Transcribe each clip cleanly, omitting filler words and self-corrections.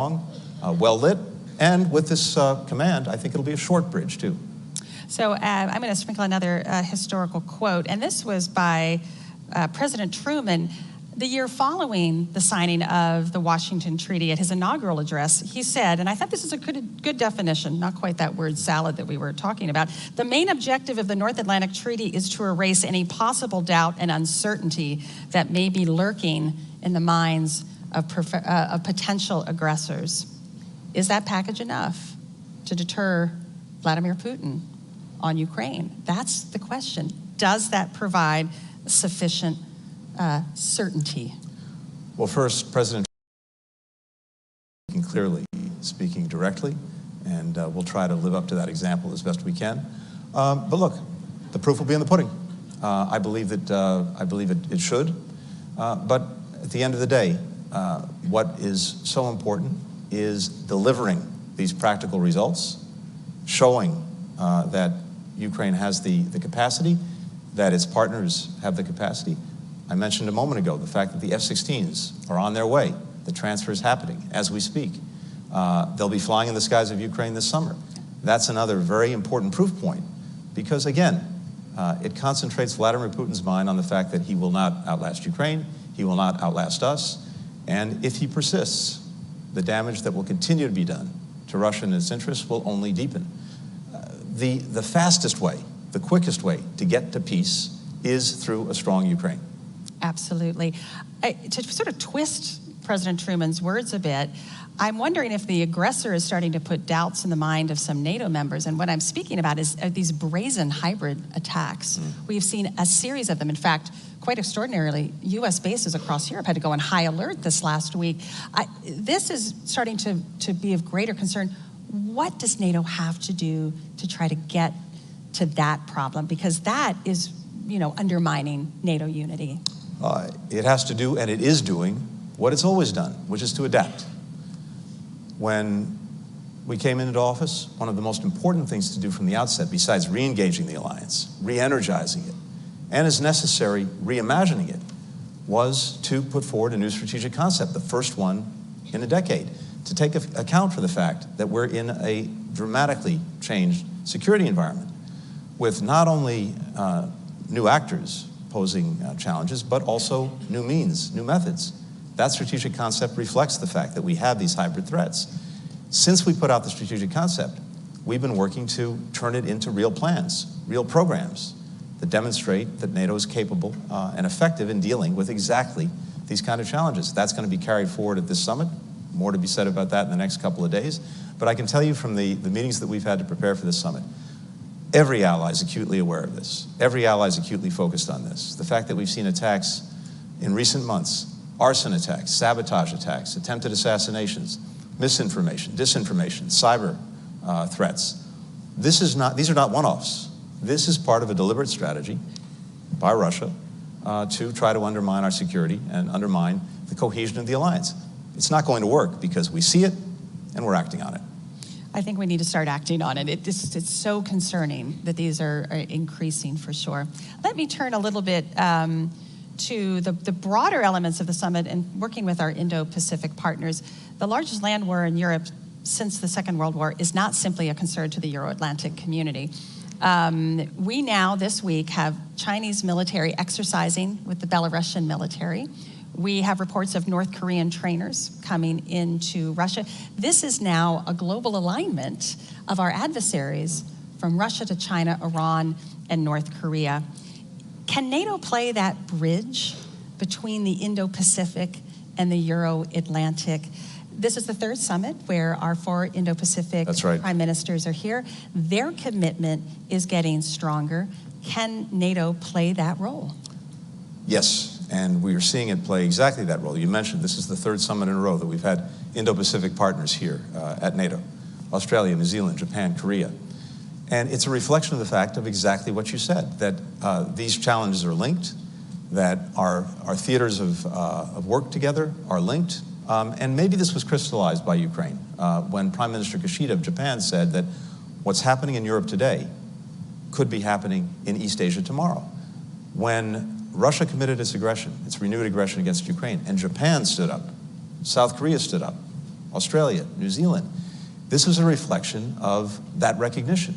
well lit, and with this command, I think it'll be a short bridge too. So I'm going to sprinkle another historical quote, and this was by President Truman the year following the signing of the Washington Treaty. At his inaugural address, he said, and I thought this is a good definition, not quite that word salad that we were talking about, the main objective of the North Atlantic Treaty is to erase any possible doubt and uncertainty that may be lurking in the minds of potential aggressors. Is that package enough to deter Vladimir Putin on Ukraine? That's the question. Does that provide sufficient certainty? Well, first, President speaking clearly, speaking directly, and we'll try to live up to that example as best we can. But look, the proof will be in the pudding. I believe it should. But at the end of the day, what is so important is delivering these practical results, showing that Ukraine has the capacity, that its partners have the capacity. I mentioned a moment ago the fact that the F-16s are on their way. The transfer is happening as we speak. They'll be flying in the skies of Ukraine this summer. That's another very important proof point because, again, it concentrates Vladimir Putin's mind on the fact that he will not outlast Ukraine, he will not outlast us, and if he persists, the damage that will continue to be done to Russia and its interests will only deepen. The fastest way, the quickest way to get to peace is through a strong Ukraine. Absolutely. To sort of twist President Truman's words a bit, I'm wondering if the aggressor is starting to put doubts in the mind of some NATO members. And what I'm speaking about is these brazen hybrid attacks. We've seen a series of them. In fact, quite extraordinarily, U.S. bases across Europe had to go on high alert this last week. This is starting to be of greater concern. What does NATO have to do to try to get to that problem? Because that is, undermining NATO unity. It has to do, and it is doing, what it's always done, which is to adapt. When we came into office, one of the most important things to do from the outset, besides re-engaging the alliance, re-energizing it, and as necessary, reimagining it, was to put forward a new strategic concept, the first one in a decade, to take account for the fact that we're in a dramatically changed security environment with not only new actors posing challenges, but also new means, new methods. That strategic concept reflects the fact that we have these hybrid threats. Since we put out the strategic concept, we've been working to turn it into real plans, real programs that demonstrate that NATO is capable and effective in dealing with exactly these kind of challenges. That's going to be carried forward at this summit. More to be said about that in the next couple of days. But I can tell you from the meetings that we've had to prepare for this summit, every ally is acutely aware of this. Every ally is acutely focused on this. The fact that we've seen attacks in recent months, arson attacks, sabotage attacks, attempted assassinations, misinformation, disinformation, cyber threats. These are not one-offs. This is part of a deliberate strategy by Russia to try to undermine our security and undermine the cohesion of the alliance. It's not going to work because we see it and we're acting on it. I think we need to start acting on it. It's so concerning that these are increasing for sure. Let me turn a little bit to the broader elements of the summit and working with our Indo-Pacific partners. The largest land war in Europe since the Second World War is not simply a concern to the Euro-Atlantic community. We now, this week, have Chinese military exercising with the Belarusian military. We have reports of North Korean trainers coming into Russia. This is now a global alignment of our adversaries from Russia to China, Iran, and North Korea. Can NATO play that bridge between the Indo-Pacific and the Euro-Atlantic? This is the third summit where our 4 Indo-Pacific prime ministers are here. Their commitment is getting stronger. Can NATO play that role? Yes. And we are seeing it play exactly that role. You mentioned this is the third summit in a row that we've had Indo-Pacific partners here at NATO. Australia, New Zealand, Japan, Korea. And it's a reflection of the fact of exactly what you said, that these challenges are linked, that our theaters of work together are linked. And maybe this was crystallized by Ukraine when Prime Minister Kishida of Japan said that what's happening in Europe today could be happening in East Asia tomorrow. When Russia committed its renewed aggression against Ukraine, and Japan stood up, South Korea stood up, Australia, New Zealand. This is a reflection of that recognition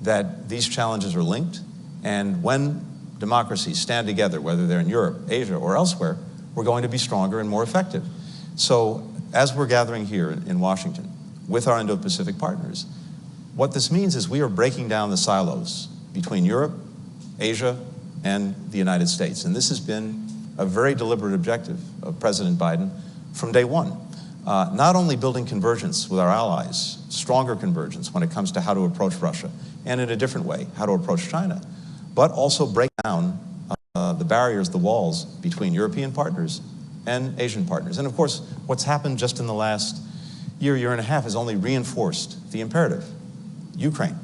that these challenges are linked, and when democracies stand together, whether they're in Europe, Asia, or elsewhere, we're going to be stronger and more effective. So as we're gathering here in Washington with our Indo-Pacific partners, what this means is we are breaking down the silos between Europe, Asia, and the United States. And this has been a very deliberate objective of President Biden from day one. Not only building convergence with our allies, stronger convergence when it comes to how to approach Russia, and in a different way, how to approach China, but also break down the barriers, the walls between European partners and Asian partners. And of course, what's happened just in the last year and a half has only reinforced the imperative. Ukraine.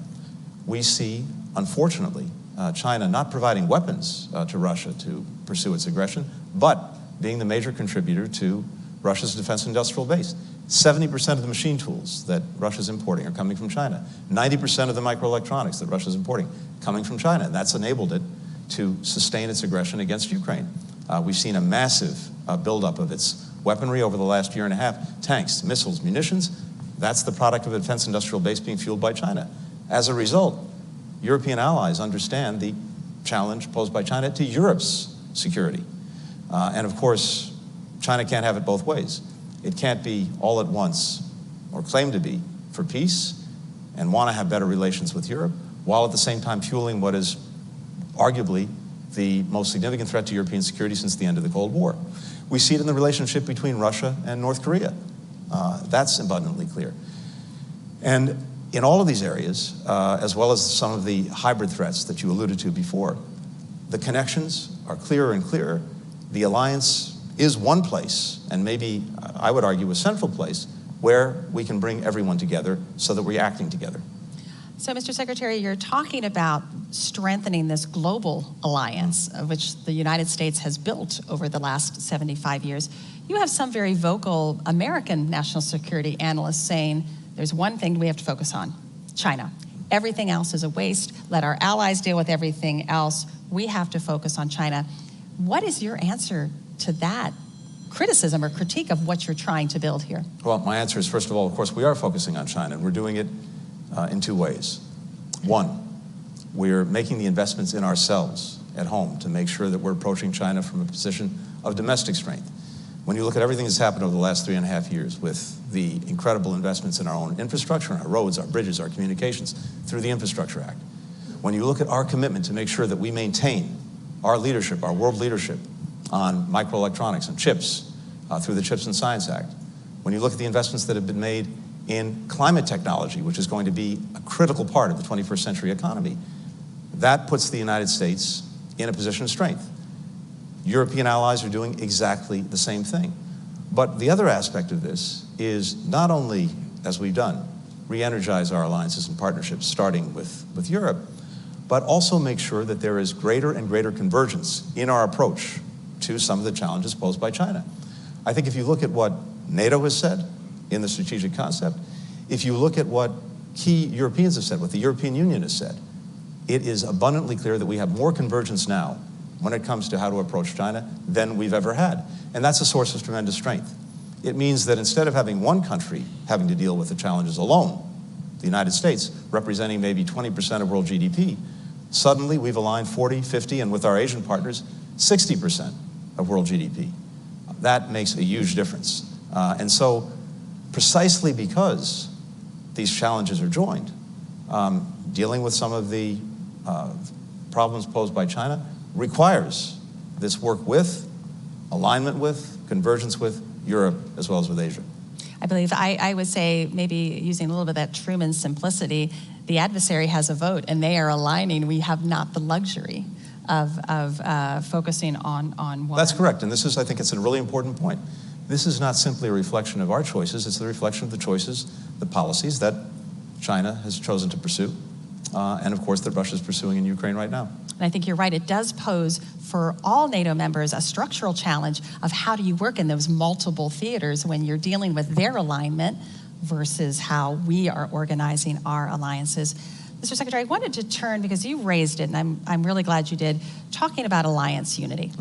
We see, unfortunately, China not providing weapons to Russia to pursue its aggression, but being the major contributor to Russia's defense industrial base. 70% of the machine tools that Russia's importing are coming from China. 90% of the microelectronics that Russia's importing coming from China. And that's enabled it to sustain its aggression against Ukraine. We've seen a massive buildup of its weaponry over the last year and a half. Tanks, missiles, munitions. That's the product of a defense industrial base being fueled by China. As a result, European allies understand the challenge posed by China to Europe's security. And of course, China can't have it both ways. It can't be all at once, or claim to be, for peace and want to have better relations with Europe, while at the same time fueling what is arguably the most significant threat to European security since the end of the Cold War. We see it in the relationship between Russia and North Korea. That's abundantly clear. And in all of these areas, as well as some of the hybrid threats that you alluded to before, the connections are clearer and clearer. The alliance is one place, and maybe I would argue a central place, where we can bring everyone together so that we're acting together. So, Mr. Secretary, you're talking about strengthening this global alliance, which the United States has built over the last 75 years. You have some very vocal American national security analysts saying there's one thing we have to focus on: China. Everything else is a waste. Let our allies deal with everything else. We have to focus on China. What is your answer to that criticism or critique of what you're trying to build here? Well, my answer is, first of all, of course, we are focusing on China, and we're doing it in two ways. One, we're making the investments in ourselves at home to make sure that we're approaching China from a position of domestic strength. When you look at everything that's happened over the last 3.5 years with the incredible investments in our own infrastructure, our roads, our bridges, our communications, through the Infrastructure Act. When you look at our commitment to make sure that we maintain our leadership, our world leadership on microelectronics and chips through the Chips and Science Act. When you look at the investments that have been made in climate technology, which is going to be a critical part of the 21st century economy, that puts the United States in a position of strength. European allies are doing exactly the same thing. But the other aspect of this is not only, as we've done, re-energize our alliances and partnerships, starting with Europe, but also make sure that there is greater and greater convergence in our approach to some of the challenges posed by China. I think if you look at what NATO has said in the strategic concept, if you look at what key Europeans have said, what the European Union has said, it is abundantly clear that we have more convergence now when it comes to how to approach China than we've ever had. And that's a source of tremendous strength. It means that instead of having one country having to deal with the challenges alone, the United States representing maybe 20% of world GDP, suddenly we've aligned 40, 50, and with our Asian partners, 60% of world GDP. That makes a huge difference. And so precisely because these challenges are joined, dealing with some of the problems posed by China requires this work with, alignment with, convergence with Europe as well as with Asia. I believe I would say, maybe using a little bit of that Truman simplicity, the adversary has a vote and they are aligning. We have not the luxury of focusing on one. That's correct, and this is, I think it's a really important point. This is not simply a reflection of our choices, it's a reflection of the choices, the policies that China has chosen to pursue, and of course that Russia is pursuing in Ukraine right now. And I think you're right, it does pose for all NATO members a structural challenge of how do you work in those multiple theaters when you're dealing with their alignment versus how we are organizing our alliances. Mr. Secretary, I wanted to turn, because you raised it, and I'm really glad you did, talking about alliance unity.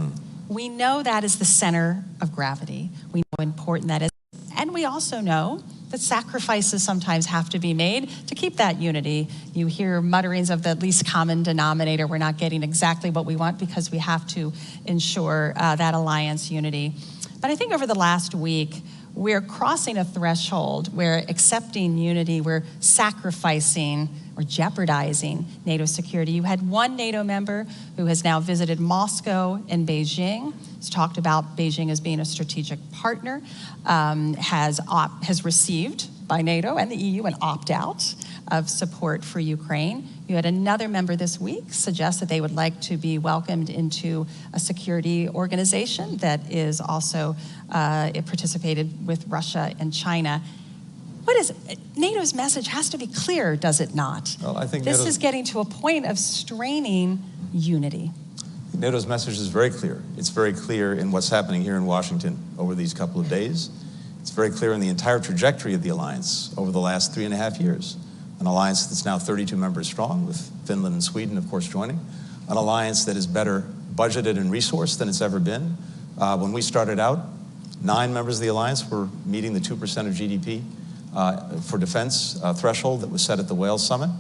We know that is the center of gravity. We know how important that is. And we we also know that sacrifices sometimes have to be made to keep that unity. You hear mutterings of the least common denominator. We're not getting exactly what we want because we have to ensure that alliance unity. But I think over the last week, we're crossing a threshold where accepting unity, we're sacrificing or jeopardizing NATO security. You had one NATO member who has now visited Moscow and Beijing. He's talked about Beijing as being a strategic partner, has received by NATO and the EU an opt-out of support for Ukraine. You had another member this week suggest that they would like to be welcomed into a security organization that is also it participated with Russia and China. What is NATO's message has to be clear, does it not? Well, I think this is getting to a point of straining unity. NATO's message is very clear. It's very clear in what's happening here in Washington over these couple of days. It's very clear in the entire trajectory of the alliance over the last 3.5 years. An alliance that's now 32 members strong, with Finland and Sweden, of course, joining. An alliance that is better budgeted and resourced than it's ever been. When we started out, 9 members of the alliance were meeting the 2% of GDP for defense threshold that was set at the Wales Summit.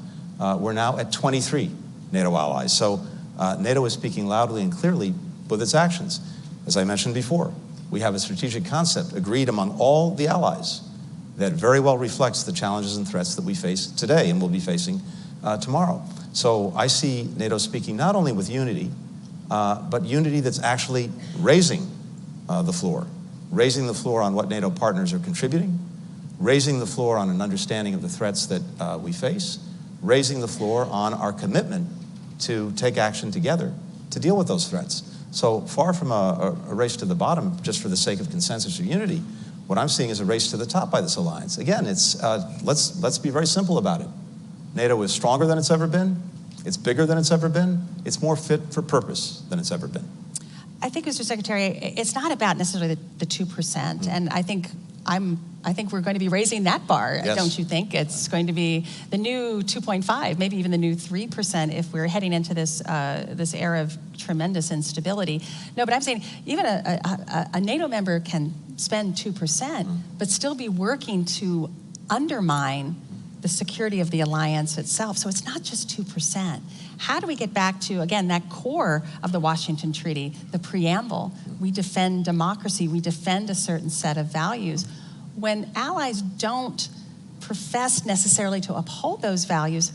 We're now at 23 NATO allies. So NATO is speaking loudly and clearly with its actions. As I mentioned before, we have a strategic concept agreed among all the allies that very well reflects the challenges and threats that we face today and will be facing tomorrow. So I see NATO speaking not only with unity, but unity that's actually raising the floor on what NATO partners are contributing, raising the floor on an understanding of the threats that we face, raising the floor on our commitment to take action together to deal with those threats. So far from a race to the bottom just for the sake of consensus or unity, what I'm seeing is a race to the top by this alliance. Again, it's let's be very simple about it. NATO is stronger than it's ever been. It's bigger than it's ever been. It's more fit for purpose than it's ever been. I think, Mr. Secretary, it's not about necessarily the 2%, and I think we're going to be raising that bar, yes. Don't you think? It's going to be the new 2.5, maybe even the new 3% if we're heading into this era of tremendous instability. No, but I'm saying even a NATO member can spend 2%, but still be working to undermine the security of the alliance itself. So it's not just 2%. How do we get back to, again, that core of the Washington Treaty, the preamble? We defend democracy. We defend a certain set of values. When allies don't profess necessarily to uphold those values,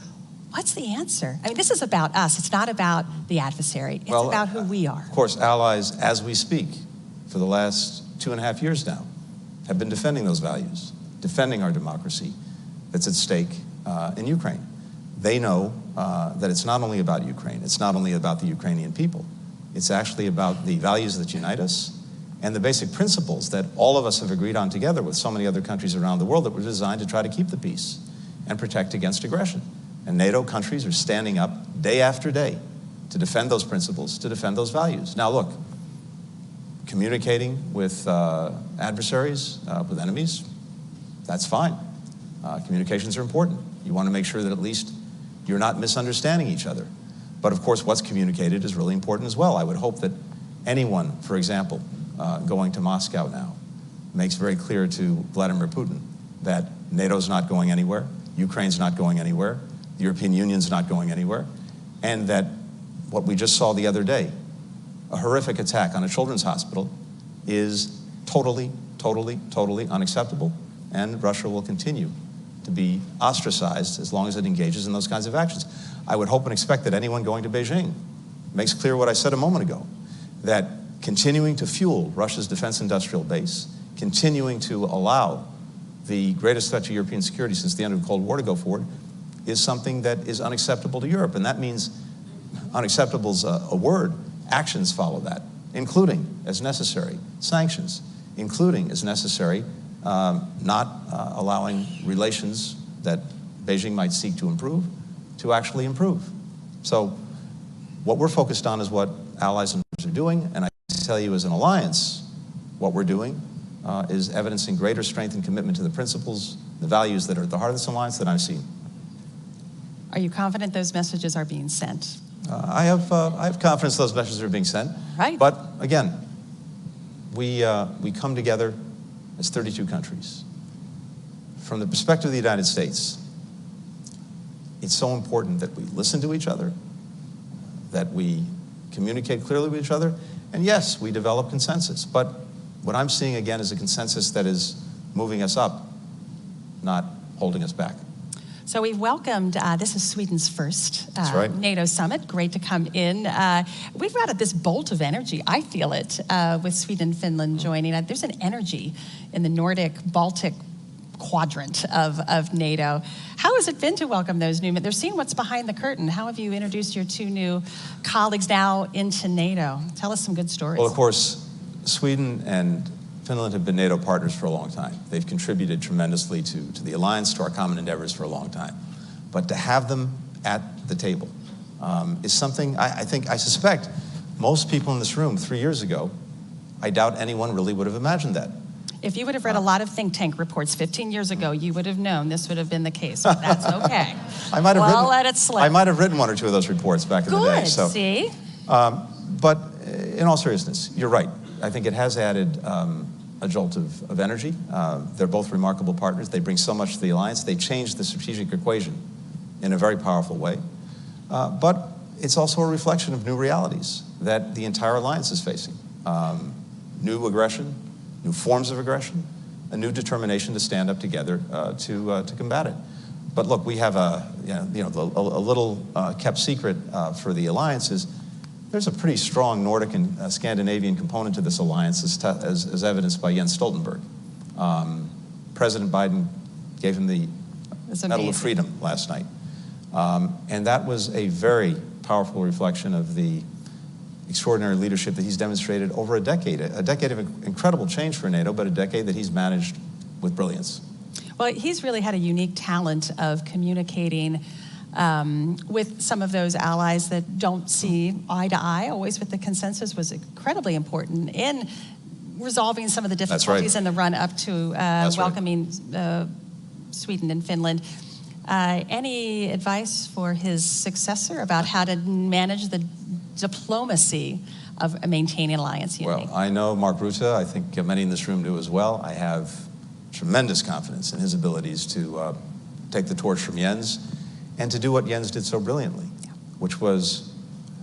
what's the answer? I mean, this is about us. It's not about the adversary. It's about who we are. Of course, allies, as we speak, for the last 2.5 years now, have been defending those values, defending our democracy that's at stake in Ukraine. They know that it's not only about Ukraine, it's not only about the Ukrainian people, it's actually about the values that unite us and the basic principles that all of us have agreed on together with so many other countries around the world that were designed to try to keep the peace and protect against aggression. And NATO countries are standing up day after day to defend those principles, to defend those values. Now look, communicating with adversaries, with enemies, that's fine. Communications are important. You want to make sure that at least you're not misunderstanding each other. But of course, what's communicated is really important as well. I would hope that anyone, for example, going to Moscow now, makes very clear to Vladimir Putin that NATO's not going anywhere, Ukraine's not going anywhere, the European Union's not going anywhere, and that what we just saw the other day, a horrific attack on a children's hospital, is totally unacceptable, and Russia will continue to be ostracized as long as it engages in those kinds of actions. I would hope and expect that anyone going to Beijing makes clear what I said a moment ago, that continuing to fuel Russia's defense industrial base, continuing to allow the greatest threat to European security since the end of the Cold War to go forward, is something that is unacceptable to Europe. And that means unacceptable is a word. Actions follow that, including, as necessary, sanctions, including, as necessary, not allowing relations that Beijing might seek to improve to actually improve. So what we're focused on is what allies and partners are doing, and I tell you as an alliance, what we're doing is evidencing greater strength and commitment to the principles, the values that are at the heart of this alliance that I've seen. Are you confident those messages are being sent? I have confidence those messages are being sent. Right. But again, we come together as 32 countries. from the perspective of the United States, it's so important that we listen to each other, that we communicate clearly with each other, and yes, we develop consensus. But what I'm seeing again is a consensus that is moving us up, not holding us back. So we welcomed, this is Sweden's first right. NATO summit. Great to come in. We've got this bolt of energy, I feel it, with Sweden and Finland joining. There's an energy in the Nordic-Baltic quadrant of NATO. How has it been to welcome those new men? They're seeing what's behind the curtain. How have you introduced your two new colleagues now into NATO? Tell us some good stories. Well, of course, Sweden and Finland have been NATO partners for a long time. They've contributed tremendously to the alliance, to our common endeavors for a long time. But to have them at the table is something I suspect most people in this room 3 years ago, I doubt anyone really would have imagined that. If you would have read a lot of think tank reports 15 years ago, you would have known this would have been the case, but that's okay. Let it slip. I might have written one or two of those reports back in the day. Good, see? But in all seriousness, you're right. I think it has added a jolt of energy. They're both remarkable partners. They bring so much to the alliance. They changed the strategic equation in a very powerful way. But it's also a reflection of new realities that the entire alliance is facing. New aggression, new forms of aggression, a new determination to stand up together to combat it. But look, we have a little kept secret for the alliance is there's a pretty strong Nordic and Scandinavian component to this alliance, as evidenced by Jens Stoltenberg. President Biden gave him the Medal of Freedom last night. And that was a very powerful reflection of the extraordinary leadership that he's demonstrated over a decade of incredible change for NATO, but a decade that he's managed with brilliance. Well, he's really had a unique talent of communicating with some of those allies that don't see eye to eye, always with the consensus, was incredibly important in resolving some of the difficulties in the run up to welcoming Sweden and Finland. Any advice for his successor about how to manage the diplomacy of maintaining alliance unity? Well, I know Mark Rutte. I think many in this room do as well. I have tremendous confidence in his abilities to take the torch from Jens and to do what Jens did so brilliantly, which was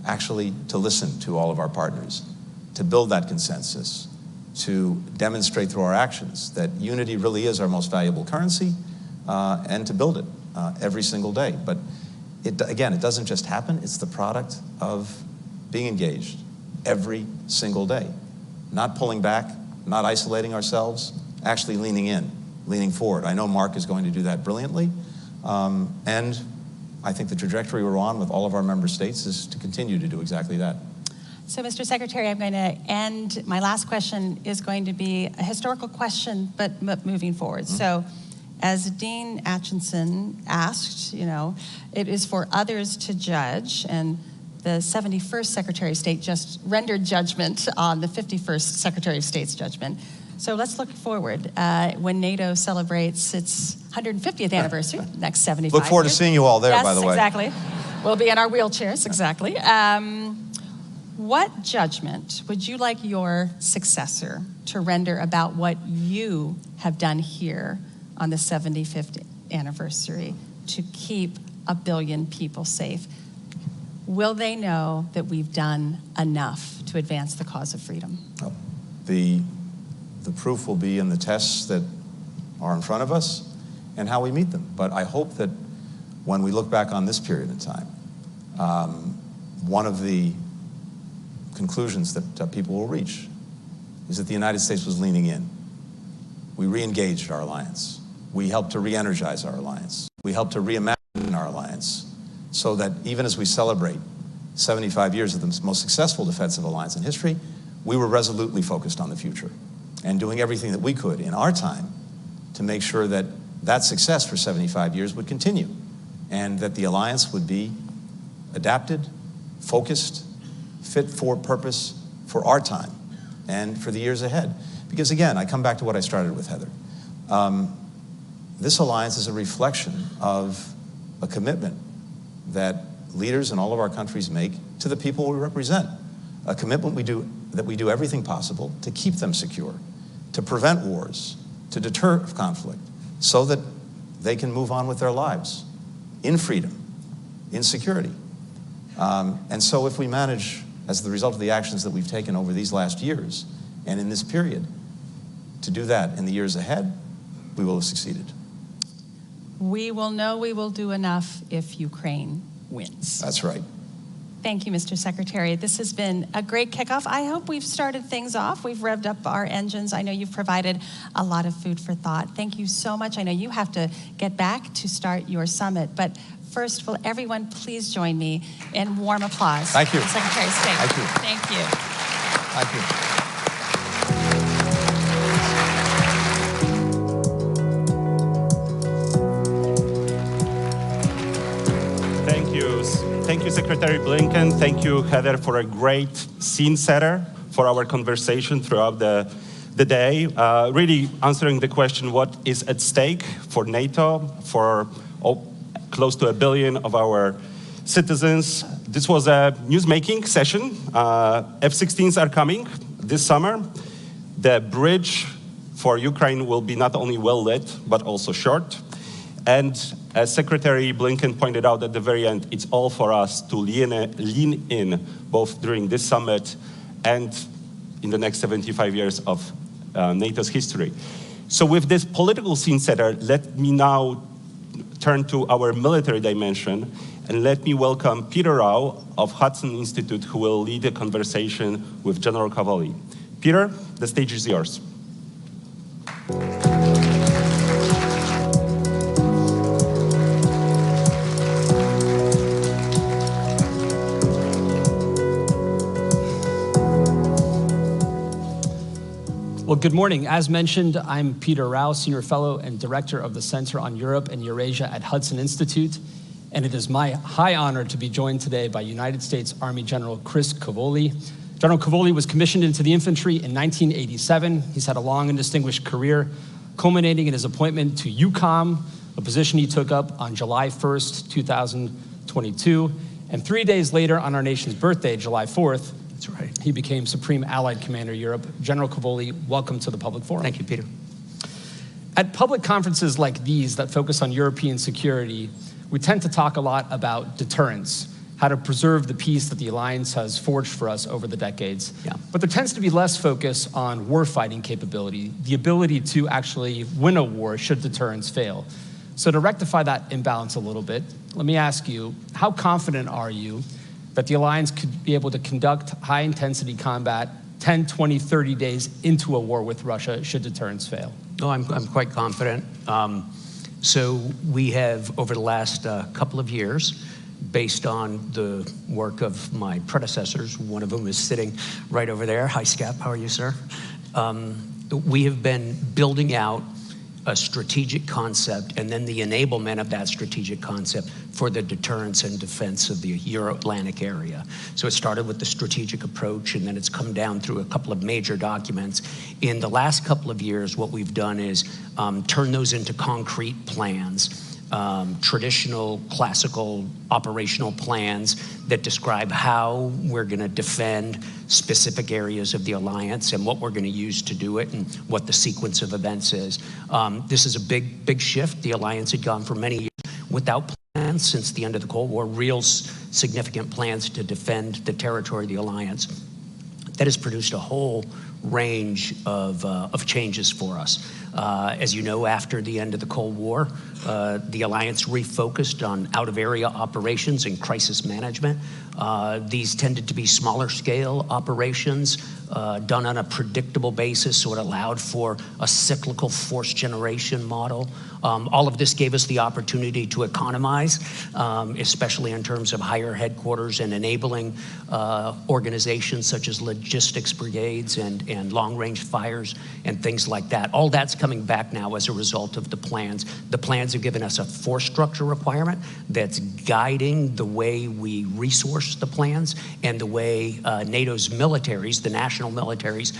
actually to listen to all of our partners, to build that consensus, to demonstrate through our actions that unity really is our most valuable currency, and to build it every single day. But again, it doesn't just happen. It's the product of being engaged every single day, not pulling back, not isolating ourselves, actually leaning in, leaning forward. I know Mark is going to do that brilliantly, and I think the trajectory we're on with all of our member states is to continue to do exactly that. So, Mr. Secretary, I'm going to end. My last question is going to be a historical question, but moving forward. Mm-hmm. So, as Dean Acheson asked, it is for others to judge, and the 71st Secretary of State just rendered judgment on the 51st Secretary of State's judgment. So let's look forward. When NATO celebrates its 150th anniversary, next 75 Look forward years. To seeing you all there, by the way. Yes, exactly. We'll be in our wheelchairs, exactly. What judgment would you like your successor to render about what you have done here on the 75th anniversary to keep 1 billion people safe? Will they know that we've done enough to advance the cause of freedom? Oh, the proof will be in the tests that are in front of us and how we meet them. But I hope that when we look back on this period in time, one of the conclusions that people will reach is that the United States was leaning in. We re-engaged our alliance. We helped to re-energize our alliance. We helped to reimagine our alliance so that even as we celebrate 75 years of the most successful defensive alliance in history, we were resolutely focused on the future and doing everything that we could in our time to make sure that that success for 75 years would continue and that the alliance would be adapted, focused, fit for purpose for our time and for the years ahead. Because again, I come back to what I started with, Heather. This alliance is a reflection of a commitment that leaders in all of our countries make to the people we represent. A commitment that we do everything possible to keep them secure, to prevent wars, to deter conflict, so that they can move on with their lives in freedom, in security. And so if we manage, as the result of the actions that we've taken over these last years and in this period, to do that in the years ahead, we will have succeeded. We will know we will do enough if Ukraine wins. That's right. Thank you, Mr. Secretary. This has been a great kickoff. I hope we've started things off. We've revved up our engines. I know you've provided a lot of food for thought. Thank you so much. I know you have to get back to start your summit, but first, will everyone please join me in warm applause? Thank you. Secretary of State. Thank you. Thank you. Thank you. Thank you, Secretary Blinken. Thank you, Heather, for a great scene setter for our conversation throughout the day. Really answering the question, what is at stake for NATO, for close to 1 billion of our citizens. This was a news-making session. F-16s are coming this summer. The bridge for Ukraine will be not only well-lit, but also short. And as Secretary Blinken pointed out at the very end, it's all for us to lean in, both during this summit and in the next 75 years of NATO's history. So with this political scene setter, let me now turn to our military dimension, and let me welcome Peter Rao of Hudson Institute, who will lead a conversation with General Cavoli. Peter, the stage is yours. Well, good morning. As mentioned, I'm Peter Rao, Senior Fellow and Director of the Center on Europe and Eurasia at Hudson Institute, and it is my high honor to be joined today by United States Army General Chris Cavoli. General Cavoli was commissioned into the infantry in 1987. He's had a long and distinguished career, culminating in his appointment to EUCOM, a position he took up on July 1st, 2022, and 3 days later, on our nation's birthday, July 4th, that's right, he became Supreme Allied Commander Europe. General Cavoli, welcome to the Public Forum. Thank you, Peter. At public conferences like these that focus on European security, we tend to talk a lot about deterrence, how to preserve the peace that the alliance has forged for us over the decades. Yeah. But there tends to be less focus on warfighting capability, the ability to actually win a war should deterrence fail. So to rectify that imbalance a little bit, let me ask you, how confident are you that the alliance could be able to conduct high-intensity combat 10, 20, 30 days into a war with Russia should deterrence fail? No, I'm quite confident. So we have, over the last couple of years, based on the work of my predecessors, one of whom is sitting right over there. Hi, Scap, how are you, sir? We have been building out a strategic concept and then the enablement of that strategic concept for the deterrence and defense of the Euro-Atlantic area. So it started with the strategic approach, and then it's come down through a couple of major documents. In the last couple of years, what we've done is turn those into concrete plans. Traditional, classical operational plans that describe how we're going to defend specific areas of the alliance and what we're going to use to do it and what the sequence of events is. This is a big shift. The alliance had gone for many years without plans since the end of the Cold War, real significant plans to defend the territory of the alliance. That has produced a whole range of changes for us. As you know, after the end of the Cold War, the alliance refocused on out-of-area operations and crisis management. These tended to be smaller scale operations done on a predictable basis, so it allowed for a cyclical force generation model. All of this gave us the opportunity to economize, especially in terms of higher headquarters and enabling organizations such as logistics brigades and long-range fires and things like that. All that's coming back now as a result of the plans. The plans have given us a force structure requirement that's guiding the way we resource the plans and the way NATO's militaries, the national militaries,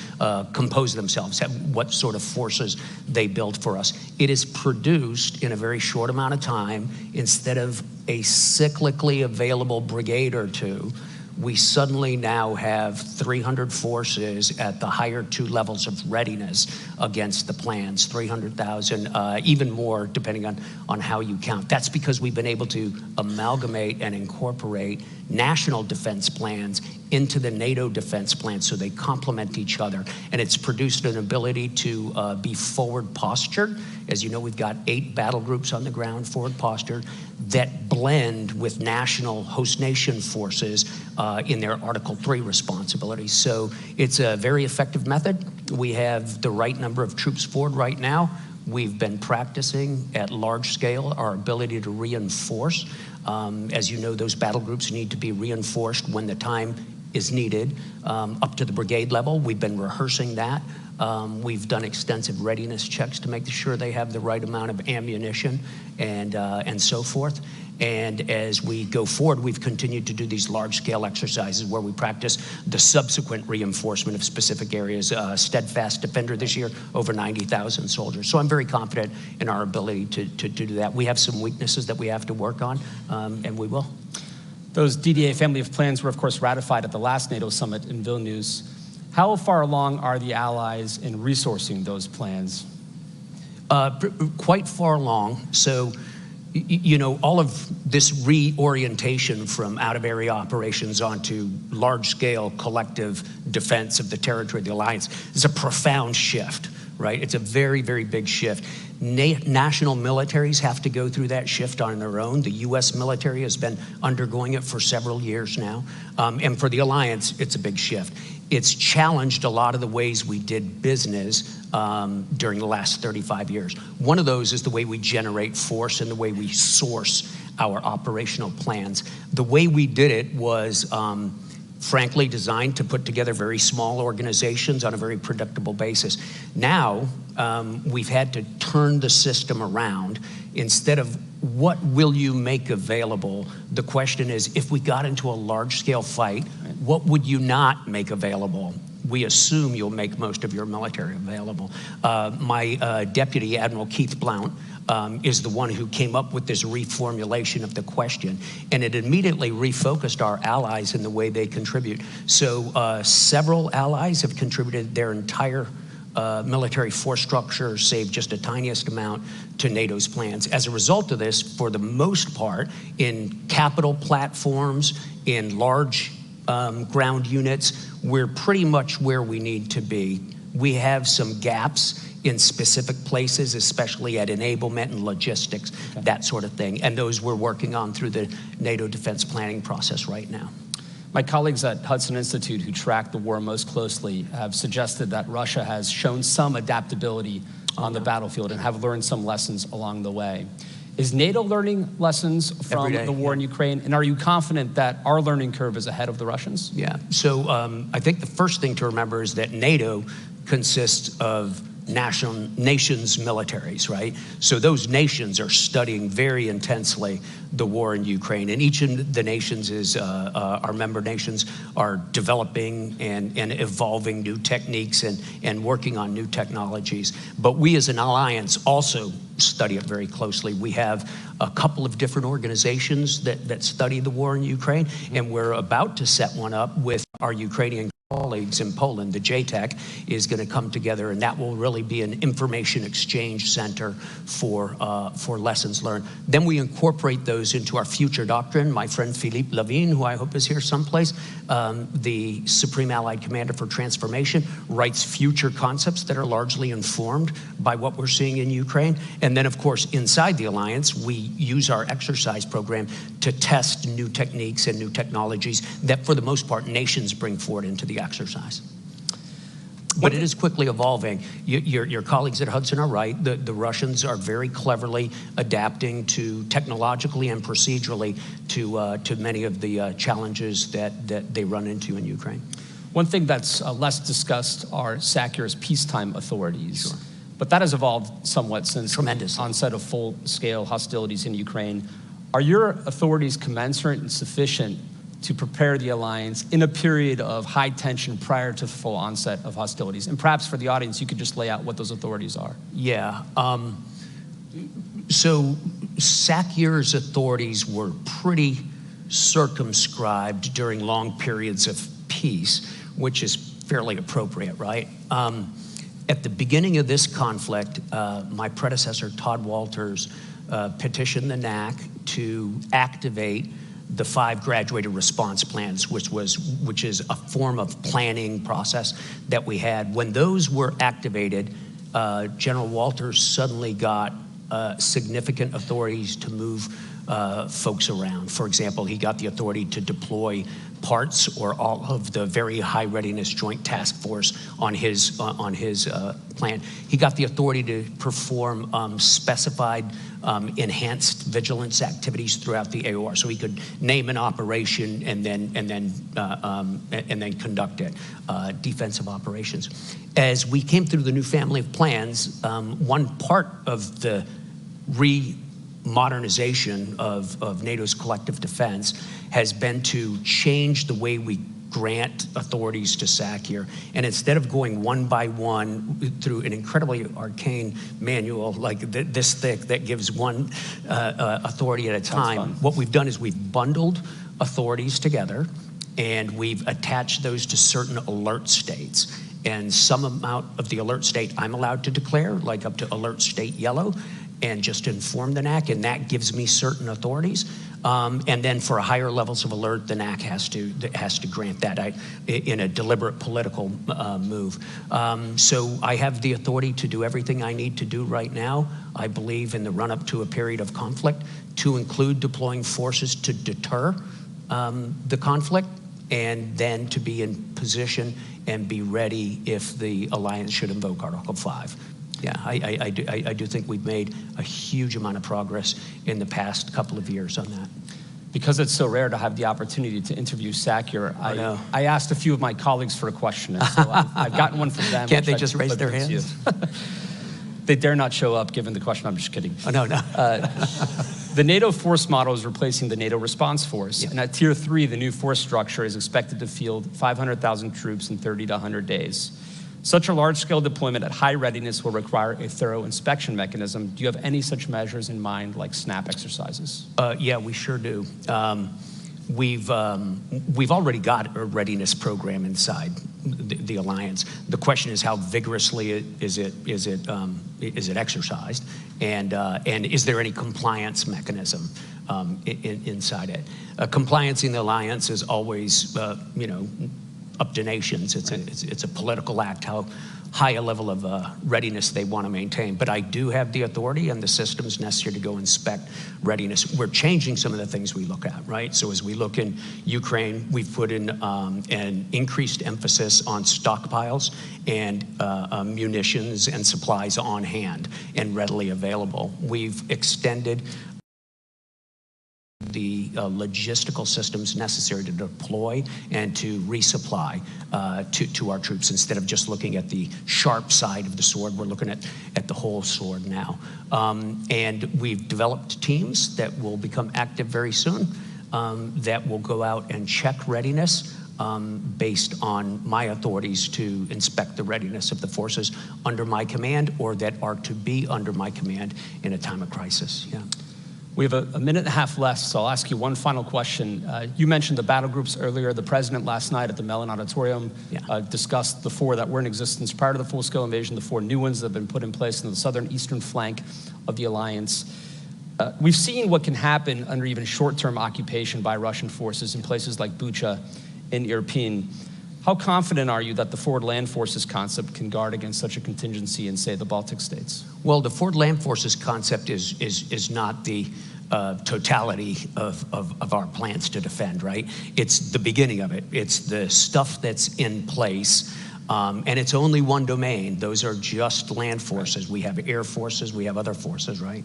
compose themselves, what sort of forces they build for us. It is produced in a very short amount of time. Instead of a cyclically available brigade or two, we suddenly now have 300 forces at the higher two levels of readiness against the plans, 300,000, even more depending on how you count. That's because we've been able to amalgamate and incorporate national defense plans into the NATO defense plan so they complement each other. And it's produced an ability to be forward postured. As you know, we've got 8 battle groups on the ground, forward postured, that blend with national host nation forces in their Article 3 responsibilities. So it's a very effective method. We have the right number of troops forward right now. We've been practicing at large scale our ability to reinforce. As you know, those battle groups need to be reinforced when the time is needed, up to the brigade level. We've been rehearsing that. We've done extensive readiness checks to make sure they have the right amount of ammunition and so forth. And as we go forward, we've continued to do these large-scale exercises where we practice the subsequent reinforcement of specific areas. Steadfast Defender this year, over 90,000 soldiers. So I'm very confident in our ability to do that. We have some weaknesses that we have to work on, and we will. Those DDA family of plans were, of course, ratified at the last NATO summit in Vilnius. How far along are the allies in resourcing those plans? Quite far along. So, you know, all of this reorientation from out-of-area operations onto large-scale collective defense of the territory of the alliance is a profound shift, right? It's a very, very big shift. National militaries have to go through that shift on their own. The U.S. military has been undergoing it for several years now. And for the alliance, it's a big shift. It's challenged a lot of the ways we did business during the last 35 years. One of those is the way we generate force and the way we source our operational plans. The way we did it was frankly designed to put together very small organizations on a very predictable basis. Now, we've had to turn the system around. Instead of what will you make available, the question is, if we got into a large-scale fight, what would you not make available? We assume you'll make most of your military available. My deputy, Admiral Keith Blount, is the one who came up with this reformulation of the question, and it immediately refocused our allies in the way they contribute. So several allies have contributed their entire military force structure, save just a tiniest amount, to NATO's plans. As a result of this, for the most part, in capital platforms, in large ground units, we're pretty much where we need to be. We have some gaps in specific places, especially at enablement and logistics, that sort of thing. And those we're working on through the NATO defense planning process right now. My colleagues at Hudson Institute who track the war most closely have suggested that Russia has shown some adaptability on the battlefield and have learned some lessons along the way. Is NATO learning lessons from the war in Ukraine? And are you confident that our learning curve is ahead of the Russians? Yeah, so I think the first thing to remember is that NATO consists of nations' militaries, right? So those nations are studying very intensely the war in Ukraine, and each of the nations our member nations are developing and evolving new techniques and working on new technologies. But we as an alliance also study it very closely. We have a couple of different organizations that study the war in Ukraine, and we're about to set one up with our Ukrainian colleagues in Poland. The JTEC is going to come together, and that will really be an information exchange center for lessons learned. Then we incorporate those into our future doctrine. My friend Philippe Lavigne, who I hope is here someplace, the Supreme Allied Commander for Transformation, writes future concepts that are largely informed by what we're seeing in Ukraine. And then, of course, inside the alliance, we use our exercise program to test new techniques and new technologies that, for the most part, nations bring forward into the exercise. But it is quickly evolving. Your colleagues at Hudson are right. The Russians are very cleverly adapting to technologically and procedurally to many of the challenges that they run into in Ukraine. One thing that's less discussed are SACEUR's peacetime authorities. Sure. But that has evolved somewhat since Tremendous. the onset of full-scale hostilities in Ukraine. Are your authorities commensurate and sufficient to prepare the alliance in a period of high tension prior to the full onset of hostilities? And perhaps for the audience, you could just lay out what those authorities are. Yeah. So SACEUR's authorities were pretty circumscribed during long periods of peace, which is fairly appropriate, right? At the beginning of this conflict, my predecessor, Todd Walters, petitioned the NAC to activate the 5 graduated response plans, which is a form of planning process that we had. When those were activated, General Walters suddenly got significant authorities to move folks around. For example, he got the authority to deploy parts or all of the very high readiness joint task force on his plan. He got the authority to perform specified enhanced vigilance activities throughout the AOR, so he could name an operation and then conduct it, defensive operations. As we came through the new family of plans, one part of the modernization of NATO's collective defense has been to change the way we grant authorities to SAC here. And instead of going one by one through an incredibly arcane manual like this thick that gives one authority at a time, what we've done is we've bundled authorities together and we've attached those to certain alert states. And some amount of the alert state I'm allowed to declare, like up to alert state yellow, and just inform the NAC, and that gives me certain authorities. And then for higher levels of alert, the NAC has to grant that in a deliberate political move. So I have the authority to do everything I need to do right now, I believe, in the run-up to a period of conflict, to include deploying forces to deter the conflict, and then to be in position and be ready if the alliance should invoke Article 5. Yeah, I do think we've made a huge amount of progress in the past couple of years on that. Because it's so rare to have the opportunity to interview SAC here, I asked a few of my colleagues for a question, and so I've gotten one from them. Can't they just raise their hands? They dare not show up given the question. I'm just kidding. Oh, no. The NATO force model is replacing the NATO response force. And at Tier 3, the new force structure is expected to field 500,000 troops in 30 to 100 days. Such a large-scale deployment at high readiness will require a thorough inspection mechanism. Do you have any such measures in mind, like SNAP exercises? Yeah, we sure do. We've already got a readiness program inside the alliance. The question is how vigorously is it exercised, and is there any compliance mechanism inside it? Compliance in the alliance is always, up to nations. It's a political act, how high a level of readiness they want to maintain. But I do have the authority and the systems necessary to go inspect readiness. We're changing some of the things we look at, right? So as we look in Ukraine, we've put in an increased emphasis on stockpiles and munitions and supplies on hand and readily available. We've extended the logistical systems necessary to deploy and to resupply to our troops. Instead of just looking at the sharp side of the sword, we're looking at the whole sword now. And we've developed teams that will become active very soon that will go out and check readiness based on my authorities to inspect the readiness of the forces under my command or that are to be under my command in a time of crisis. Yeah. We have a minute and a half left, so I'll ask you one final question. You mentioned the battle groups earlier. The president last night at the Mellon Auditorium discussed the 4 that were in existence prior to the full-scale invasion, the 4 new ones that have been put in place in the southern eastern flank of the alliance. We've seen what can happen under even short-term occupation by Russian forces in places like Bucha and Irpin. How confident are you that the forward land forces concept can guard against such a contingency in, say, the Baltic states? Well, the forward land forces concept is not the totality of our plans to defend, right? It's the beginning of it. It's the stuff that's in place. And it's only one domain. Those are just land forces. We have air forces, we have other forces, right?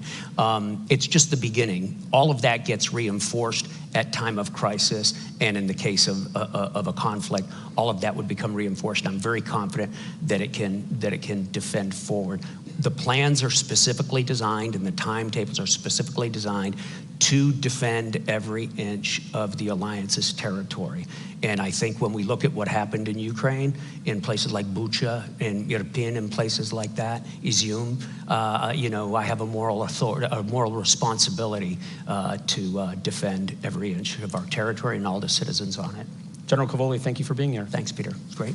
It's just the beginning. All of that gets reinforced at time of crisis, and in the case of a conflict, all of that would become reinforced. I'm very confident that it can defend forward. the plans are specifically designed and the timetables are specifically designed to defend every inch of the alliance's territory. And I think when we look at what happened in Ukraine, in places like Bucha, in Irpin, in places like that, Izium, I have a moral authority, a moral responsibility to defend every inch of our territory and all the citizens on it. General Cavoli, thank you for being here. Thanks, Peter. It's great.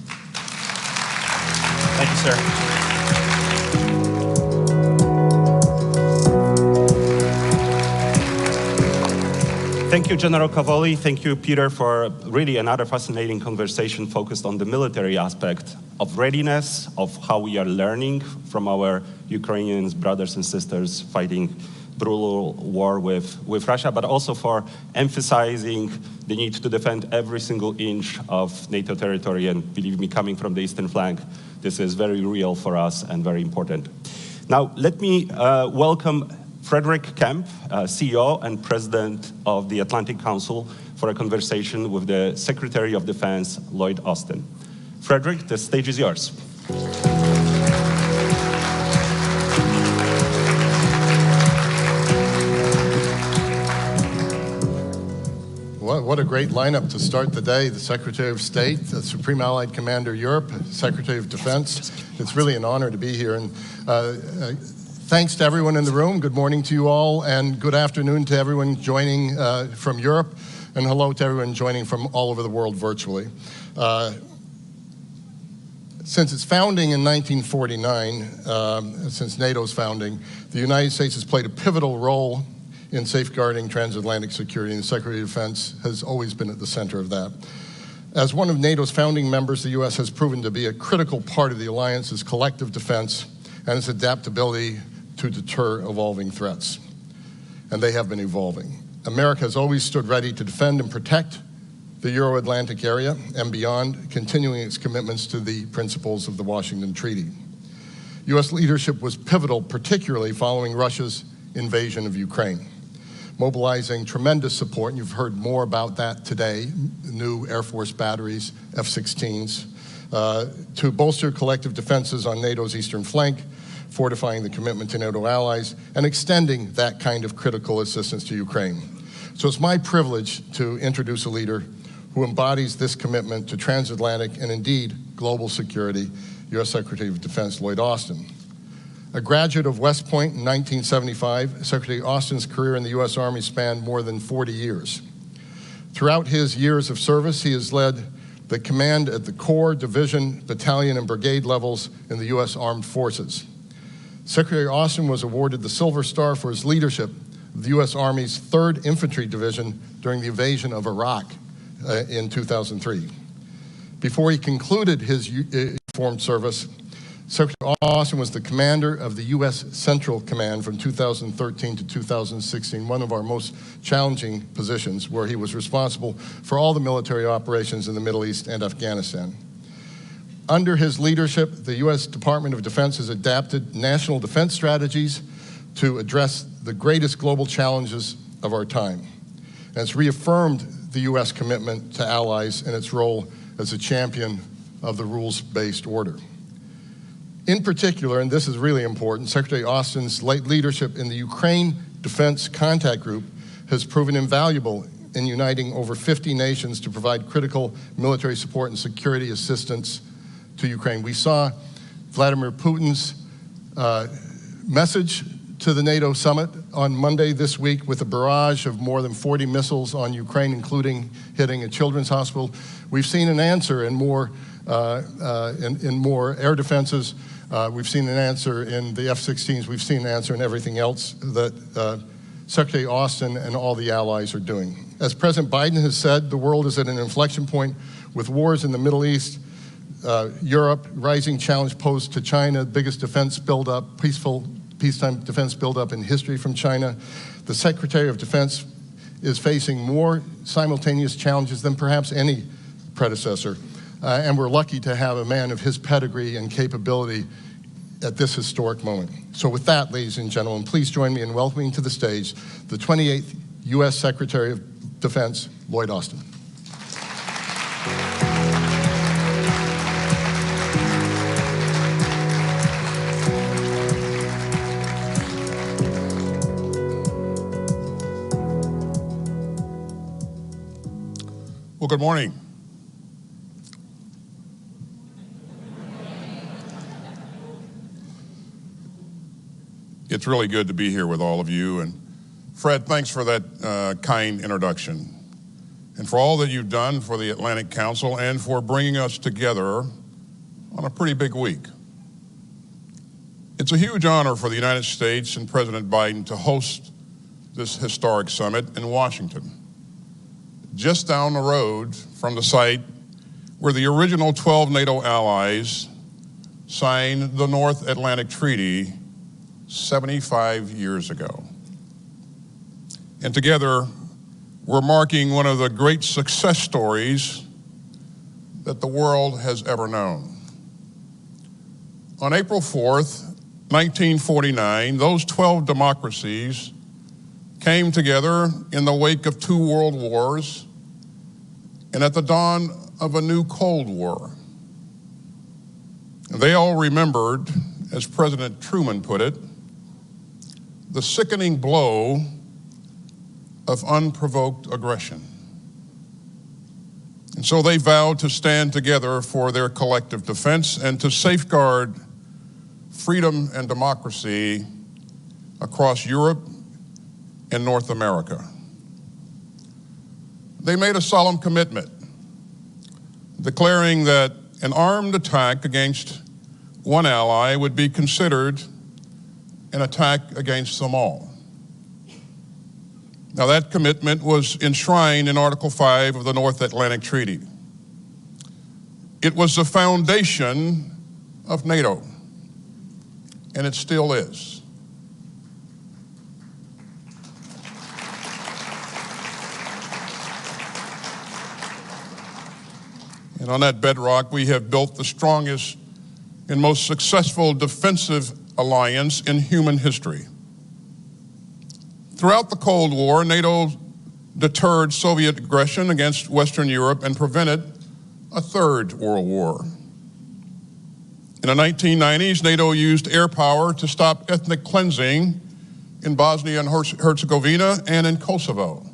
Thank you, sir. Thank you, General Cavoli. Thank you, Peter, for really another fascinating conversation focused on the military aspect of readiness, of how we are learning from our Ukrainian brothers and sisters fighting brutal war with Russia, but also for emphasizing the need to defend every single inch of NATO territory. And believe me, coming from the eastern flank, this is very real for us and very important. Now, let me welcome Frederick Kemp, CEO and President of the Atlantic Council, for a conversation with the Secretary of Defense, Lloyd Austin. Frederick, the stage is yours. What a great lineup to start the day. The Secretary of State, the Supreme Allied Commander Europe, Secretary of Defense. It's really an honor to be here. And thanks to everyone in the room. Good morning to you all, and good afternoon to everyone joining from Europe, and hello to everyone joining from all over the world virtually. Since its founding in 1949, since NATO's founding, the United States has played a pivotal role in safeguarding transatlantic security, and the Secretary of Defense has always been at the center of that. As one of NATO's founding members, the U.S. has proven to be a critical part of the alliance's collective defense and its adaptability to deter evolving threats. And they have been evolving. America has always stood ready to defend and protect the Euro-Atlantic area and beyond, continuing its commitments to the principles of the Washington Treaty. U.S. leadership was pivotal, particularly following Russia's invasion of Ukraine, mobilizing tremendous support, and you've heard more about that today, new Air Force batteries, F-16s, to bolster collective defenses on NATO's eastern flank, fortifying the commitment to NATO allies, and extending that kind of critical assistance to Ukraine. So it's my privilege to introduce a leader who embodies this commitment to transatlantic and indeed global security, U.S. Secretary of Defense Lloyd Austin. A graduate of West Point in 1975, Secretary Austin's career in the U.S. Army spanned more than 40 years. Throughout his years of service, he has led the command at the Corps, Division, Battalion, and Brigade levels in the U.S. Armed Forces. Secretary Austin was awarded the Silver Star for his leadership of the U.S. Army's 3rd Infantry Division during the invasion of Iraq in 2003. Before he concluded his uniformed service, Secretary Austin was the commander of the U.S. Central Command from 2013 to 2016, one of our most challenging positions, where he was responsible for all the military operations in the Middle East and Afghanistan. Under his leadership, the U.S. Department of Defense has adapted national defense strategies to address the greatest global challenges of our time. And it's reaffirmed the U.S. commitment to allies and its role as a champion of the rules-based order. In particular, and this is really important, Secretary Austin's late leadership in the Ukraine Defense Contact Group has proven invaluable in uniting over 50 nations to provide critical military support and security assistance to Ukraine. We saw Vladimir Putin's message to the NATO summit on Monday this week with a barrage of more than 40 missiles on Ukraine, including hitting a children's hospital. We've seen an answer in more air defenses. We've seen an answer in the F-16s. We've seen an answer in everything else that Secretary Austin and all the allies are doing. As President Biden has said, the world is at an inflection point with wars in the Middle East, Europe, rising challenge posed to China, biggest defense buildup, peacetime defense buildup in history from China. The Secretary of Defense is facing more simultaneous challenges than perhaps any predecessor. And we're lucky to have a man of his pedigree and capability at this historic moment. So with that, ladies and gentlemen, please join me in welcoming to the stage the 28th U.S. Secretary of Defense, Lloyd Austin. Well, good morning. It's really good to be here with all of you. And Fred, thanks for that kind introduction. And for all that you've done for the Atlantic Council and for bringing us together on a pretty big week. It's a huge honor for the United States and President Biden to host this historic summit in Washington, just down the road from the site where the original 12 NATO allies signed the North Atlantic Treaty 75 years ago. And together, we're marking one of the great success stories that the world has ever known. On April 4th, 1949, those 12 democracies came together in the wake of 2 world wars and at the dawn of a new Cold War. They all remembered, as President Truman put it, the sickening blow of unprovoked aggression. And so they vowed to stand together for their collective defense and to safeguard freedom and democracy across Europe and North America. They made a solemn commitment, declaring that an armed attack against one ally would be considered an attack against them all. Now, that commitment was enshrined in Article 5 of the North Atlantic Treaty. It was the foundation of NATO, and it still is. And on that bedrock, we have built the strongest and most successful defensive alliance in human history. Throughout the Cold War, NATO deterred Soviet aggression against Western Europe and prevented a third World War. In the 1990s, NATO used air power to stop ethnic cleansing in Bosnia and Herzegovina and in Kosovo.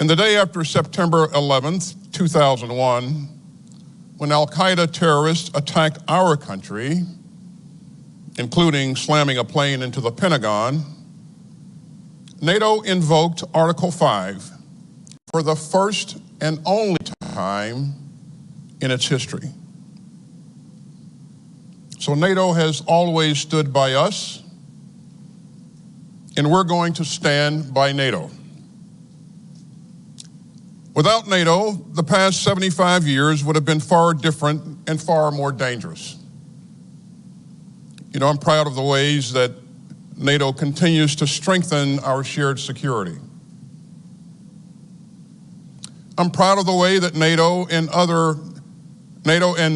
And the day after September 11th, 2001, when Al-Qaeda terrorists attacked our country, including slamming a plane into the Pentagon, NATO invoked Article 5 for the first and only time in its history. So NATO has always stood by us, and we're going to stand by NATO. Without NATO, the past 75 years would have been far different and far more dangerous. You know, I'm proud of the ways that NATO continues to strengthen our shared security. I'm proud of the way that NATO and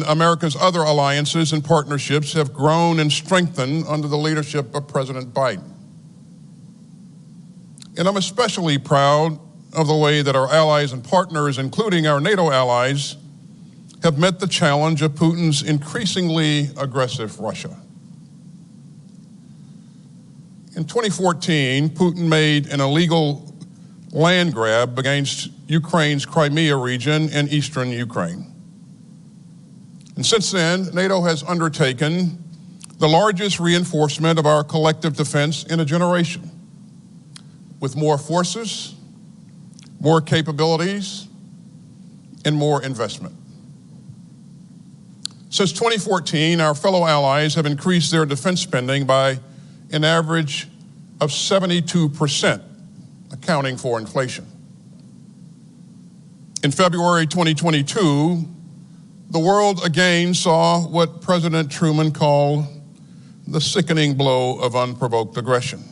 America's other alliances and partnerships have grown and strengthened under the leadership of President Biden. And I'm especially proud of the way that our allies and partners, including our NATO allies, have met the challenge of Putin's increasingly aggressive Russia. In 2014, Putin made an illegal land grab against Ukraine's Crimea region in eastern Ukraine. And since then, NATO has undertaken the largest reinforcement of our collective defense in a generation, with more forces, more capabilities, and more investment. Since 2014, our fellow allies have increased their defense spending by an average of 72%, accounting for inflation. In February 2022, the world again saw what President Truman called the sickening blow of unprovoked aggression,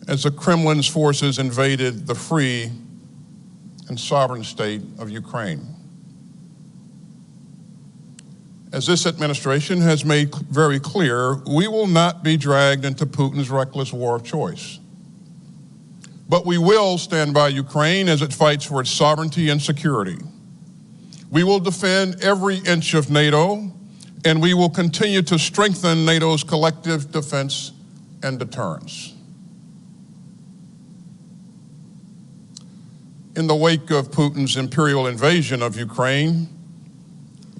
as the Kremlin's forces invaded the free and sovereign state of Ukraine. As this administration has made very clear, we will not be dragged into Putin's reckless war of choice. But we will stand by Ukraine as it fights for its sovereignty and security. We will defend every inch of NATO, and we will continue to strengthen NATO's collective defense and deterrence. in the wake of Putin's imperial invasion of Ukraine,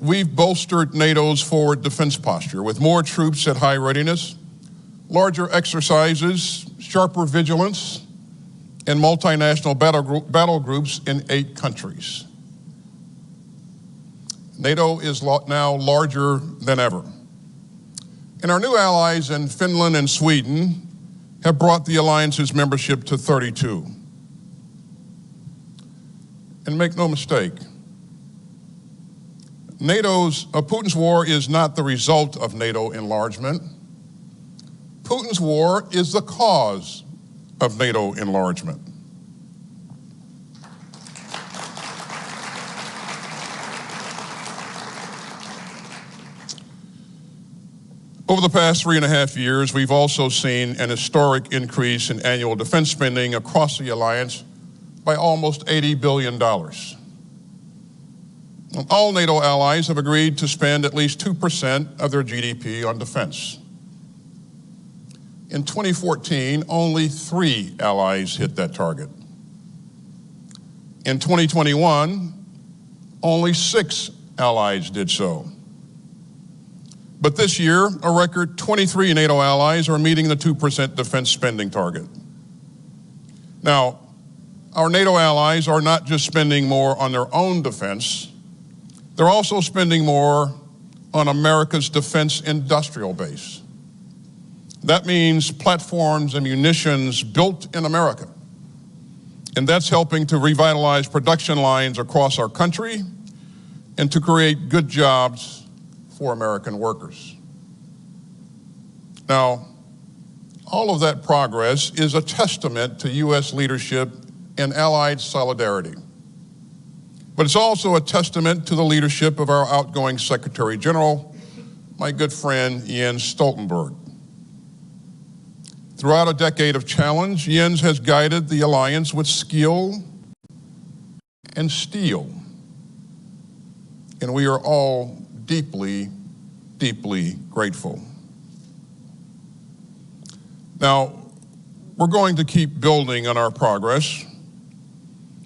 we've bolstered NATO's forward defense posture with more troops at high readiness, larger exercises, sharper vigilance, and multinational battle groups in 8 countries. NATO is now larger than ever. And our new allies in Finland and Sweden have brought the alliance's membership to 32. And make no mistake, Putin's war is not the result of NATO enlargement. Putin's war is the cause of NATO enlargement. Over the past 3.5 years, we've also seen an historic increase in annual defense spending across the alliance by almost $80 billion. All NATO allies have agreed to spend at least 2% of their GDP on defense. In 2014, only 3 allies hit that target. In 2021, only 6 allies did so. But this year, a record 23 NATO allies are meeting the 2% defense spending target. Now, our NATO allies are not just spending more on their own defense, they're also spending more on America's defense industrial base. That means platforms and munitions built in America. And that's helping to revitalize production lines across our country and to create good jobs for American workers. Now, all of that progress is a testament to U.S. leadership and allied solidarity. But it's also a testament to the leadership of our outgoing Secretary General, my good friend Jens Stoltenberg. Throughout a decade of challenge, Jens has guided the alliance with skill and steel. And we are all deeply, deeply grateful. Now, we're going to keep building on our progress,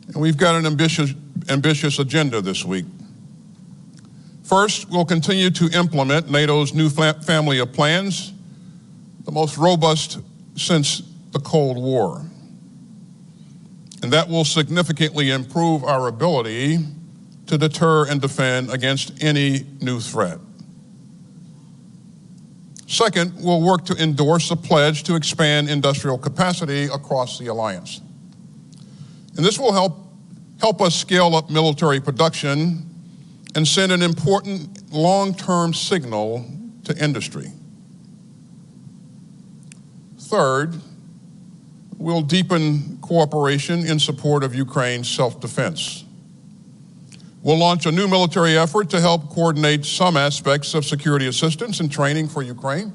and we've got an ambitious agenda this week. First, we'll continue to implement NATO's new family of plans, the most robust since the Cold War. And that will significantly improve our ability to deter and defend against any new threat. Second, we'll work to endorse a pledge to expand industrial capacity across the alliance. And this will help us scale up military production and send an important long-term signal to industry. Third, we'll deepen cooperation in support of Ukraine's self-defense. We'll launch a new military effort to help coordinate some aspects of security assistance and training for Ukraine.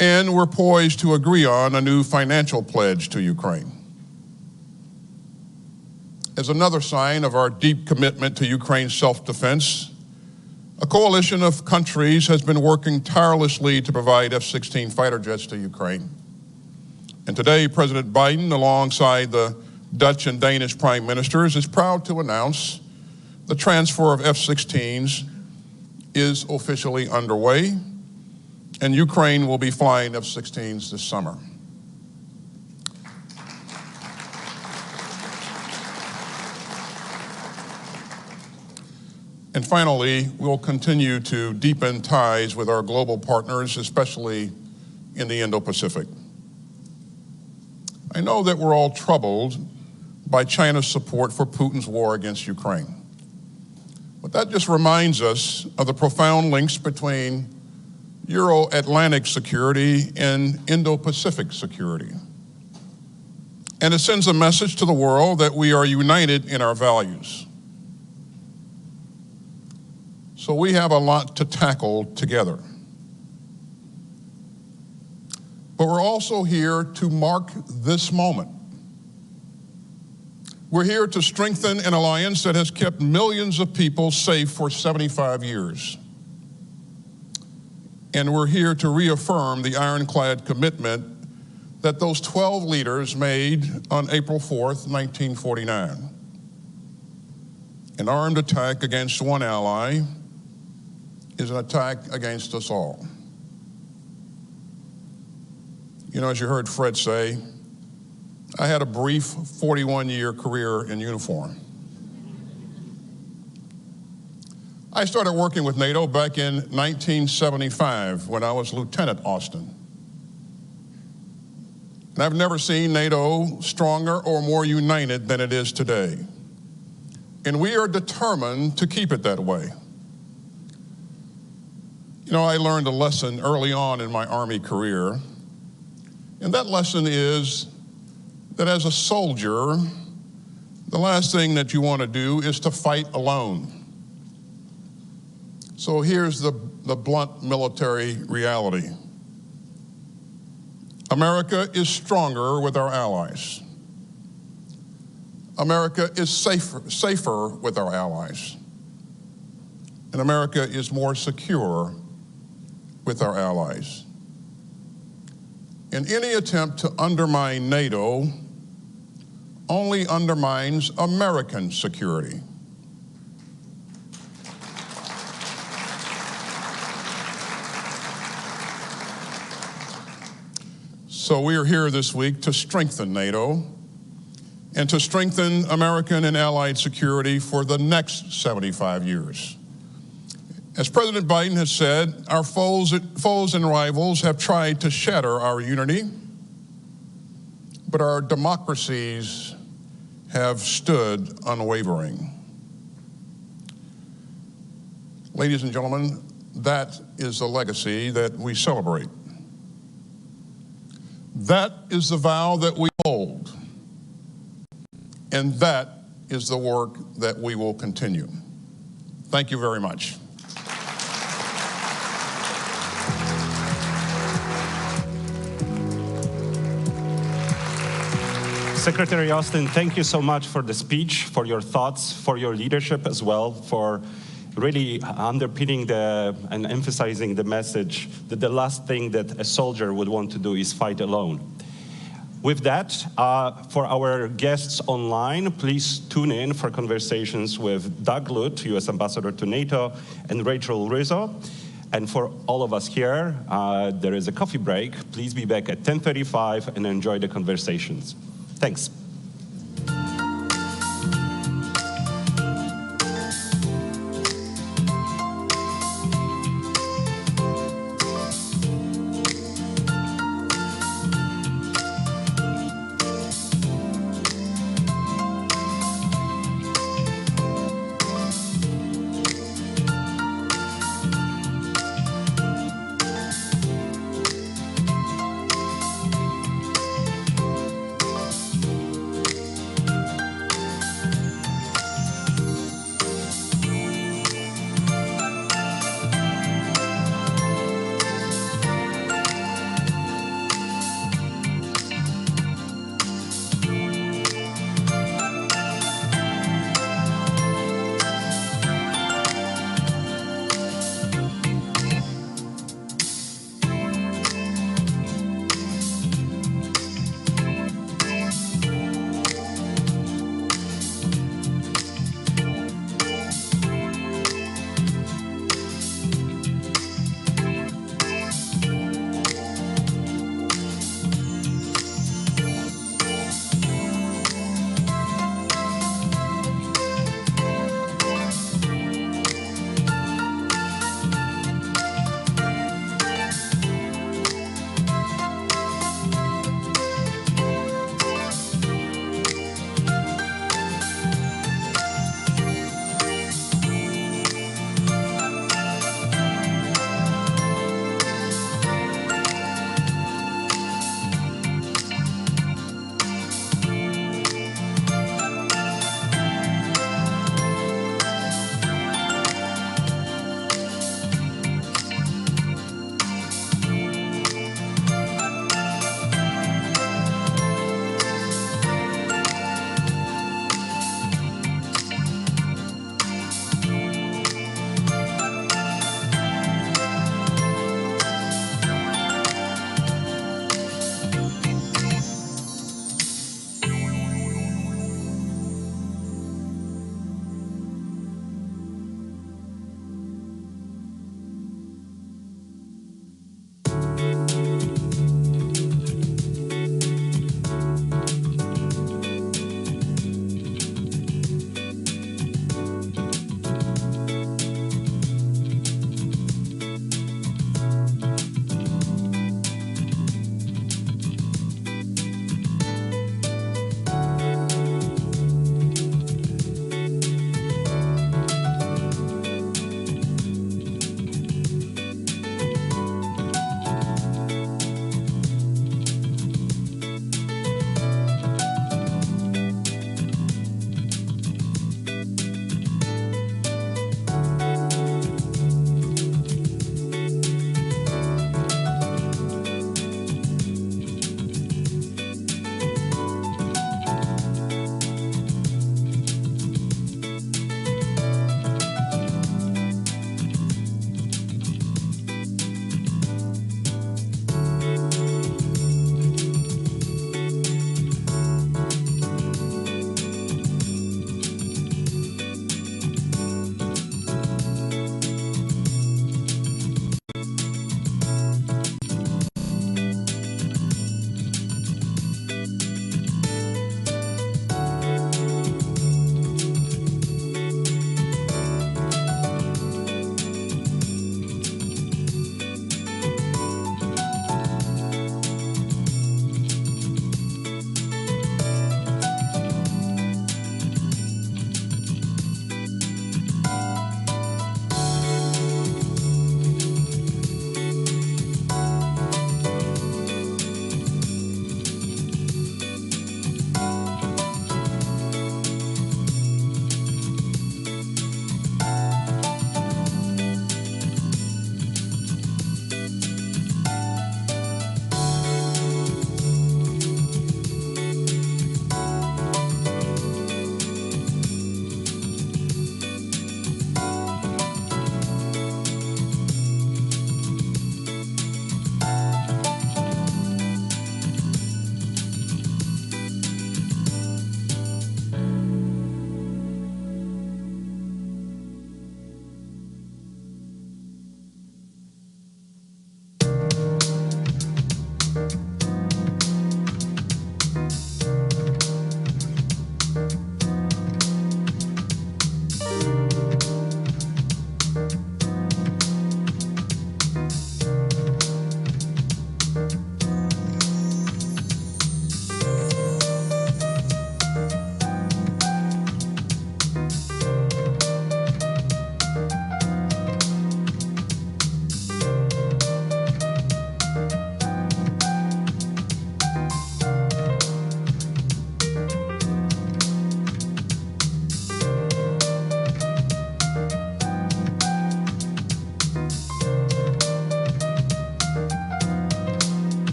And we're poised to agree on a new financial pledge to Ukraine. As another sign of our deep commitment to Ukraine's self-defense, a coalition of countries has been working tirelessly to provide F-16 fighter jets to Ukraine. And today, President Biden, alongside the Dutch and Danish prime ministers, is proud to announce the transfer of F-16s is officially underway, and Ukraine will be flying F-16s this summer. And finally, we'll continue to deepen ties with our global partners, especially in the Indo-Pacific. I know that we're all troubled by China's support for Putin's war against Ukraine. But that just reminds us of the profound links between Euro-Atlantic security and Indo-Pacific security. And it sends a message to the world that we are united in our values. So we have a lot to tackle together. But we're also here to mark this moment. We're here to strengthen an alliance that has kept millions of people safe for 75 years. And we're here to reaffirm the ironclad commitment that those 12 leaders made on April 4th, 1949. An armed attack against one ally is an attack against us all. You know, as you heard Fred say, I had a brief 41-year career in uniform. I started working with NATO back in 1975 when I was Lieutenant Austin. And I've never seen NATO stronger or more united than it is today. And we are determined to keep it that way. You know, I learned a lesson early on in my Army career, and that lesson is that as a soldier, the last thing that you want to do is to fight alone. So here's the blunt military reality. America is stronger with our allies. America is safer with our allies. And America is more secure with our allies. And any attempt to undermine NATO only undermines American security. So we are here this week to strengthen NATO and to strengthen American and allied security for the next 75 years. As President Biden has said, our foes and rivals have tried to shatter our unity, but our democracies have stood unwavering. Ladies and gentlemen, that is the legacy that we celebrate. That is the vow that we hold, and that is the work that we will continue. Thank you very much. Secretary Austin, thank you so much for the speech, for your thoughts, for your leadership as well, for really underpinning and emphasizing the message that the last thing that a soldier would want to do is fight alone. With that, for our guests online, please tune in for conversations with Doug Lute, U.S. Ambassador to NATO, and Rachel Rizzo. And for all of us here, there is a coffee break. Please be back at 10:35 and enjoy the conversations. Thanks.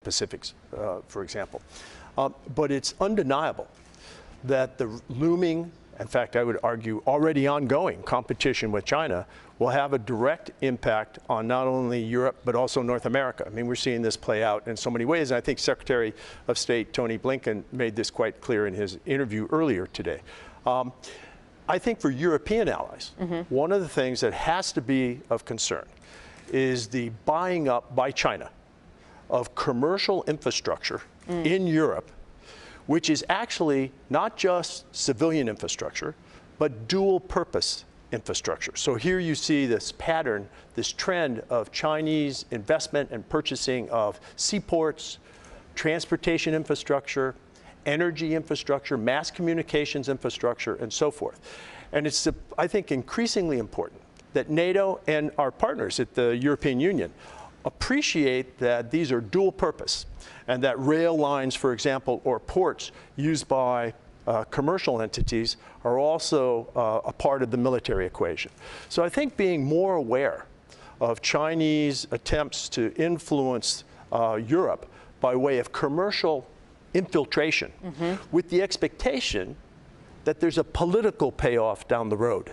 Pacific, for example. But it's undeniable that the looming, in fact, I would argue already ongoing competition with China will have a direct impact on not only Europe, but also North America. I mean, we're seeing this play out in so many ways. And I think Secretary of State Tony Blinken made this quite clear in his interview earlier today. I think for European allies, one of the things that has to be of concern is the buying up by China of commercial infrastructure in Europe, which is actually not just civilian infrastructure, but dual purpose infrastructure. So here you see this pattern, this trend of Chinese investment and purchasing of seaports, transportation infrastructure, energy infrastructure, mass communications infrastructure, and so forth. And it's, I think, increasingly important that NATO and our partners at the European Union appreciate that these are dual purpose, and that rail lines, for example, or ports used by commercial entities are also a part of the military equation. So I think being more aware of Chinese attempts to influence Europe by way of commercial infiltration with the expectation that there's a political payoff down the road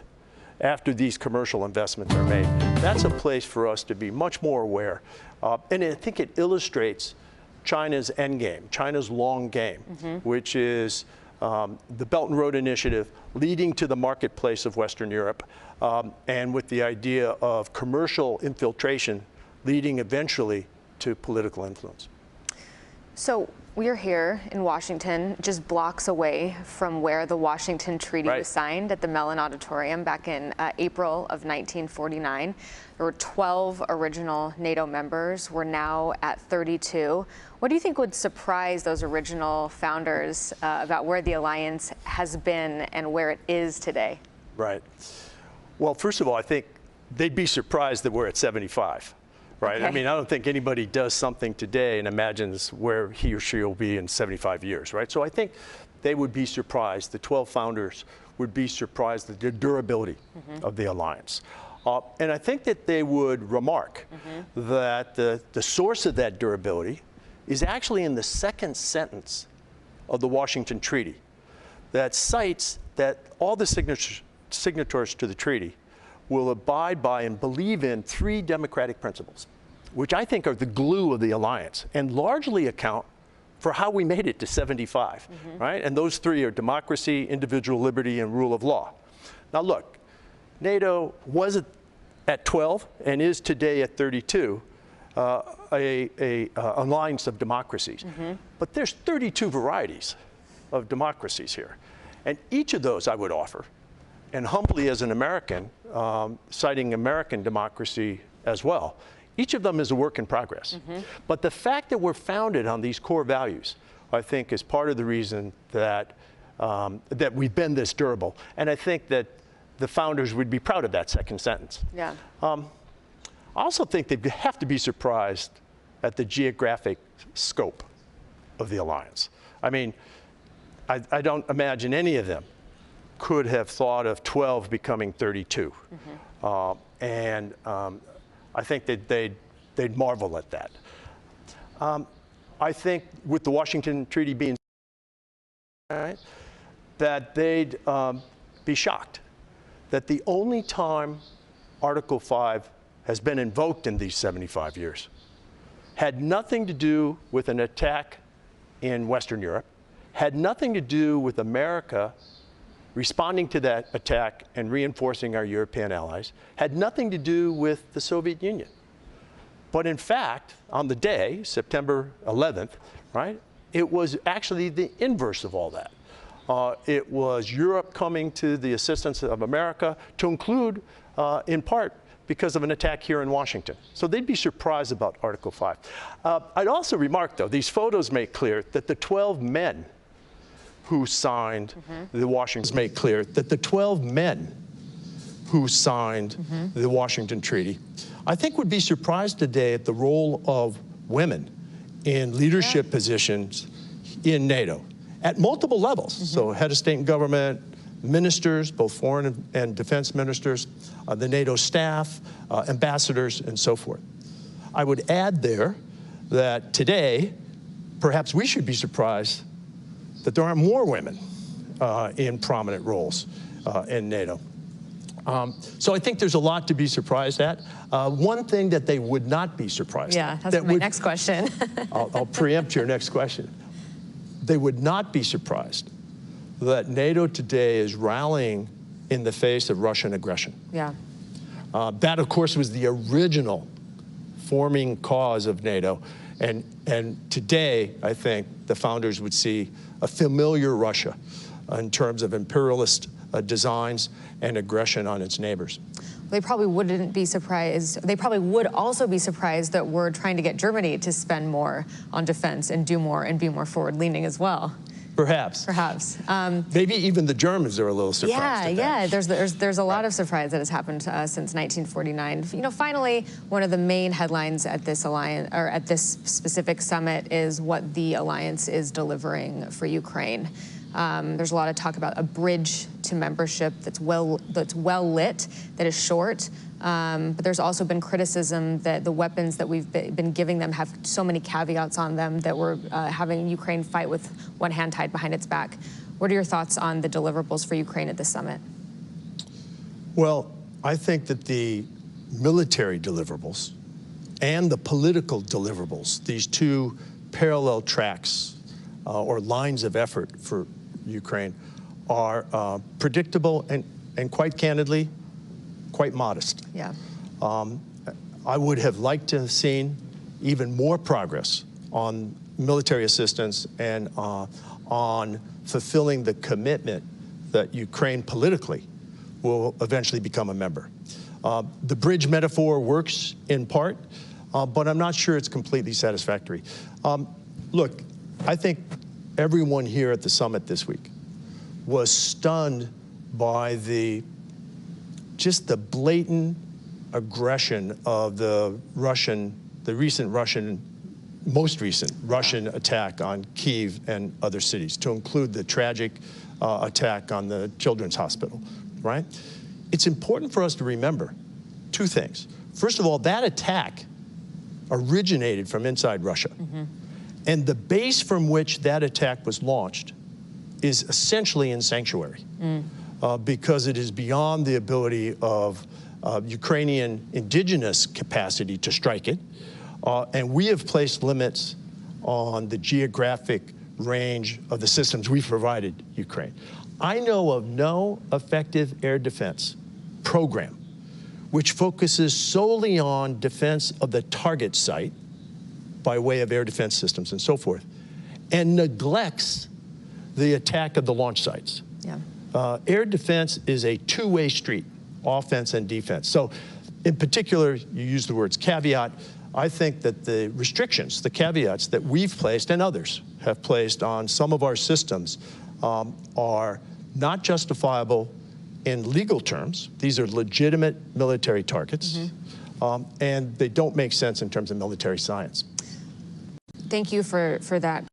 after these commercial investments are made. That's a place for us to be much more aware. And I think it illustrates China's end game, China's long game, which is the Belt and Road Initiative leading to the marketplace of Western Europe, and with the idea of commercial infiltration leading eventually to political influence. So we're here in Washington, just blocks away from where the Washington Treaty was signed at the Mellon Auditorium back in April of 1949. There were 12 original NATO members. We're now at 32. What do you think would surprise those original founders about where the alliance has been and where it is today? Right. Well, first of all, I think they'd be surprised that we're at 75. Right. Okay. I mean, I don't think anybody does something today and imagines where he or she will be in 75 years, right? So I think they would be surprised, the 12 founders would be surprised at the durability of the alliance. And I think that they would remark that the source of that durability is actually in the second sentence of the Washington Treaty that cites that all the signatories to the treaty will abide by and believe in 3 democratic principles, which I think are the glue of the alliance and largely account for how we made it to 75, right? And those 3 are democracy, individual liberty, and rule of law. Now look, NATO was at 12 and is today at 32, a alliance of democracies. But there's 32 varieties of democracies here. And each of those I would offer, and humbly as an American, citing American democracy as well, each of them is a work in progress. But the fact that we're founded on these core values, I think, is part of the reason that, that we've been this durable. And I think that the founders would be proud of that second sentence. Yeah. I also think they have to be surprised at the geographic scope of the alliance. I mean, I don't imagine any of them could have thought of 12 becoming 32. I think that they'd marvel at that. I think with the Washington Treaty being right, that they'd be shocked that the only time Article 5 has been invoked in these 75 years had nothing to do with an attack in Western Europe, had nothing to do with America responding to that attack and reinforcing our European allies, had nothing to do with the Soviet Union. But in fact, on the day, September 11th, right, it was actually the inverse of all that. It was Europe coming to the assistance of America, to include, in part, because of an attack here in Washington. So they'd be surprised about Article 5. I'd also remark, though, these photos make clear that the 12 men who signed the Washington made clear that the 12 men who signed the Washington Treaty, I think would be surprised today at the role of women in leadership positions in NATO at multiple levels. So head of state and government, ministers, both foreign and defense ministers, the NATO staff, ambassadors, and so forth. I would add there that today, perhaps we should be surprised that there aren't more women in prominent roles in NATO. So I think there's a lot to be surprised at. One thing that they would not be surprised at. Yeah, that's my next question. I'll preempt your next question. They would not be surprised that NATO today is rallying in the face of Russian aggression. Yeah. That, of course, was the original forming cause of NATO. And today, I think, the founders would see a familiar Russia in terms of imperialist designs and aggression on its neighbors. They probably wouldn't be surprised. They probably would also be surprised that we're trying to get Germany to spend more on defense and do more and be more forward-leaning as well. Perhaps. Perhaps. Maybe even the Germans are a little surprised. Yeah. There's a lot of surprise that has happened since 1949. You know, finally, one of the main headlines at this alliance, or at this specific summit, is what the alliance is delivering for Ukraine. There's a lot of talk about a bridge to membership that's well lit, that is short. But there's also been criticism that the weapons that we've been giving them have so many caveats on them that we're having Ukraine fight with one hand tied behind its back. What are your thoughts on the deliverables for Ukraine at this summit? Well, I think that the military deliverables and the political deliverables, these two parallel tracks or lines of effort for Ukraine, are predictable and quite candidly, quite modest. Yeah. I would have liked to have seen even more progress on military assistance and on fulfilling the commitment that Ukraine politically will eventually become a member. The bridge metaphor works in part, but I'm not sure it's completely satisfactory. Look, I think everyone here at the summit this week was stunned by just the blatant aggression of the most recent Russian attack on Kyiv and other cities, to include the tragic attack on the Children's Hospital, right? It's important for us to remember two things. First of all, that attack originated from inside Russia. Mm-hmm. And the base from which that attack was launched is essentially in sanctuary because it is beyond the ability of Ukrainian indigenous capacity to strike it. And we have placed limits on the geographic range of the systems we've provided Ukraine. I know of no effective air defense program which focuses solely on defense of the target site by way of air defense systems and so forth, and neglects the attack of the launch sites. Yeah. Air defense is a two-way street, offense and defense. So in particular, you use the words caveat. I think that the restrictions, the caveats that we've placed and others have placed on some of our systems are not justifiable in legal terms. These are legitimate military targets, and they don't make sense in terms of military science. Thank you for that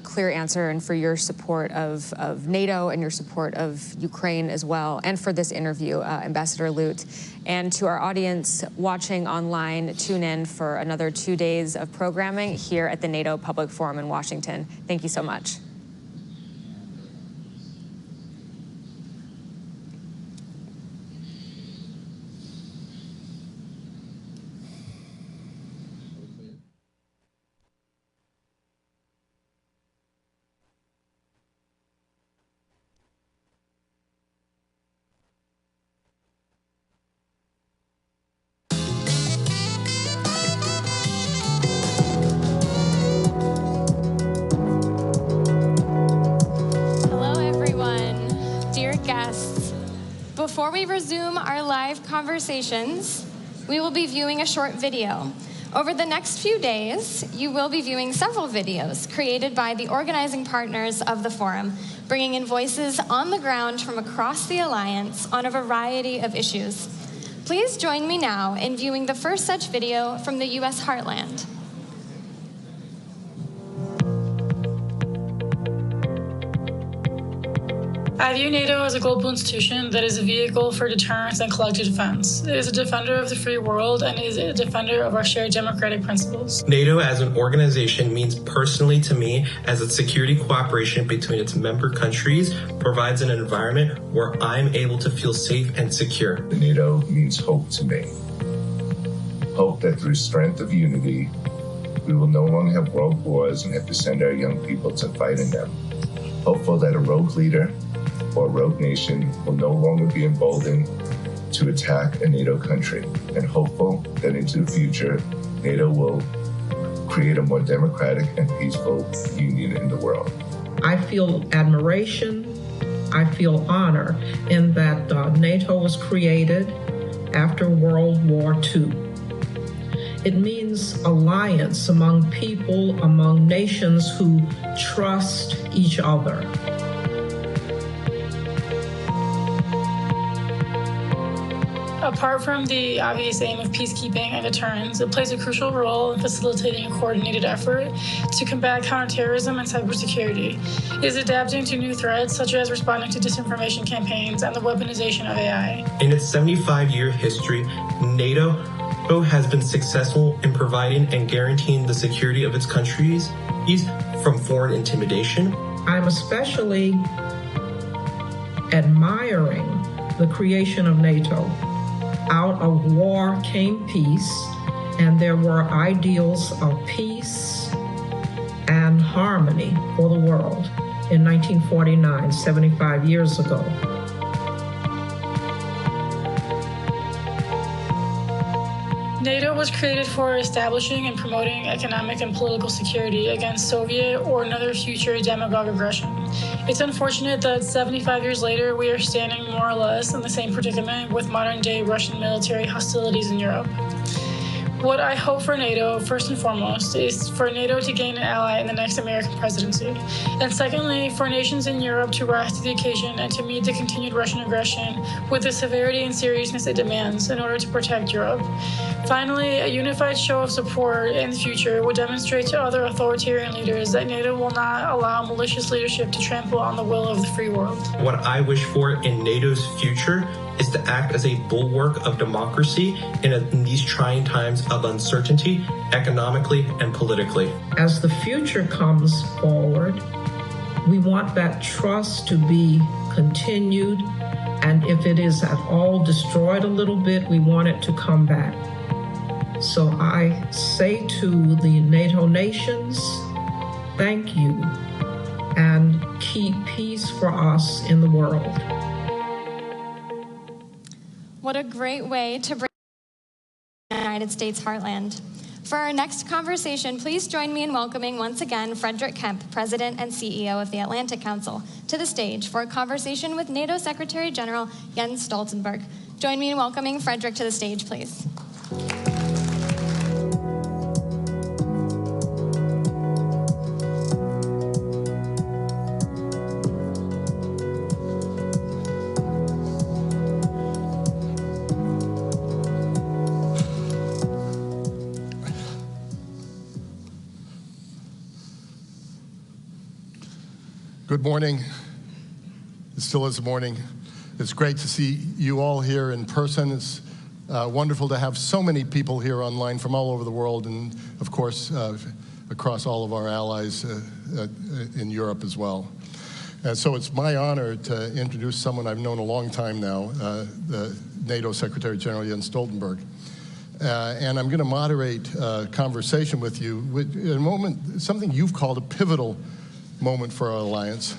clear answer and for your support of NATO and your support of Ukraine as well, and for this interview, Ambassador Lute. And to our audience watching online, tune in for another 2 days of programming here at the NATO Public Forum in Washington. Thank you so much. Before we resume our live conversations, we will be viewing a short video. Over the next few days, you will be viewing several videos created by the organizing partners of the forum, bringing in voices on the ground from across the alliance on a variety of issues. Please join me now in viewing the first such video from the U.S. heartland. I view NATO as a global institution that is a vehicle for deterrence and collective defense. It is a defender of the free world and is a defender of our shared democratic principles. NATO as an organization means personally to me as a security cooperation between its member countries provides an environment where I'm able to feel safe and secure. NATO means hope to me. Hope that through strength of unity, we will no longer have world wars and have to send our young people to fight in them. Hopeful that a rogue leader or a rogue nation will no longer be emboldened to attack a NATO country, and hopeful that into the future, NATO will create a more democratic and peaceful union in the world. I feel admiration, I feel honor in that NATO was created after World War II. It means alliance among people, among nations who trust each other. Apart from the obvious aim of peacekeeping and deterrence, it plays a crucial role in facilitating a coordinated effort to combat counterterrorism and cybersecurity. It is adapting to new threats, such as responding to disinformation campaigns and the weaponization of AI. In its 75-year history, NATO has been successful in providing and guaranteeing the security of its countries from foreign intimidation. I'm especially admiring the creation of NATO. Out of war came peace, and there were ideals of peace and harmony for the world in 1949, 75 years ago. NATO was created for establishing and promoting economic and political security against Soviet or another future demagogue aggression. It's unfortunate that 75 years later, we are standing more or less in the same predicament with modern-day Russian military hostilities in Europe. What I hope for NATO, first and foremost, is for NATO to gain an ally in the next American presidency. And secondly, for nations in Europe to rise to the occasion and to meet the continued Russian aggression with the severity and seriousness it demands in order to protect Europe. Finally, a unified show of support in the future would demonstrate to other authoritarian leaders that NATO will not allow malicious leadership to trample on the will of the free world. What I wish for in NATO's future is to act as a bulwark of democracy in these trying times of uncertainty, economically and politically. As the future comes forward, we want that trust to be continued, and if it is at all destroyed a little bit, we want it to come back. So I say to the NATO nations, thank you, and keep peace for us in the world. What a great way to bring the United States heartland. For our next conversation, please join me in welcoming once again Frederick Kemp, President and CEO of the Atlantic Council, to the stage for a conversation with NATO Secretary General Jens Stoltenberg. Join me in welcoming Frederick to the stage, please. Good morning. It still is morning. It's great to see you all here in person. It's wonderful to have so many people here online from all over the world, and of course, across all of our allies in Europe as well. So it's my honor to introduce someone I've known a long time now, the NATO Secretary General Jens Stoltenberg. And I'm going to moderate a conversation with you in a moment, something you've called a pivotal moment for our alliance.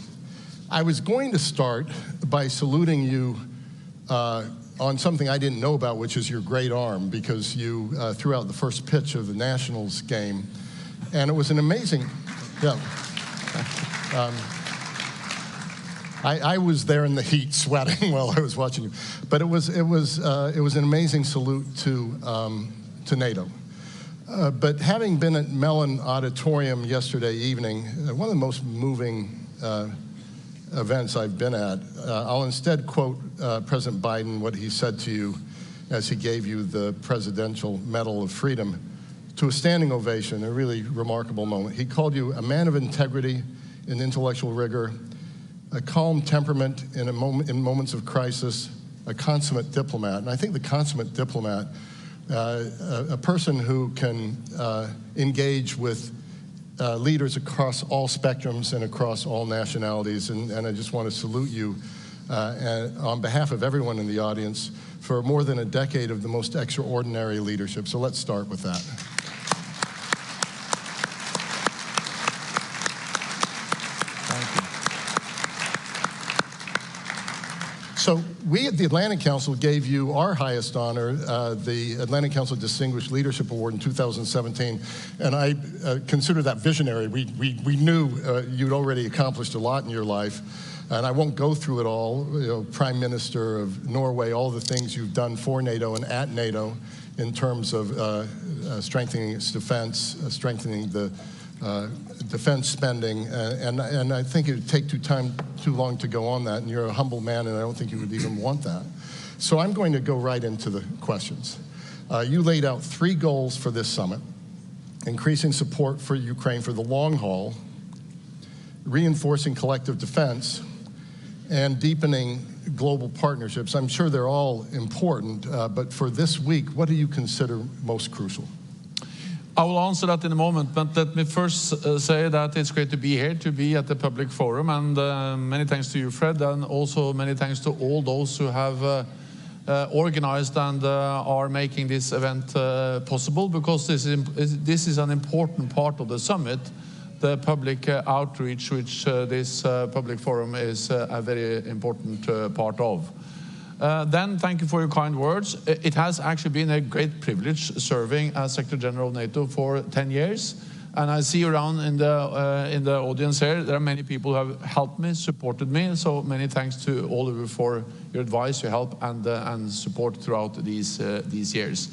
I was going to start by saluting you on something I didn't know about, which is your great arm, because you threw out the first pitch of the Nationals game, and it was an amazing, yeah. I was there in the heat, sweating while I was watching you, but it was an amazing salute to NATO. But having been at Mellon Auditorium yesterday evening, one of the most moving events I've been at, I'll instead quote President Biden, what he said to you as he gave you the Presidential Medal of Freedom, to a standing ovation, a really remarkable moment. He called you a man of integrity and intellectual rigor, a calm temperament in moments of crisis, a consummate diplomat. And I think the consummate diplomat, a person who can engage with leaders across all spectrums and across all nationalities. And I just want to salute you on behalf of everyone in the audience for more than a decade of the most extraordinary leadership. So let's start with that. So we at the Atlantic Council gave you our highest honor, the Atlantic Council Distinguished Leadership Award in 2017, and I consider that visionary. We knew you'd already accomplished a lot in your life, and I won't go through it all. You know, Prime Minister of Norway, all the things you've done for NATO and at NATO in terms of strengthening its defense, strengthening the defense spending, and I think it would take too long to go on that, and you're a humble man, and I don't think you would even want that. So I'm going to go right into the questions. You laid out 3 goals for this summit: increasing support for Ukraine for the long haul, reinforcing collective defense, and deepening global partnerships. I'm sure they're all important, but for this week, what do you consider most crucial? I will answer that in a moment, but let me first say that it's great to be here, to be at the public forum, and many thanks to you, Fred, and also many thanks to all those who have organized and are making this event possible, because this is an important part of the summit, the public outreach, which this public forum is a very important part of. Then, thank you for your kind words. It has actually been a great privilege serving as Secretary General of NATO for 10 years. And I see around in the audience here, there are many people who have helped me, supported me. So many thanks to all of you for your advice, your help, and support throughout these years.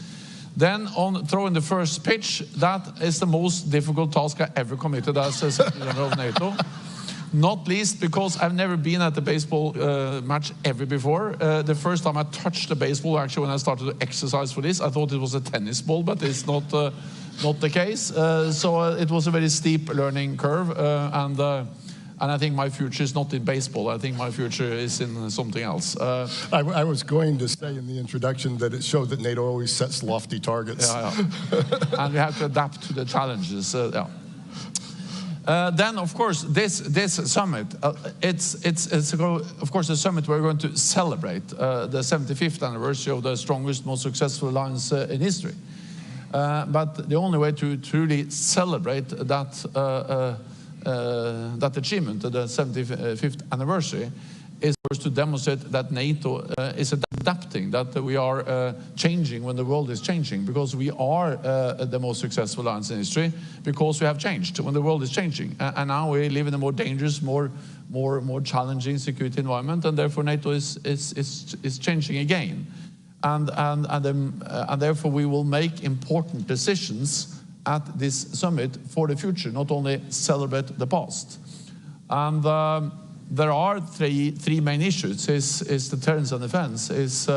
Then, on throwing the first pitch, that is the most difficult task I ever committed as Secretary General of NATO. Not least because I've never been at a baseball match ever before. The first time I touched the baseball, actually, when I started to exercise for this, I thought it was a tennis ball, but it's not the case. So it was a very steep learning curve, and I think my future is not in baseball. I think my future is in something else. I was going to say in the introduction that it showed that NATO always sets lofty targets. Yeah. And we have to adapt to the challenges. Yeah. Then, of course, this summit, it's of course a summit we're going to celebrate the 75th anniversary of the strongest, most successful alliance in history. But the only way to truly celebrate that achievement, the 75th anniversary, is first to demonstrate that NATO is adapting, that we are changing when the world is changing, because we are the most successful alliance in history, because we have changed when the world is changing. And now we live in a more dangerous, more challenging security environment, and therefore NATO is changing again. And therefore we will make important decisions at this summit for the future, not only celebrate the past. And there are three main issues: is deterrence and defense, is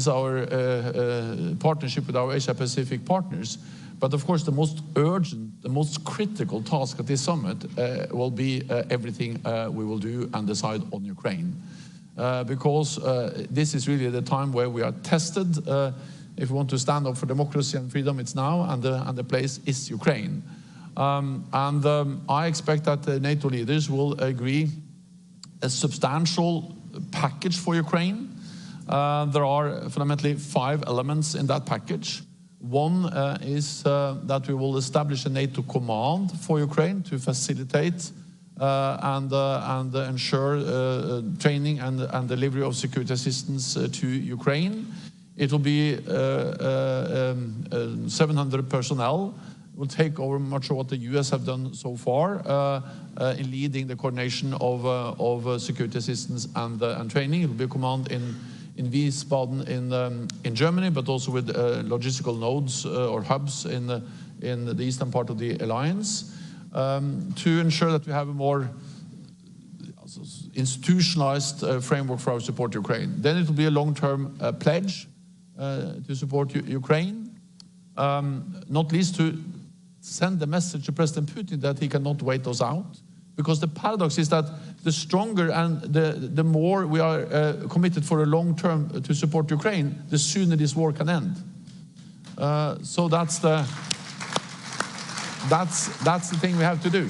our partnership with our Asia-Pacific partners. But of course, the most urgent, the most critical task at this summit will be everything we will do and decide on Ukraine, because this is really the time where we are tested. If we want to stand up for democracy and freedom, it's now, and the place is Ukraine. I expect that the NATO leaders will agree a substantial package for Ukraine. There are fundamentally 5 elements in that package. One is that we will establish a NATO command for Ukraine to facilitate and ensure training and delivery of security assistance to Ukraine. It will be 700 personnel. Will take over much of what the US have done so far in leading the coordination of security assistance and training. It will be a command in Wiesbaden in Germany, but also with logistical nodes or hubs in the eastern part of the alliance, to ensure that we have a more institutionalized framework for our support to Ukraine. Then it will be a long-term pledge to support Ukraine, not least to send the message to President Putin that he cannot wait us out, Because the paradox is that the stronger and the more we are committed for a long term to support Ukraine, the sooner this war can end. So that's the thing we have to do.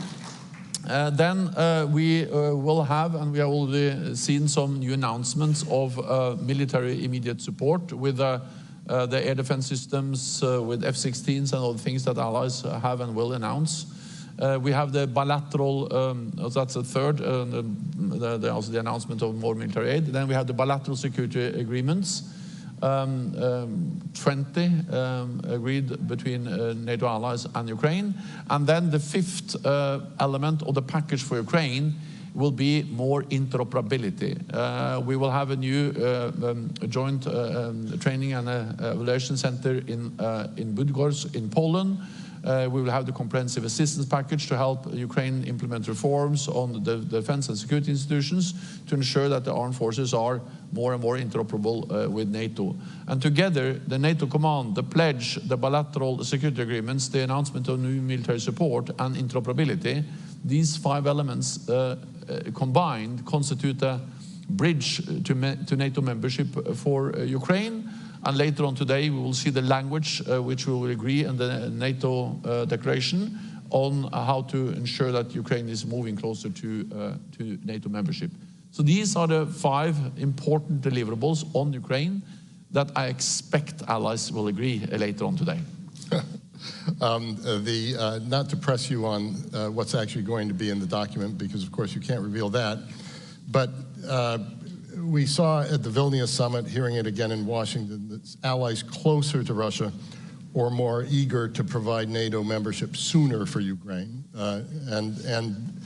Then we will have, and we have already seen some new announcements of military immediate support with the air defense systems, with F-16s and other things that allies have and will announce. We have the bilateral, that's the third, also the announcement of more military aid. Then we have the bilateral security agreements, 20 agreed between NATO allies and Ukraine. And then the fifth element of the package for Ukraine will be more interoperability. We will have a new joint training and evaluation center in Bydgoszcz in Poland. We will have the comprehensive assistance package to help Ukraine implement reforms on the defense and security institutions to ensure that the armed forces are more and more interoperable with NATO. And together, the NATO command, the pledge, the bilateral security agreements, the announcement of new military support and interoperability, these 5 elements combined constitute a bridge to NATO membership for Ukraine. And later on today, we will see the language which we will agree in the NATO declaration on how to ensure that Ukraine is moving closer to NATO membership. So these are the 5 important deliverables on Ukraine that I expect allies will agree later on today. Not to press you on what's actually going to be in the document, because of course you can't reveal that, but we saw at the Vilnius summit, hearing it again in Washington, that allies closer to Russia or more eager to provide NATO membership sooner for Ukraine. And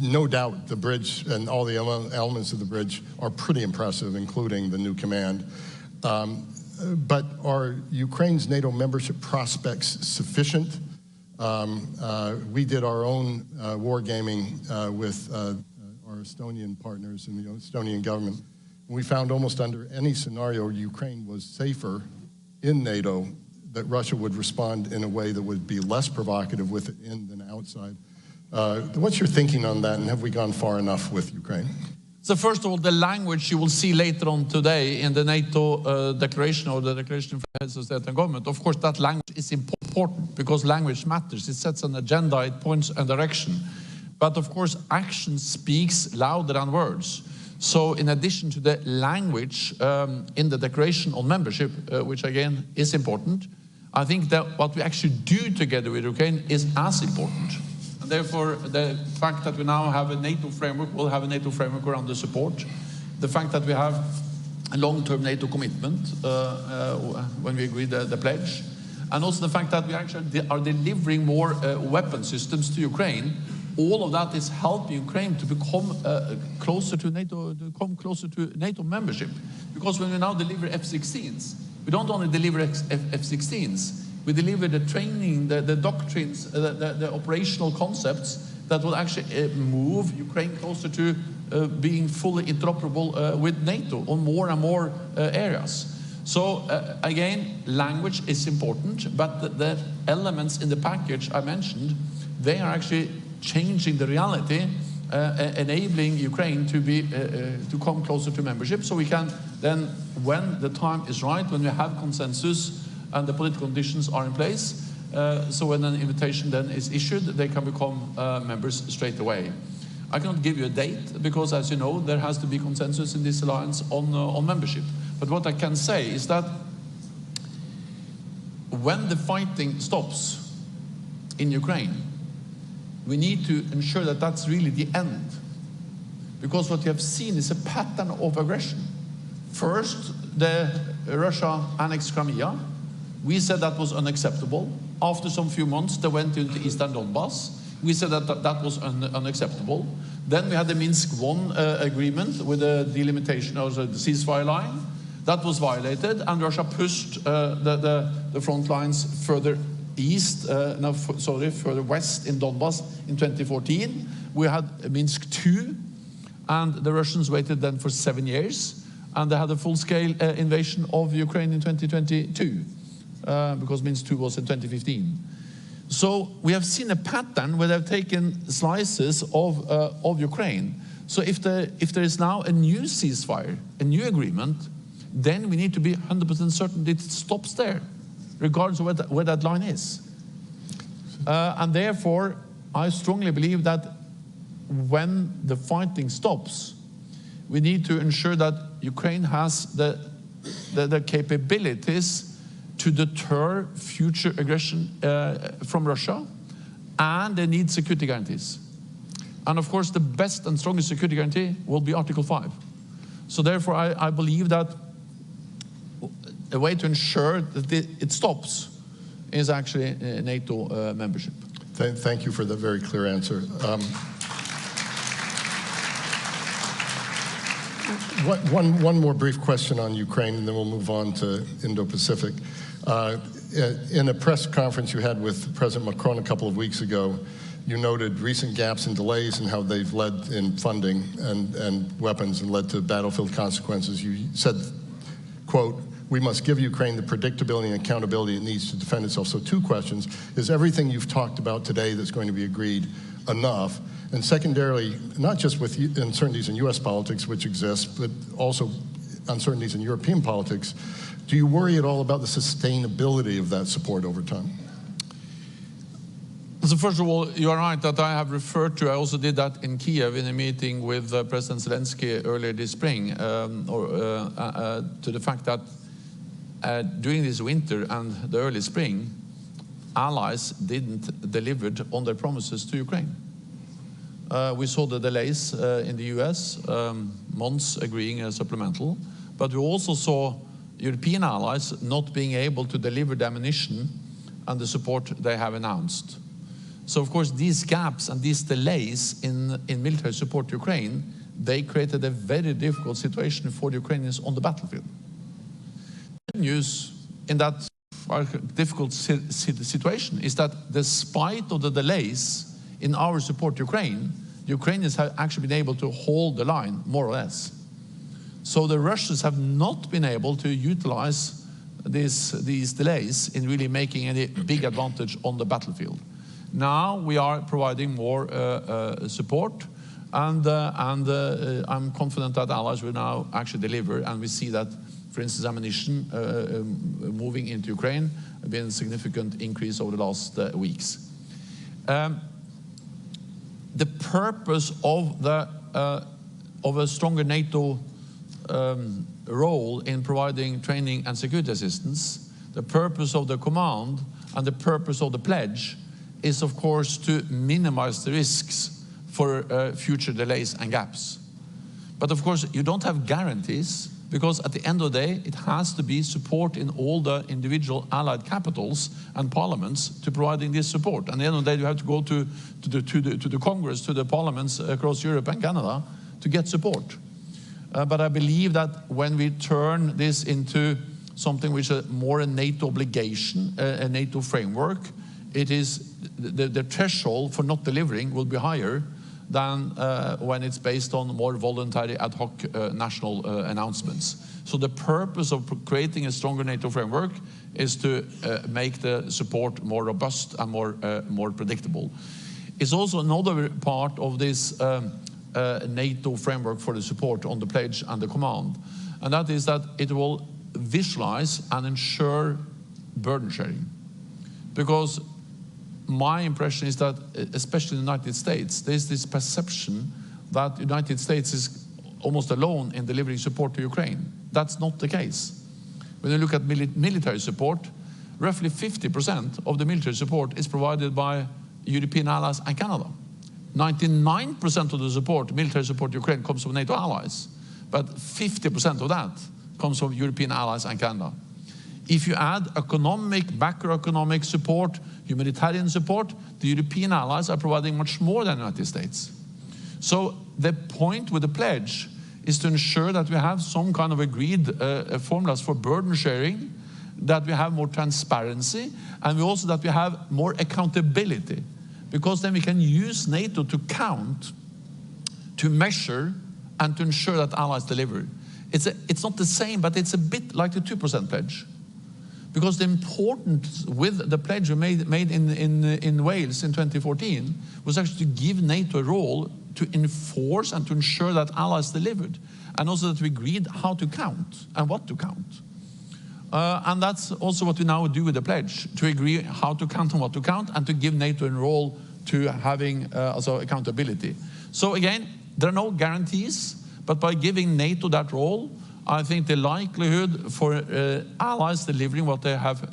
no doubt the bridge and all the elements of the bridge are pretty impressive, including the new command. But are Ukraine's NATO membership prospects sufficient? We did our own wargaming with our Estonian partners in the Estonian government. And we found almost under any scenario Ukraine was safer in NATO, that Russia would respond in a way that would be less provocative with it in than outside. What's your thinking on that, and have we gone far enough with Ukraine? So first of all, the language you will see later on today in the NATO declaration or the declaration for heads of state and government, of course that language is important because language matters. It sets an agenda, it points a direction. But of course, action speaks louder than words. So in addition to the language in the declaration on membership, which again is important, I think that what we actually do together with Ukraine is as important. And therefore, the fact that we now have a NATO framework, we'll have a NATO framework around the support. The fact that we have a long-term NATO commitment when we agree the pledge. And also the fact that we actually are delivering more weapon systems to Ukraine. All of that is helping Ukraine to become closer to NATO membership. Because when we now deliver F-16s, we don't only deliver F-16s, we deliver the training, the doctrines, the operational concepts that will actually move Ukraine closer to being fully interoperable with NATO on more and more areas. So again, language is important, but the elements in the package I mentioned, they are actually changing the reality, enabling Ukraine to be to come closer to membership, so we can then, when the time is right, when we have consensus and the political conditions are in place, so when an invitation then is issued, they can become members straight away. I cannot give you a date because, as you know, there has to be consensus in this alliance on membership. But what I can say is that when the fighting stops in Ukraine, we need to ensure that that's really the end. Because what you have seen is a pattern of aggression. First, Russia annexed Crimea. We said that was unacceptable. After some few months, they went into Eastern Donbass. We said that was unacceptable. Then we had the Minsk I agreement with the delimitation of the ceasefire line. That was violated, and Russia pushed the front lines further east, further west in Donbass in 2014. We had Minsk II, and the Russians waited then for 7 years, and they had a full-scale invasion of Ukraine in 2022, because Minsk II was in 2015. So we have seen a pattern where they've taken slices of Ukraine. So if there is now a new ceasefire, a new agreement, then we need to be 100% certain that it stops there, regardless of where that line is. And therefore, I strongly believe that when the fighting stops, we need to ensure that Ukraine has the capabilities to deter future aggression from Russia, and they need security guarantees. And of course, the best and strongest security guarantee will be Article 5. So therefore, I believe that a way to ensure that it stops is actually NATO membership. Thank you for the very clear answer. One more brief question on Ukraine, and then we'll move on to Indo-Pacific. In a press conference you had with President Macron a couple of weeks ago, you noted recent gaps and delays and how they've led in funding and weapons and led to battlefield consequences. You said, quote, "We must give Ukraine the predictability and accountability it needs to defend itself." So 2 questions. Is everything you've talked about today that's going to be agreed enough? And secondarily, not just with uncertainties in US politics, which exist, but also uncertainties in European politics, do you worry at all about the sustainability of that support over time? So first of all, you are right that I have referred to, I also did that in Kiev in a meeting with President Zelensky earlier this spring, to the fact that during this winter and the early spring, allies didn't deliver on their promises to Ukraine. We saw the delays in the US, months agreeing a supplemental, but we also saw European allies not being able to deliver the ammunition and the support they have announced. So of course these gaps and these delays in military support to Ukraine, they created a very difficult situation for the Ukrainians on the battlefield. The good news in that difficult situation is that despite of the delays in our support to Ukraine, the Ukrainians have actually been able to hold the line, more or less. So the Russians have not been able to utilize these delays in really making any big advantage on the battlefield. Now we are providing more support, and I'm confident that allies will now actually deliver, and we see that, for instance, ammunition moving into Ukraine has been a significant increase over the last weeks. The purpose of a stronger NATO role in providing training and security assistance, the purpose of the command and the purpose of the pledge is, of course, to minimize the risks for future delays and gaps. But of course, you don't have guarantees, because at the end of the day, it has to be support in all the individual allied capitals and parliaments to providing this support. And at the end of the day, you have to go to the Congress, to the parliaments across Europe and Canada to get support. But I believe that when we turn this into something which is more a NATO obligation, a NATO framework, it is the threshold for not delivering will be higher than when it's based on more voluntary ad hoc national announcements. So the purpose of creating a stronger NATO framework is to make the support more robust and more predictable. It's also another part of this NATO framework for the support on the pledge and the command, and that is that it will visualize and ensure burden sharing. Because my impression is that, especially in the United States, there's this perception that the United States is almost alone in delivering support to Ukraine. That's not the case. When you look at military support, roughly 50% of the military support is provided by European allies and Canada. 99% of the support, military support to Ukraine, comes from NATO allies, but 50% of that comes from European allies and Canada. If you add economic, macroeconomic support, humanitarian support, the European allies are providing much more than the United States. So the point with the pledge is to ensure that we have some kind of agreed formulas for burden sharing, that we have more transparency, and also that we have more accountability, because then we can use NATO to count, to measure, and to ensure that allies deliver. It's not the same, but it's a bit like the 2% pledge. Because the importance with the pledge we made in Wales in 2014 was actually to give NATO a role to enforce and to ensure that allies delivered, and also that we agreed how to count and what to count. And that's also what we now do with the pledge, to agree how to count and what to count, and to give NATO a role to having also accountability. So again, there are no guarantees, but by giving NATO that role, I think the likelihood for allies delivering what they have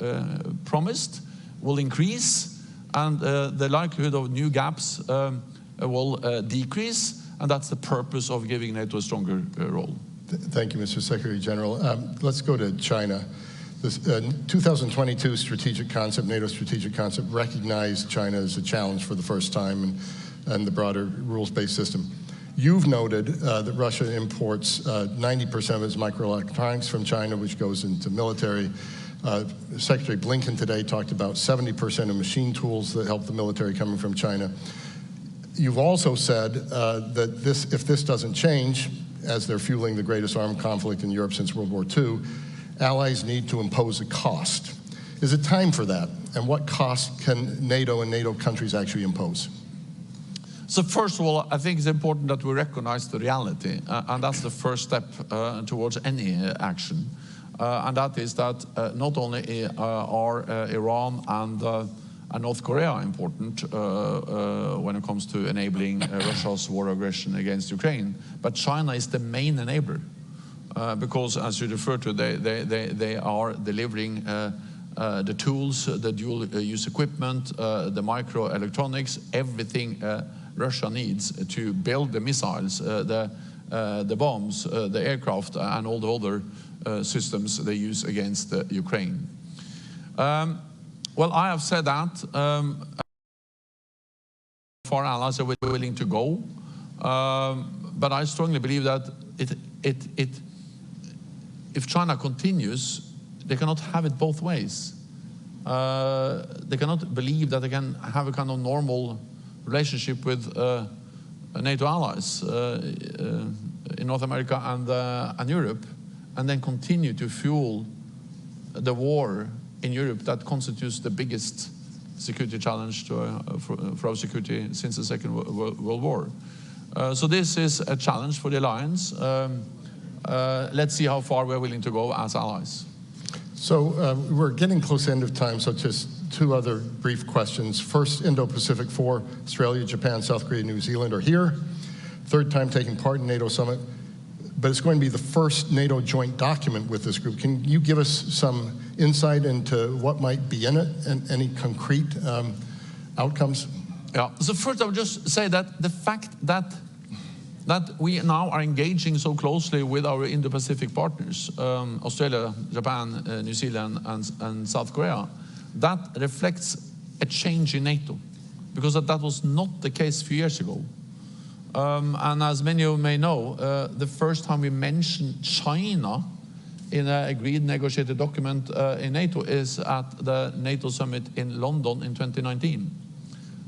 promised will increase, and the likelihood of new gaps will decrease, and that's the purpose of giving NATO a stronger role. Thank you, Mr. Secretary General. Let's go to China. This 2022 strategic concept, NATO strategic concept, recognized China as a challenge for the first time and the broader rules-based system. You've noted that Russia imports 90% of its microelectronics from China, which goes into military. Secretary Blinken today talked about 70% of machine tools that help the military coming from China. You've also said that if this doesn't change, as they're fueling the greatest armed conflict in Europe since World War II, allies need to impose a cost. Is it time for that? And what cost can NATO and NATO countries actually impose? So first of all, I think it's important that we recognize the reality, and that's the first step towards any action. And that is that not only are Iran and North Korea important when it comes to enabling Russia's war aggression against Ukraine, but China is the main enabler. Because, as you referred to, they are delivering the tools, the dual-use equipment, the microelectronics, everything Russia needs to build the missiles, the bombs, the aircraft, and all the other systems they use against Ukraine. Well, I have said that foreign allies are willing to go, but I strongly believe that if China continues, they cannot have it both ways. They cannot believe that they can have a kind of normal relationship with NATO allies in North America and Europe, and then continue to fuel the war in Europe that constitutes the biggest security challenge for our security since the Second World War. So this is a challenge for the alliance. Let's see how far we're willing to go as allies. So we're getting close to the end of time, so just two other brief questions. First, Indo-Pacific 4, Australia, Japan, South Korea, New Zealand are here. Third time taking part in NATO summit, but it's going to be the first NATO joint document with this group. Can you give us some insight into what might be in it and any concrete outcomes? Yeah, so first I would just say that the fact that we now are engaging so closely with our Indo-Pacific partners, Australia, Japan, New Zealand, and South Korea, that reflects a change in NATO, because that was not the case a few years ago. And as many of you may know, the first time we mentioned China in an agreed negotiated document in NATO is at the NATO summit in London in 2019.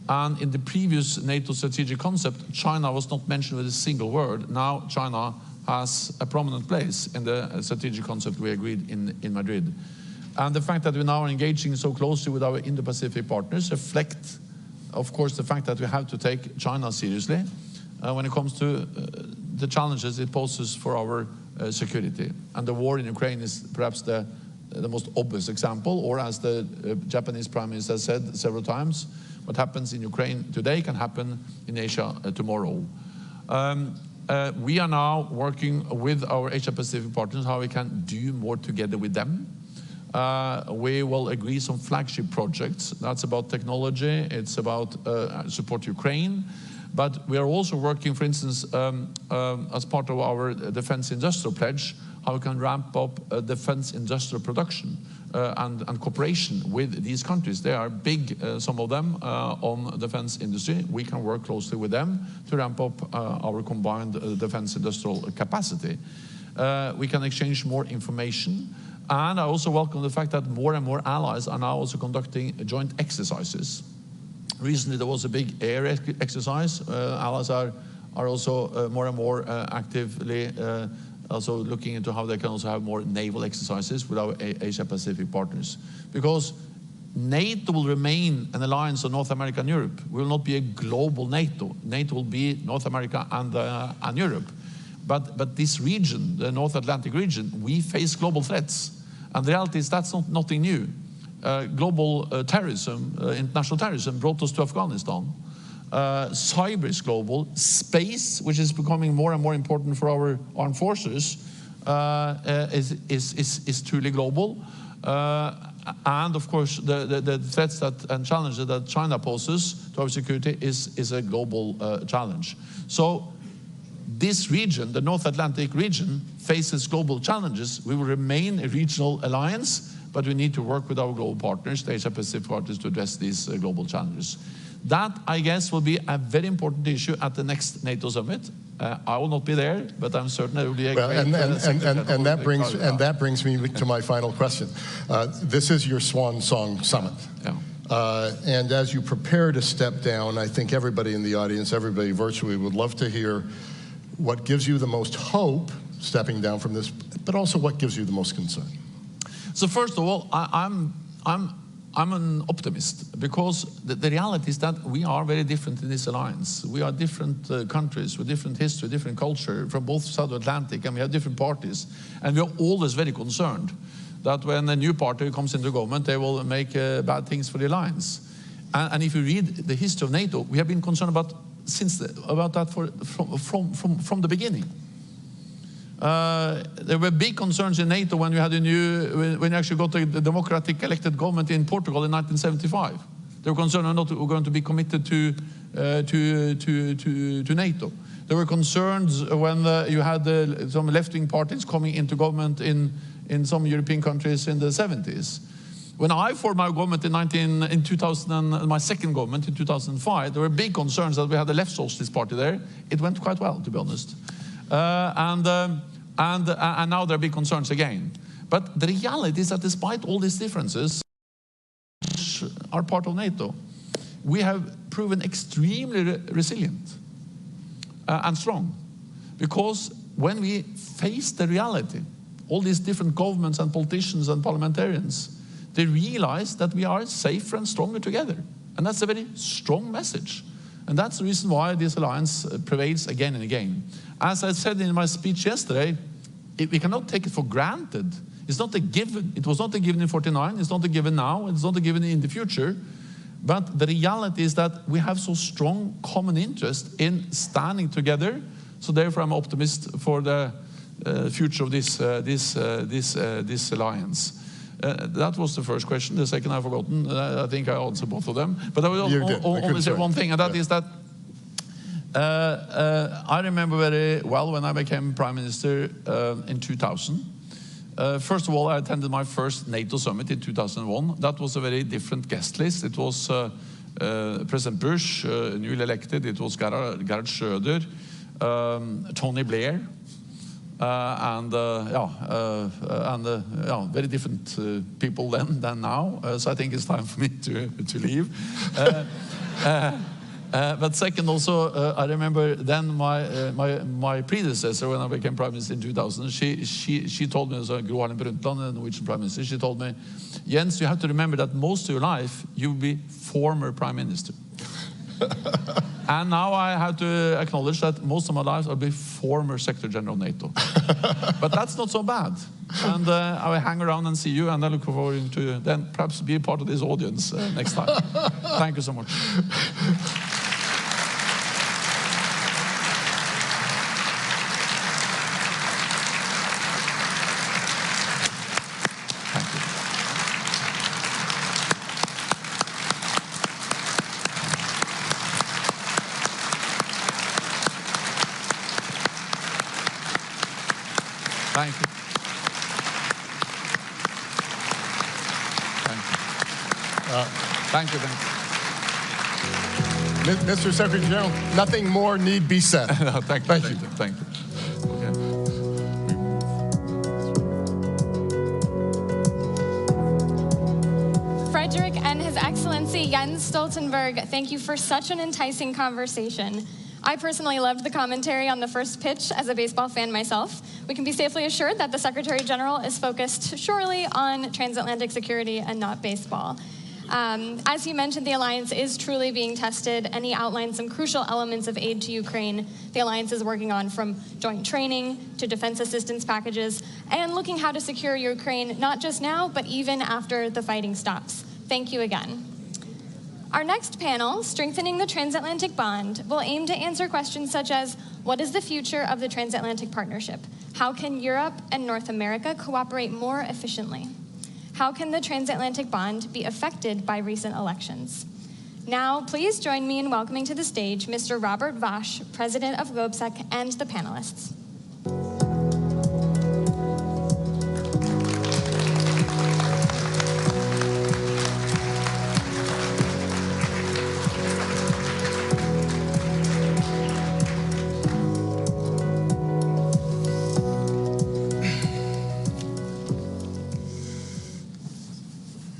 And in the previous NATO strategic concept, China was not mentioned with a single word. Now China has a prominent place in the strategic concept we agreed in Madrid. And the fact that we now are engaging so closely with our Indo-Pacific partners reflect, of course, the fact that we have to take China seriously when it comes to the challenges it poses for our security. And the war in Ukraine is perhaps the most obvious example, or as the Japanese Prime Minister said several times, what happens in Ukraine today can happen in Asia tomorrow. We are now working with our Asia-Pacific partners how we can do more together with them. We will agree some flagship projects. That's about technology, it's about support Ukraine. But we are also working, for instance, as part of our defense industrial pledge, how we can ramp up defense industrial production and cooperation with these countries. They are big, some of them, on defense industry. We can work closely with them to ramp up our combined defense industrial capacity. We can exchange more information. And I also welcome the fact that more and more allies are now also conducting joint exercises. Recently there was a big air exercise. Allies are also more and more actively also looking into how they can also have more naval exercises with our Asia-Pacific partners. Because NATO will remain an alliance of North America and Europe. We will not be a global NATO. NATO will be North America and Europe. But this region, the North Atlantic region, we face global threats. And the reality is that's nothing new. Global terrorism, international terrorism brought us to Afghanistan. Cyber is global. Space, which is becoming more and more important for our armed forces, is truly global. And of course, the threats and challenges that China poses to our security is a global challenge. So this region, the North Atlantic region, faces global challenges. We will remain a regional alliance, but we need to work with our global partners, the Asia-Pacific partners, to address these global challenges. That, I guess, will be a very important issue at the next NATO summit. I will not be there, but I'm certain it will be a great... And that brings me to my final question. This is your swan song summit. Yeah. And as you prepare to step down, I think everybody in the audience, everybody virtually, would love to hear what gives you the most hope stepping down from this, but also what gives you the most concern. So first of all, I'm an optimist, because the reality is that we are very different in this alliance. We are different countries with different history, different culture from both South Atlantic, and we have different parties. And we are always very concerned that when a new party comes into government, they will make bad things for the alliance. And if you read the history of NATO, we have been concerned about that from the beginning. There were big concerns in NATO when we had when you actually got the democratic elected government in Portugal in 1975. They were concerned we're not going to be committed to NATO. There were concerns when you had some left-wing parties coming into government in some European countries in the 70s. When I formed my government in 2000, my second government in 2005, there were big concerns that we had a left socialist party there. It went quite well, to be honest. And now there are big concerns again. But the reality is that despite all these differences, which are part of NATO, we have proven extremely resilient and strong. Because when we face the reality, all these different governments and politicians and parliamentarians, they realize that we are safer and stronger together. And that's a very strong message. And that's the reason why this alliance prevails again and again. As I said in my speech yesterday, we cannot take it for granted. It's not a given. It was not a given in 49. It's not a given now. It's not a given in the future. But the reality is that we have so strong common interest in standing together. So therefore, I'm an optimist for the future of this alliance. That was the first question. The second I've forgotten. I think I answered both of them. But I will only say one thing, and that is that I remember very well when I became Prime Minister in 2000. First of all, I attended my first NATO summit in 2001. That was a very different guest list. It was President Bush, newly elected. It was Gerhard Schröder, Tony Blair, very different people then than now. So I think it's time for me to leave. But second, also, I remember then my predecessor, when I became Prime Minister in 2000, she told me, so Gro Harlem Brundtland, the Norwegian Prime Minister, she told me, Jens, you have to remember that most of your life you will be former Prime Minister. And now I have to acknowledge that most of my life I'll be former Secretary General of NATO. But that's not so bad. And I will hang around and see you, and I look forward to then perhaps be a part of this audience next time. Thank you so much. Thank you. Thank you. Mr. Secretary General, nothing more need be said. Thank you. Thank you. Frederick and His Excellency Jens Stoltenberg, thank you for such an enticing conversation. I personally loved the commentary on the first pitch as a baseball fan myself. We can be safely assured that the Secretary General is focused surely on transatlantic security and not baseball. As he mentioned, the alliance is truly being tested, and he outlined some crucial elements of aid to Ukraine the alliance is working on, from joint training to defense assistance packages, and looking how to secure Ukraine not just now, but even after the fighting stops. Thank you again. Our next panel, Strengthening the Transatlantic Bond, will aim to answer questions such as, what is the future of the transatlantic partnership? How can Europe and North America cooperate more efficiently? How can the transatlantic bond be affected by recent elections? Now, please join me in welcoming to the stage Mr. Robert Vasch, President of GLOBSEC, and the panelists.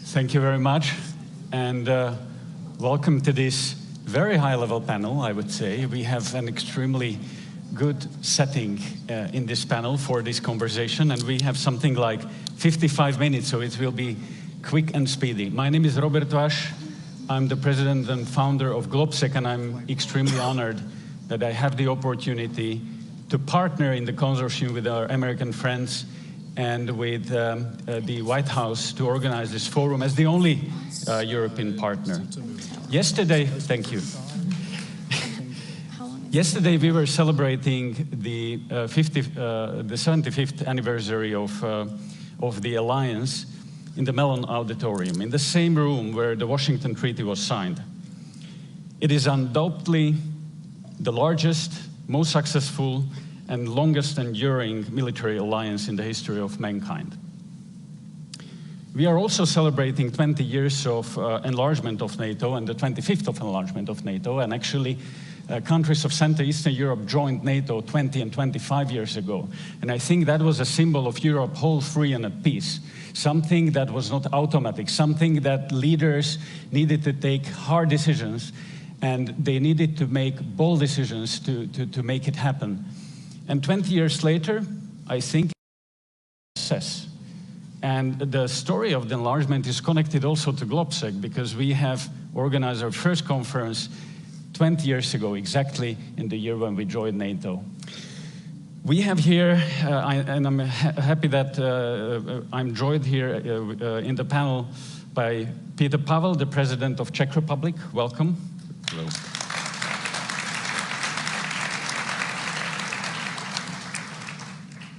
Thank you very much, and welcome to this very high-level panel, I would say. We have an extremely good setting in this panel for this conversation, and we have something like 55 minutes, so it will be quick and speedy. My name is Robert Vasch. I'm the president and founder of GLOBSEC, and I'm extremely honored that I have the opportunity to partner in the consortium with our American friends and with the White House to organize this forum as the only European partner. Yesterday, thank you. Yesterday we were celebrating the 75th anniversary of the alliance in the Mellon Auditorium, in the same room where the Washington Treaty was signed. It is undoubtedly the largest, most successful, and longest enduring military alliance in the history of mankind. We are also celebrating 20 years of enlargement of NATO and the 25th of enlargement of NATO, and actually countries of Central Eastern Europe joined NATO 20 and 25 years ago. And I think that was a symbol of Europe whole, free, and at peace. Something that was not automatic, something that leaders needed to take hard decisions, and they needed to make bold decisions to make it happen. And 20 years later, I think it's a success. And the story of the enlargement is connected also to GLOBSEC, because we have organized our first conference 20 years ago, exactly in the year when we joined NATO. We have here, and I'm happy that I'm joined here in the panel by Peter Pavel, the President of Czech Republic. Welcome. Hello.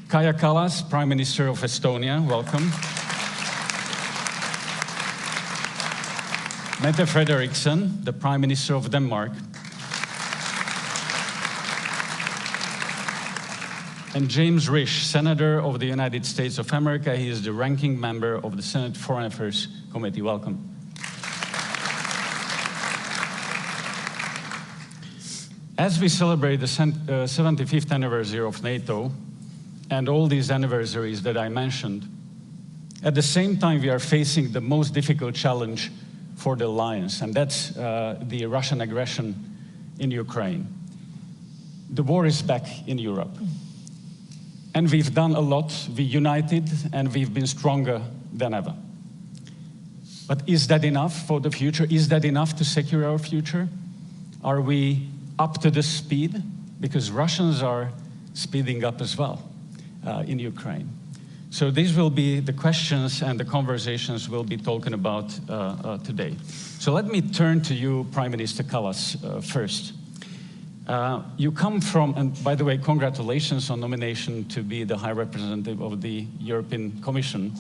Kaja Kallas, Prime Minister of Estonia, welcome. Mette Frederiksen, the Prime Minister of Denmark. And James Risch, Senator of the United States of America. He is the ranking member of the Senate Foreign Affairs Committee. Welcome. As we celebrate the 75th anniversary of NATO, and all these anniversaries that I mentioned, at the same time we are facing the most difficult challenge for the alliance, and that's the Russian aggression in Ukraine. The war is back in Europe. And we've done a lot, we united, and we've been stronger than ever. But is that enough for the future? Is that enough to secure our future? Are we up to the speed? Because Russians are speeding up as well. In Ukraine. So these will be the questions and the conversations we'll be talking about today. So let me turn to you, Prime Minister Kallas, first. You come from, and by the way, congratulations on nomination to be the High Representative of the European Commission.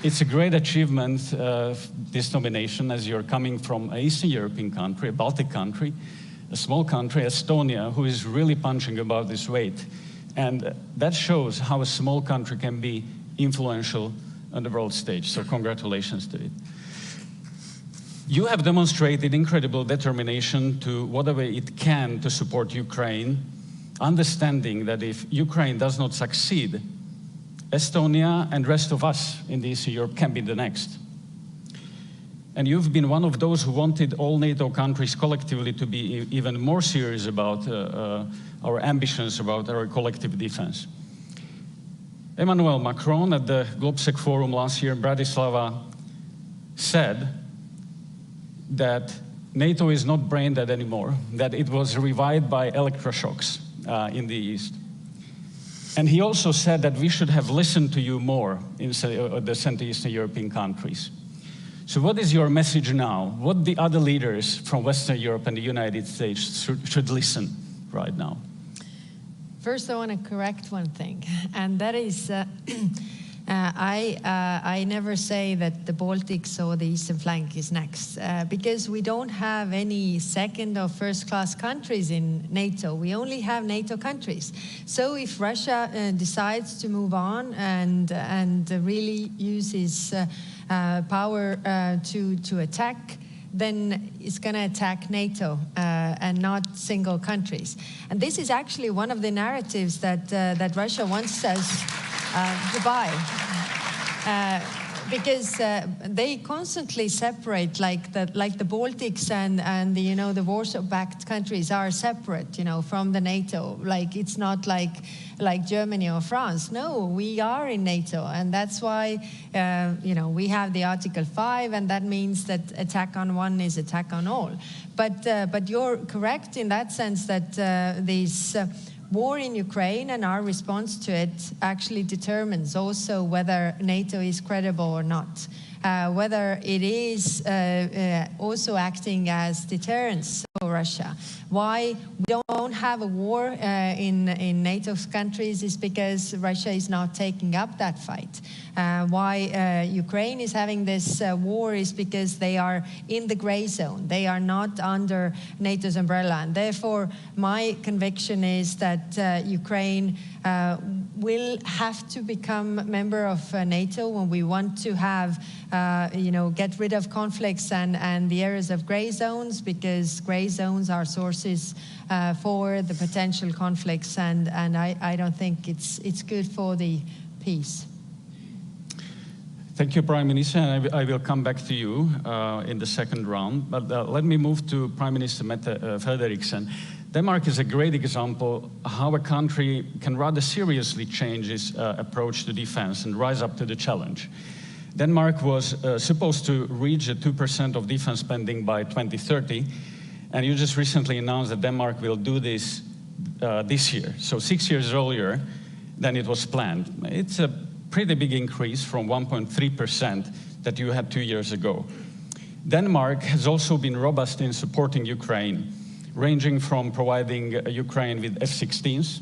It's a great achievement, this nomination, as you're coming from an Eastern European country, a Baltic country, a small country, Estonia, who is really punching above this weight. And that shows how a small country can be influential on the world stage. So congratulations to it. You have demonstrated incredible determination to whatever it can to support Ukraine, understanding that if Ukraine does not succeed, Estonia and the rest of us in Eastern Europe can be the next. And you've been one of those who wanted all NATO countries collectively to be even more serious about our ambitions about our collective defense. Emmanuel Macron at the GlobSec Forum last year in Bratislava said that NATO is not brain dead anymore, that it was revived by electroshocks in the East. And he also said that we should have listened to you more in the Central Eastern European countries. So what is your message now? What the other leaders from Western Europe and the United States should listen right now? First, I want to correct one thing, and that is I never say that the Baltics or the eastern flank is next, because we don't have any second or first class countries in NATO. We only have NATO countries. So if Russia decides to move on and really uses power to attack, then it's going to attack NATO and not single countries. And this is actually one of the narratives that Russia wants us to buy. Because they constantly separate, like the Baltics and the, the Warsaw-backed countries are separate, from the NATO. Like it's not like Germany or France. No, we are in NATO, and that's why we have the Article 5, and that means that attack on one is attack on all. But you're correct in that sense that these. War in Ukraine and our response to it actually determines also whether NATO is credible or not, whether it is also acting as deterrence for Russia. Why we don't have a war in NATO's countries is because Russia is not taking up that fight. Why Ukraine is having this war is because they are in the gray zone. They are not under NATO's umbrella. And therefore, my conviction is that Ukraine will have to become a member of NATO when we want to have, get rid of conflicts and the areas of gray zones, because gray zones are sources for the potential conflicts, and I don't think it's good for the peace. Thank you, Prime Minister, and I will come back to you in the second round. But let me move to Prime Minister Mette Frederiksen. Denmark is a great example how a country can rather seriously change its approach to defense and rise up to the challenge. Denmark was supposed to reach 2% of defense spending by 2030, and you just recently announced that Denmark will do this this year, so 6 years earlier than it was planned. It's a pretty big increase from 1.3% that you had 2 years ago. Denmark has also been robust in supporting Ukraine, ranging from providing Ukraine with F-16s,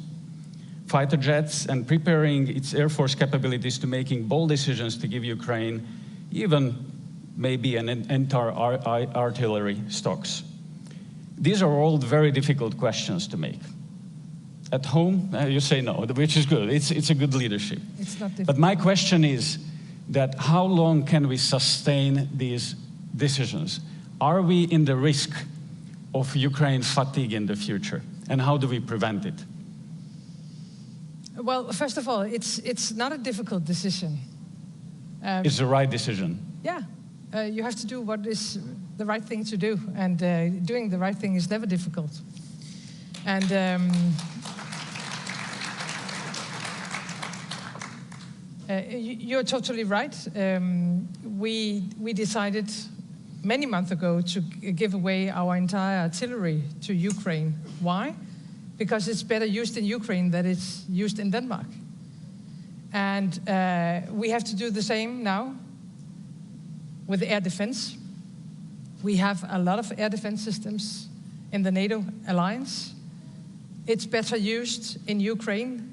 fighter jets, and preparing its air force capabilities to making bold decisions to give Ukraine even maybe an entire artillery stocks. These are all very difficult questions to make. At home, you say no, which is good. It's a good leadership. It's not difficult. But my question is that how long can we sustain these decisions? Are we in the risk of Ukraine fatigue in the future? And how do we prevent it? Well, first of all, it's not a difficult decision. It's the right decision. Yeah. You have to do what is the right thing to do. And doing the right thing is never difficult. And you're totally right. We decided many months ago to give away our entire artillery to Ukraine. Why? Because it's better used in Ukraine than it's used in Denmark. And we have to do the same now with air defense. We have a lot of air defense systems in the NATO alliance. It's better used in Ukraine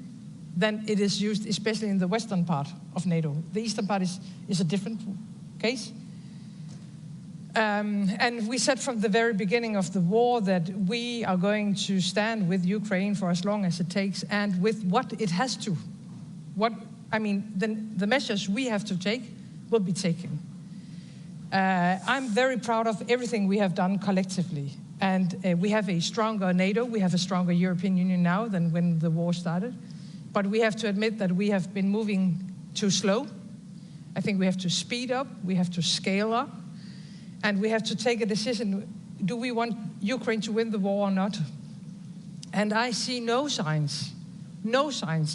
than it is used, especially in the western part of NATO. The eastern part is a different case. And we said from the very beginning of the war that we are going to stand with Ukraine for as long as it takes, and with what it has to. The measures we have to take will be taken. I'm very proud of everything we have done collectively. And we have a stronger NATO, we have a stronger European Union now than when the war started. But we have to admit that we have been moving too slow. I think we have to speed up, we have to scale up. And we have to take a decision, do we want Ukraine to win the war or not? And I see no signs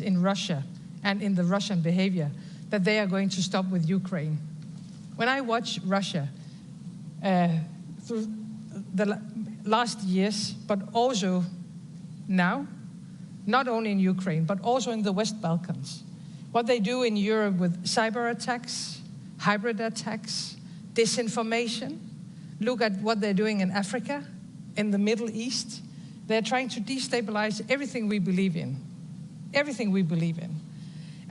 in Russia and in the Russian behavior that they are going to stop with Ukraine. When I watch Russia through the last years, but also now, not only in Ukraine, but also in the West Balkans, what they do in Europe with cyber attacks, hybrid attacks, disinformation. Look at what they're doing in Africa, in the Middle East. They're trying to destabilize everything we believe in. Everything we believe in.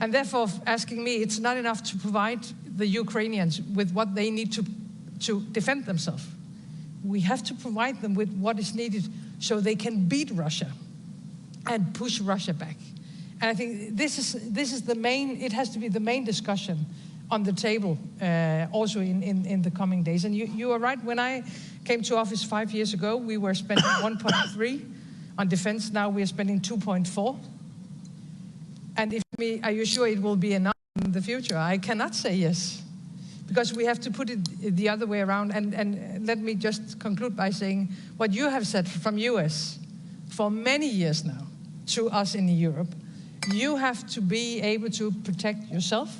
And therefore, asking me, it's not enough to provide the Ukrainians with what they need to defend themselves. We have to provide them with what is needed so they can beat Russia and push Russia back. And I think this is the main, it has to be the main discussion on the table also in the coming days. And you are right, when I came to office 5 years ago, we were spending 1.3 on defense. Now we are spending 2.4. And are you sure it will be enough in the future? I cannot say yes, because we have to put it the other way around. And let me just conclude by saying what you have said from US for many years now to us in Europe, you have to be able to protect yourself.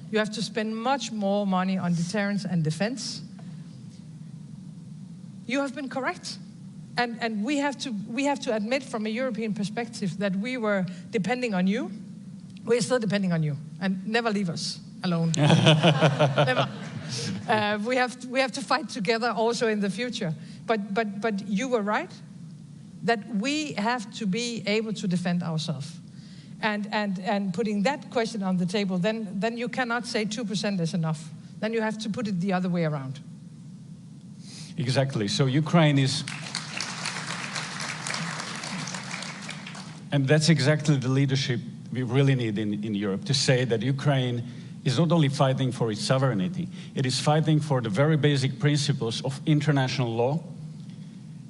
You have to spend much more money on deterrence and defense. You have been correct. And we have to admit from a European perspective that we were depending on you. We're still depending on you, and never leave us alone. Never. We have to fight together also in the future. But you were right that we have to be able to defend ourselves. And putting that question on the table, then you cannot say 2% is enough. Then you have to put it the other way around. Exactly. So Ukraine is... And that's exactly the leadership we really need in Europe, to say that Ukraine is not only fighting for its sovereignty, it is fighting for the very basic principles of international law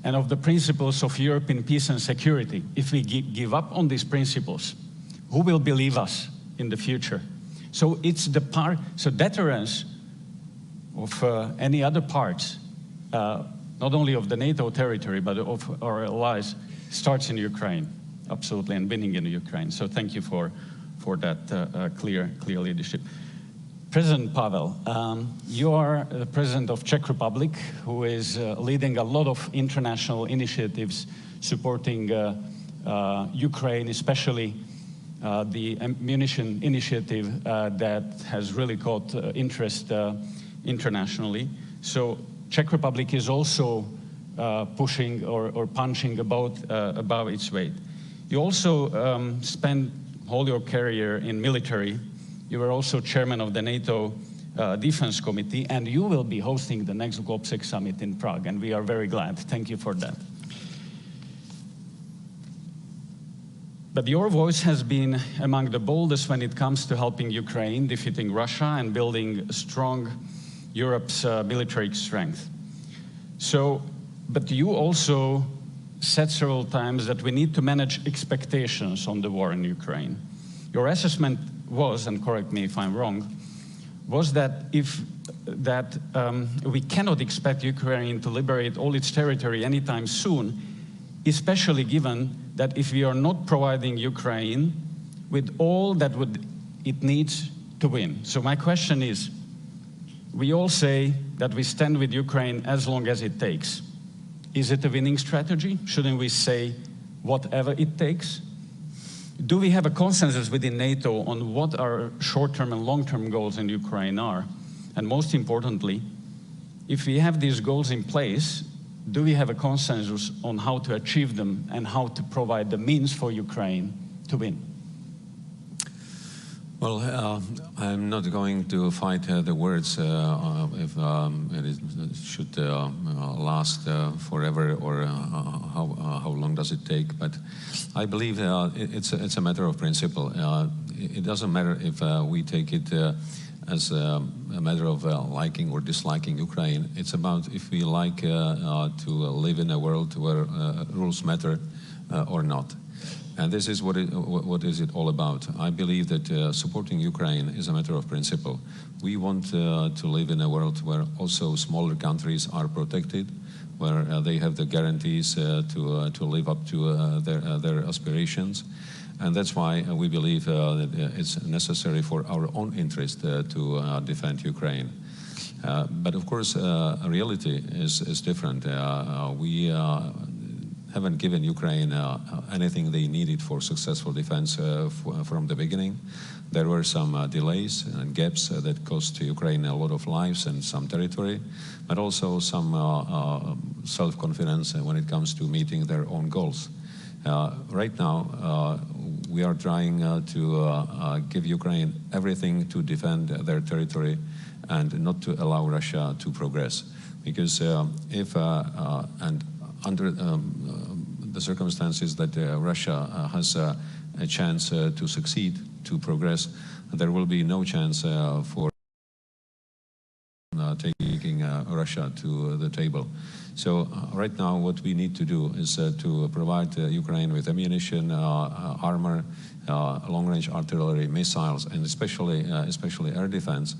and of the principles of European peace and security. If we give up on these principles, who will believe us in the future? So it's the part, so deterrence of any other parts, not only of the NATO territory, but of our allies, starts in Ukraine. Absolutely, and winning in Ukraine. So thank you for that clear leadership. President Pavel, you are the president of Czech Republic, who is leading a lot of international initiatives supporting Ukraine, especially the ammunition initiative that has really caught interest internationally. So Czech Republic is also pushing or punching above its weight. You also spent all your career in military. You were also chairman of the NATO Defense Committee, and you will be hosting the next GOPSEC summit in Prague, and we are very glad. Thank you for that. But your voice has been among the boldest when it comes to helping Ukraine, defeating Russia, and building strong Europe's military strength. So, but you also said several times that we need to manage expectations on the war in Ukraine. Your assessment was, and correct me if I'm wrong, was that we cannot expect Ukraine to liberate all its territory anytime soon, especially given that if we are not providing Ukraine with all that it needs to win. So my question is, we all say that we stand with Ukraine as long as it takes. Is it a winning strategy? Shouldn't we say whatever it takes? Do we have a consensus within NATO on what our short-term and long-term goals in Ukraine are? And most importantly, if we have these goals in place, do we have a consensus on how to achieve them and how to provide the means for Ukraine to win? Well, I'm not going to fight the words if it should last forever or how long does it take. But I believe it's a matter of principle. It doesn't matter if we take it as a matter of liking or disliking Ukraine. It's about if we like to live in a world where rules matter or not. And this is what is it all about. I believe that supporting Ukraine is a matter of principle. We want to live in a world where also smaller countries are protected, where they have the guarantees to live up to their aspirations. And that's why we believe that it's necessary for our own interest to defend Ukraine. But of course, reality is different. We haven't given Ukraine anything they needed for successful defense from the beginning. There were some delays and gaps that cost Ukraine a lot of lives and some territory, but also some self-confidence when it comes to meeting their own goals. Right now, we are trying to give Ukraine everything to defend their territory and not to allow Russia to progress. Because if, and under the circumstances that Russia has a chance to succeed, to progress, there will be no chance for taking Russia to the table. So right now what we need to do is to provide Ukraine with ammunition, armor, long-range artillery, missiles, and especially air defense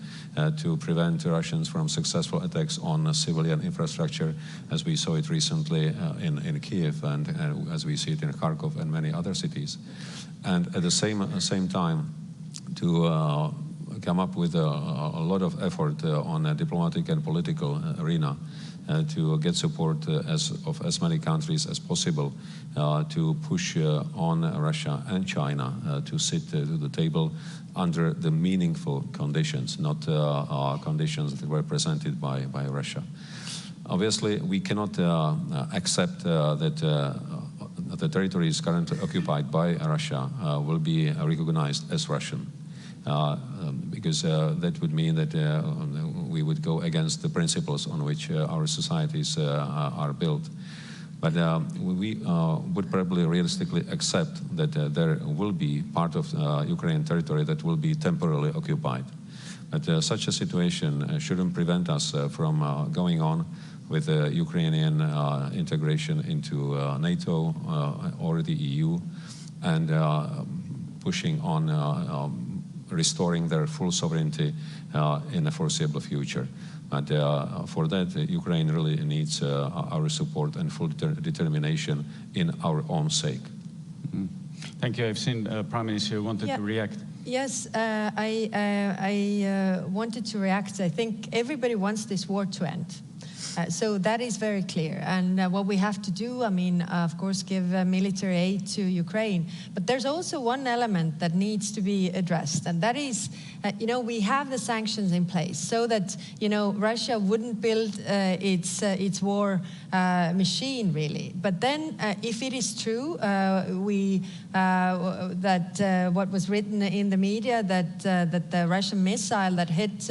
to prevent Russians from successful attacks on civilian infrastructure, as we saw it recently in Kyiv and as we see it in Kharkov and many other cities. And at the same time, to come up with a lot of effort on a diplomatic and political arena to get support of as many countries as possible to push on Russia and China to sit to the table under the meaningful conditions, not conditions that were presented by Russia. Obviously, we cannot accept that the territories currently occupied by Russia will be recognized as Russian. Because that would mean that we would go against the principles on which our societies are built. But we would probably realistically accept that there will be part of Ukrainian territory that will be temporarily occupied. But such a situation shouldn't prevent us from going on with Ukrainian integration into NATO or the EU and pushing on restoring their full sovereignty in a foreseeable future. But for that, Ukraine really needs our support and full determination in our own sake. Mm-hmm. Thank you. I've seen Prime Minister wanted to react. Yes, I wanted to react. I think everybody wants this war to end. So that is very clear. And what we have to do, I mean, of course, give military aid to Ukraine. But there's also one element that needs to be addressed. And that is, you know, we have the sanctions in place so that, you know, Russia wouldn't build its war machine, really. But then if it is true, that what was written in the media, that the Russian missile that hit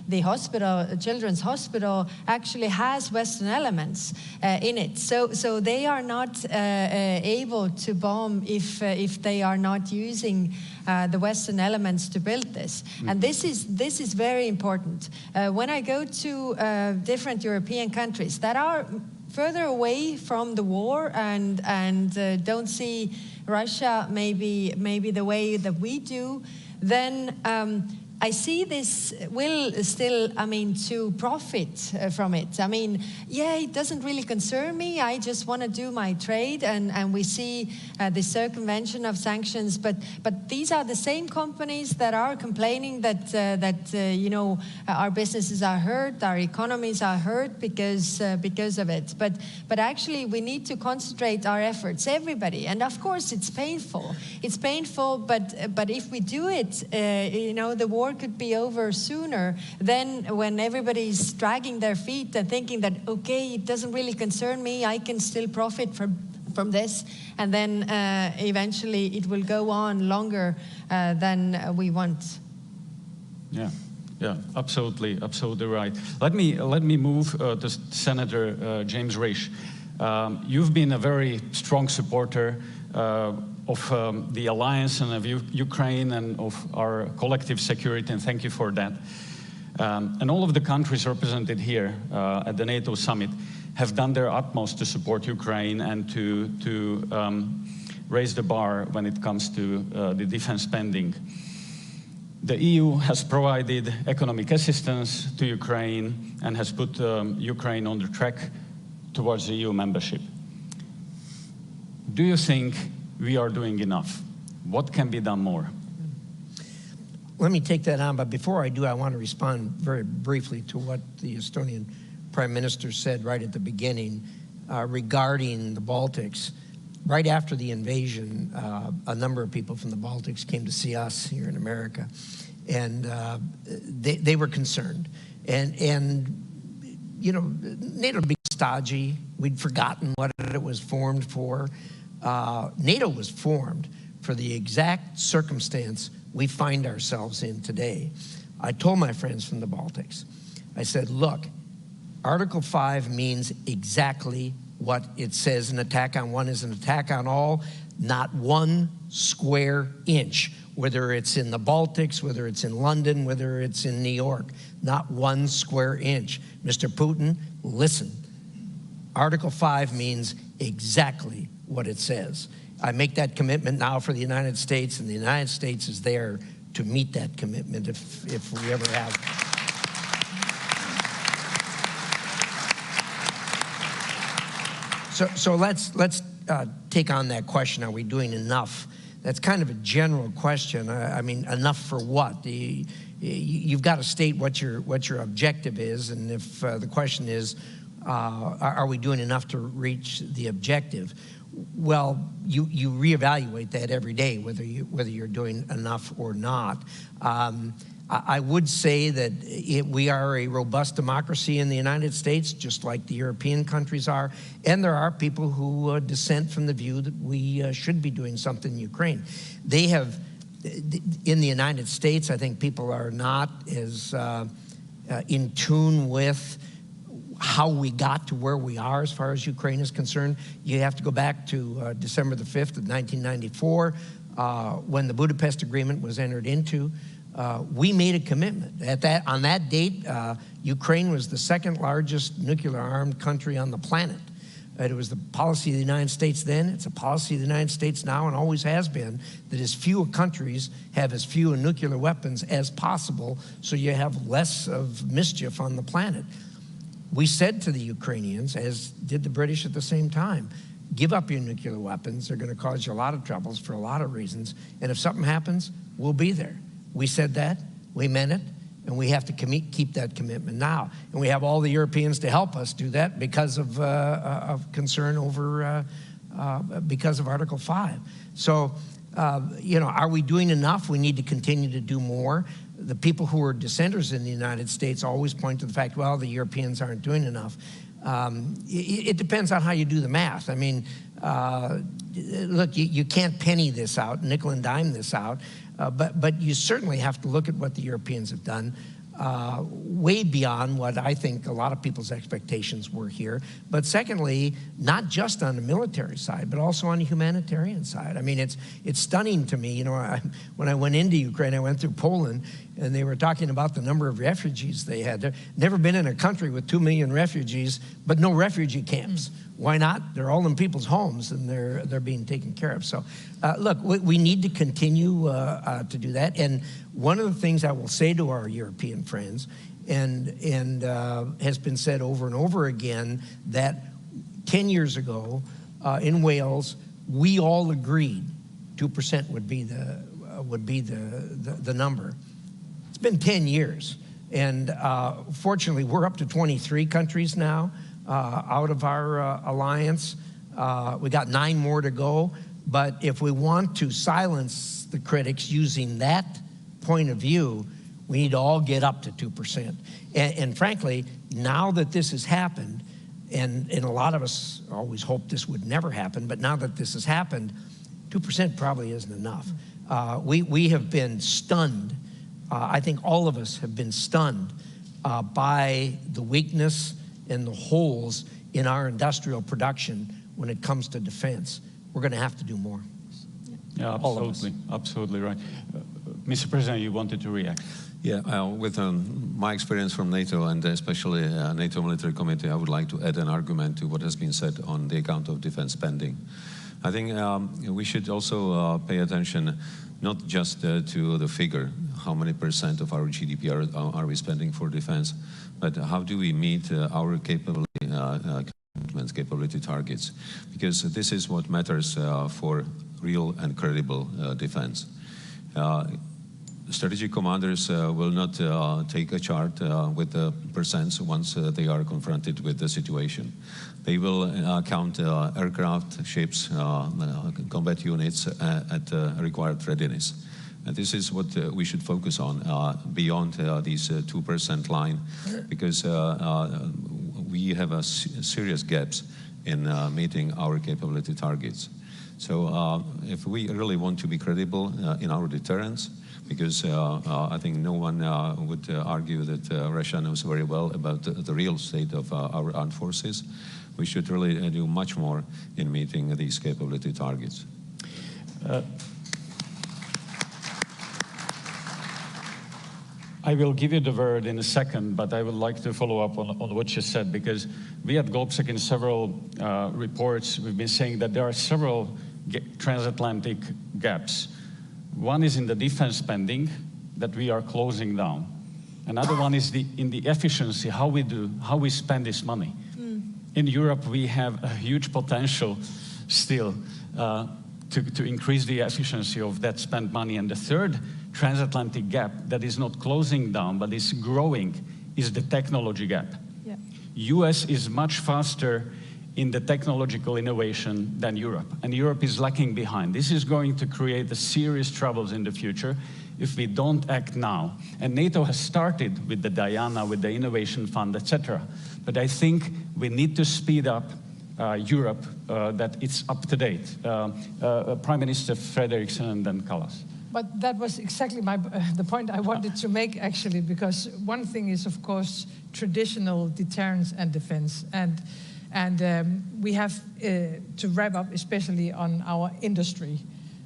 the hospital, children's hospital, actually has Western elements in it. So they are not able to bomb if they are not using the Western elements to build this. Mm-hmm. And this is very important. When I go to different European countries that are further away from the war and don't see Russia maybe the way that we do, then I see this will still, I mean, to profit from it. I mean, yeah, it doesn't really concern me. I just want to do my trade, and we see the circumvention of sanctions. But these are the same companies that are complaining that you know, our businesses are hurt, our economies are hurt because of it. But actually, we need to concentrate our efforts, everybody. And of course, it's painful. It's painful, but if we do it, you know, the war could be over sooner than when everybody's dragging their feet and thinking that, okay, it doesn't really concern me, I can still profit from this, and then eventually it will go on longer than we want. Yeah, absolutely right. Let me move to Senator James Risch. You've been a very strong supporter of the alliance and of Ukraine and of our collective security, and thank you for that. And all of the countries represented here at the NATO summit have done their utmost to support Ukraine and to raised the bar when it comes to the defense spending. The EU has provided economic assistance to Ukraine and has put Ukraine on the track towards EU membership. Do you think we are doing enough? What can be done more? Let me take that on, but before I do, I want to respond very briefly to what the Estonian Prime Minister said right at the beginning regarding the Baltics. Right after the invasion, a number of people from the Baltics came to see us here in America, and they were concerned. And you know, NATO would be stodgy. We'd forgotten what it was formed for. NATO was formed for the exact circumstance we find ourselves in today. I told my friends from the Baltics, I said, look, Article 5 means exactly what it says. An attack on one is an attack on all, not 1 square inch, whether it's in the Baltics, whether it's in London, whether it's in New York, not 1 square inch. Mr. Putin, listen, Article 5 means exactly what it says. I make that commitment now for the United States, and the United States is there to meet that commitment if we ever have. So let's take on that question. Are we doing enough? That's kind of a general question. I mean, enough for what? You've got to state what your objective is, and if the question is, are we doing enough to reach the objective? Well, you reevaluate that every day, whether you're doing enough or not. I would say that we are a robust democracy in the United States, just like the European countries are, and there are people who dissent from the view that we should be doing something in Ukraine. They have, in the United States, I think people are not as in tune with how we got to where we are as far as Ukraine is concerned. You have to go back to December the 5th of 1994, when the Budapest Agreement was entered into. We made a commitment. On that date, Ukraine was the second largest nuclear-armed country on the planet. It was the policy of the United States then, it's a policy of the United States now, and always has been, that as few countries have as few nuclear weapons as possible, so you have less of mischief on the planet. We said to the Ukrainians, as did the British at the same time, give up your nuclear weapons. They're going to cause you a lot of troubles for a lot of reasons. And if something happens, we'll be there. We said that, we meant it, and we have to keep that commitment now. And we have all the Europeans to help us do that because of concern over, because of Article 5. So, you know, are we doing enough? We need to continue to do more. The people who are dissenters in the United States always point to the fact, well, the Europeans aren't doing enough. It depends on how you do the math. I mean, look, you can't penny this out, nickel and dime this out, but you certainly have to look at what the Europeans have done, way beyond what I think a lot of people's expectations were here. But secondly, not just on the military side, but also on the humanitarian side. I mean, it's stunning to me. You know, when I went into Ukraine, I went through Poland, and they were talking about the number of refugees they had. They've never been in a country with 2 million refugees, but no refugee camps. Why not? They're all in people's homes, and they're being taken care of. So, look, we need to continue to do that. And one of the things I will say to our European friends, and has been said over and over again, that 10 years ago in Wales, we all agreed 2% would be the number. It's been 10 years, and fortunately, we're up to 23 countries now out of our alliance. We got 9 more to go, but if we want to silence the critics using that point of view, we need to all get up to 2%. And frankly, now that this has happened, and a lot of us always hoped this would never happen, but now that this has happened, 2% probably isn't enough. We have been stunned. I think all of us have been stunned by the weakness and the holes in our industrial production when it comes to defense. We're going to have to do more. Yeah, absolutely. Absolutely right. Mr. President, you wanted to react. Yeah, with my experience from NATO, and especially NATO Military Committee, I would like to add an argument to what has been said on the account of defense spending. I think we should also pay attention not just to the figure, how many % of our GDP are we spending for defense, but how do we meet our capability targets? Because this is what matters for real and credible defense. Strategic commanders will not take a chart with the percents once they are confronted with the situation. They will count aircraft, ships, combat units at required readiness. And this is what we should focus on beyond these 2% line, because we have serious gaps in meeting our capability targets. So if we really want to be credible in our deterrence, because I think no one would argue that Russia knows very well about the real state of our armed forces, we should really do much more in meeting these capability targets. I will give you the word in a second, but I would like to follow up on what you said, because we at GOPSEC in several reports, we've been saying that there are several transatlantic gaps. One is in the defense spending that we are closing down. Another one is in the efficiency, how we spend this money. In Europe, we have a huge potential still to increase the efficiency of that spent money. And the third transatlantic gap that is not closing down, but is growing, is the technology gap. Yeah. US is much faster in the technological innovation than Europe, and Europe is lacking behind. This is going to create serious troubles in the future if we don't act now. And NATO has started with the Diana, with the Innovation Fund, etc. But I think we need to speed up Europe, that it's up to date. Prime Minister Frederiksen and then Kallas. But that was exactly the point I wanted to make, actually, because one thing is, of course, traditional deterrence and defense. And we have to wrap up, especially on our industry.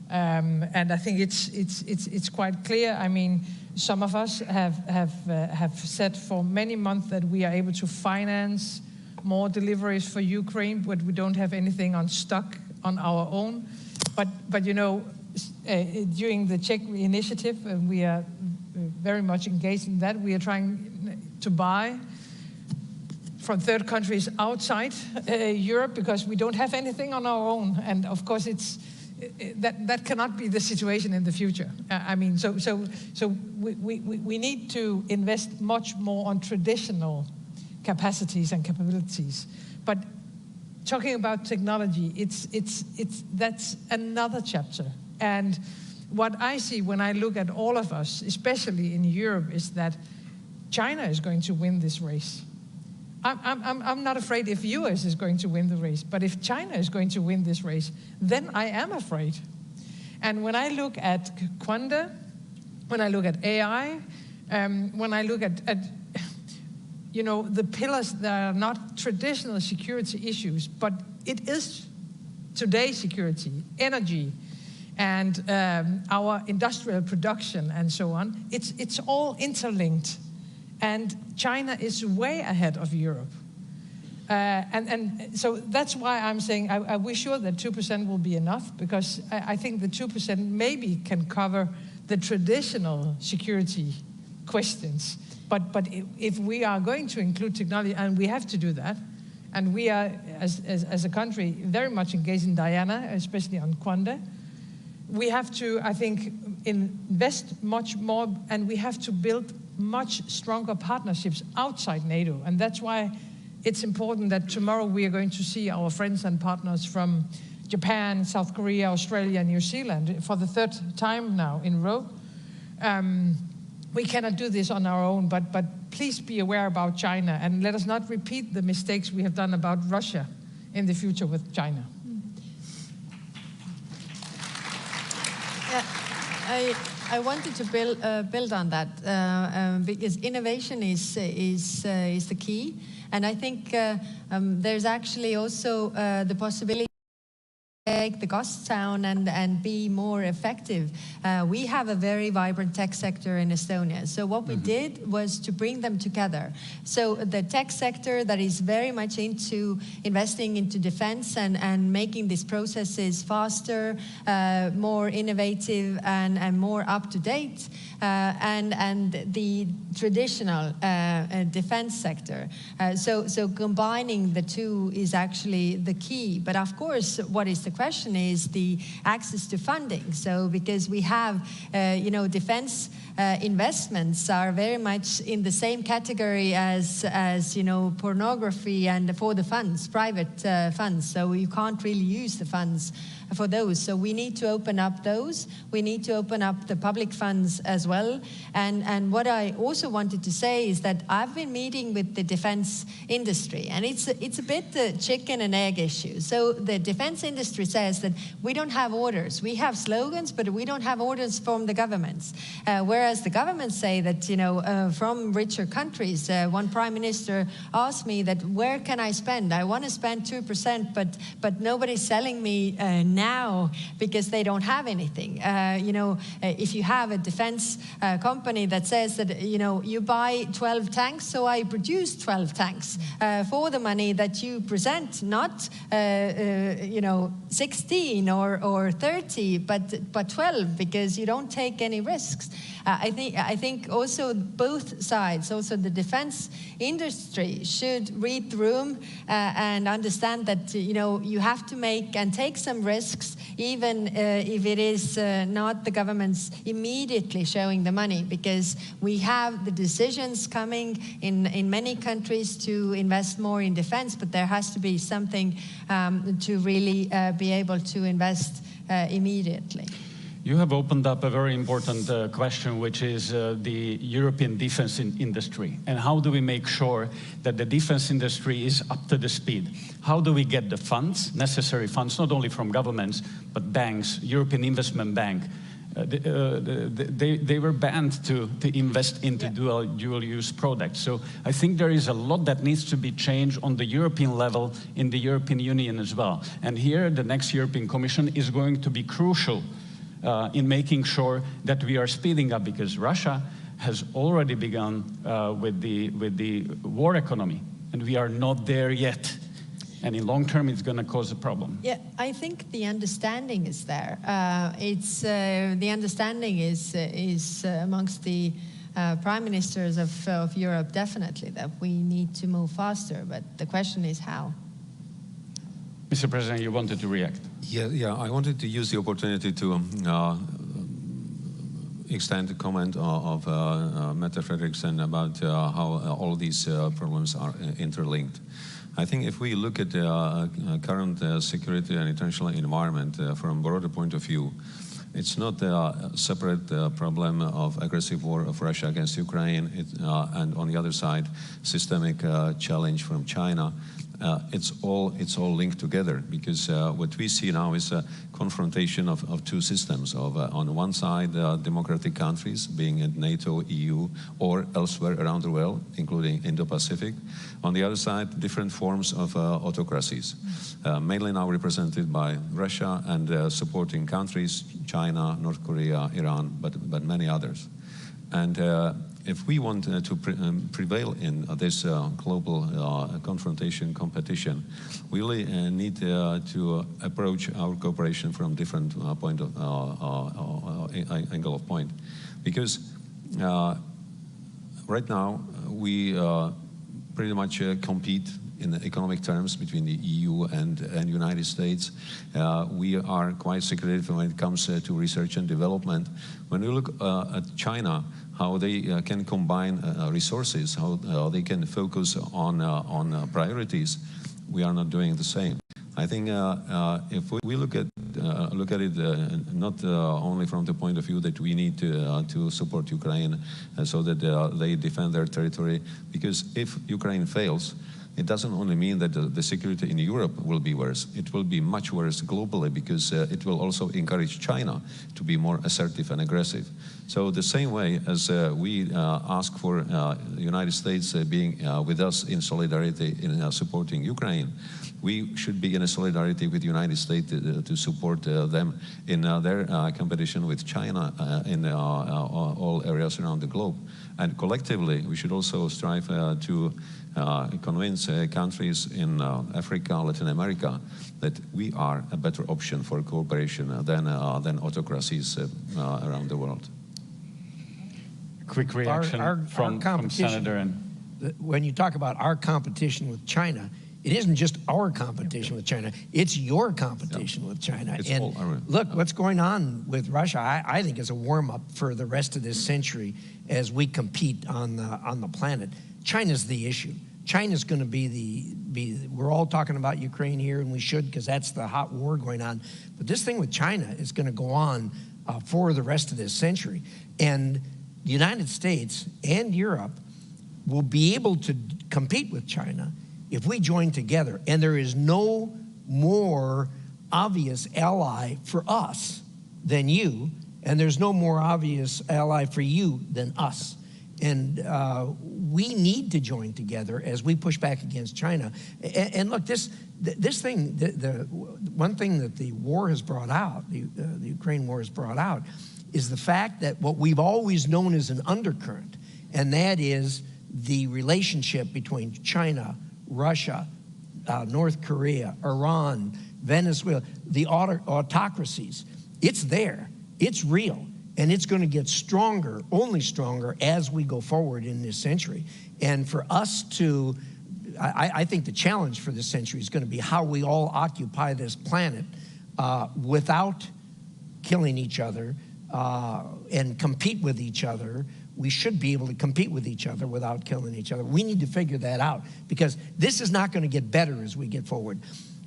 And I think it's quite clear. I mean, some of us have said for many months that we are able to finance more deliveries for Ukraine, but we don't have anything on stock on our own. But you know, during the Czech initiative, we are very much engaged in that. We are trying to buy from third countries outside Europe because we don't have anything on our own. And of course, that cannot be the situation in the future. I mean, so we need to invest much more on traditional capacities and capabilities. But talking about technology, that's another chapter. And what I see when I look at all of us, especially in Europe, is that China is going to win this race. I'm not afraid if US is going to win the race, but if China is going to win this race, then I am afraid. And when I look at Quanda, when I look at AI, when I look at you know, the pillars that are not traditional security issues, but it is today's security, energy, and our industrial production and so on, it's all interlinked. And China is way ahead of Europe. And so that's why I'm saying we're sure that 2% will be enough, because I think the 2% maybe can cover the traditional security questions. But if we are going to include technology, and we have to do that, and we are, as a country, very much engaged in Diana, especially on Quanda, we have to, I think, invest much more, and we have to build much stronger partnerships outside NATO. And that's why it's important that tomorrow we are going to see our friends and partners from Japan, South Korea, Australia, and New Zealand for the third time now in a row. We cannot do this on our own, but please be aware about China, and let us not repeat the mistakes we have done about Russia in the future with China. I wanted to build on that because innovation is the key, and I think there's actually also the possibility take the costs down and be more effective. We have a very vibrant tech sector in Estonia. So what we did was to bring them together. So the tech sector that is very much into investing into defense and making these processes faster, more innovative and more up to date, and the traditional defense sector. So combining the two is actually the key. But of course, what is the question is the access to funding. So because we have, defense investments are very much in the same category as pornography and for the funds, private funds. So you can't really use the funds for those. So we need to open up those. We need to open up the public funds as well. And what I also wanted to say is that I've been meeting with the defense industry, and it's a bit the chicken and egg issue. So the defense industry says that we don't have orders. We have slogans, but we don't have orders from the governments. Whereas the governments say that, from richer countries, one prime minister asked me that, where can I spend? I want to spend 2%, but nobody's selling me now because they don't have anything. If you have a defense company that says that, you buy 12 tanks, so I produce 12 tanks for the money that you present, not, 16 or 30, but 12, because you don't take any risks. I think also both sides, also the defense industry, should read the room and understand that you have to make and take some risks, even if it is not the government's immediately showing the money, because we have the decisions coming in many countries to invest more in defense, but there has to be something to really be able to invest immediately. You have opened up a very important question, which is the European defense industry. And how do we make sure that the defense industry is up to the speed? How do we get the funds, necessary funds, not only from governments, but banks, European Investment Bank? They were banned to invest into dual-use products. So I think there is a lot that needs to be changed on the European level, in the European Union as well. And here, the next European Commission is going to be crucial in making sure that we are speeding up, because Russia has already begun with the war economy, and we are not there yet. And in long term, it's going to cause a problem. Yeah, I think the understanding is there. The understanding is amongst the prime ministers of Europe, definitely, that we need to move faster. But the question is how. Mr. President, you wanted to react. Yeah. I wanted to use the opportunity to extend the comment of Mette Frederiksen about how all these problems are interlinked. I think if we look at the current security and international environment from a broader point of view, it's not a separate problem of aggressive war of Russia against Ukraine, and on the other side, systemic challenge from China. It's all linked together, because what we see now is a confrontation of two systems. On one side, democratic countries, being in NATO, EU, or elsewhere around the world, including Indo-Pacific. On the other side, different forms of autocracies, mainly now represented by Russia and supporting countries, China, North Korea, Iran, but many others. And if we want to prevail in this global confrontation competition, we really need to approach our cooperation from different angle of point. Because right now we pretty much compete in economic terms between the EU and United States. We are quite secretive when it comes to research and development. When we look at China, how they can combine resources, how they can focus on priorities, we are not doing the same. I think if we look at it not only from the point of view that we need to support Ukraine so that they defend their territory, because if Ukraine fails, it doesn't only mean that the security in Europe will be worse. It will be much worse globally, because it will also encourage China to be more assertive and aggressive. So the same way as we ask for the United States being with us in solidarity in supporting Ukraine, we should be in a solidarity with the United States to support them in their competition with China in all areas around the globe. And collectively, we should also strive to convince countries in Africa, Latin America, that we are a better option for cooperation than autocracies around the world. Quick reaction from Senator. And when you talk about our competition with China, it isn't just our competition with China, it's your competition with China. It's and look, what's going on with Russia, I think is a warm-up for the rest of this century as we compete on the planet. China's the issue. China's going to be we're all talking about Ukraine here, and we should, because that's the hot war going on. But this thing with China is going to go on for the rest of this century. And the United States and Europe will be able to compete with China if we join together. And there is no more obvious ally for us than you, and there's no more obvious ally for you than us. And we need to join together as we push back against China. And look, this thing, the one thing that the war has brought out, the Ukraine war has brought out, is the fact that what we've always known as an undercurrent, and that is the relationship between China, Russia, North Korea, Iran, Venezuela, the autocracies. It's there, it's real, and it's going to get stronger, only stronger, as we go forward in this century. And for us to, I think the challenge for this century is going to be how we all occupy this planet without killing each other and compete with each other. We should be able to compete with each other without killing each other. We need to figure that out, because this is not going to get better as we get forward.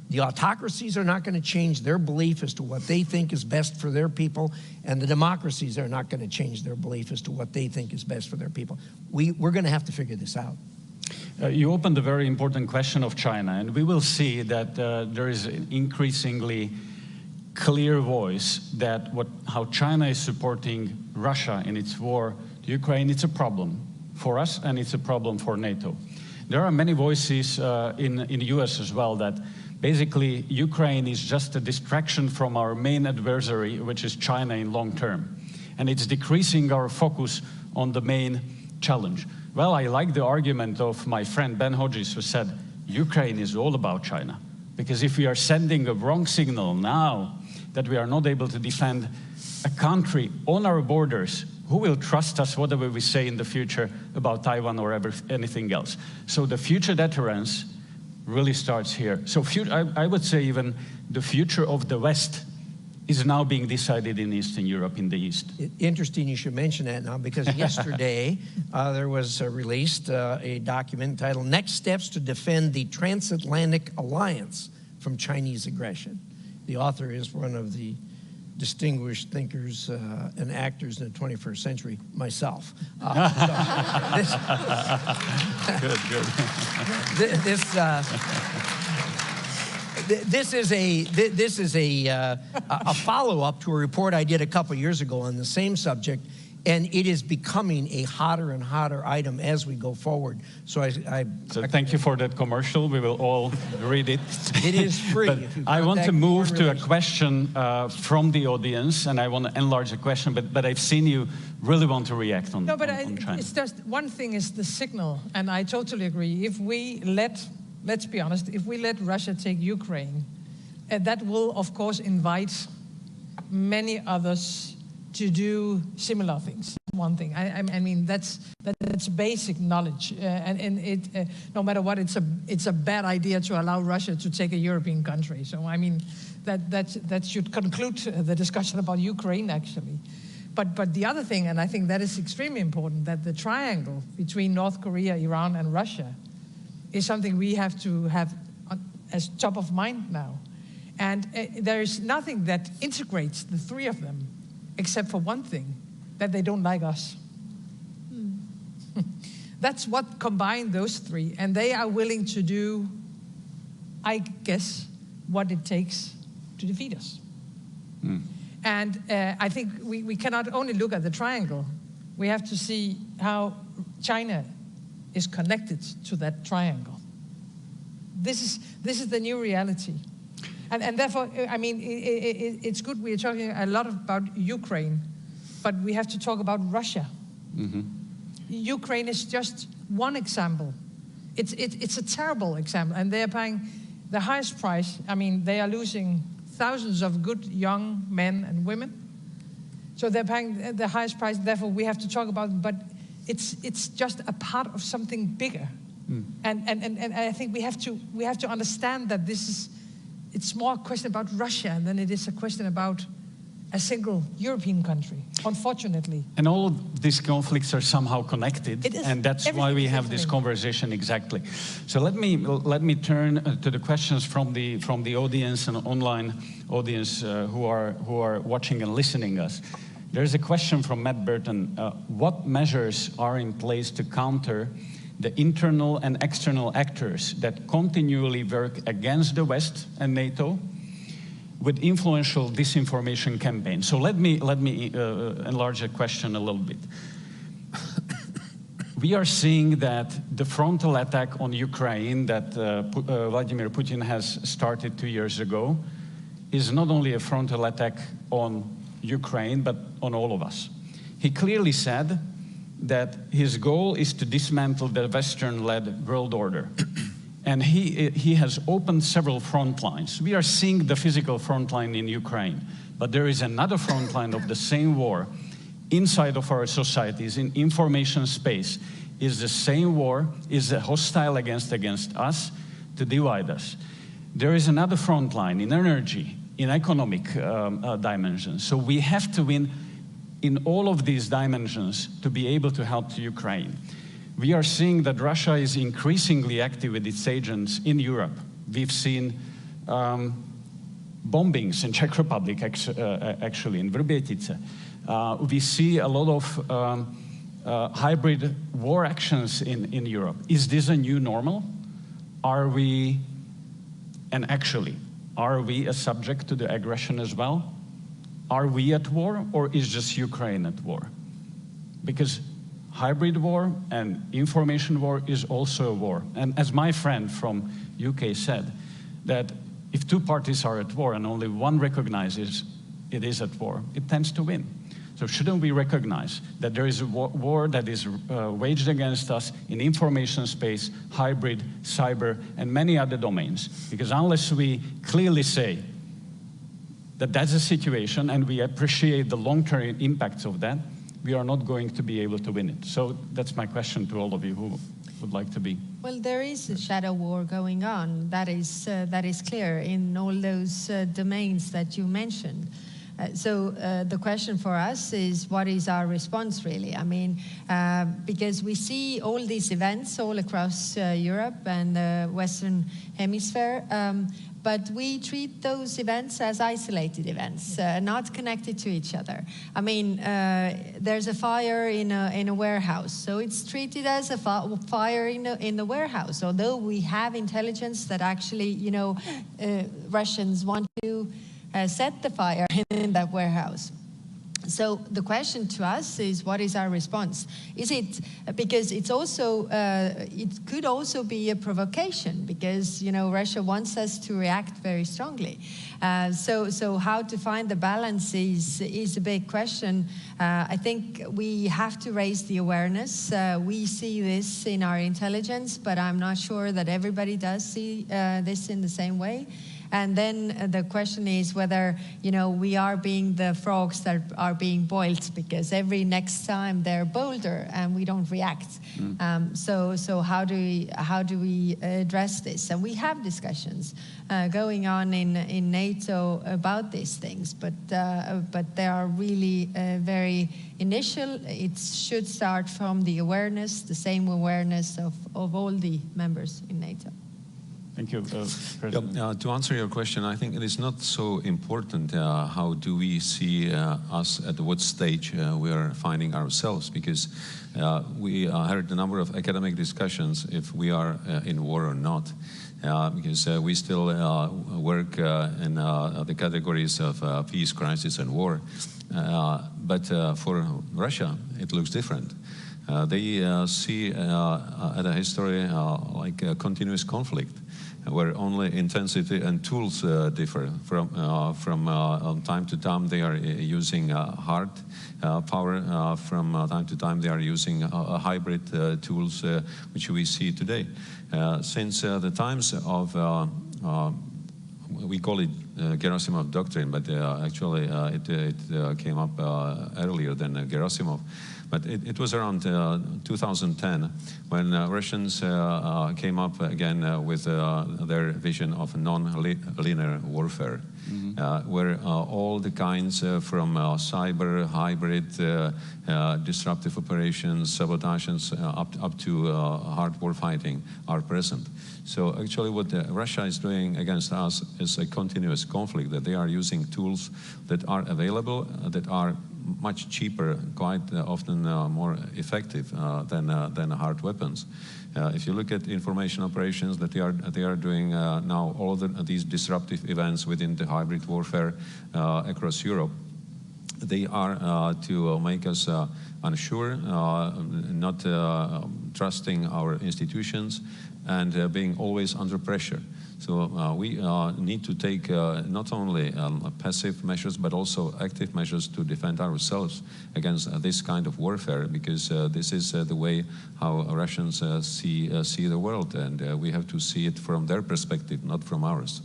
The autocracies are not going to change their belief as to what they think is best for their people, and the democracies are not going to change their belief as to what they think is best for their people. We're going to have to figure this out. You opened a very important question of China, and we will see that there is an increasingly clear voice that how China is supporting Russia in its war to Ukraine. It's a problem for us, and it's a problem for NATO. There are many voices in the US as well that basically Ukraine is just a distraction from our main adversary, which is China in long term. And it's decreasing our focus on the main challenge. Well, I like the argument of my friend Ben Hodges, who said Ukraine is all about China. Because if we are sending a wrong signal now that we are not able to defend a country on our borders, who will trust us whatever we say in the future about Taiwan or anything else? So the future deterrence really starts here. So I would say even the future of the West is now being decided in Eastern Europe, in the East. Interesting you should mention that now, because yesterday there was released a document entitled Next Steps to Defend the Transatlantic Alliance from Chinese Aggression. The author is one of the distinguished thinkers and actors in the 21st century, myself. This is a follow-up to a report I did a couple years ago on the same subject, and it is becoming a hotter and hotter item as we go forward. So thank you for that commercial. We will all read it. It is free. I want to move to a question from the audience, and I want to enlarge the question, but I've seen you really want to react on China. It's just one thing is the signal, and I totally agree. If we let's be honest, if we let Russia take Ukraine, that will, of course, invite many others to do similar things. One thing, I mean, that's basic knowledge, and it no matter what, it's a bad idea to allow Russia to take a European country. So I mean, that should conclude the discussion about Ukraine actually. But the other thing, and I think that is extremely important, that the triangle between North Korea, Iran, and Russia is something we have to have as top of mind now. And there is nothing that integrates the three of them, except for one thing, that they don't like us. That's what combined those three, and they are willing to do, I guess, what it takes to defeat us. And I think we cannot only look at the triangle. We have to see how China is connected to that triangle. This is the new reality. And therefore, I mean, it's good we are talking a lot about Ukraine, but we have to talk about Russia. Ukraine is just one example. It's a terrible example, and they are paying the highest price. I mean, they are losing thousands of good young men and women. So they're paying the highest price. Therefore, we have to talk about it, but it's just a part of something bigger. And I think we have to understand that it's more a question about Russia than it is a question about a single European country, unfortunately. And all of these conflicts are somehow connected, and that's why we have this conversation exactly. So let me turn to the questions from the audience and online audience who are watching and listening us. There's a question from Matt Burton. What measures are in place to counter the internal and external actors that continually work against the West and NATO with influential disinformation campaigns? So let me enlarge the question a little bit. We are seeing that the frontal attack on Ukraine that Vladimir Putin has started 2 years ago is not only a frontal attack on Ukraine, but on all of us. He clearly said that his goal is to dismantle the Western-led world order. And he has opened several front lines. We are seeing the physical front line in Ukraine, but there is another front line of the same war inside of our societies, in information space, is the same war, is hostile against us to divide us. There is another front line in energy, in economic dimensions. So we have to win in all of these dimensions to be able to help Ukraine. We are seeing that Russia is increasingly active with its agents in Europe. We've seen bombings in Czech Republic, actually, in Vrbětice. We see a lot of hybrid war actions in Europe. Is this a new normal? Are we a subject to the aggression as well? Are we at war, or is just Ukraine at war? Because hybrid war and information war is also a war. And as my friend from UK said, that if two parties are at war and only one recognizes it is at war, it tends to win. So shouldn't we recognize that there is a war that is waged against us in information space, hybrid, cyber, and many other domains? Because unless we clearly say that that's a situation and we appreciate the long-term impacts of that, we are not going to be able to win it. So that's my question to all of you who would like to be. Well, there is a shadow war going on. That is clear in all those domains that you mentioned. So the question for us is, what is our response really? I mean, because we see all these events all across Europe and the Western Hemisphere, but we treat those events as isolated events, not connected to each other. I mean, there's a fire in a warehouse, so it's treated as a fire in the warehouse, although we have intelligence that actually, Russians want to set the fire in that warehouse. So the question to us is, what is our response? Is it, because it's also, it could also be a provocation, because, Russia wants us to react very strongly. So how to find the balance is a big question. I think we have to raise the awareness. We see this in our intelligence, but I'm not sure that everybody does see this in the same way. And then the question is whether, we are being the frogs that are being boiled, because every next time they're bolder and we don't react. So how do we address this? And we have discussions going on in NATO about these things, but they are really very initial. It should start from the awareness, the same awareness of all the members in NATO. Thank you, President. To answer your question, I think it is not so important how do we see us at what stage we are finding ourselves, because we heard a number of academic discussions if we are in war or not. Because we still work in the categories of peace, crisis, and war. But for Russia, it looks different. They see at a history like a continuous conflict, where only intensity and tools differ. From time to time, they are using hard power. From time to time, they are using hybrid tools, which we see today. Since the times of, we call it Gerasimov doctrine, but actually it came up earlier than Gerasimov. But it was around 2010 when Russians came up again with their vision of non-linear warfare, where all the kinds from cyber, hybrid, disruptive operations, sabotages, up to hard war fighting are present. So actually what Russia is doing against us is a continuous conflict, that they are using tools that are available, that are much cheaper, quite often more effective than hard weapons. If you look at information operations that they are doing now, all of these disruptive events within the hybrid warfare across Europe, they are to make us unsure, not trusting our institutions, and being always under pressure. So we need to take not only passive measures, but also active measures to defend ourselves against this kind of warfare, because this is the way how Russians see the world, and we have to see it from their perspective, not from ours.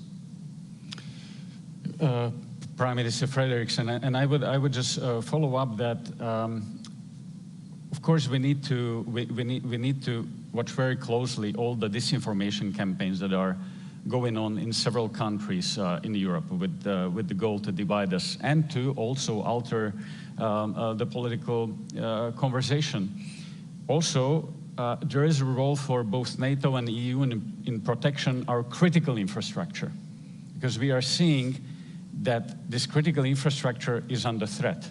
Prime Minister Frederiksen, and I would just follow up that. Of course, we need to watch very closely all the disinformation campaigns that are going on in several countries in Europe with the goal to divide us and to also alter the political conversation. Also, there is a role for both NATO and the EU in protection our critical infrastructure, because we are seeing that this critical infrastructure is under threat.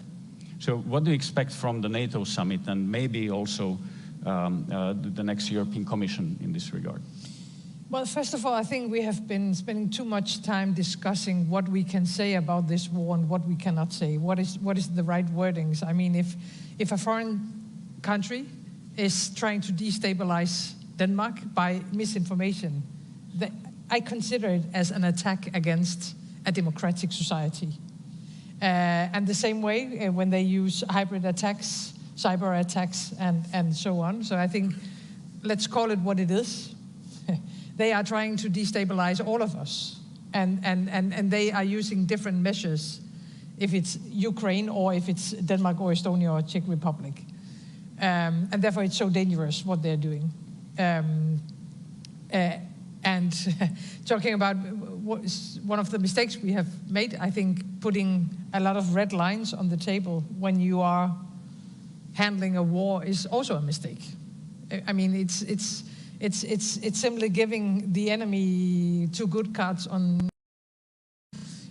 So what do you expect from the NATO summit and maybe also the next European Commission in this regard? Well, first of all, I think we have been spending too much time discussing what we can say about this war and what we cannot say. What is the right wordings? I mean, if a foreign country is trying to destabilize Denmark by misinformation, I consider it as an attack against a democratic society. And the same way when they use hybrid attacks, cyber attacks, and so on. So I think let's call it what it is. They are trying to destabilize all of us, and they are using different measures, if it's Ukraine or if it's Denmark or Estonia or Czech Republic. And therefore it's so dangerous what they're doing. And talking about one of the mistakes we have made, I think putting a lot of red lines on the table when you are handling a war is also a mistake. I mean, it's simply giving the enemy two good cards on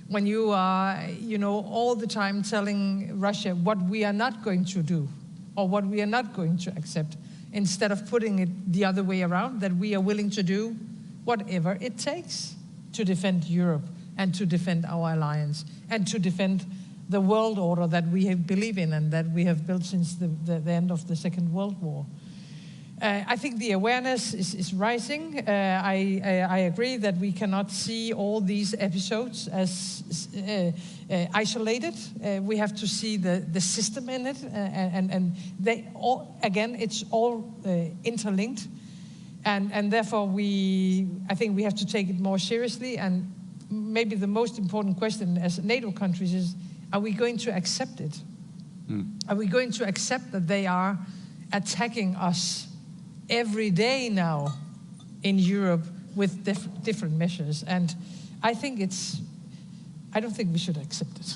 when you are, all the time telling Russia what we are not going to do or what we are not going to accept, instead of putting it the other way around, that we are willing to do whatever it takes to defend Europe and to defend our alliance and to defend the world order that we believe in and that we have built since the end of the Second World War. I think the awareness is rising. I agree that we cannot see all these episodes as isolated. We have to see the system in it, and they all, again, it's all interlinked, and therefore I think we have to take it more seriously. And maybe the most important question as NATO countries is: are we going to accept it? Are we going to accept that they are attacking us every day now in Europe with different measures? And I don't think we should accept it.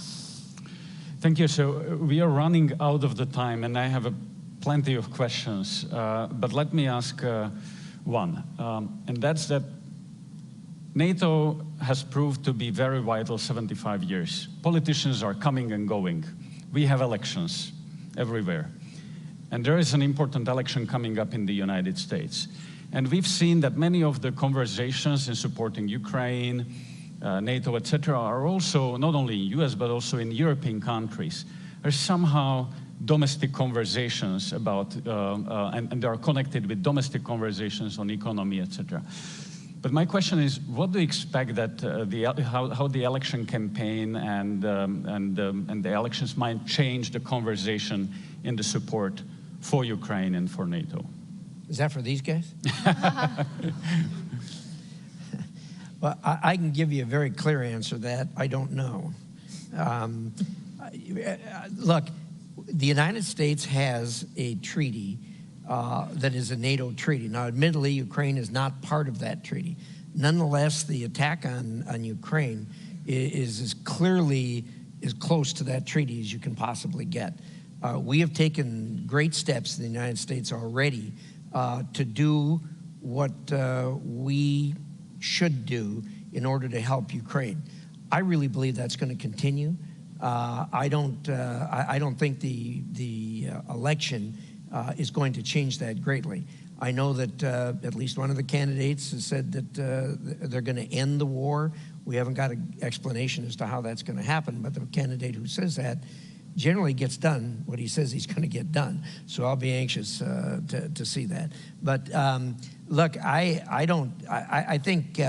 Thank you. So we are running out of the time, and I have plenty of questions. But let me ask one, and that's that NATO has proved to be very vital 75 years. Politicians are coming and going. We have elections everywhere. And there is an important election coming up in the United States. And we've seen that many of the conversations in supporting Ukraine, NATO, etc., are also not only in US, but also in European countries, are somehow domestic conversations about, and they are connected with domestic conversations on economy, etc. But my question is, what do you expect that how the election campaign and the elections might change the conversation in the support for Ukraine and for NATO? Is that for these guys? Well, I can give you a very clear answer that I don't know. Look, the United States has a treaty that is a NATO treaty. Now, admittedly, Ukraine is not part of that treaty. Nonetheless, the attack on Ukraine is as clearly as close to that treaty as you can possibly get. We have taken great steps in the United States already to do what we should do in order to help Ukraine. I really believe that's going to continue. I don't think the election is going to change that greatly. I know that at least one of the candidates has said that they're going to end the war. We haven't got an explanation as to how that's going to happen, but the candidate who says that generally gets done what he says he's going to get done. So I'll be anxious to see that. But look, I think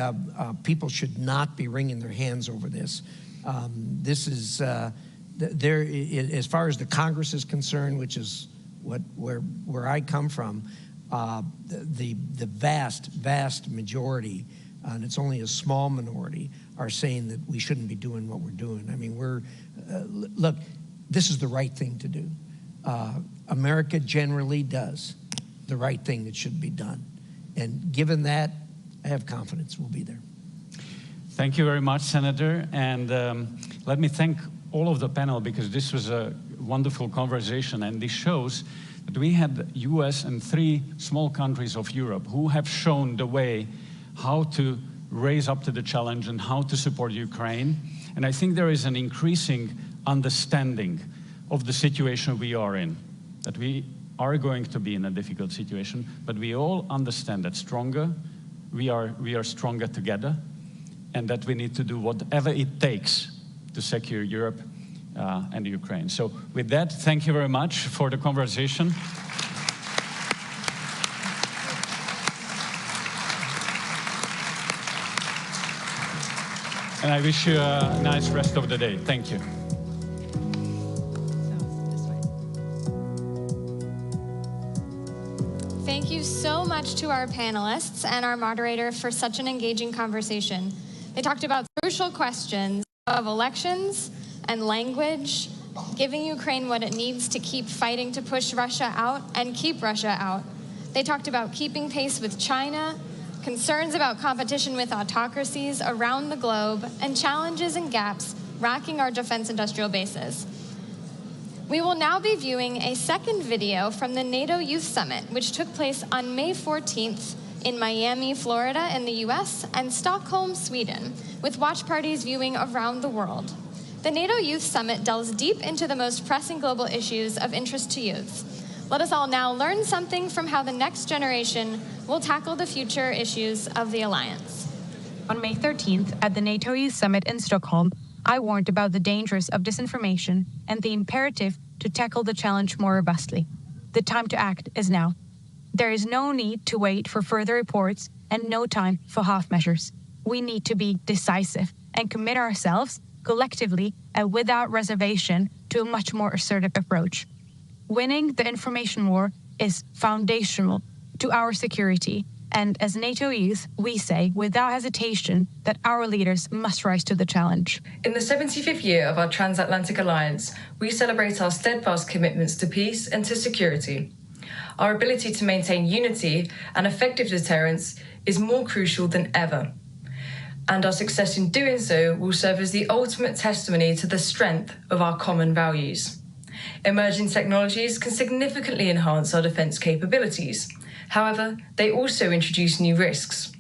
people should not be wringing their hands over this. This is as far as the Congress is concerned, which is where I come from. The vast majority, and it's only a small minority, are saying that we shouldn't be doing what we're doing. I mean, look. This is the right thing to do. America generally does the right thing that should be done. And given that, I have confidence we'll be there. Thank you very much, Senator. And let me thank all of the panel, because this was a wonderful conversation. And this shows that we had the US and 3 small countries of Europe who have shown the way how to raise up to the challenge and how to support Ukraine. And I think there is an increasing understanding of the situation we are in, that we are going to be in a difficult situation, but we all understand that we are stronger together, and that we need to do whatever it takes to secure Europe and Ukraine. So with that, thank you very much for the conversation. And I wish you a nice rest of the day. Thank you. Thank you so much to our panelists and our moderator for such an engaging conversation. They talked about crucial questions of elections and language, giving Ukraine what it needs to keep fighting to push Russia out and keep Russia out. They talked about keeping pace with China, concerns about competition with autocracies around the globe, and challenges and gaps racking our defense industrial bases. We will now be viewing a second video from the NATO Youth Summit, which took place on May 14th in Miami, Florida in the US, and Stockholm, Sweden, with watch parties viewing around the world. The NATO Youth Summit delves deep into the most pressing global issues of interest to youths. Let us all now learn something from how the next generation will tackle the future issues of the alliance. On May 13th, at the NATO Youth Summit in Stockholm, I warned about the dangers of disinformation and the imperative to tackle the challenge more robustly. The time to act is now. There is no need to wait for further reports and no time for half measures. We need to be decisive and commit ourselves collectively and without reservation to a much more assertive approach. Winning the information war is foundational to our security. And as NATO youth, we say without hesitation that our leaders must rise to the challenge. In the 75th year of our transatlantic alliance, we celebrate our steadfast commitments to peace and to security. Our ability to maintain unity and effective deterrence is more crucial than ever. And our success in doing so will serve as the ultimate testimony to the strength of our common values. Emerging technologies can significantly enhance our defence capabilities. However, they also introduce new risks.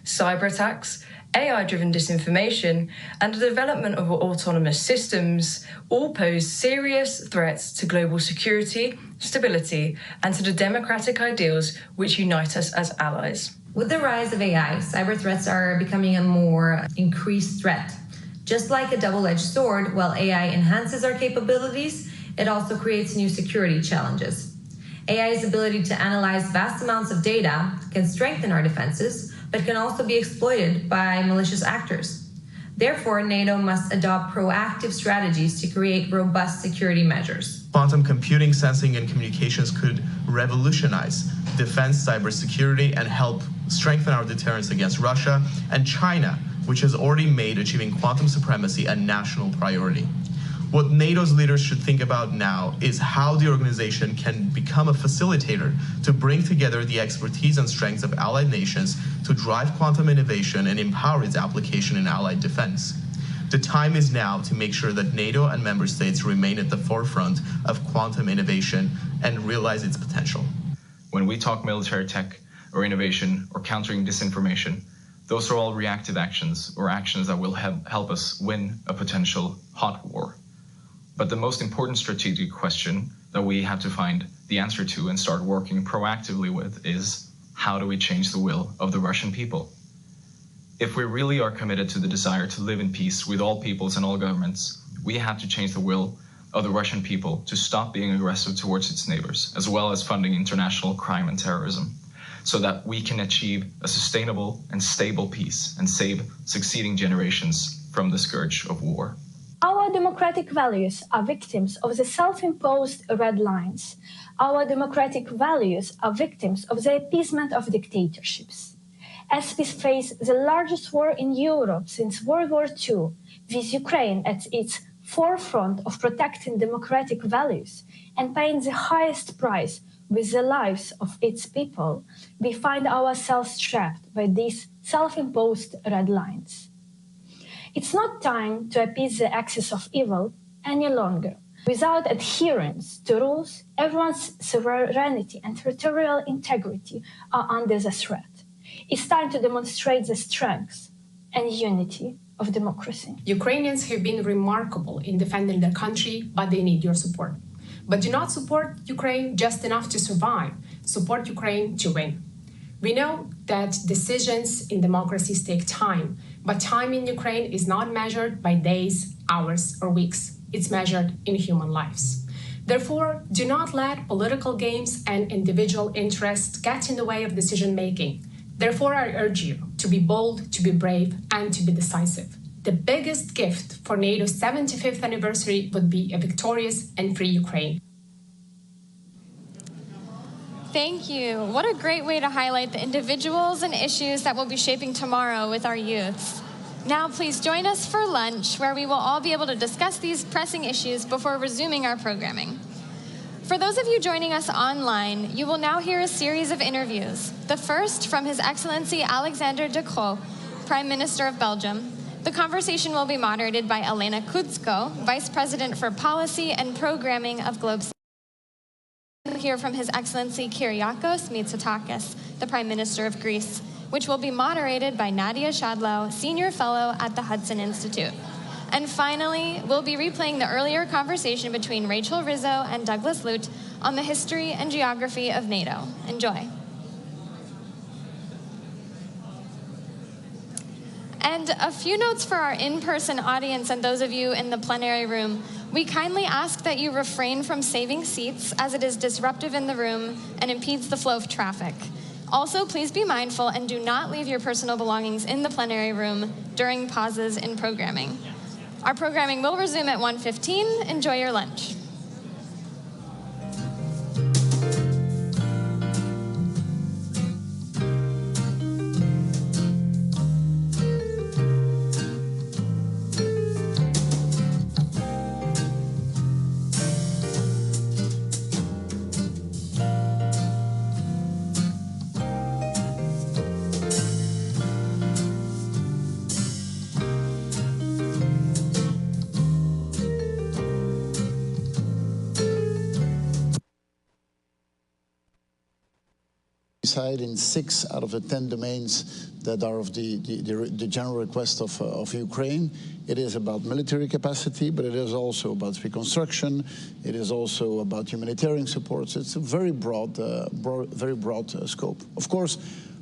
Cyber attacks, AI-driven disinformation, and the development of autonomous systems all pose serious threats to global security, stability, and to the democratic ideals which unite us as allies. With the rise of AI, cyber threats are becoming a more increased threat. Just like a double-edged sword, while AI enhances our capabilities, it also creates new security challenges. AI's ability to analyze vast amounts of data can strengthen our defenses, but can also be exploited by malicious actors. Therefore, NATO must adopt proactive strategies to create robust security measures. Quantum computing, sensing, and communications could revolutionize defense, cybersecurity, and help strengthen our deterrence against Russia and China, which has already made achieving quantum supremacy a national priority. What NATO's leaders should think about now is how the organization can become a facilitator to bring together the expertise and strengths of allied nations to drive quantum innovation and empower its application in allied defense. The time is now to make sure that NATO and member states remain at the forefront of quantum innovation and realize its potential. When we talk military tech or innovation or countering disinformation, those are all reactive actions or actions that will help us win a potential hot war. But the most important strategic question that we have to find the answer to and start working proactively with is, how do we change the will of the Russian people? If we really are committed to the desire to live in peace with all peoples and all governments, we have to change the will of the Russian people to stop being aggressive towards its neighbors, as well as funding international crime and terrorism, so that we can achieve a sustainable and stable peace and save succeeding generations from the scourge of war. Our democratic values are victims of the self-imposed red lines. Our democratic values are victims of the appeasement of dictatorships. As we face the largest war in Europe since World War II, with Ukraine at its forefront of protecting democratic values and paying the highest price with the lives of its people, we find ourselves trapped by these self-imposed red lines. It's not time to appease the axis of evil any longer. Without adherence to rules, everyone's sovereignty and territorial integrity are under the threat. It's time to demonstrate the strength and unity of democracy. Ukrainians have been remarkable in defending their country, but they need your support. But do not support Ukraine just enough to survive. Support Ukraine to win. We know that decisions in democracies take time, but time in Ukraine is not measured by days, hours, or weeks. It's measured in human lives. Therefore, do not let political games and individual interests get in the way of decision-making. Therefore, I urge you to be bold, to be brave, and to be decisive. The biggest gift for NATO's 75th anniversary would be a victorious and free Ukraine. Thank you. What a great way to highlight the individuals and issues that will be shaping tomorrow with our youths. Now, please join us for lunch, where we will all be able to discuss these pressing issues before resuming our programming. For those of you joining us online, you will now hear a series of interviews. The first from His Excellency Alexander De Croo, Prime Minister of Belgium. The conversation will be moderated by Elena Kudsko, Vice President for Policy and Programming of Globe. We'll hear from His Excellency Kyriakos Mitsotakis, the Prime Minister of Greece, which will be moderated by Nadia Shadlow, Senior Fellow at the Hudson Institute. And finally, we'll be replaying the earlier conversation between Rachel Rizzo and Douglas Lute on the history and geography of NATO. Enjoy. And a few notes for our in-person audience and those of you in the plenary room. We kindly ask that you refrain from saving seats, as it is disruptive in the room and impedes the flow of traffic. Also, please be mindful and do not leave your personal belongings in the plenary room during pauses in programming. Our programming will resume at 1:15. Enjoy your lunch. In 6 out of the 10 domains that are of the general request of Ukraine. It is about military capacity, but it is also about reconstruction. It is also about humanitarian support. So it's a very broad scope. Of course,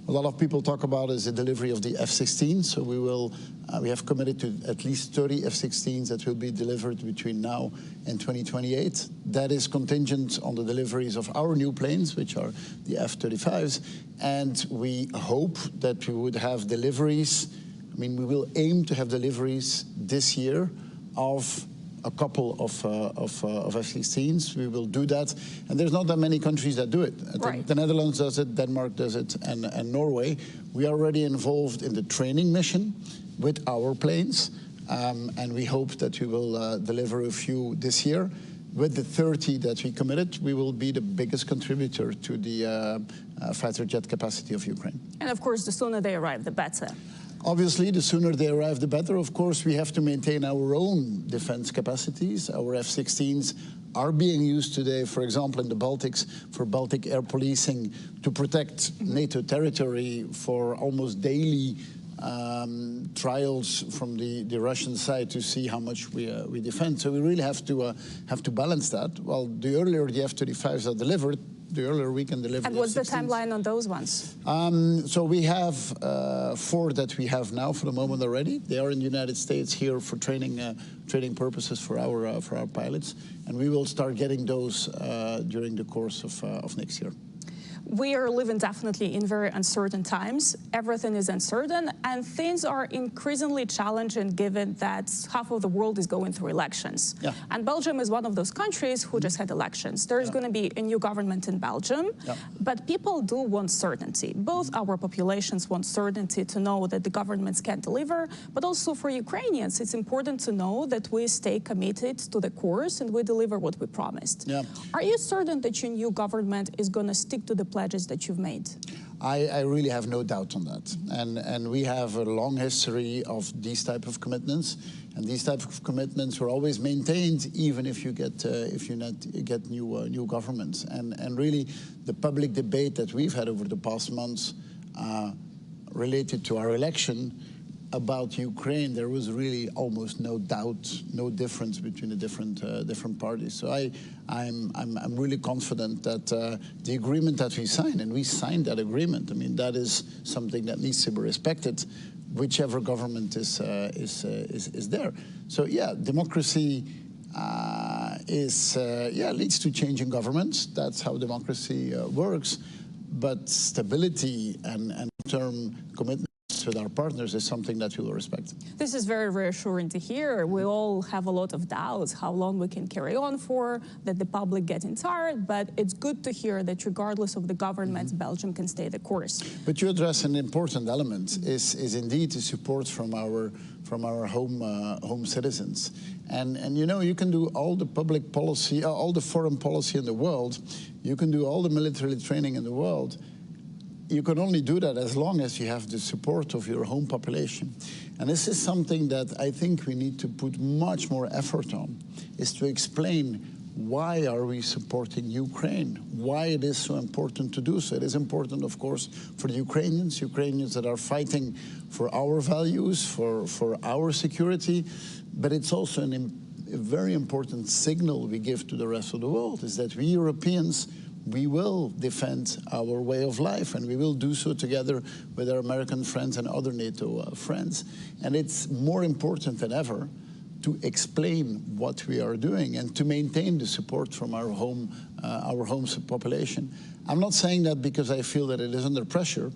a lot of people talk about is the delivery of the F-16. So we have committed to at least 30 F-16s that will be delivered between now and 2028. That is contingent on the deliveries of our new planes, which are the F-35s. And we hope that we would have deliveries. I mean, we will aim to have deliveries this year of a couple of F-16s. We will do that. And there's not that many countries that do it. The Netherlands does it, Denmark does it, and Norway. We are already involved in the training mission with our planes. And we hope that we will deliver a few this year. With the 30 that we committed, we will be the biggest contributor to the fighter jet capacity of Ukraine. And of course, the sooner they arrive, the better. Obviously, the sooner they arrive, the better. Of course, we have to maintain our own defense capacities. Our F-16s are being used today, for example, in the Baltics, for Baltic air policing, to protect NATO territory, for almost daily trials from the Russian side to see how much we defend. So we really have to balance that. Well, the earlier the F-35s are delivered, the earlier we can deliver. And what's the timeline on those ones? So we have 4 that we have now for the moment already. They are in the United States here for training purposes for our pilots, and we will start getting those during the course of next year. We are living definitely in very uncertain times. Everything is uncertain, and things are increasingly challenging given that half of the world is going through elections. Yeah. And Belgium is one of those countries who just had elections. There's going to be a new government in Belgium, but people do want certainty. Both our populations want certainty to know that the governments can deliver, but also for Ukrainians, it's important to know that we stay committed to the course and we deliver what we promised. Yeah. Are you certain that your new government is going to stick to the pledges that you've made? I really have no doubt on that. And we have a long history of these type of commitments. And these type of commitments were always maintained, even if you get new governments. And really, the public debate that we've had over the past months related to our election about Ukraine, there was really almost no doubt, no difference between the different parties. So I'm really confident that the agreement that we signed, and we signed that agreement, I mean, that is something that needs to be respected, whichever government is there. So yeah, democracy leads to changing governments. That's how democracy works. But stability and long-term commitment with our partners is something that we will respect. This is very reassuring to hear. We all have a lot of doubts how long we can carry on for, that the public getting tired, but it's good to hear that regardless of the government, Belgium can stay the course. But you address an important element, is indeed the support from our home citizens. And you know, you can do all the public policy, all the foreign policy in the world, you can do all the military training in the world. You can only do that as long as you have the support of your home population. And this is something that I think we need to put much more effort on, is to explain why are we supporting Ukraine, why it is so important to do so. It is important, of course, for the Ukrainians that are fighting for our values, for our security, but it's also a very important signal we give to the rest of the world, is that we Europeans, we will defend our way of life, and we will do so together with our American friends and other NATO friends. And it's more important than ever to explain what we are doing and to maintain the support from our home population. I'm not saying that because I feel that it is under pressure,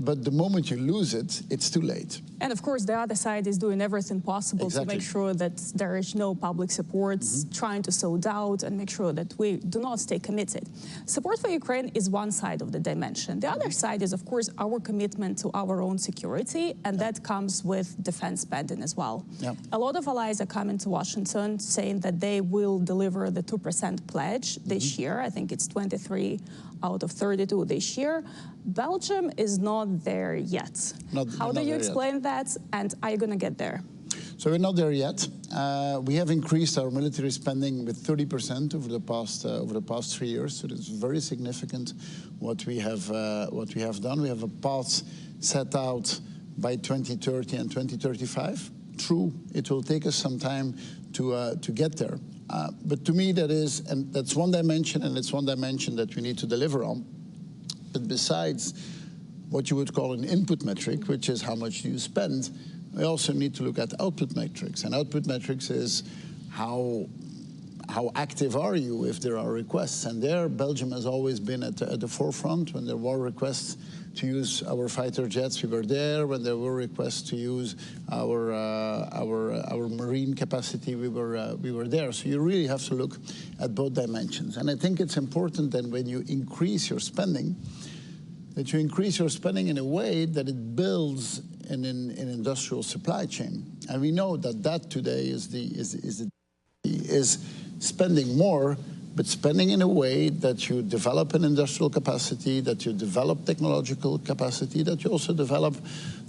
but the moment you lose it, it's too late. And of course, the other side is doing everything possible to make sure that there is no public support, trying to sow doubt and make sure that we do not stay committed. Support for Ukraine is one side of the dimension. The other side is, of course, our commitment to our own security, and that comes with defense spending as well. A lot of allies are coming to Washington saying that they will deliver the 2% pledge this year. I think it's 23 out of 32 this year. Belgium is not there yet. How do you explain that, and are you going to get there? So we're not there yet. We have increased our military spending with 30% over the past 3 years. So it's very significant what we have done. We have a path set out by 2030 and 2035. True, it will take us some time to get there. But to me, that's one dimension, and it's one dimension that we need to deliver on. But besides what you would call an input metric, which is how much do you spend, we also need to look at output metrics. And output metrics is how active are you if there are requests. And there, Belgium has always been at the forefront. When there were requests to use our fighter jets, we were there. When there were requests to use our marine capacity, we were there. So you really have to look at both dimensions. And I think it's important that when you increase your spending, that you increase your spending in a way that it builds an industrial supply chain. And we know that today is spending more, but spending in a way that you develop an industrial capacity, that you develop technological capacity, that you also develop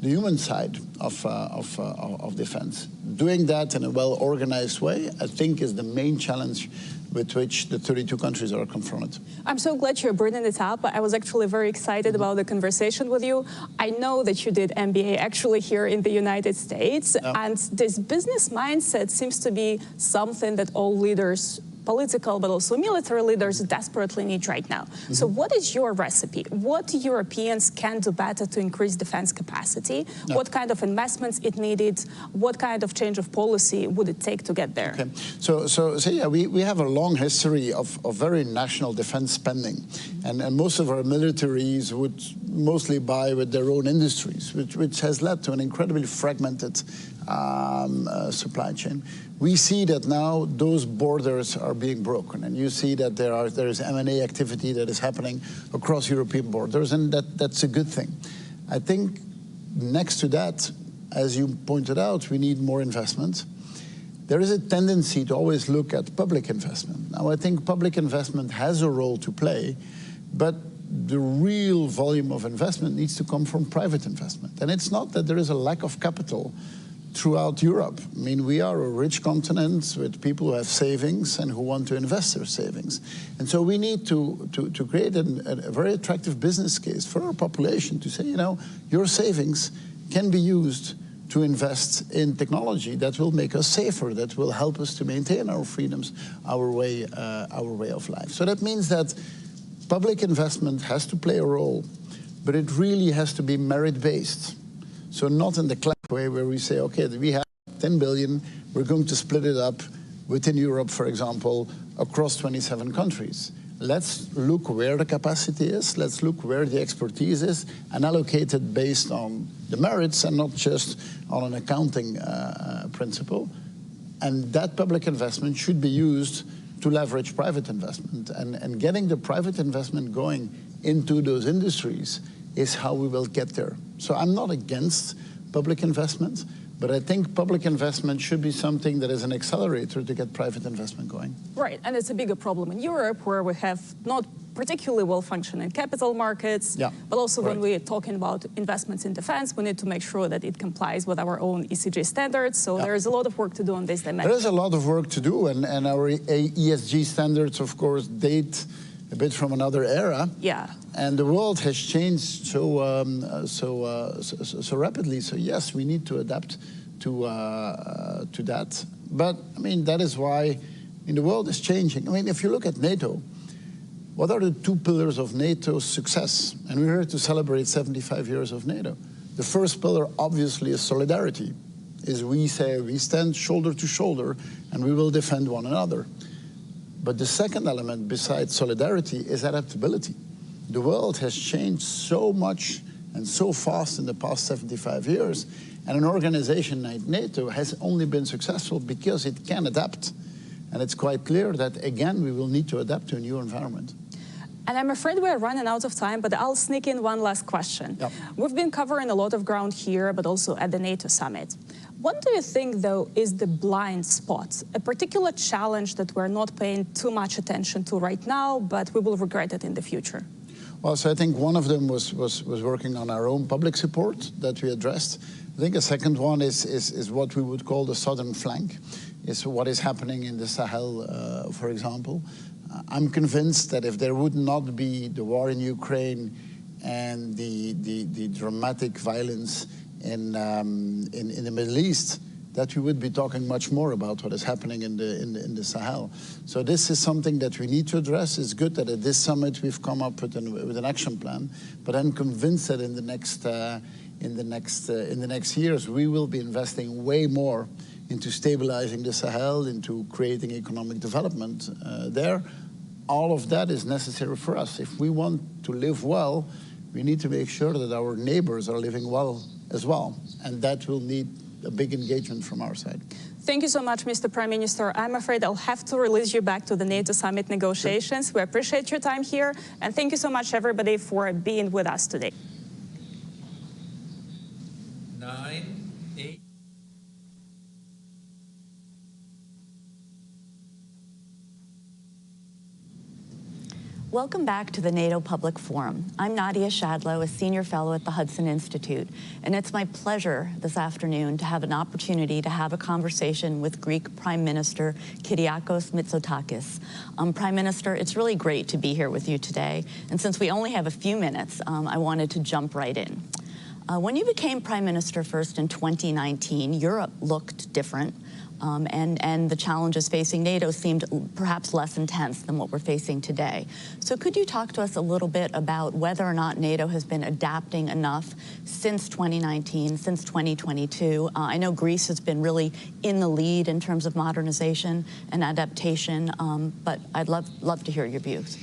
the human side of defense. Doing that in a well-organized way, I think, is the main challenge with which the 32 countries are confronted. I'm so glad you're bringing it up. I was actually very excited about the conversation with you. I know that you did MBA actually here in the United States, and this business mindset seems to be something that all leaders, political but also military leaders, desperately need right now. So what is your recipe? What Europeans can do better to increase defense capacity? What kind of investments it needed? What kind of change of policy would it take to get there? Okay. So yeah, we have a long history of very national defense spending. And most of our militaries would mostly buy with their own industries, which has led to an incredibly fragmented supply chain. We see that now those borders are being broken, and you see that there is M&A activity that is happening across European borders, and that's a good thing. I think next to that, as you pointed out, we need more investment. There is a tendency to always look at public investment. Now, I think public investment has a role to play, but the real volume of investment needs to come from private investment. And it's not that there is a lack of capital throughout Europe. I mean, we are a rich continent with people who have savings and who want to invest their savings. And so we need to create a very attractive business case for our population to say, you know, your savings can be used to invest in technology that will make us safer, that will help us to maintain our freedoms, our way of life. So that means that public investment has to play a role, but it really has to be merit-based. So not in the classic way where we say, okay, we have 10 billion, we're going to split it up within Europe, for example, across 27 countries. Let's look where the capacity is, let's look where the expertise is, and allocate it based on the merits and not just on an accounting principle. And that public investment should be used to leverage private investment. And getting the private investment going into those industries is how we will get there. So I'm not against public investment, but I think public investment should be something that is an accelerator to get private investment going. Right, and it's a bigger problem in Europe where we have not particularly well-functioning capital markets, but also when we're talking about investments in defense, we need to make sure that it complies with our own ESG standards. So there is a lot of work to do on this dimension. There is a lot of work to do, and our ESG standards, of course, date a bit from another era. And the world has changed so rapidly. So yes, we need to adapt to that. But I mean, that is why the world is changing. I mean, if you look at NATO, what are the two pillars of NATO's success? And we're here to celebrate 75 years of NATO. The first pillar, obviously, is solidarity. Is we say we stand shoulder to shoulder and we will defend one another. But the second element, besides solidarity, is adaptability. The world has changed so much and so fast in the past 75 years, and an organization like NATO has only been successful because it can adapt. And it's quite clear that, again, we will need to adapt to a new environment. And I'm afraid we're running out of time, but I'll sneak in one last question. We've been covering a lot of ground here, but also at the NATO summit. What do you think, though, is the blind spot, a particular challenge that we're not paying too much attention to right now, but we will regret it in the future? Well, so I think one of them was working on our own public support that we addressed. I think a second one is what we would call the southern flank, is what is happening in the Sahel, for example. I'm convinced that if there would not be the war in Ukraine and the dramatic violence in the Middle East, that we would be talking much more about what is happening in the Sahel. So this is something that we need to address. It's good that at this summit we've come up with an action plan, but I'm convinced that in the next years we will be investing way more into stabilizing the Sahel, into creating economic development there. All of that is necessary for us. If we want to live well, we need to make sure that our neighbors are living well as well, and that will need a big engagement from our side. Thank you so much, Mr. Prime Minister. I'm afraid I'll have to release you back to the NATO summit negotiations. We appreciate your time here, and thank you so much, everybody, for being with us today. 9, 8. Welcome back to the NATO Public Forum. I'm Nadia Shadlow, a senior fellow at the Hudson Institute, and it's my pleasure this afternoon to have an opportunity to have a conversation with Greek Prime Minister Kyriakos Mitsotakis. Prime Minister, it's really great to be here with you today, and since we only have a few minutes, I wanted to jump right in. When you became Prime Minister first in 2019, Europe looked different. And the challenges facing NATO seemed perhaps less intense than what we're facing today. So could you talk to us a little bit about whether or not NATO has been adapting enough since 2019, since 2022? I know Greece has been really in the lead in terms of modernization and adaptation, but I'd love to hear your views.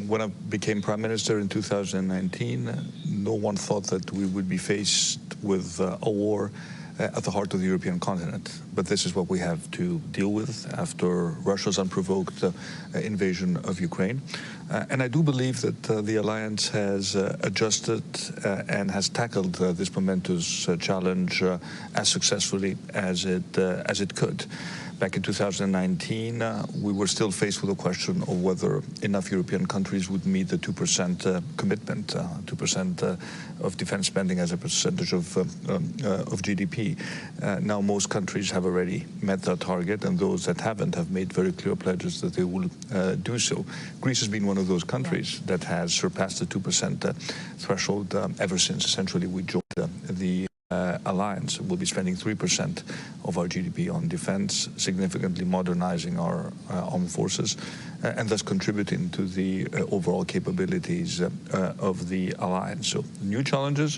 When I became Prime Minister in 2019, no one thought that we would be faced with a war at the heart of the European continent. But this is what we have to deal with after Russia's unprovoked invasion of Ukraine. And I do believe that the alliance has adjusted and has tackled this momentous challenge as successfully as it could. Back in 2019, we were still faced with the question of whether enough European countries would meet the 2% commitment, 2% of defense spending as a percentage of GDP. Now most countries have already met that target, and those that haven't have made very clear pledges that they will do so. Greece has been one of those countries that has surpassed the 2% threshold ever since essentially we joined the alliance. We'll be spending 3% of our GDP on defense, significantly modernizing our armed forces, and thus contributing to the overall capabilities of the alliance. So new challenges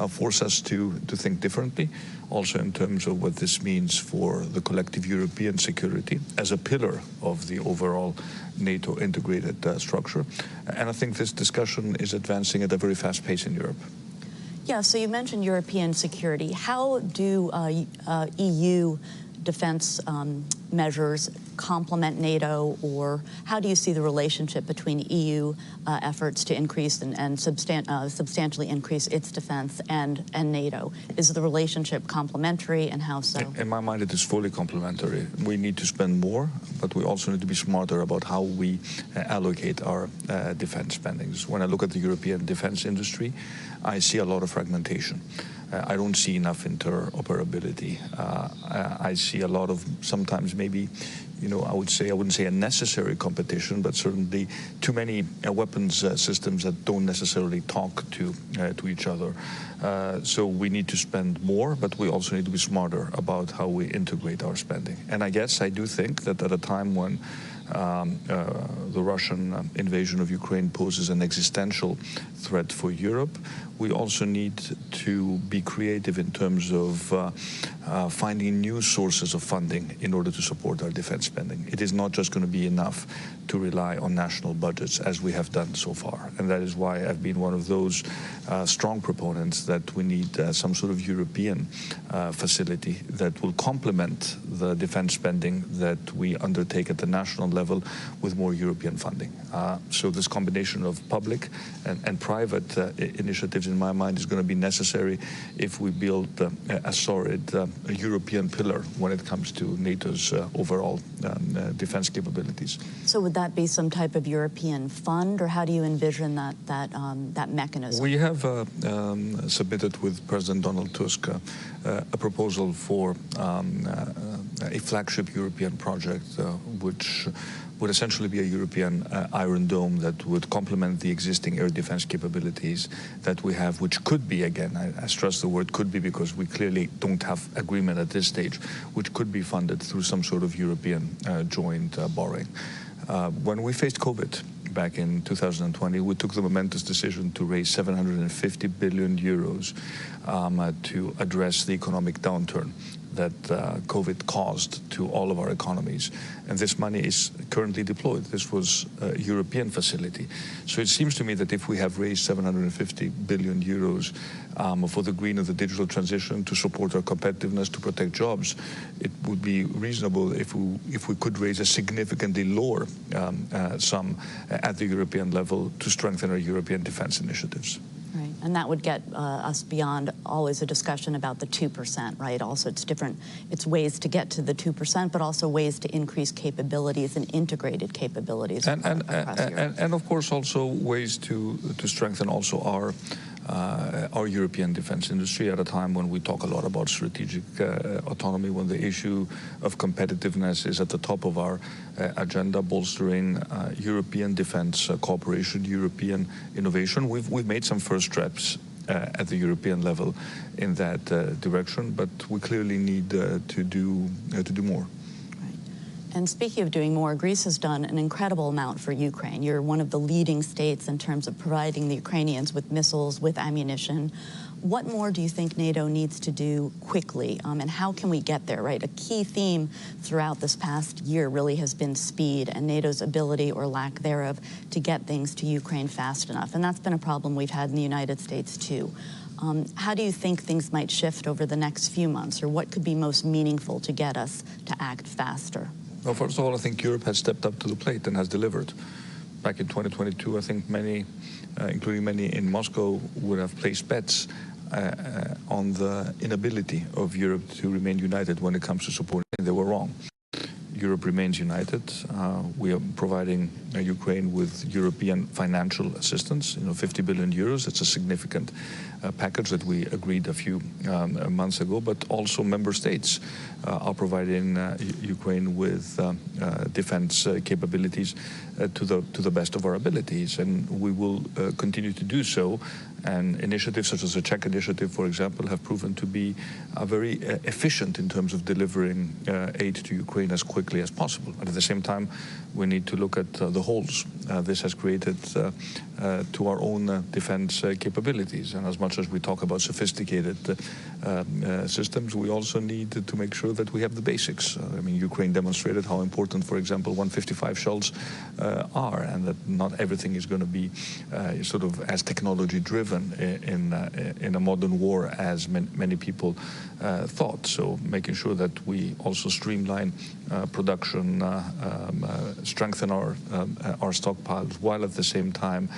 force us to think differently, also in terms of what this means for the collective European security as a pillar of the overall NATO integrated structure. And I think this discussion is advancing at a very fast pace in Europe. Yeah, so you mentioned European security. How do EU defense measures complement NATO, or how do you see the relationship between EU efforts to increase and substantially increase its defense and NATO? Is the relationship complementary, and how so? In my mind, it is fully complementary. We need to spend more, but we also need to be smarter about how we allocate our defense spendings. When I look at the European defense industry, I see a lot of fragmentation. I don't see enough interoperability. I see a lot of, sometimes maybe, I wouldn't say a necessary competition, but certainly too many weapons systems that don't necessarily talk to each other. So we need to spend more, but we also need to be smarter about how we integrate our spending. And I do think that at a time when the Russian invasion of Ukraine poses an existential threat for Europe, we also need to be creative in terms of finding new sources of funding in order to support our defense spending. It is not just going to be enough to rely on national budgets as we have done so far. And that is why I've been one of those strong proponents that we need some sort of European facility that will complement the defense spending that we undertake at the national level with more European funding. So this combination of public and private initiatives package, in my mind, is going to be necessary if we build a solid European pillar when it comes to NATO's overall defense capabilities. So would that be some type of European fund, or how do you envision that mechanism? We have submitted with President Donald Tusk a proposal for a flagship European project, which would essentially be a European Iron Dome that would complement the existing air defense capabilities that we have, which could be, again, I stress the word could be because we clearly don't have agreement at this stage, which could be funded through some sort of European joint borrowing. When we faced COVID back in 2020, we took the momentous decision to raise 750 billion euros to address the economic downturn that COVID caused to all of our economies. And this money is currently deployed. This was a European facility. So it seems to me that if we have raised 750 billion euros for the green and the digital transition to support our competitiveness, to protect jobs, it would be reasonable if we could raise a significantly lower sum at the European level to strengthen our European defense initiatives. Right, and that would get us beyond always a discussion about the 2%, right? Also, it's ways to get to the 2%, but also ways to increase capabilities and integrated capabilities across Europe. And of course, also ways to strengthen also our European defense industry at a time when we talk a lot about strategic autonomy, when the issue of competitiveness is at the top of our agenda, bolstering European defense cooperation, European innovation. We've made some first steps at the European level in that direction, but we clearly need to do more. And speaking of doing more, Greece has done an incredible amount for Ukraine. You're one of the leading states in terms of providing the Ukrainians with missiles, with ammunition. What more do you think NATO needs to do quickly, and how can we get there, right? A key theme throughout this past year really has been speed and NATO's ability or lack thereof to get things to Ukraine fast enough. And that's been a problem we've had in the United States too. How do you think things might shift over the next few months, or what could be most meaningful to get us to act faster? Well, first of all, I think Europe has stepped up to the plate and has delivered. Back in 2022, I think many, including many in Moscow, would have placed bets on the inability of Europe to remain united when it comes to supporting. They were wrong. Europe remains united. We are providing Ukraine with European financial assistance, 50 billion euros. It's a significant package that we agreed a few months ago, but also member states are providing Ukraine with defense capabilities to the best of our abilities, and we will continue to do so. And initiatives such as the Czech initiative, for example, have proven to be very efficient in terms of delivering aid to Ukraine as quickly as possible. But at the same time, we need to look at the holes this has created to our own defense capabilities. And as much as we talk about sophisticated systems, we also need to make sure that we have the basics. I mean, Ukraine demonstrated how important, for example, 155 shells are, and that not everything is going to be sort of as technology-driven in a modern war as many people thought. So making sure that we also streamline production, strengthen our stockpiles, while at the same time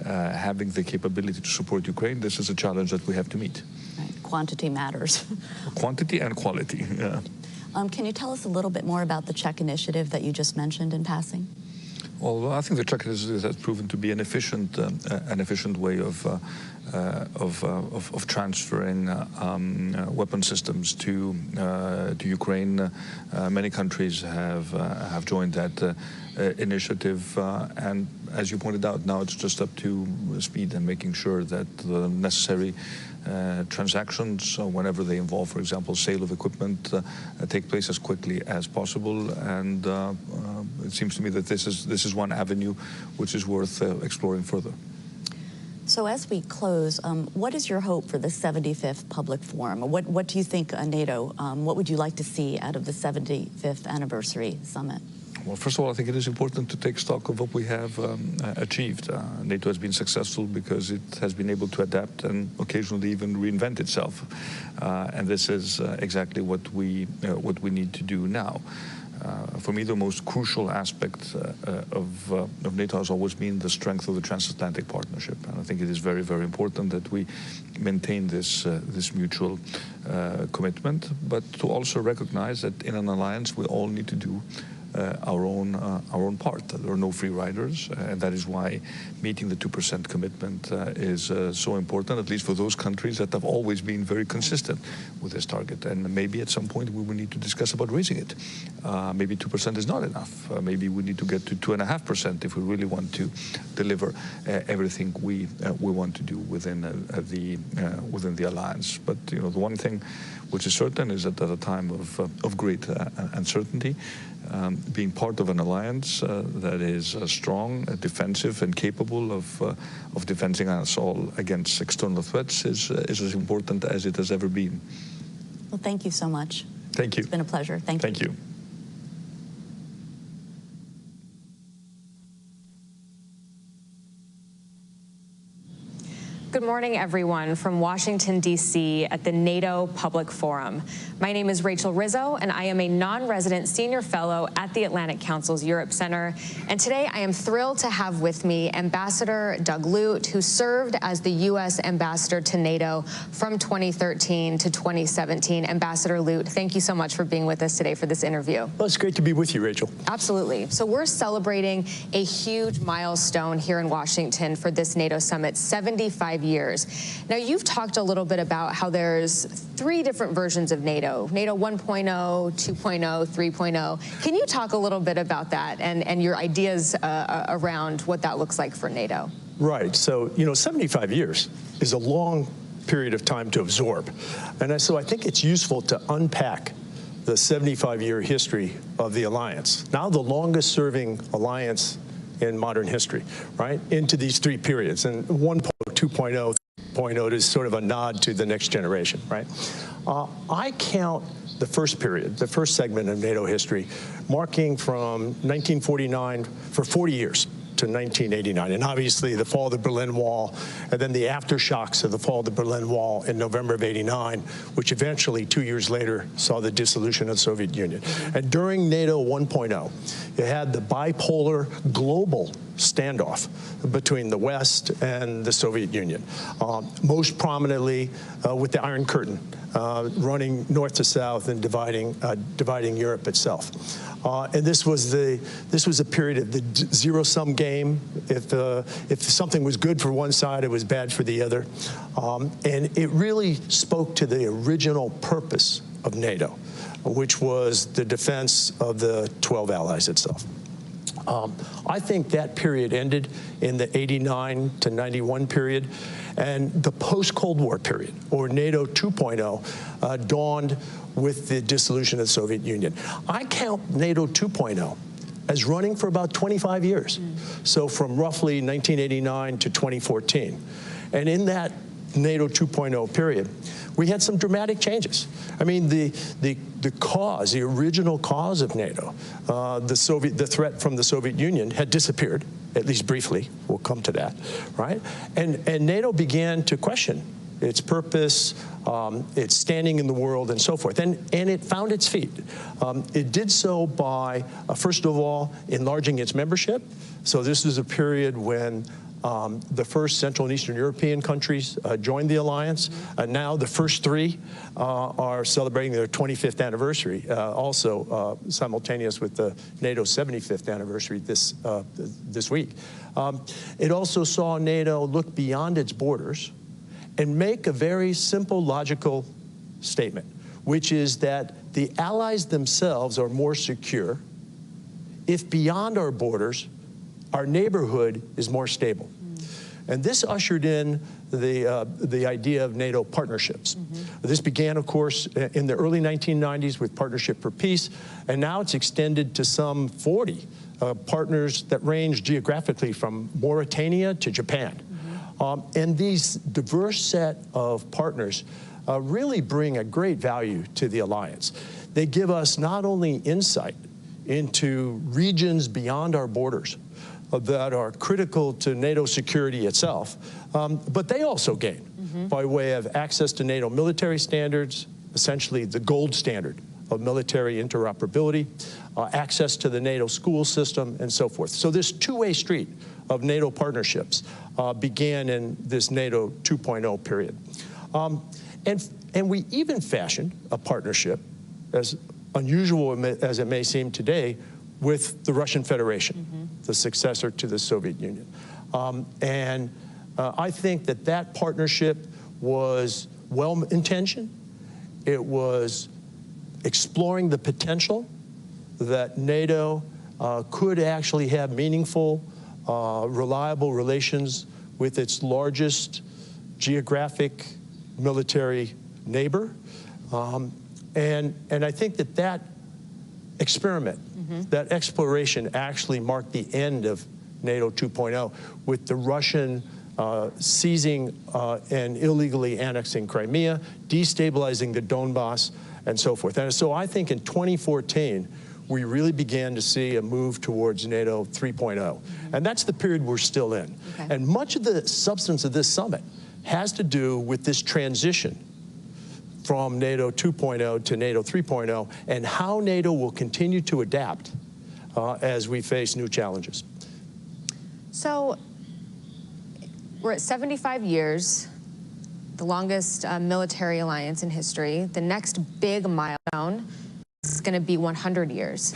having the capability to support Ukraine. This is a challenge that we have to meet. Right. Quantity matters. Quantity and quality. Yeah. Can you tell us a little bit more about the Czech initiative that you just mentioned in passing? Well, I think the Czech initiative has proven to be an efficient way of transferring weapon systems to Ukraine. Many countries have joined that initiative, and as you pointed out, now it's just up to speed and making sure that the necessary transactions, whenever they involve, for example, sale of equipment, take place as quickly as possible. And it seems to me that this is one avenue which is worth exploring further. So as we close, what is your hope for the 75th Public Forum? What do you think, NATO, what would you like to see out of the 75th Anniversary Summit? Well, first of all, I think it is important to take stock of what we have achieved. NATO has been successful because it has been able to adapt and occasionally even reinvent itself. And this is exactly what we need to do now. For me, the most crucial aspect of NATO has always been the strength of the transatlantic partnership. And I think it is very, very important that we maintain this mutual commitment, but to also recognize that in an alliance, we all need to do our own part. There are no free riders, and that is why meeting the 2% commitment is so important, at least for those countries that have always been very consistent with this target. And maybe at some point we will need to discuss about raising it. Maybe 2% is not enough. Maybe we need to get to 2.5% if we really want to deliver everything we want to do within the alliance. But the one thing which is certain is that at a time of great uncertainty, being part of an alliance that is strong, defensive, and capable of defending us all against external threats is as important as it has ever been. Well, thank you so much. Thank you. It's been a pleasure. Thank you. Thank you. Good morning, everyone, from Washington, D.C. at the NATO Public Forum. My name is Rachel Rizzo, and I am a non-resident senior fellow at the Atlantic Council's Europe Center. And today I am thrilled to have with me Ambassador Doug Lute, who served as the U.S. ambassador to NATO from 2013 to 2017. Ambassador Lute, thank you so much for being with us today for this interview. Well, it's great to be with you, Rachel. Absolutely. So we're celebrating a huge milestone here in Washington for this NATO summit, 75 years. Now, you've talked a little bit about how there's 3 different versions of NATO, NATO 1.0, 2.0, 3.0. Can you talk a little bit about that and your ideas around what that looks like for NATO? Right. So, 75 years is a long period of time to absorb. And so I think it's useful to unpack the 75-year history of the alliance, now the longest serving alliance in modern history, right, into these 3 periods. And 1.0, 2.0, 3.0 is sort of a nod to the next generation, right? I count the first period, the first segment of NATO history, marking from 1949 for 40 years to 1989. And obviously the fall of the Berlin Wall, and then the aftershocks of the fall of the Berlin Wall in November of '89, which eventually 2 years later saw the dissolution of the Soviet Union. And during NATO 1.0, you had the bipolar global standoff between the West and the Soviet Union, most prominently with the Iron Curtain running north to south and dividing Europe itself. And this was a period of the zero-sum game. If something was good for one side, it was bad for the other. And it really spoke to the original purpose of NATO, which was the defense of the 12 allies itself. I think that period ended in the 89 to 91 period, and the post-Cold War period, or NATO 2.0, dawned with the dissolution of the Soviet Union. I count NATO 2.0 as running for about 25 years, so from roughly 1989 to 2014. And in that NATO 2.0 period, we had some dramatic changes. I mean, the original cause of NATO, the threat from the Soviet Union had disappeared, at least briefly. We'll come to that, right? And NATO began to question its purpose, its standing in the world, and so forth. And it found its feet. It did so by, first of all, enlarging its membership. So this was a period when the first Central and Eastern European countries joined the alliance. Now the first 3 are celebrating their 25th anniversary, also simultaneous with the NATO 75th anniversary this week. It also saw NATO look beyond its borders and make a very simple, logical statement, which is that the allies themselves are more secure if beyond our borders, our neighborhood is more stable. And this ushered in the idea of NATO partnerships. This began, of course, in the early 1990s with Partnership for Peace, and now it's extended to some 40 partners that range geographically from Mauritania to Japan. And these diverse set of partners really bring a great value to the alliance. They give us not only insight into regions beyond our borders that are critical to NATO security itself, but they also gain by way of access to NATO military standards, essentially the gold standard of military interoperability, access to the NATO school system, and so forth. So this two-way street of NATO partnerships began in this NATO 2.0 period. And we even fashioned a partnership, as unusual as it may seem today, with the Russian Federation, the successor to the Soviet Union. I think that that partnership was well-intentioned. It was exploring the potential that NATO could actually have meaningful, reliable relations with its largest geographic military neighbor. And I think that that experiment, that exploration actually marked the end of NATO 2.0 with the Russian seizing and illegally annexing Crimea, destabilizing the Donbass, and so forth. And so I think in 2014, we really began to see a move towards NATO 3.0. And that's the period we're still in. Okay. And much of the substance of this summit has to do with this transition from NATO 2.0 to NATO 3.0 and how NATO will continue to adapt as we face new challenges. So we're at 75 years, the longest military alliance in history. The next big milestone is going to be 100 years.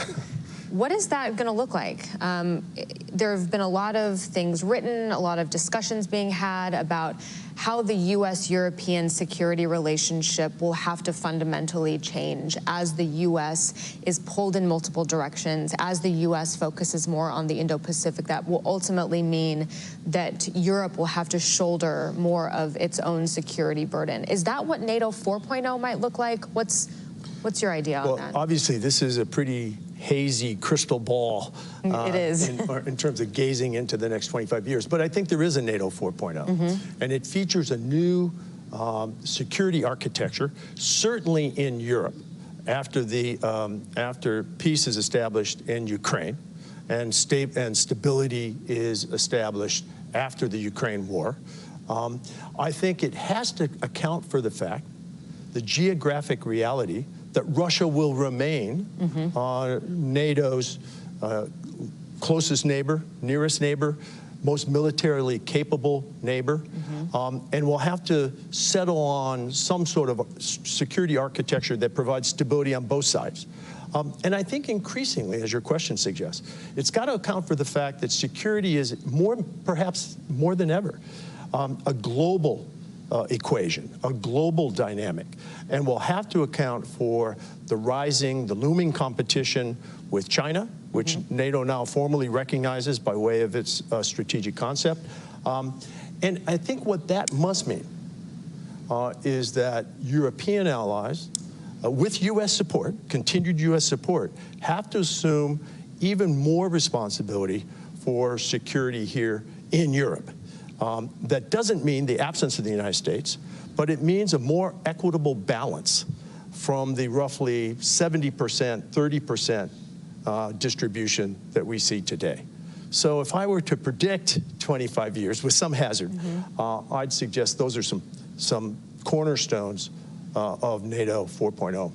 What is that going to look like? There have been a lot of things written, a lot of discussions being had about how the U.S.-European security relationship will have to fundamentally change as the U.S. is pulled in multiple directions, as the U.S. focuses more on the Indo-Pacific. That will ultimately mean that Europe will have to shoulder more of its own security burden. Is that what NATO 4.0 might look like? What's your idea on that? Well, obviously, this is a pretty hazy crystal ball it is. in terms of gazing into the next 25 years. But I think there is a NATO 4.0, and it features a new security architecture, certainly in Europe, after peace is established in Ukraine and stability is established after the Ukraine war. I think it has to account for the fact, the geographic reality, that Russia will remain NATO's closest neighbor, nearest neighbor, most militarily capable neighbor, and will have to settle on some sort of security architecture that provides stability on both sides. And I think increasingly, as your question suggests, it's got to account for the fact that security is perhaps more than ever, a global equation, a global dynamic, and will have to account for the looming competition with China, which NATO now formally recognizes by way of its strategic concept. And I think what that must mean is that European allies, with U.S. support, continued U.S. support, have to assume even more responsibility for security here in Europe. That doesn't mean the absence of the United States, but it means a more equitable balance from the roughly 70%, 30% distribution that we see today. So if I were to predict 25 years with some hazard, I'd suggest those are some cornerstones of NATO 4.0.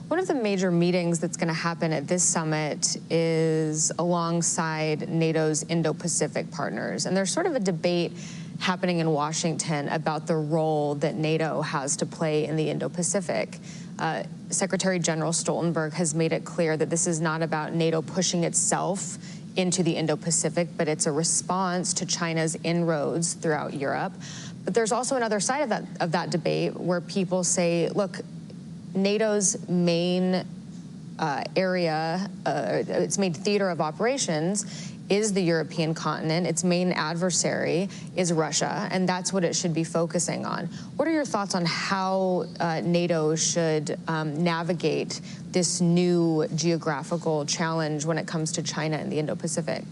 One of the major meetings that's going to happen at this summit is alongside NATO's Indo-Pacific partners. And there's sort of a debate happening in Washington about the role that NATO has to play in the Indo-Pacific. Secretary General Stoltenberg has made it clear that this is not about NATO pushing itself into the Indo-Pacific, but it's a response to China's inroads throughout Europe. But there's also another side of that debate where people say, look, NATO's main area, its main theater of operations is the European continent. Its main adversary is Russia, and that's what it should be focusing on. What are your thoughts on how NATO should navigate this new geographical challenge when it comes to China and the Indo-Pacific?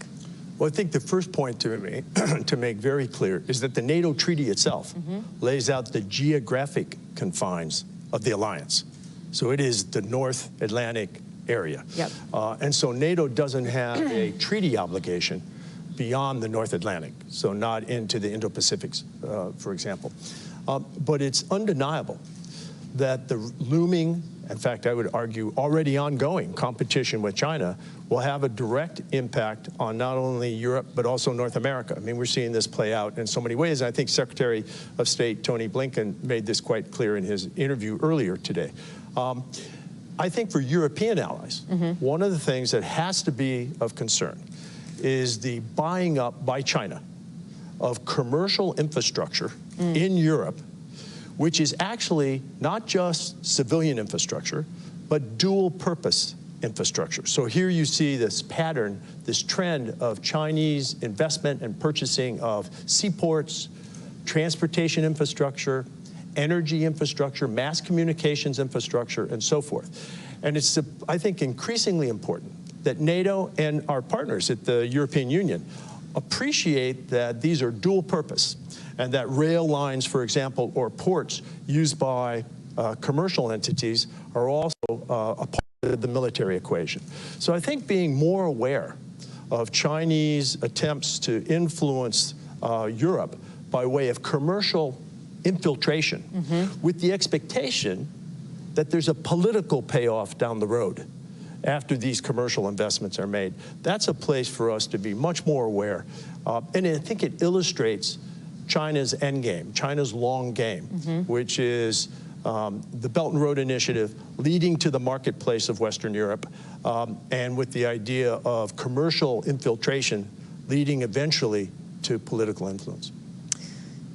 Well, I think the first point to make very clear is that the NATO treaty itself lays out the geographic confines of the alliance. So it is the North Atlantic area. And so NATO doesn't have a treaty obligation beyond the North Atlantic, so not into the Indo-Pacific, for example. But it's undeniable that the looming in fact, I would argue already ongoing competition with China, will have a direct impact on not only Europe, but also North America. I mean, we're seeing this play out in so many ways. And I think Secretary of State Tony Blinken made this quite clear in his interview earlier today. I think for European allies, one of the things that has to be of concern is the buying up by China of commercial infrastructure in Europe, which is actually not just civilian infrastructure, but dual purpose infrastructure. So here you see this pattern, this trend of Chinese investment and purchasing of seaports, transportation infrastructure, energy infrastructure, mass communications infrastructure, and so forth. And it's, I think, increasingly important that NATO and our partners at the European Union appreciate that these are dual purpose, and that rail lines, for example, or ports used by commercial entities are also a part of the military equation. So I think being more aware of Chinese attempts to influence Europe by way of commercial infiltration with the expectation that there's a political payoff down the road after these commercial investments are made. That's a place for us to be much more aware. And I think it illustrates China's end game, China's long game, which is the Belt and Road Initiative leading to the marketplace of Western Europe, and with the idea of commercial infiltration leading eventually to political influence.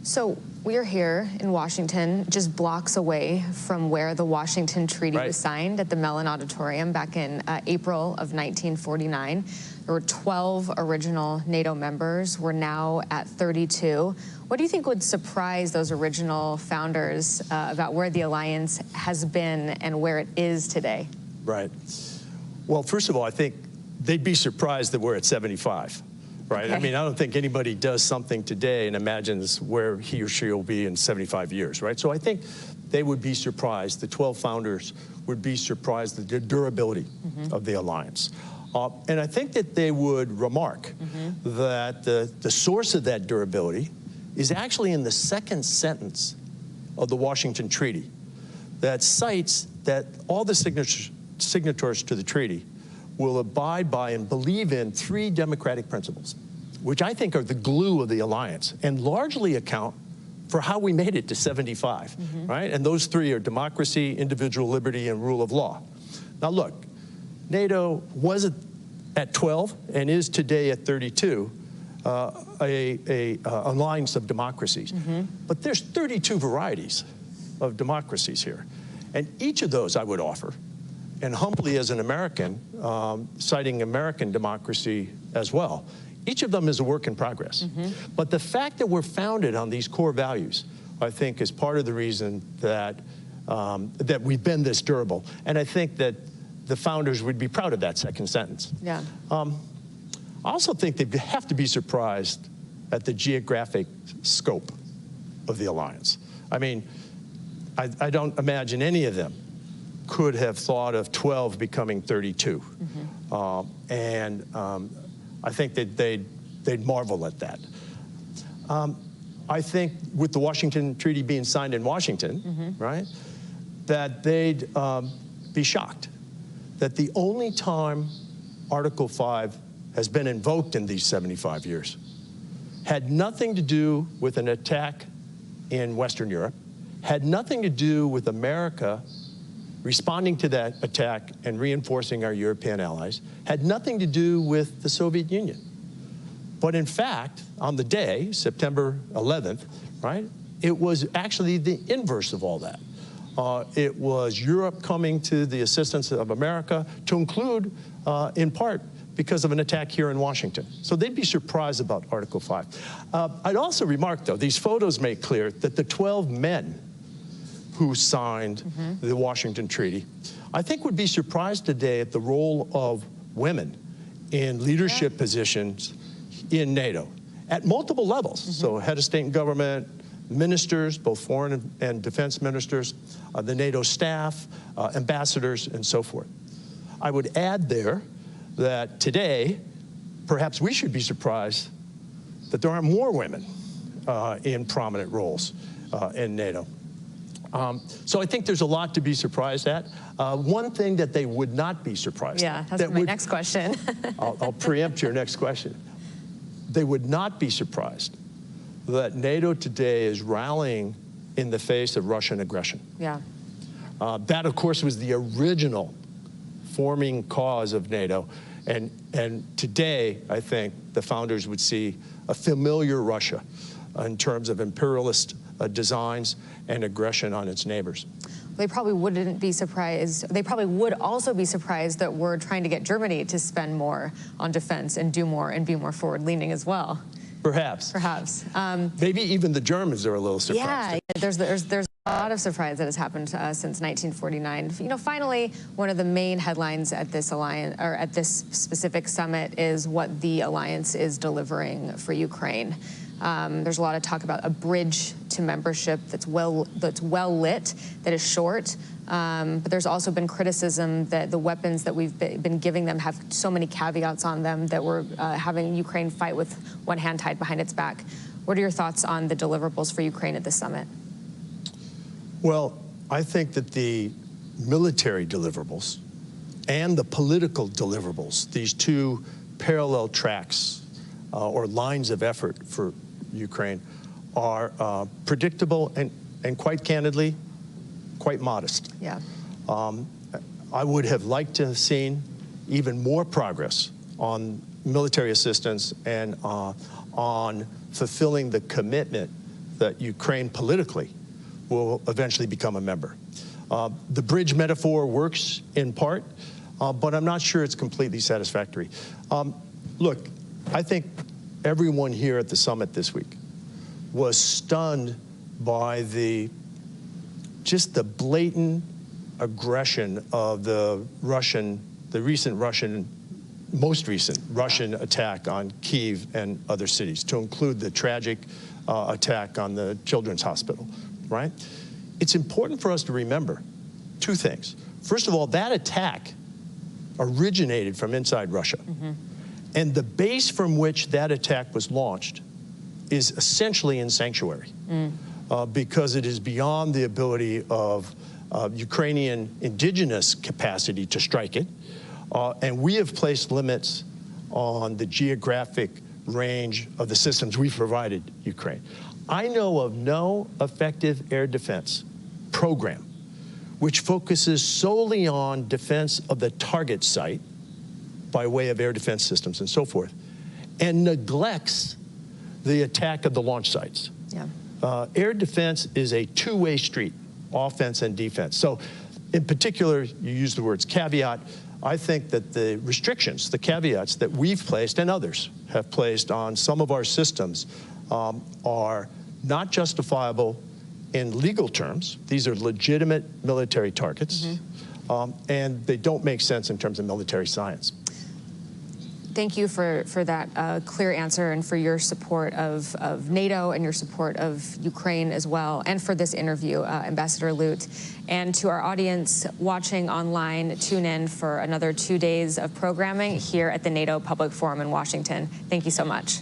So we're here in Washington, just blocks away from where the Washington Treaty was signed at the Mellon Auditorium back in April of 1949. There were 12 original NATO members. We're now at 32. What do you think would surprise those original founders about where the alliance has been and where it is today? Right. Well, first of all, I think they'd be surprised that we're at 75. Right? Okay. I mean, I don't think anybody does something today and imagines where he or she will be in 75 years, right? So I think they would be surprised, the 12 founders would be surprised at the durability of the alliance. And I think that they would remark that the source of that durability is actually in the second sentence of the Washington Treaty that cites that all the signatories to the treaty will abide by and believe in 3 democratic principles, which I think are the glue of the alliance and largely account for how we made it to 75, right? And those 3 are democracy, individual liberty, and rule of law. Now look, NATO was at 12 and is today at 32, a alliance of democracies. But there's 32 varieties of democracies here. And each of those I would offer, and humbly as an American, citing American democracy as well, each of them is a work in progress. But the fact that we're founded on these core values, I think, is part of the reason that, that we've been this durable. And I think that the founders would be proud of that second sentence. Yeah. I also think they have to be surprised at the geographic scope of the alliance. I mean, I don't imagine any of them could have thought of 12 becoming 32. I think that they'd marvel at that. I think with the Washington Treaty being signed in Washington, right, that they'd be shocked that the only time Article 5 has been invoked in these 75 years had nothing to do with an attack in Western Europe, had nothing to do with America responding to that attack and reinforcing our European allies, had nothing to do with the Soviet Union. But in fact, on the day, September 11th, right, it was actually the inverse of all that. It was Europe coming to the assistance of America, to include, in part, because of an attack here in Washington. So they'd be surprised about Article 5. I'd also remark, though, these photos make clear that the 12 men who signed the Washington Treaty, I think would be surprised today at the role of women in leadership positions in NATO at multiple levels. So head of state and government, ministers, both foreign and defense ministers, the NATO staff, ambassadors, and so forth. I would add there that today, perhaps we should be surprised that there aren't more women in prominent roles in NATO. So I think there's a lot to be surprised at. One thing that they would not be surprised at. Yeah, that's my next question. I'll preempt your next question. They would not be surprised that NATO today is rallying in the face of Russian aggression. Yeah. That, of course, was the original forming cause of NATO. And today, I think, the founders would see a familiar Russia in terms of imperialist designs and aggression on its neighbors. They probably wouldn't be surprised. They probably would also be surprised that we're trying to get Germany to spend more on defense and do more and be more forward-leaning as well. Perhaps. Perhaps. Maybe even the Germans are a little surprised. Yeah, there's a lot of surprise that has happened to us since 1949. You know, finally, one of the main headlines at this alliance, or at this specific summit, is what the alliance is delivering for Ukraine. There's a lot of talk about a bridge to membership that's well lit, that is short. But there's also been criticism that the weapons that we've been giving them have so many caveats on them that we're having Ukraine fight with one hand tied behind its back. What are your thoughts on the deliverables for Ukraine at this summit? Well, I think that the military deliverables and the political deliverables, these two parallel tracks or lines of effort for Ukraine, are predictable and quite candidly, quite modest. Yeah. I would have liked to have seen even more progress on military assistance and on fulfilling the commitment that Ukraine politically will eventually become a member. The bridge metaphor works in part, but I'm not sure it's completely satisfactory. Look, I think everyone here at the summit this week was stunned by just the blatant aggression of the most recent Russian attack on Kyiv and other cities, to include the tragic attack on the Children's Hospital, right? It's important for us to remember two things. First of all, that attack originated from inside Russia. Mm-hmm. And the base from which that attack was launched is essentially in sanctuary, because it is beyond the ability of Ukrainian indigenous capacity to strike it. And we have placed limits on the geographic range of the systems we've provided Ukraine. I know of no effective air defense program which focuses solely on defense of the target site by way of air defense systems and so forth, and neglects the attack of the launch sites. Yeah. Air defense is a two-way street, offense and defense. So in particular, you use the words caveat. I think that the restrictions, the caveats that we've placed and others have placed on some of our systems are not justifiable in legal terms. These are legitimate military targets, and they don't make sense in terms of military science. Thank you for that clear answer, and for your support of NATO and your support of Ukraine as well, and for this interview, Ambassador Lute. And to our audience watching online, tune in for another 2 days of programming here at the NATO Public Forum in Washington. Thank you so much.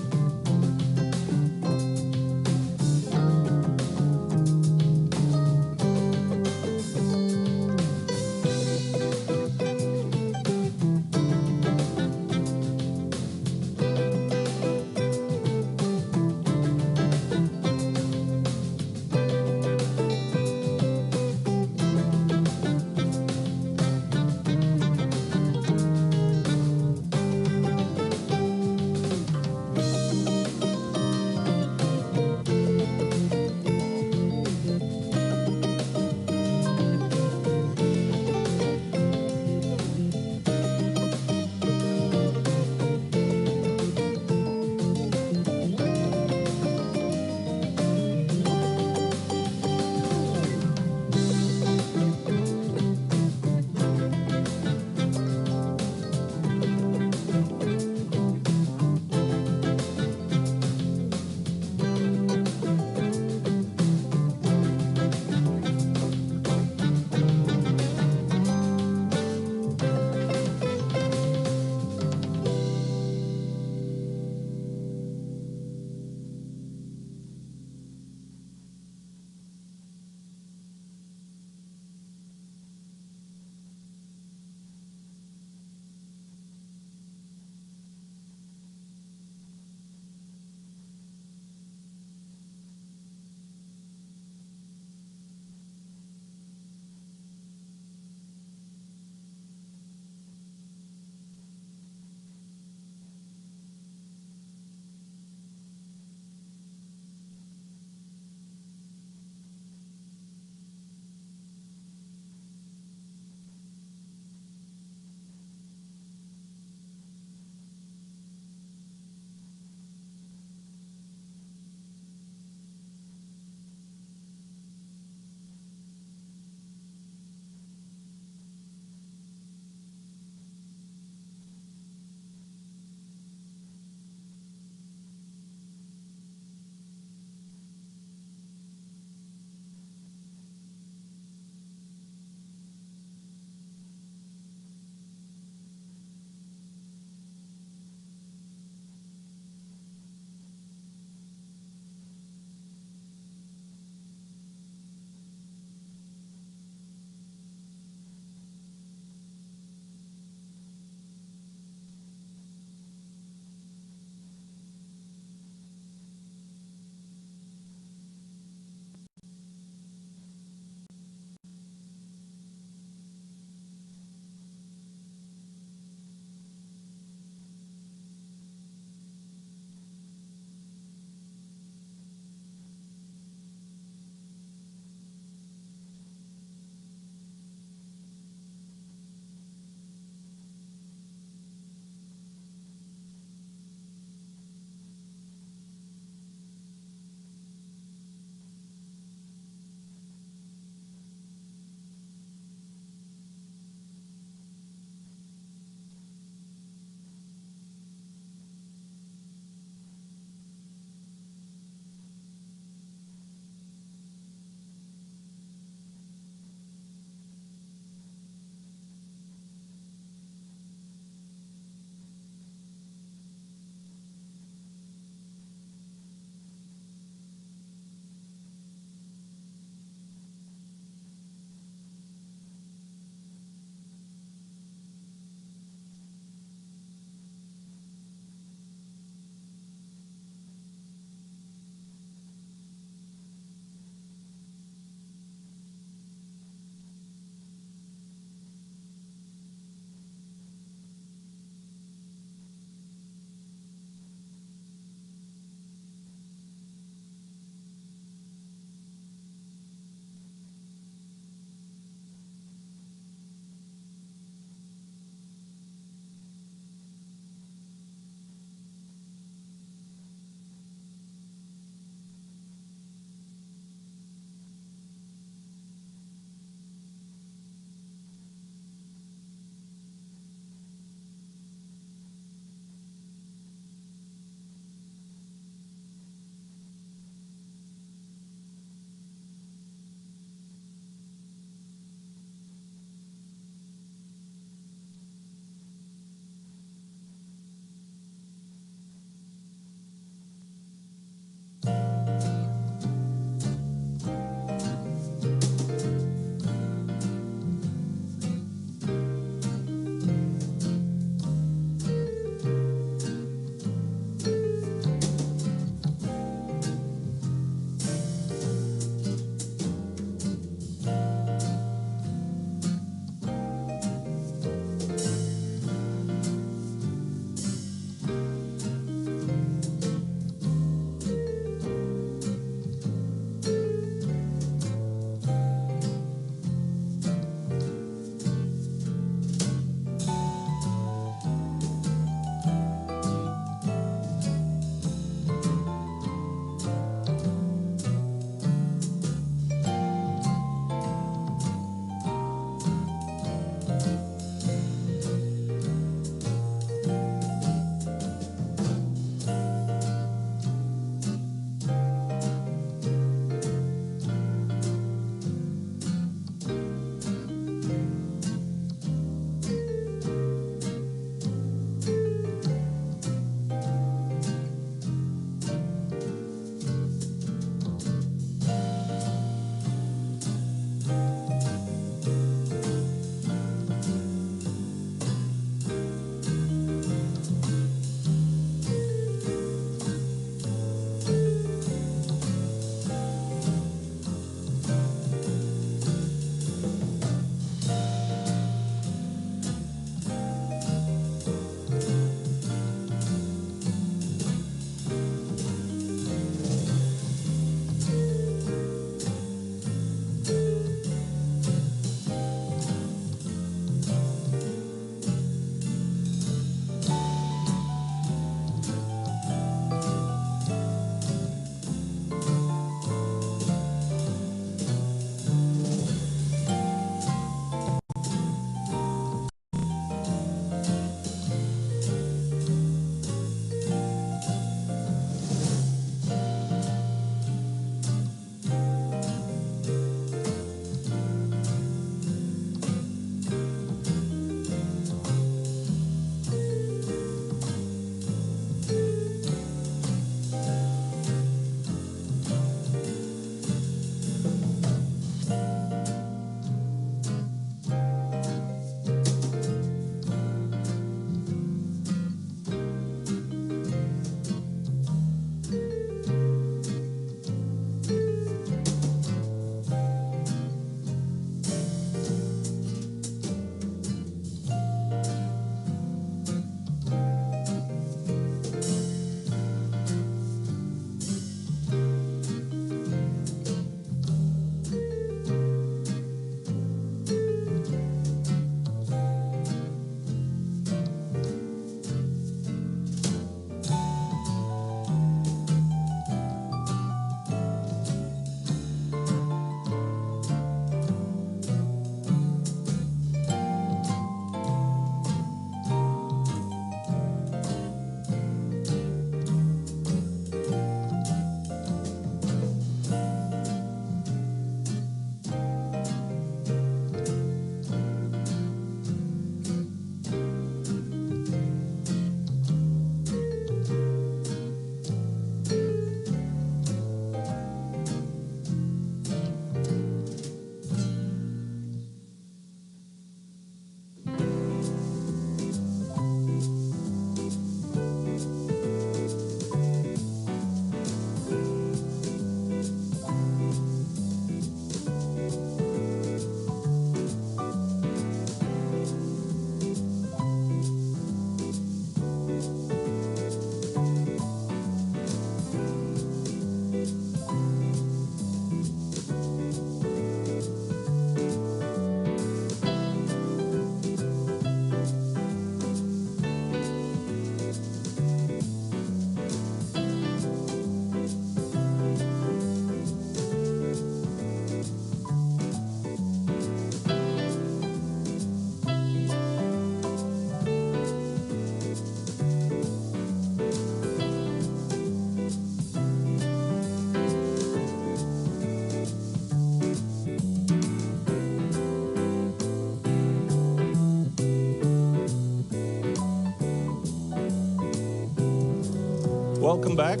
Welcome back.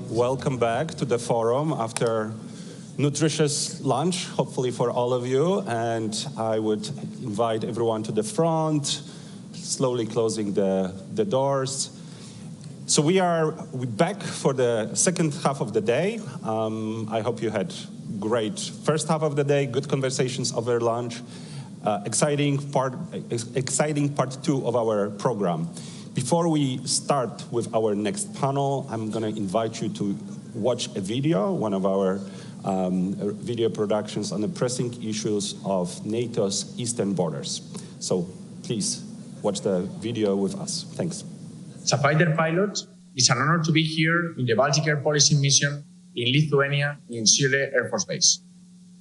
Welcome back to the forum after nutritious lunch, hopefully for all of you. And I would invite everyone to the front, slowly closing the doors. So we're back for the second half of the day. I hope you had great first half of the day, good conversations over lunch. Exciting part two of our program. Before we start with our next panel, I'm going to invite you to watch a video, one of our video productions on the pressing issues of NATO's eastern borders. So please watch the video with us. Thanks. As a fighter pilot, it's an honor to be here in the Baltic Air Policy mission in Lithuania in Šiauliai Air Force Base.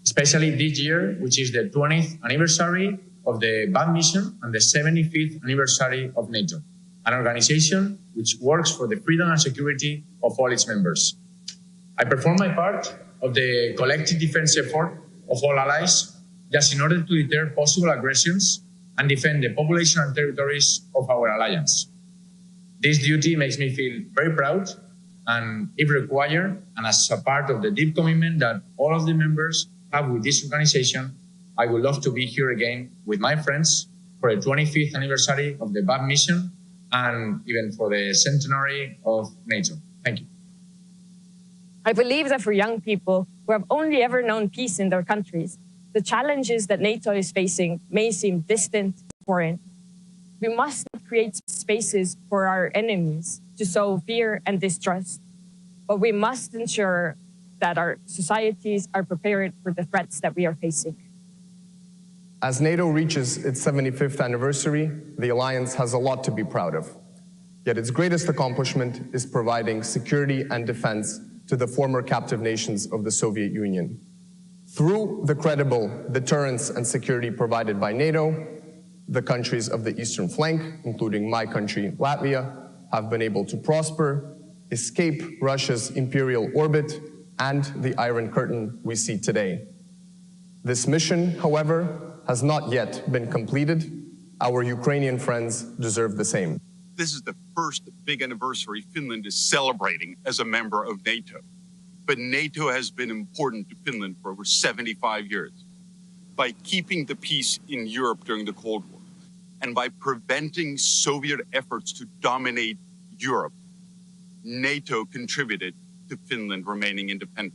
Especially this year, which is the 20th anniversary of the BAT mission and the 75th anniversary of NATO, an organization which works for the freedom and security of all its members. I perform my part of the collective defense effort of all allies, just in order to deter possible aggressions and defend the population and territories of our alliance. This duty makes me feel very proud, and if required, and as a part of the deep commitment that all of the members have with this organization, I would love to be here again with my friends for the 25th anniversary of the BAT mission and even for the centenary of NATO. Thank you. I believe that for young people who have only ever known peace in their countries, the challenges that NATO is facing may seem distant, foreign. We must not create spaces for our enemies to sow fear and distrust, but we must ensure that our societies are prepared for the threats that we are facing. As NATO reaches its 75th anniversary, the alliance has a lot to be proud of. Yet its greatest accomplishment is providing security and defense to the former captive nations of the Soviet Union. Through the credible deterrence and security provided by NATO, the countries of the eastern flank, including my country, Latvia, have been able to prosper, escape Russia's imperial orbit, and the Iron Curtain we see today. This mission, however, has not yet been completed. Our Ukrainian friends deserve the same. This is the first big anniversary Finland is celebrating as a member of NATO. But NATO has been important to Finland for over 75 years. By keeping the peace in Europe during the Cold War, and by preventing Soviet efforts to dominate Europe, NATO contributed to Finland remaining independent.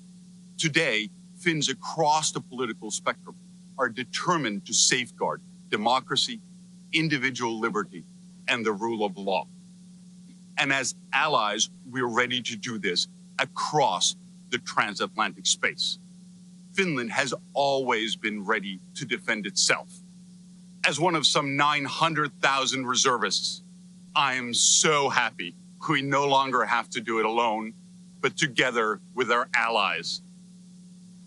Today, Finns across the political spectrum are determined to safeguard democracy, individual liberty, and the rule of law. And as allies, we're ready to do this across the transatlantic space. Finland has always been ready to defend itself. As one of some 900,000 reservists, I am so happy we no longer have to do it alone, but together with our allies.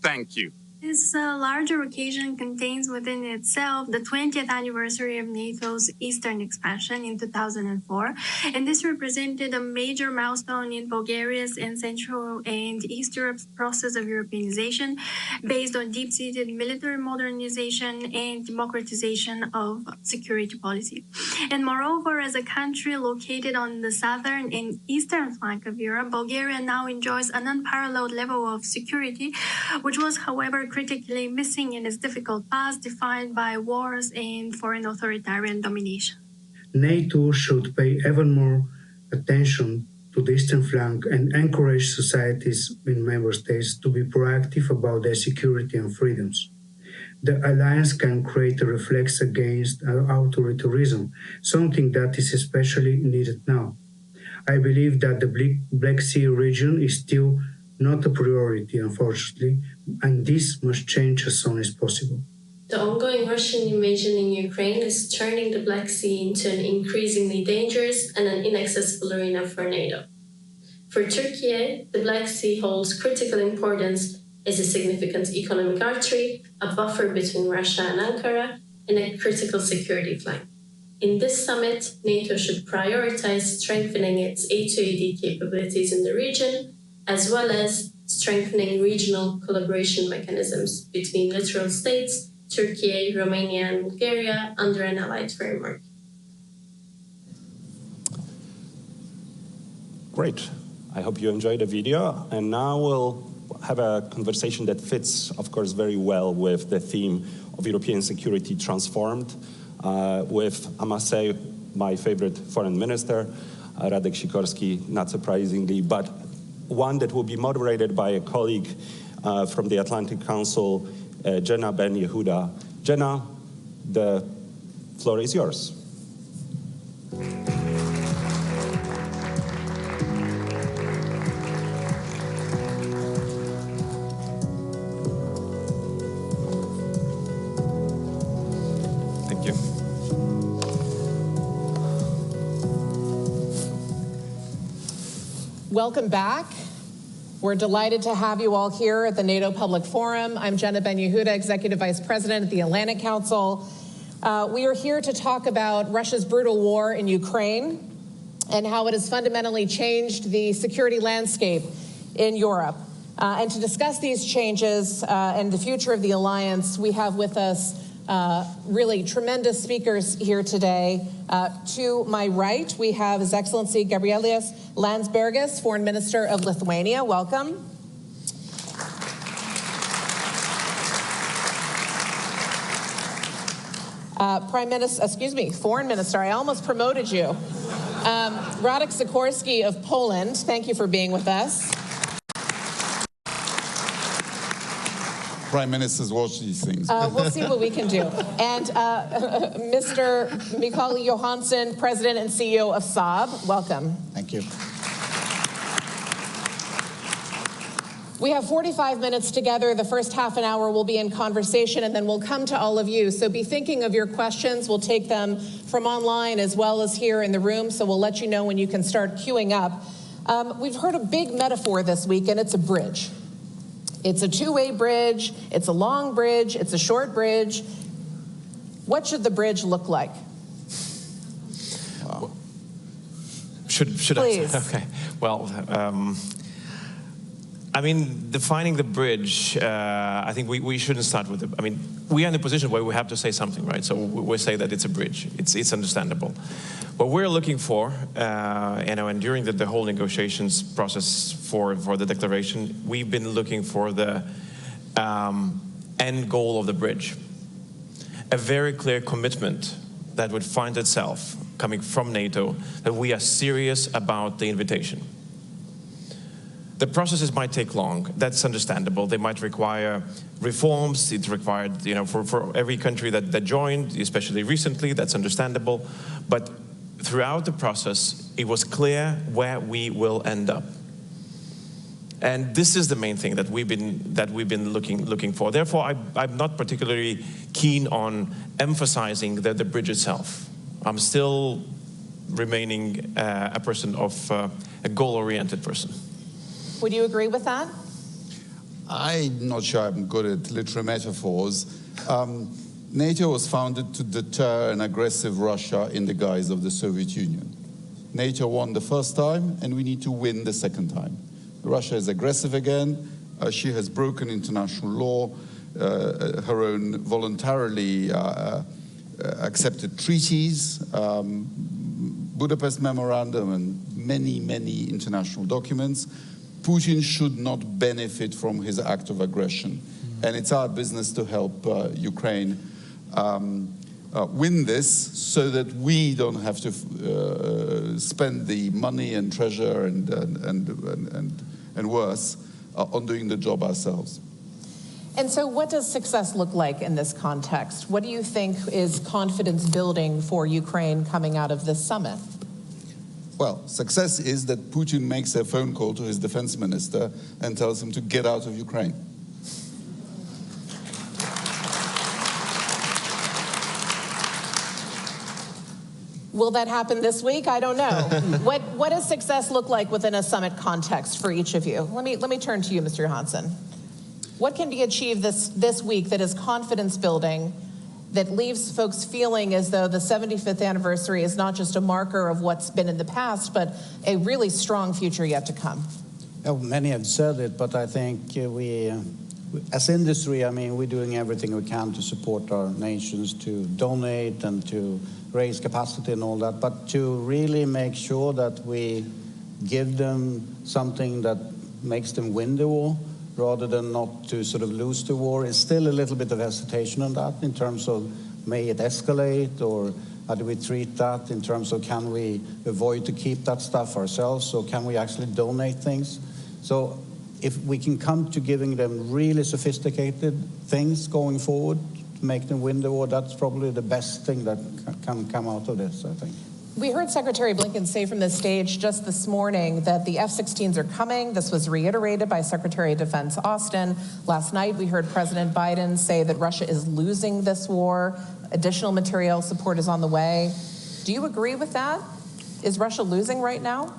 Thank you. This larger occasion contains within itself the 20th anniversary of NATO's eastern expansion in 2004, and this represented a major milestone in Bulgaria's and Central and East Europe's process of Europeanization based on deep-seated military modernization and democratization of security policy. And moreover, as a country located on the southern and eastern flank of Europe, Bulgaria now enjoys an unparalleled level of security, which was, however, critically missing in its difficult past, defined by wars and foreign authoritarian domination. NATO should pay ever more attention to the eastern flank and encourage societies in member states to be proactive about their security and freedoms. The alliance can create a reflex against authoritarianism, something that is especially needed now. I believe that the Black Sea region is still not a priority, unfortunately, and this must change as soon as possible. The ongoing Russian invasion in Ukraine is turning the Black Sea into an increasingly dangerous and an inaccessible arena for NATO. For Turkey, the Black Sea holds critical importance as a significant economic artery, a buffer between Russia and Ankara, and a critical security flank. In this summit, NATO should prioritize strengthening its A2AD capabilities in the region, as well as strengthening regional collaboration mechanisms between littoral states, Turkey, Romania, and Bulgaria under an allied framework. Great. I hope you enjoyed the video. And now we'll have a conversation that fits, of course, very well with the theme of European security transformed, with, I must say, my favorite foreign minister, Radek Sikorski, not surprisingly, but one that will be moderated by a colleague from the Atlantic Council, Jenna Ben-Yehuda. Jenna, the floor is yours. Thank you. Welcome back. We're delighted to have you all here at the NATO Public Forum. I'm Jenna Ben-Yehuda, Executive Vice President at the Atlantic Council. We are here to talk about Russia's brutal war in Ukraine and how it has fundamentally changed the security landscape in Europe. And to discuss these changes and the future of the alliance, we have with us really tremendous speakers here today. To my right, we have His Excellency Gabrielius Landsbergis, Foreign Minister of Lithuania. Welcome. Foreign Minister, I almost promoted you. Radek Sikorski of Poland, thank you for being with us. Prime Ministers watch these things. We'll see what we can do. And Mr. Mikael Johansson, President and CEO of Saab, welcome. Thank you. We have 45 minutes together. The first half an hour will be in conversation, and then we'll come to all of you. So be thinking of your questions. We'll take them from online as well as here in the room, so we'll let you know when you can start queuing up. We've heard a big metaphor this week, and it's a bridge. It's a two-way bridge, it's a long bridge, it's a short bridge. What should the bridge look like? Wow. Should Please. I? Okay. Well, I mean, defining the bridge, I think we shouldn't start with it. I mean, we are in a position where we have to say something, right? So we say that it's a bridge. It's understandable. What we're looking for, and during the whole negotiations process for the declaration, we've been looking for the end goal of the bridge. A very clear commitment that would find itself coming from NATO, that we are serious about the invitation. The processes might take long. That's understandable. They might require reforms. It's required, for every country that joined, especially recently. That's understandable. But throughout the process, it was clear where we will end up. And this is the main thing that we've been looking for. Therefore, I'm not particularly keen on emphasizing the bridge itself. I'm still remaining a person of a goal-oriented person. Would you agree with that? I'm not sure I'm good at literary metaphors. NATO was founded to deter an aggressive Russia in the guise of the Soviet Union. NATO won the first time, and we need to win the second time. Russia is aggressive again. She has broken international law, her own voluntarily accepted treaties, Budapest Memorandum, and many, many international documents. Putin should not benefit from his act of aggression. And it's our business to help Ukraine win this so that we don't have to spend the money and treasure and worse on doing the job ourselves. And so what does success look like in this context? What do you think is confidence building for Ukraine coming out of this summit? Well, success is that Putin makes a phone call to his defense minister and tells him to get out of Ukraine. Will that happen this week? I don't know. What does success look like within a summit context for each of you? Let me turn to you, Mr. Johansson. What can be achieved this week that is confidence building, that leaves folks feeling as though the 75th anniversary is not just a marker of what's been in the past, but a really strong future yet to come? Well, many have said it, but I think we, as industry, I mean, we're doing everything we can to support our nations, to donate and to raise capacity and all that, but to really make sure that we give them something that makes them win the war rather than not to sort of lose the war. It's still a little bit of hesitation on that in terms of may it escalate, or how do we treat that in terms of can we avoid to keep that stuff ourselves, or can we actually donate things? So if we can come to giving them really sophisticated things going forward to make them win the war, that's probably the best thing that can come out of this, I think. We heard Secretary Blinken say from this stage just this morning that the F-16s are coming. This was reiterated by Secretary of Defense Austin. Last night, we heard President Biden say that Russia is losing this war. Additional material support is on the way. Do you agree with that? Is Russia losing right now?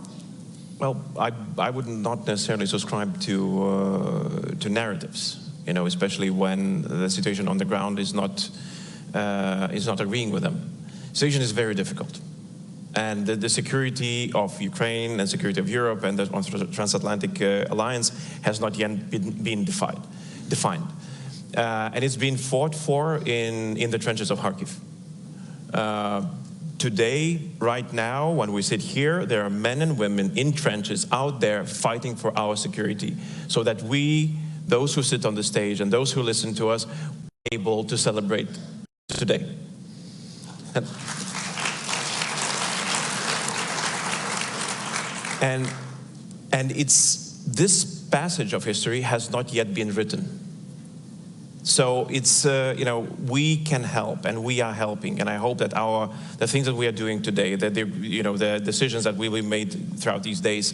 Well, I would not necessarily subscribe to narratives, you know, especially when the situation on the ground is not agreeing with them. The situation is very difficult. And the security of Ukraine and security of Europe and the transatlantic alliance has not yet been defined. And it's been fought for in the trenches of Kharkiv. Today, right now, when we sit here, there are men and women in trenches out there fighting for our security so that we, those who sit on the stage and those who listen to us, are able to celebrate today. And it's, this passage of history has not yet been written. So it's, you know, we can help and we are helping. And I hope that the things that we are doing today, that the decisions that will be made throughout these days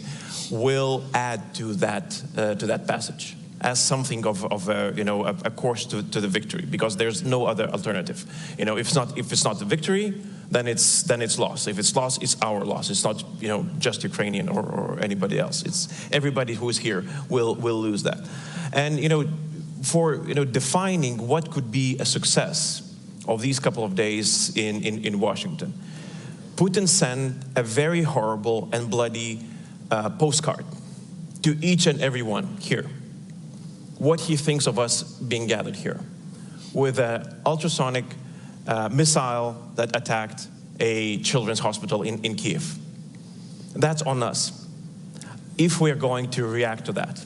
will add to that passage as something of a course to the victory, because there's no other alternative. You know, if it's not the victory, then it's loss. If it's loss, it's our loss. It's not, you know, just Ukrainian or anybody else. It's everybody who is here will lose that. And, you know, for defining what could be a success of these couple of days in Washington, Putin sent a very horrible and bloody postcard to each and every one here. What he thinks of us being gathered here with an ultrasonic missile that attacked a children's hospital in Kiev. That's on us, if we're going to react to that.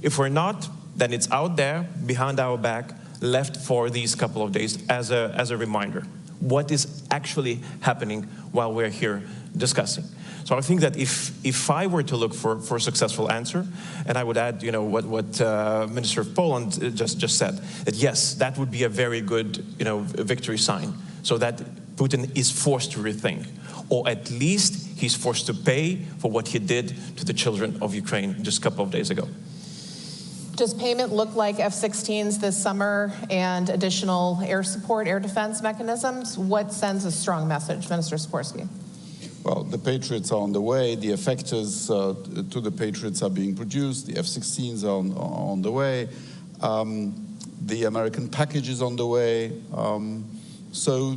If we're not, then it's out there, behind our back, left for these couple of days as a reminder. What is actually happening while we're here discussing? So I think that if I were to look for a successful answer, and I would add, you know, what Minister of Poland just said, that yes, that would be a very good, you know, victory sign, so that Putin is forced to rethink, or at least he's forced to pay for what he did to the children of Ukraine just a couple of days ago. Does payment look like F-16s this summer and additional air support, air defense mechanisms? What sends a strong message, Minister Sikorski? Well, the Patriots are on the way. The effectors to the Patriots are being produced. The F-16s are on the way. The American package is on the way. So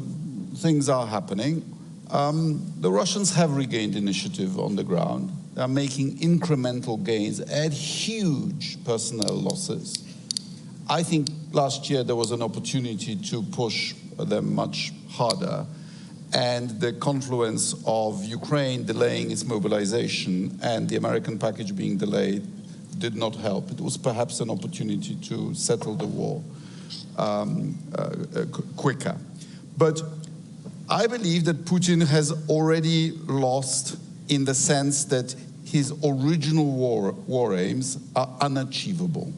things are happening. The Russians have regained initiative on the ground. They are making incremental gains at huge personnel losses. I think last year there was an opportunity to push them much harder. And the confluence of Ukraine delaying its mobilization and the American package being delayed did not help. It was perhaps an opportunity to settle the war quicker. But I believe that Putin has already lost in the sense that his original war aims are unachievable.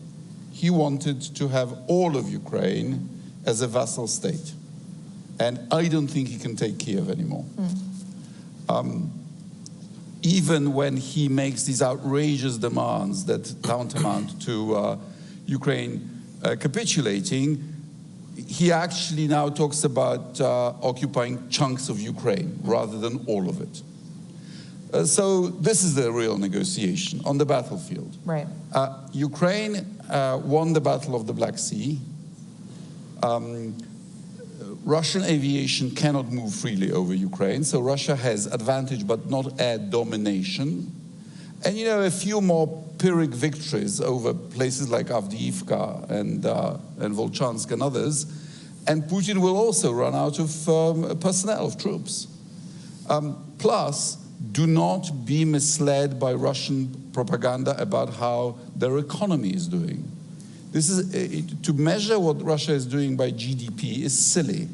He wanted to have all of Ukraine as a vassal state. And I don't think he can take Kiev anymore. Even when he makes these outrageous demands that tantamount to Ukraine capitulating, he actually now talks about occupying chunks of Ukraine rather than all of it. So this is the real negotiation on the battlefield. Right. Ukraine won the Battle of the Black Sea. Russian aviation cannot move freely over Ukraine, so Russia has advantage but not air domination. And, you know, a few more Pyrrhic victories over places like Avdiivka and Volchansk and others, and Putin will also run out of personnel, of troops. Plus, do not be misled by Russian propaganda about how their economy is doing. This is, to measure what Russia is doing by GDP is silly.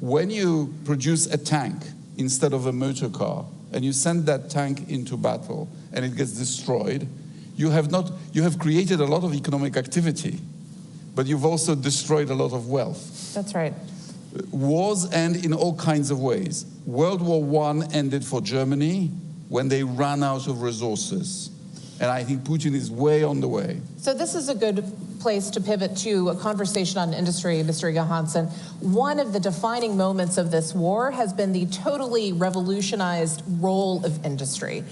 When you produce a tank instead of a motor car, and you send that tank into battle, and it gets destroyed, you have created a lot of economic activity, but you've also destroyed a lot of wealth. That's right. Wars end in all kinds of ways. World War I ended for Germany when they ran out of resources. And I think Putin is way on the way. So this is a good place to pivot to a conversation on industry, Mr. Johansson. One of the defining moments of this war has been the totally revolutionized role of industry.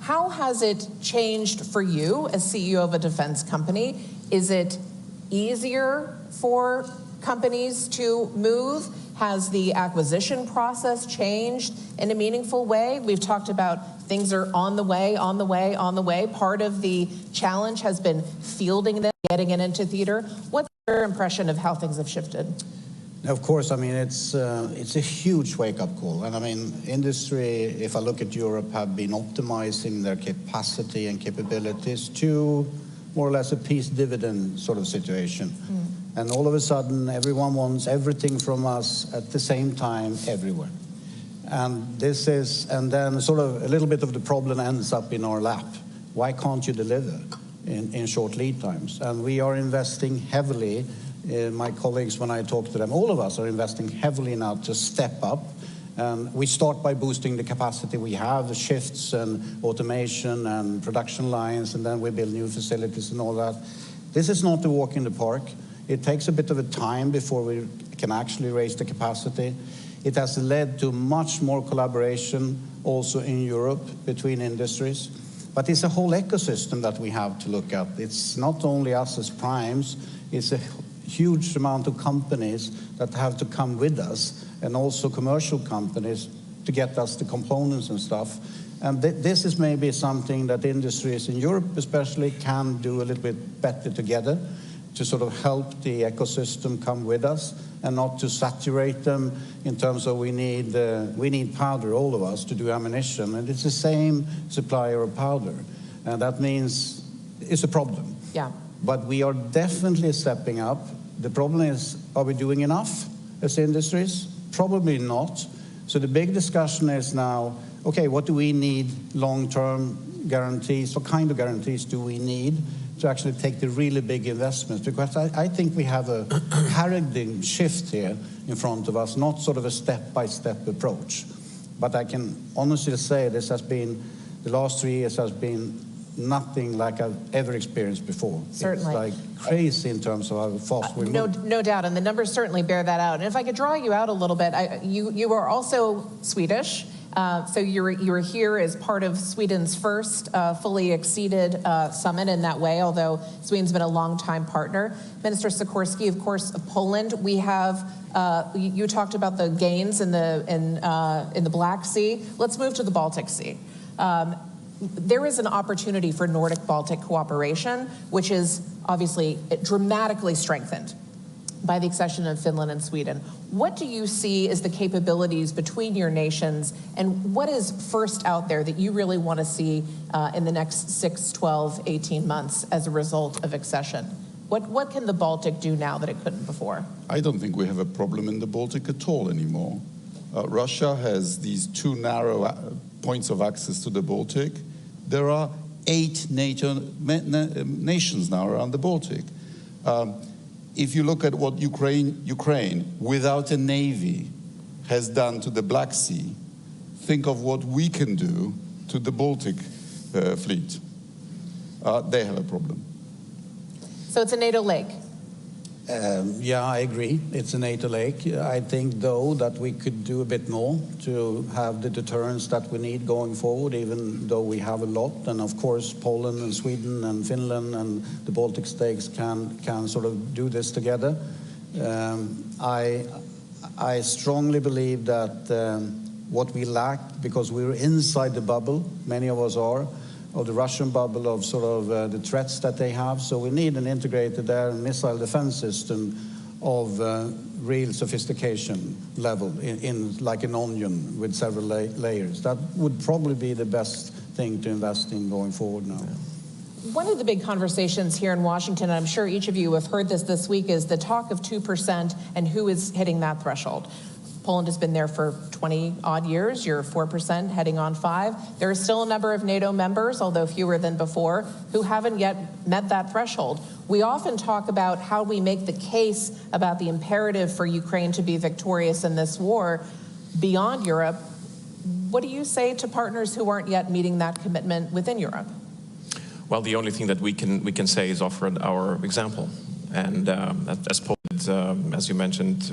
How has it changed for you as CEO of a defense company? Is it easier for companies to move? Has the acquisition process changed in a meaningful way? We've talked about things are on the way, on the way, on the way. Part of the challenge has been fielding them, getting it into theater. What's your impression of how things have shifted? Of course, I mean, it's a huge wake-up call. And I mean, industry, if I look at Europe, have been optimizing their capacity and capabilities to more or less a peace dividend sort of situation. And all of a sudden, everyone wants everything from us at the same time, everywhere. And this is, and then sort of a little bit of the problem ends up in our lap. Why can't you deliver in short lead times? And we are investing heavily. My colleagues, when I talk to them, all of us are investing heavily now to step up. And we start by boosting the capacity we have, the shifts and automation and production lines, and then we build new facilities and all that. This is not a walk in the park. It takes a bit of a time before we can actually raise the capacity. It has led to much more collaboration also in Europe between industries. But it's a whole ecosystem that we have to look at. It's not only us as primes, it's a huge amount of companies that have to come with us, and also commercial companies to get us the components and stuff. And this is maybe something that industries in Europe especially can do a little bit better together, to sort of help the ecosystem come with us and not to saturate them in terms of we need powder, all of us, to do ammunition. And it's the same supplier of powder. And that means it's a problem. Yeah. But we are definitely stepping up. The problem is, are we doing enough as industries? Probably not. So the big discussion is now, okay, what do we need long-term guarantees? What kind of guarantees do we need to actually take the really big investments? Because I think we have a paradigm shift here in front of us, not sort of a step-by-step approach. But I can honestly say this has been, the last 3 years has been nothing like I've ever experienced before. Certainly. It's like crazy in terms of how fast we move. No doubt, and the numbers certainly bear that out. And if I could draw you out a little bit, you are also Swedish. So you're here as part of Sweden's first fully exceeded summit in that way, although Sweden's been a long-time partner. Minister Sikorski, of course, of Poland. We have, you talked about the gains in the Black Sea. Let's move to the Baltic Sea. There is an opportunity for Nordic-Baltic cooperation, which is obviously dramatically strengthened by the accession of Finland and Sweden. What do you see as the capabilities between your nations, and what is first out there that you really want to see in the next 6, 12, 18 months as a result of accession? What can the Baltic do now that it couldn't before? I don't think we have a problem in the Baltic at all anymore. Russia has these 2 narrow points of access to the Baltic. There are 8 NATO nations now around the Baltic. If you look at what Ukraine, without a navy, has done to the Black Sea, think of what we can do to the Baltic fleet. They have a problem. So it's a NATO lake. Yeah, I agree. It's a NATO lake. I think, though, that we could do a bit more to have the deterrence that we need going forward, even though we have a lot. And, of course, Poland and Sweden and Finland and the Baltic states can sort of do this together. I strongly believe that what we lack, because we're inside the bubble, many of us are, of the Russian bubble of sort of the threats that they have. So we need an integrated air and missile defense system of real sophistication level in like an onion with several layers. That would probably be the best thing to invest in going forward now. One of the big conversations here in Washington, and I'm sure each of you have heard this week, is the talk of 2% and who is hitting that threshold. Poland has been there for 20-odd years. You're 4%, heading on 5%. There are still a number of NATO members, although fewer than before, who haven't yet met that threshold. We often talk about how we make the case about the imperative for Ukraine to be victorious in this war beyond Europe. What do you say to partners who aren't yet meeting that commitment within Europe? Well, the only thing that we can say is offer our example. And as Poland, as you mentioned,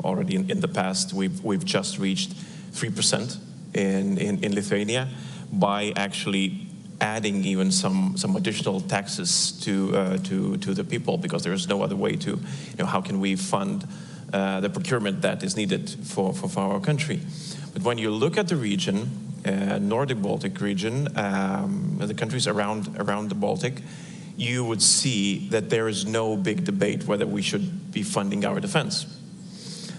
already in the past, we've just reached 3% in Lithuania by actually adding even some additional taxes to the people, because there is no other way to, how can we fund the procurement that is needed for our country. But when you look at the region, Nordic Baltic region, the countries around the Baltic, you would see that there is no big debate whether we should be funding our defense.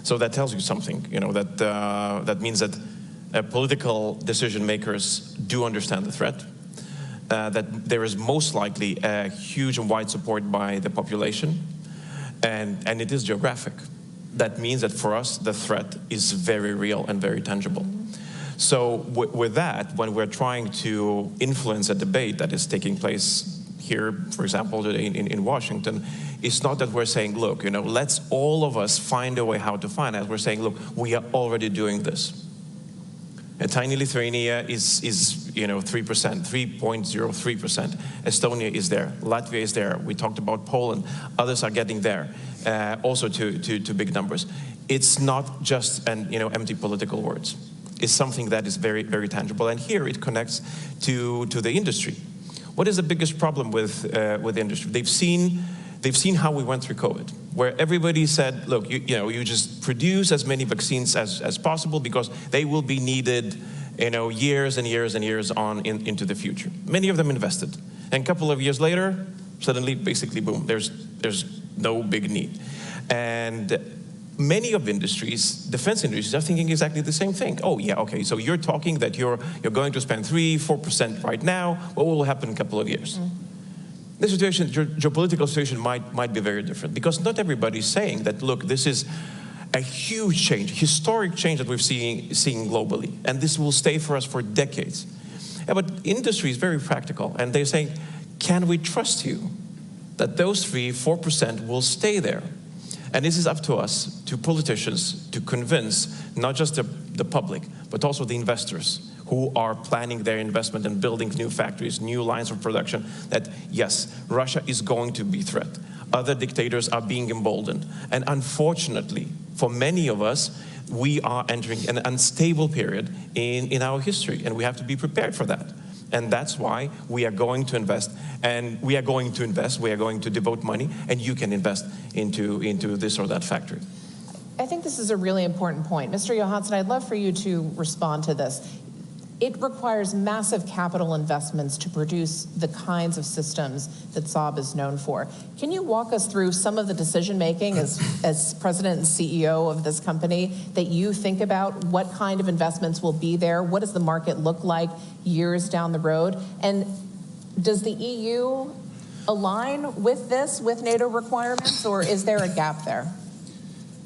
So that tells you something, that means that political decision makers do understand the threat, that there is most likely a huge and wide support by the population, and it is geographic. That means that for us, the threat is very real and very tangible. So with that, when we're trying to influence a debate that is taking place here, for example, today in Washington, it's not that we're saying, look, let's all of us find a way how to finance. We're saying, look, we are already doing this. A tiny Lithuania is 3%, 3.03%. Estonia is there. Latvia is there. We talked about Poland. Others are getting there, also to big numbers. It's not just empty political words. It's something that is very, very tangible. And here it connects to the industry. What is the biggest problem with industry? They've seen how we went through COVID, where everybody said, look, you just produce as many vaccines as possible because they will be needed, years and years and years on into the future. Many of them invested. And a couple of years later, suddenly, basically, boom, there's no big need. And many of industries, defense industries, are thinking exactly the same thing. Oh, yeah, okay, so you're talking that you're going to spend 3-4% right now. What will happen in a couple of years? The situation, geopolitical situation might be very different, because not everybody is saying that, look, this is a huge change, historic change that we're seeing globally, and this will stay for us for decades. Yeah, but industry is very practical, and they're saying, can we trust you that those 3-4% will stay there? And this is up to us, to politicians, to convince not just the public, but also the investors who are planning their investment and building new factories, new lines of production, that yes, Russia is going to be a threat. Other dictators are being emboldened. And unfortunately, for many of us, we are entering an unstable period in our history, and we have to be prepared for that. And that's why we are going to invest, and we are going to devote money, and you can invest into this or that factory. I think this is a really important point. Mr. Johansson, I'd love for you to respond to this. It requires massive capital investments to produce the kinds of systems that Saab is known for. Can you walk us through some of the decision-making as president and CEO of this company that you think about? What kind of investments will be there? What does the market look like years down the road? And does the EU align with this, with NATO requirements, or is there a gap there?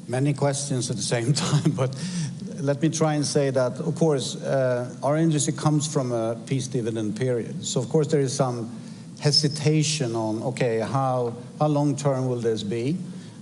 Many questions at the same time, but let me try and say that, of course, our industry comes from a peace dividend period. So, of course, there is some hesitation on, okay, how long-term will this be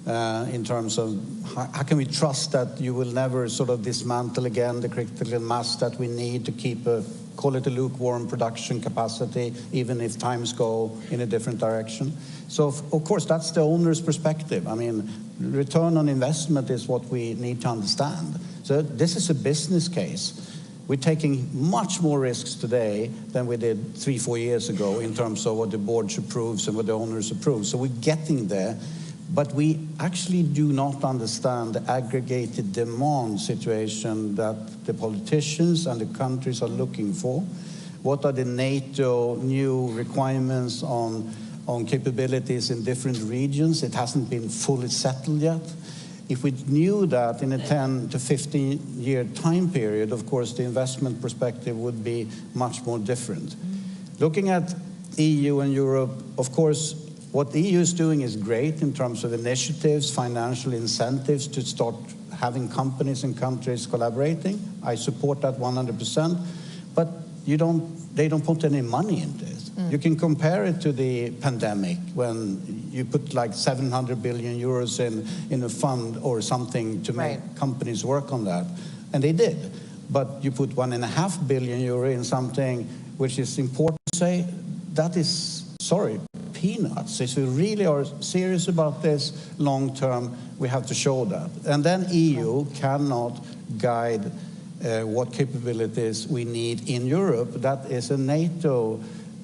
in terms of how can we trust that you will never sort of dismantle again the critical mass that we need to keep a, call it a lukewarm production capacity, even if times go in a different direction. So, of course, that's the owner's perspective. I mean, return on investment is what we need to understand. So this is a business case. We're taking much more risks today than we did 3-4 years ago in terms of what the board approves and what the owners approve. So we're getting there, but we actually do not understand the aggregated demand situation that the politicians and the countries are looking for. What are the NATO new requirements on on capabilities in different regions. It hasn't been fully settled yet. If we knew that in a 10 to 15-year time period, of course, the investment perspective would be much more different. Looking at EU and Europe, of course, what the EU is doing is great in terms of initiatives, financial incentives to start having companies and countries collaborating. I support that 100%, but they don't put any money into it. You can compare it to the pandemic when you put like 700 billion euros in a fund or something to make companies work on that. And they did. But you put 1.5 billion euro in something which is important to say, that is, sorry, peanuts. If we really are serious about this long term, we have to show that. And then EU cannot guide what capabilities we need in Europe. That is a NATO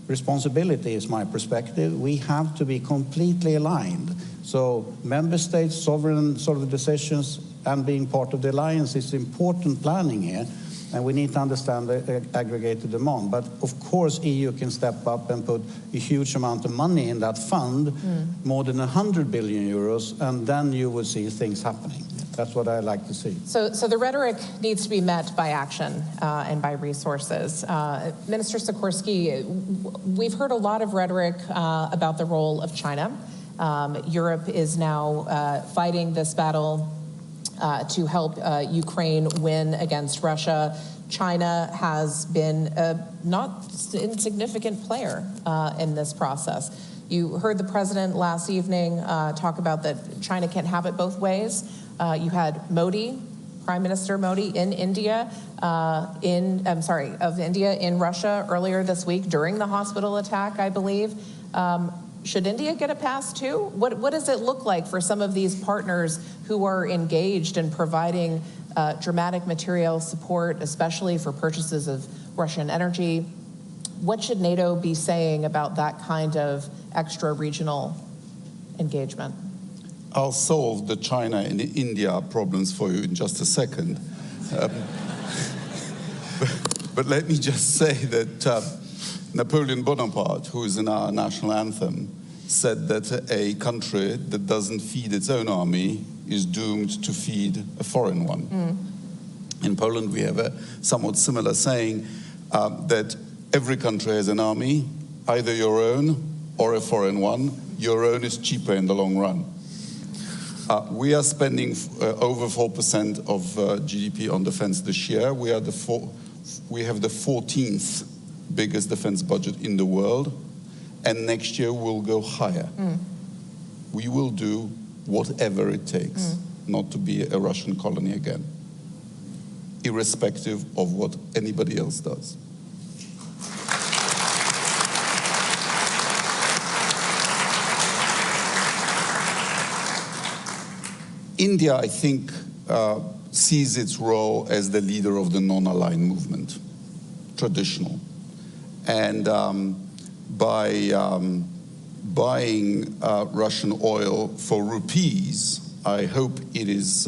responsibility, is my perspective. We have to be completely aligned. So member states, sovereign sort of decisions, and being part of the alliance is important planning here. And we need to understand the aggregated demand. But of course, EU can step up and put a huge amount of money in that fund, more than 100 billion euros, and then you will see things happening. That's what I like to see. So the rhetoric needs to be met by action and by resources. Minister Sikorsky, we've heard a lot of rhetoric about the role of China. Europe is now fighting this battle to help Ukraine win against Russia. China has been a not insignificant player in this process. You heard the president last evening talk about that China can't have it both ways. You had Modi, Prime Minister Modi in India, in Russia earlier this week during the hospital attack, I believe. Should India get a pass too? What does it look like for some of these partners who are engaged in providing dramatic material support, especially for purchases of Russian energy? What should NATO be saying about that kind of extra regional engagement? I'll solve the China and the India problems for you in just a second. But let me just say that Napoleon Bonaparte, who is in our national anthem, said that a country that doesn't feed its own army is doomed to feed a foreign one. In Poland, we have a somewhat similar saying that every country has an army, either your own or a foreign one. Your own is cheaper in the long run. We are spending over 4% of GDP on defense this year. We have the 14th biggest defense budget in the world, and next year we'll go higher. We will do whatever it takes not to be a Russian colony again, irrespective of what anybody else does. India, I think, sees its role as the leader of the non-aligned movement, traditional. And by buying Russian oil for rupees, I hope it is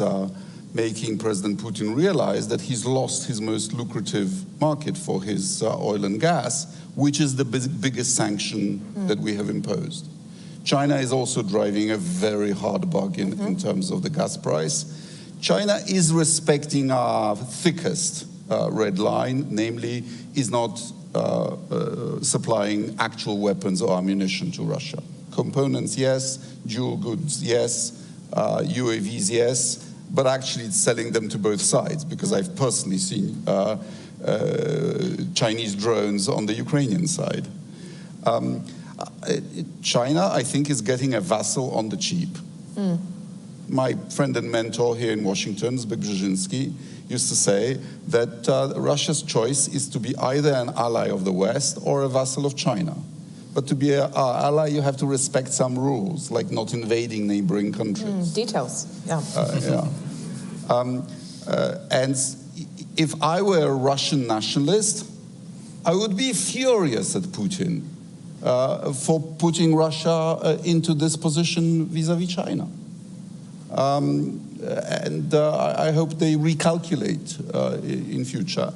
making President Putin realize that he's lost his most lucrative market for his oil and gas, which is the biggest sanction that we have imposed. China is also driving a very hard bargain in terms of the gas price. China is respecting our thickest red line, namely is not supplying actual weapons or ammunition to Russia. Components, yes. Dual goods, yes. UAVs, yes. But actually it's selling them to both sides, because I've personally seen Chinese drones on the Ukrainian side. China, I think, is getting a vassal on the cheap. My friend and mentor here in Washington, Zbigniew Brzezinski, used to say that Russia's choice is to be either an ally of the West or a vassal of China. But to be an ally, you have to respect some rules, like not invading neighboring countries. Details, yeah. And if I were a Russian nationalist, I would be furious at Putin for putting Russia into this position vis-à-vis China. And I hope they recalculate in future.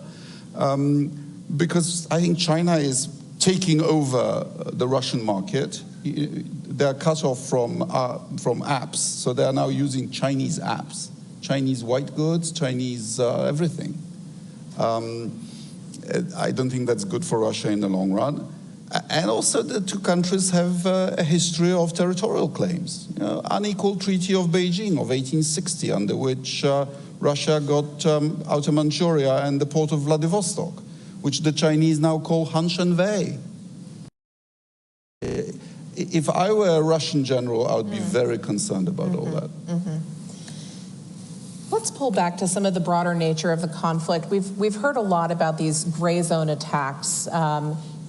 Because I think China is taking over the Russian market. They're cut off from apps, so they are now using Chinese apps, Chinese white goods, Chinese everything. I don't think that's good for Russia in the long run. And also the two countries have a history of territorial claims. Unequal Treaty of Beijing of 1860, under which Russia got Outer Manchuria and the port of Vladivostok, which the Chinese now call Hanshan-Wei. If I were a Russian general, I would be very concerned about all that. Let's pull back to some of the broader nature of the conflict. We've heard a lot about these gray zone attacks.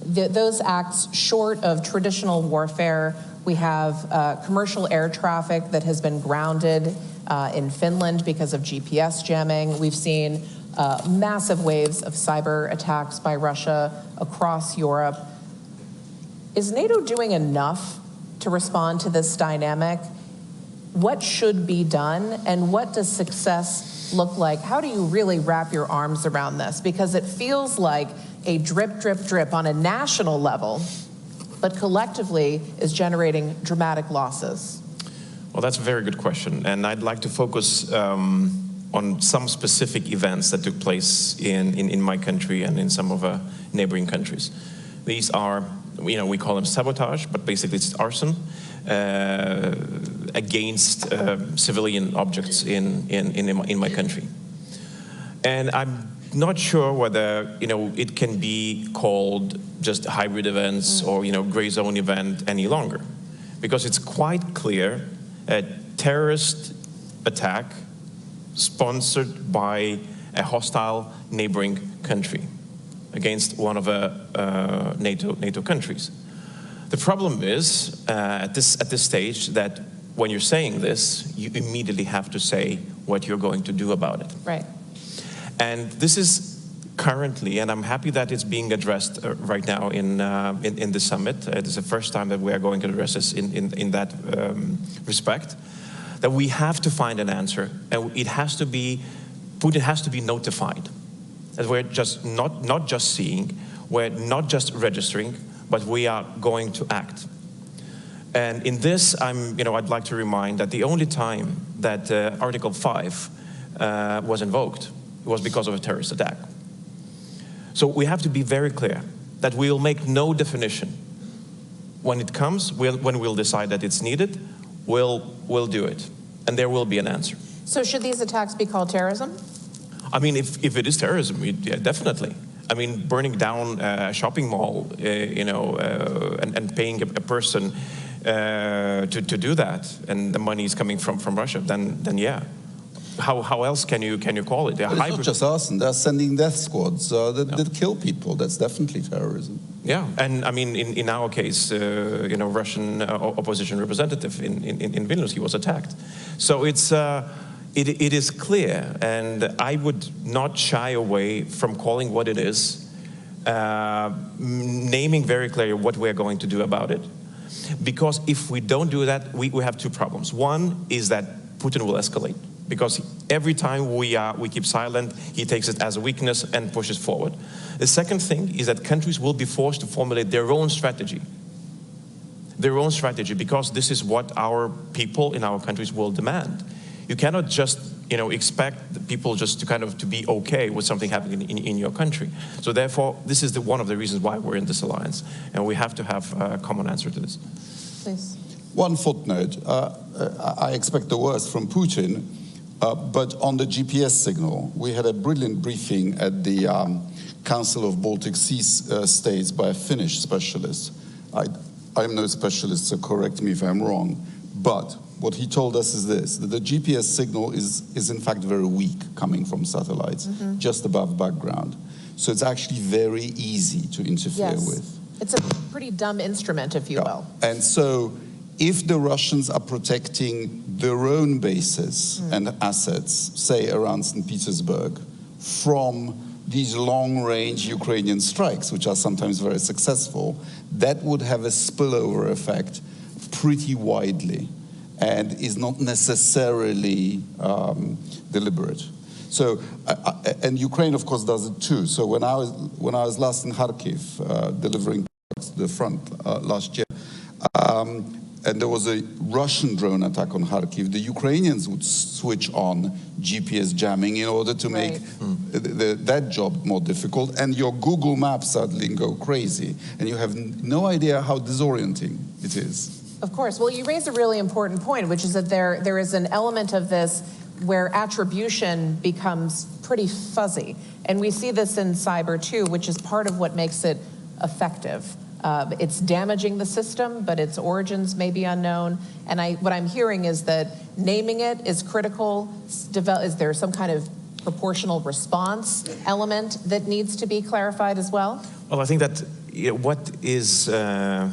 Those acts short of traditional warfare. We have commercial air traffic that has been grounded in Finland because of GPS jamming. We've seen massive waves of cyber attacks by Russia across Europe. Is NATO doing enough to respond to this dynamic? What should be done, and what does success look like? How do you really wrap your arms around this? Because it feels like a drip, drip, drip on a national level, but collectively is generating dramatic losses. Well, that's a very good question, and I'd like to focus on some specific events that took place in my country and in some of the neighboring countries. These are, we call them sabotage, but basically it's arson against civilian objects in my country. And I'm not sure whether it can be called just hybrid events or gray zone event any longer, because it's quite clear a terrorist attack sponsored by a hostile neighboring country against one of the NATO countries. The problem is at this stage that when you're saying this, you immediately have to say what you're going to do about it. Right. And this is currently, and I'm happy that it's being addressed right now in the summit. It is the first time that we are going to address this in that respect, that we have to find an answer, and it has to be, Putin has to be notified. That we're just not just seeing, we're not just registering, but we are going to act. And in this, I'd like to remind that the only time that Article 5 was invoked was because of a terrorist attack. So we have to be very clear that we'll make no definition. When it comes, when we'll decide that it's needed, we'll do it. And there will be an answer. So should these attacks be called terrorism? I mean, if it is terrorism, yeah, definitely. I mean, burning down a shopping mall, and paying a person to do that, and the money is coming from Russia, then yeah. How else can you call it? It's not just arson. They're sending death squads that kill people. That's definitely terrorism. Yeah, and I mean, in our case, Russian opposition representative in Vilnius, he was attacked. So it is clear, and I would not shy away from calling what it is, naming very clearly what we're going to do about it. Because if we don't do that, we have two problems. One is that Putin will escalate, because every time we keep silent, he takes it as a weakness and pushes forward. The second thing is that countries will be forced to formulate their own strategy. Their own strategy, because this is what our people in our countries will demand. You cannot just expect the people just to be okay with something happening in your country. So therefore, this is one of the reasons why we're in this alliance, and we have to have a common answer to this. Please. One footnote. I expect the worst from Putin, but on the GPS signal, we had a brilliant briefing at the Council of Baltic Sea States by a Finnish specialist. I'm no specialist, so correct me if I'm wrong, but what he told us is this, that the GPS signal is in fact very weak coming from satellites, just above background. So it's actually very easy to interfere with. It's a pretty dumb instrument, if you will. And so if the Russians are protecting their own bases and assets, say around St. Petersburg, from these long-range Ukrainian strikes, which are sometimes very successful, that would have a spillover effect pretty widely, and is not necessarily deliberate. So, and Ukraine, of course, does it too. So when I was last in Kharkiv delivering to the front last year. And there was a Russian drone attack on Kharkiv. The Ukrainians would switch on GPS jamming in order to make that job more difficult. And your Google Maps suddenly go crazy. And you have no idea how disorienting it is. Of course. Well, you raise a really important point, which is that there is an element of this where attribution becomes pretty fuzzy. And we see this in cyber too, which is part of what makes it effective. It's damaging the system, but its origins may be unknown. And what I'm hearing is that naming it is critical. Is there some kind of proportional response element that needs to be clarified as well? Well, I think that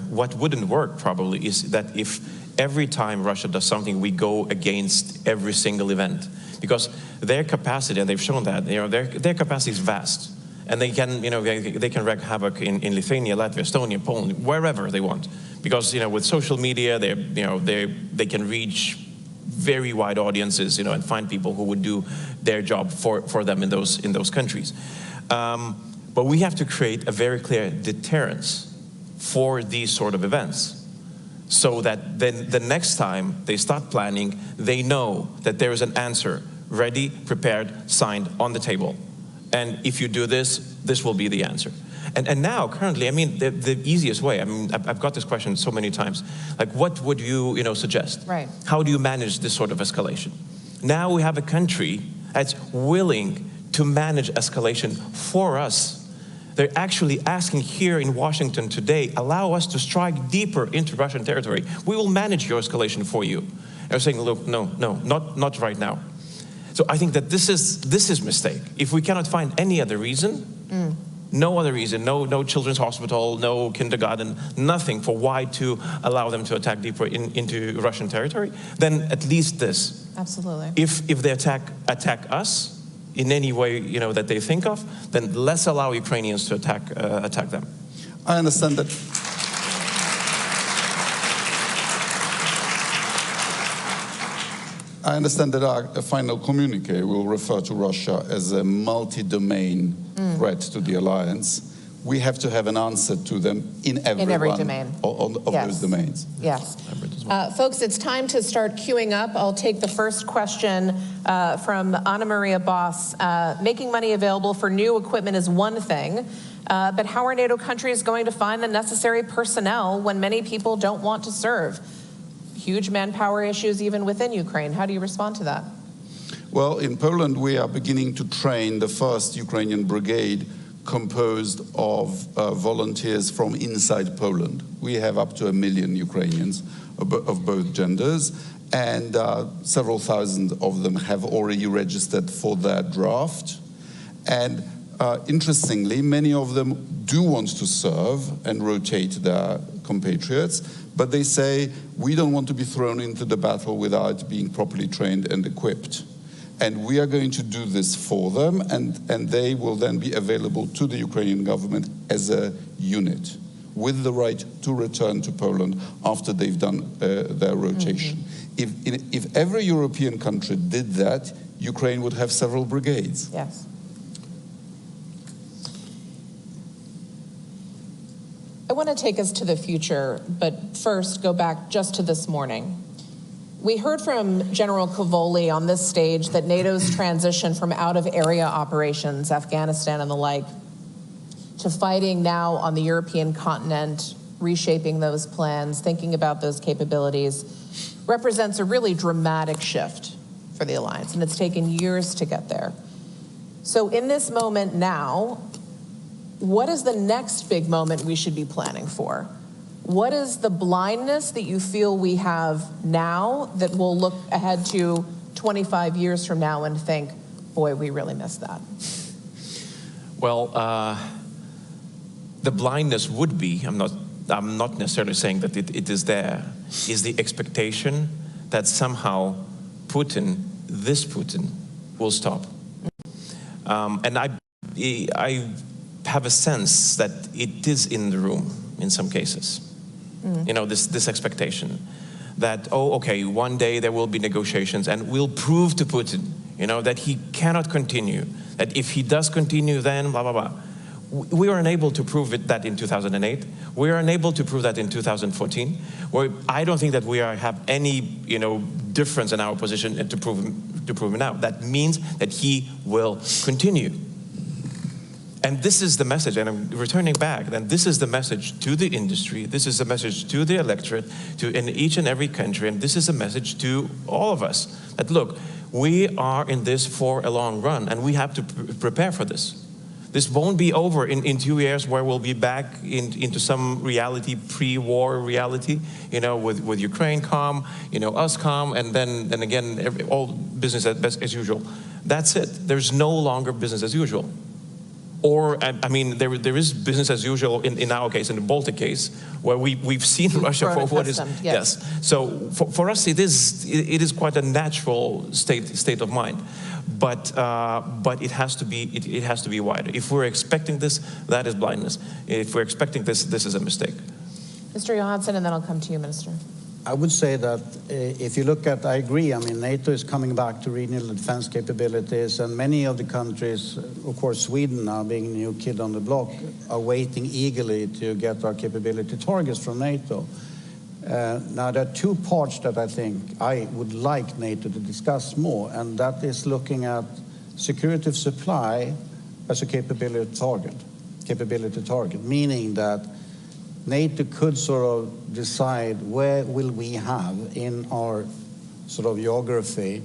what wouldn't work probably is that if every time Russia does something, we go against every single event, because their capacity, and they've shown that, their capacity is vast. And they can, they can wreak havoc in Lithuania, Latvia, Estonia, Poland, wherever they want, because with social media, they can reach very wide audiences, and find people who would do their job for them in those countries. But we have to create a very clear deterrence for these sort of events, so that then the next time they start planning, they know that there is an answer ready, prepared, signed on the table. And if you do this, this will be the answer. And now, currently, I mean, the easiest way, I mean, I've got this question so many times, like, what would you, suggest? Right. How do you manage this sort of escalation? Now we have a country that's willing to manage escalation for us. They're actually asking here in Washington today, allow us to strike deeper into Russian territory. We will manage your escalation for you. And they're saying, look, no, not right now. So I think that this is mistake. If we cannot find any other reason, no other reason, no children's hospital, no kindergarten, nothing for why to allow them to attack deeper into Russian territory, then at least this. Absolutely. If they attack us in any way that they think of, then let's allow Ukrainians to attack them. I understand that. I understand that our final communique will refer to Russia as a multi-domain threat to the alliance. We have to have an answer to them in every domain of those domains. Yes. Folks, it's time to start queuing up. I'll take the first question from Anna Maria Boss. Making money available for new equipment is one thing, but how are NATO countries going to find the necessary personnel when many people don't want to serve? Huge manpower issues even within Ukraine. How do you respond to that? Well, in Poland, we are beginning to train the first Ukrainian brigade composed of volunteers from inside Poland. We have up to 1 million Ukrainians of both genders, and several thousand of them have already registered for their draft. And interestingly, many of them do want to serve and rotate their compatriots, but they say, we don't want to be thrown into the battle without being properly trained and equipped. And we are going to do this for them, and they will then be available to the Ukrainian government as a unit, with the right to return to Poland after they've done their rotation. If every European country did that, Ukraine would have several brigades. Yes. I want to take us to the future, but first go back just to this morning. We heard from General Cavoli on this stage that NATO's transition from out-of-area operations, Afghanistan and the like, to fighting now on the European continent, reshaping those plans, thinking about those capabilities, represents a really dramatic shift for the alliance, and it's taken years to get there. So in this moment now, what is the next big moment we should be planning for? What is the blindness that you feel we have now that we'll look ahead to 25 years from now and think, boy, we really missed that? Well, the blindness would be, I'm not necessarily saying that it is there, is the expectation that somehow this Putin will stop. And I have a sense that it is in the room in some cases. This expectation that, oh, okay, one day there will be negotiations and we'll prove to Putin, that he cannot continue, that if he does continue, then blah, blah, blah. We were unable to prove that in 2008. We were unable to prove that in 2014. I don't think that we have any, difference in our position to prove him now. That means that he will continue. And this is the message, and I'm returning back, then this is the message to the industry, this is the message to the electorate, in each and every country, and this is a message to all of us, that look, we are in this for a long run, and we have to prepare for this. This won't be over in 2 years, where we'll be back into some reality, pre-war reality, with Ukraine calm, us calm, and then again, all business as usual. That's it. There's no longer business as usual. Or, I mean, there is business as usual in our case, in the Baltic case, where we've seen Russia for what is. Yes. So for us, it is quite a natural state of mind, but it has to be wider. If we're expecting this, that is blindness. If we're expecting this, this is a mistake. Mr. Johansson, and then I'll come to you, Minister. I would say that if you look at, I agree, I mean, NATO is coming back to regional defense capabilities, and many of the countries, of course, Sweden now being a new kid on the block, are waiting eagerly to get our capability targets from NATO. Now, there are two parts that I think I would like NATO to discuss more, and that is looking at security of supply as a capability target, meaning that NATO could sort of decide where will we have in our sort of geography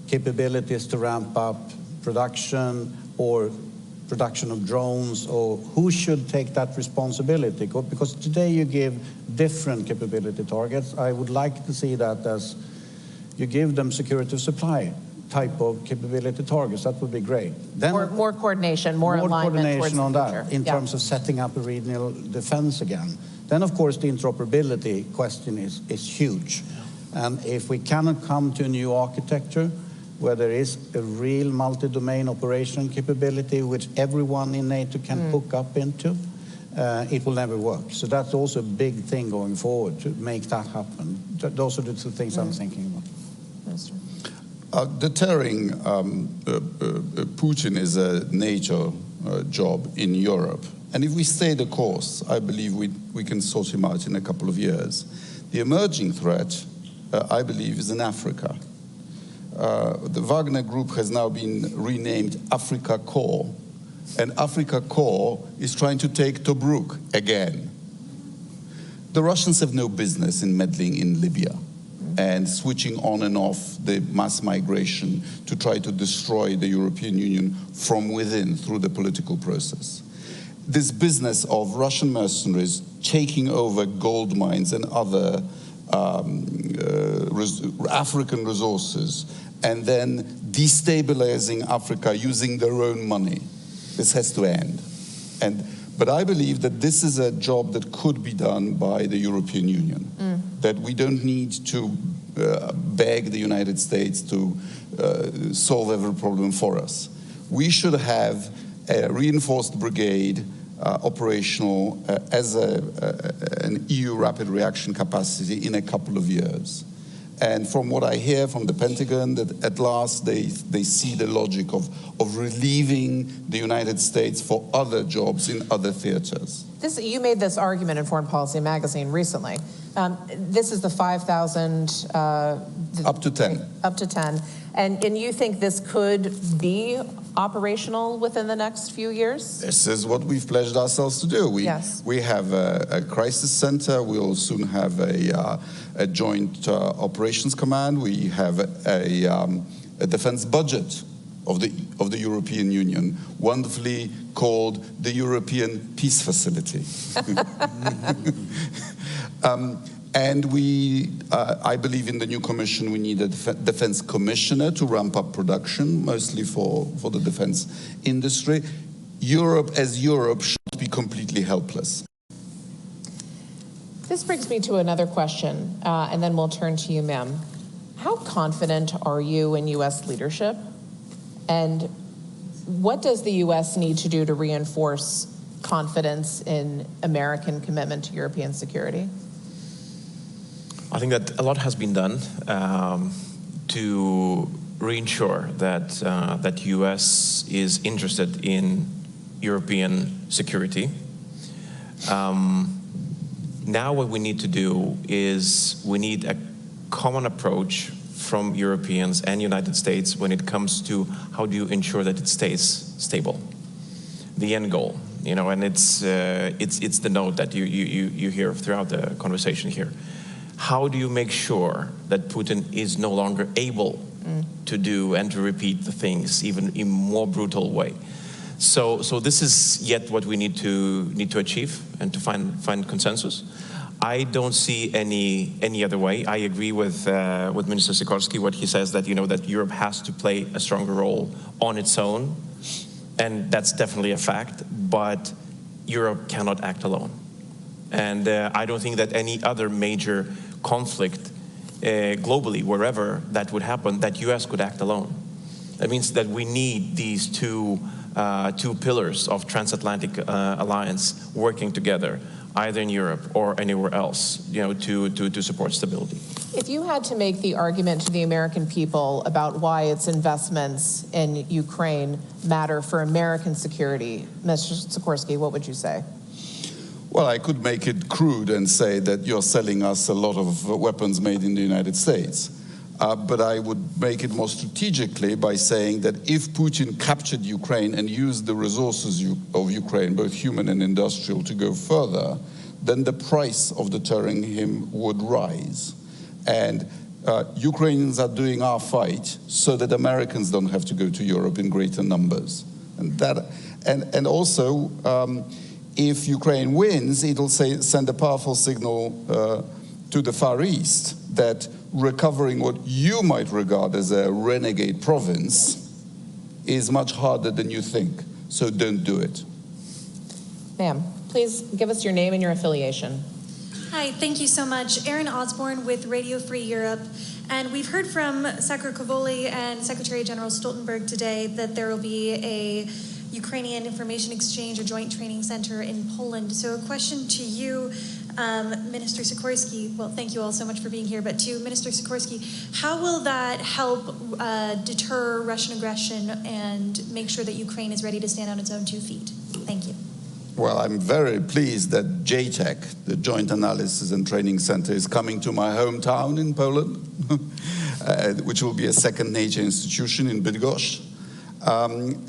capabilities to ramp up production or production of drones, or who should take that responsibility? Because today you give different capability targets. I would like to see that as you give them security of supply type of capability targets. That would be great. Then more coordination, more alignment coordination on that in terms of setting up a regional defense again. Then, of course, the interoperability question is huge. And if we cannot come to a new architecture where there is a real multi-domain operation capability which everyone in NATO can hook up into, it will never work. So that's also a big thing going forward, to make that happen. Those are the two things I'm thinking about. Minister. Deterring Putin is a NATO job in Europe. And if we stay the course, I believe we can sort him out in a couple of years. The emerging threat, I believe, is in Africa. The Wagner Group has now been renamed Africa Corps. And Africa Corps is trying to take Tobruk again. The Russians have no business in meddling in Libya and switching on and off the mass migration to try to destroy the European Union from within through the political process. This business of Russian mercenaries taking over gold mines and other African resources and then destabilizing Africa using their own money, this has to end. But I believe that this is a job that could be done by the European Union, that we don't need to beg the United States to solve every problem for us. We should have a reinforced brigade operational as an EU rapid reaction capacity in a couple of years. And from what I hear from the Pentagon, that at last they see the logic of relieving the United States for other jobs in other theaters. You made this argument in Foreign Policy Magazine recently. This is the 5,000... up to 10. Up to 10. And you think this could be operational within the next few years? This is what we've pledged ourselves to do. We have a crisis center. We'll soon have a joint operations command. We have a defense budget of the European Union, wonderfully called the European Peace Facility. And I believe in the new commission we need a defense commissioner to ramp up production, mostly for the defense industry. Europe as Europe should be completely helpless. This brings me to another question, and then we'll turn to you, ma'am. How confident are you in U.S. leadership? And what does the U.S. need to do to reinforce confidence in American commitment to European security? I think that a lot has been done to reinsure that that U.S. is interested in European security. Now what we need to do is we need a common approach from Europeans and United States when it comes to how do you ensure that it stays stable. The end goal, you know, and it's the note that you hear throughout the conversation here. How do you make sure that Putin is no longer able to do and to repeat the things even in more brutal way? So this is yet what we need to achieve and to find consensus. I don't see any other way. I agree with Minister Sikorski, what he says, that, you know, that Europe has to play a stronger role on its own, and that's definitely a fact, but Europe cannot act alone. And I don't think that any other major conflict globally, wherever that would happen, that US could act alone. That means that we need these two pillars of transatlantic alliance working together, either in Europe or anywhere else, you know, to support stability. If you had to make the argument to the American people about why its investments in Ukraine matter for American security, Mr. Sikorski, what would you say? Well, I could make it crude and say that you're selling us a lot of weapons made in the United States. But I would make it more strategically by saying that if Putin captured Ukraine and used the resources of Ukraine, both human and industrial, to go further, then the price of deterring him would rise. And Ukrainians are doing our fight so that Americans don't have to go to Europe in greater numbers. And also, if Ukraine wins, it'll send a powerful signal to the Far East that recovering what you might regard as a renegade province is much harder than you think. So don't do it. Ma'am, please give us your name and your affiliation. Hi, thank you so much. Erin Osborne with Radio Free Europe. And we've heard from Secretary Cavoli and Secretary General Stoltenberg today that there will be a Ukrainian Information Exchange or Joint Training Center in Poland. So a question to you, Minister Sikorski. Well, thank you all so much for being here, but to Minister Sikorski, how will that help deter Russian aggression and make sure that Ukraine is ready to stand on its own 2 feet? Thank you. Well, I'm very pleased that JTAC, the Joint Analysis and Training Center, is coming to my hometown in Poland, which will be a second NATO institution in Bydgoszcz.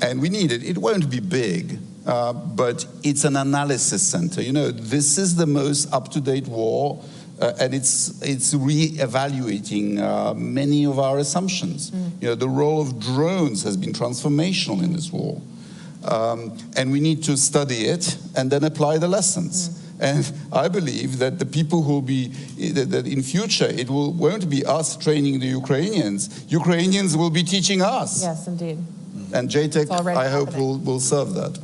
And we need it. It won't be big, but it's an analysis center. You know, this is the most up-to-date war, and it's re-evaluating many of our assumptions. You know, the role of drones has been transformational in this war. And we need to study it and then apply the lessons. And I believe that the people who will be, that in future, it won't be us training the Ukrainians. Ukrainians will be teaching us. Yes, indeed. And JTAC, I hope, will serve that.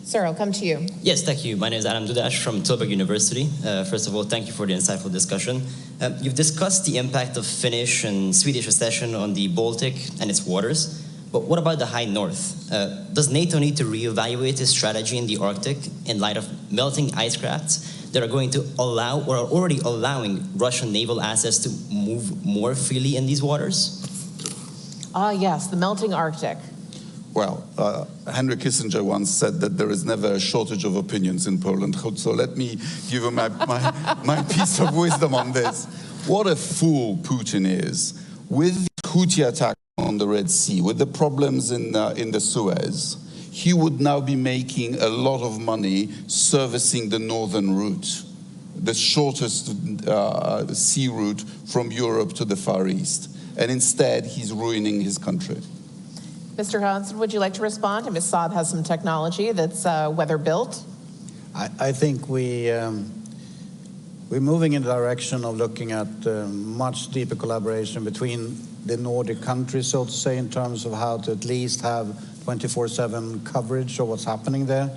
Sir, I'll come to you. Yes, thank you. My name is Adam Dudash from Tilburg University. First of all, thank you for the insightful discussion. You've discussed the impact of Finnish and Swedish accession on the Baltic and its waters. But what about the High North? Does NATO need to reevaluate its strategy in the Arctic in light of melting ice crafts that are going to allow, or are already allowing, Russian naval assets to move more freely in these waters? Yes, the melting Arctic. Well, Henry Kissinger once said that there is never a shortage of opinions in Poland. So let me give you my piece of wisdom on this. What a fool Putin is. With the Houthi attack on the Red Sea, with the problems in the Suez, he would now be making a lot of money servicing the northern route, the shortest sea route from Europe to the Far East. And instead, he's ruining his country. Mr. Hansen, would you like to respond? And Ms. Saab has some technology that's weather-built. I think we're moving in the direction of looking at much deeper collaboration between the Nordic countries, so to say, in terms of how to at least have 24/7 coverage of what's happening there,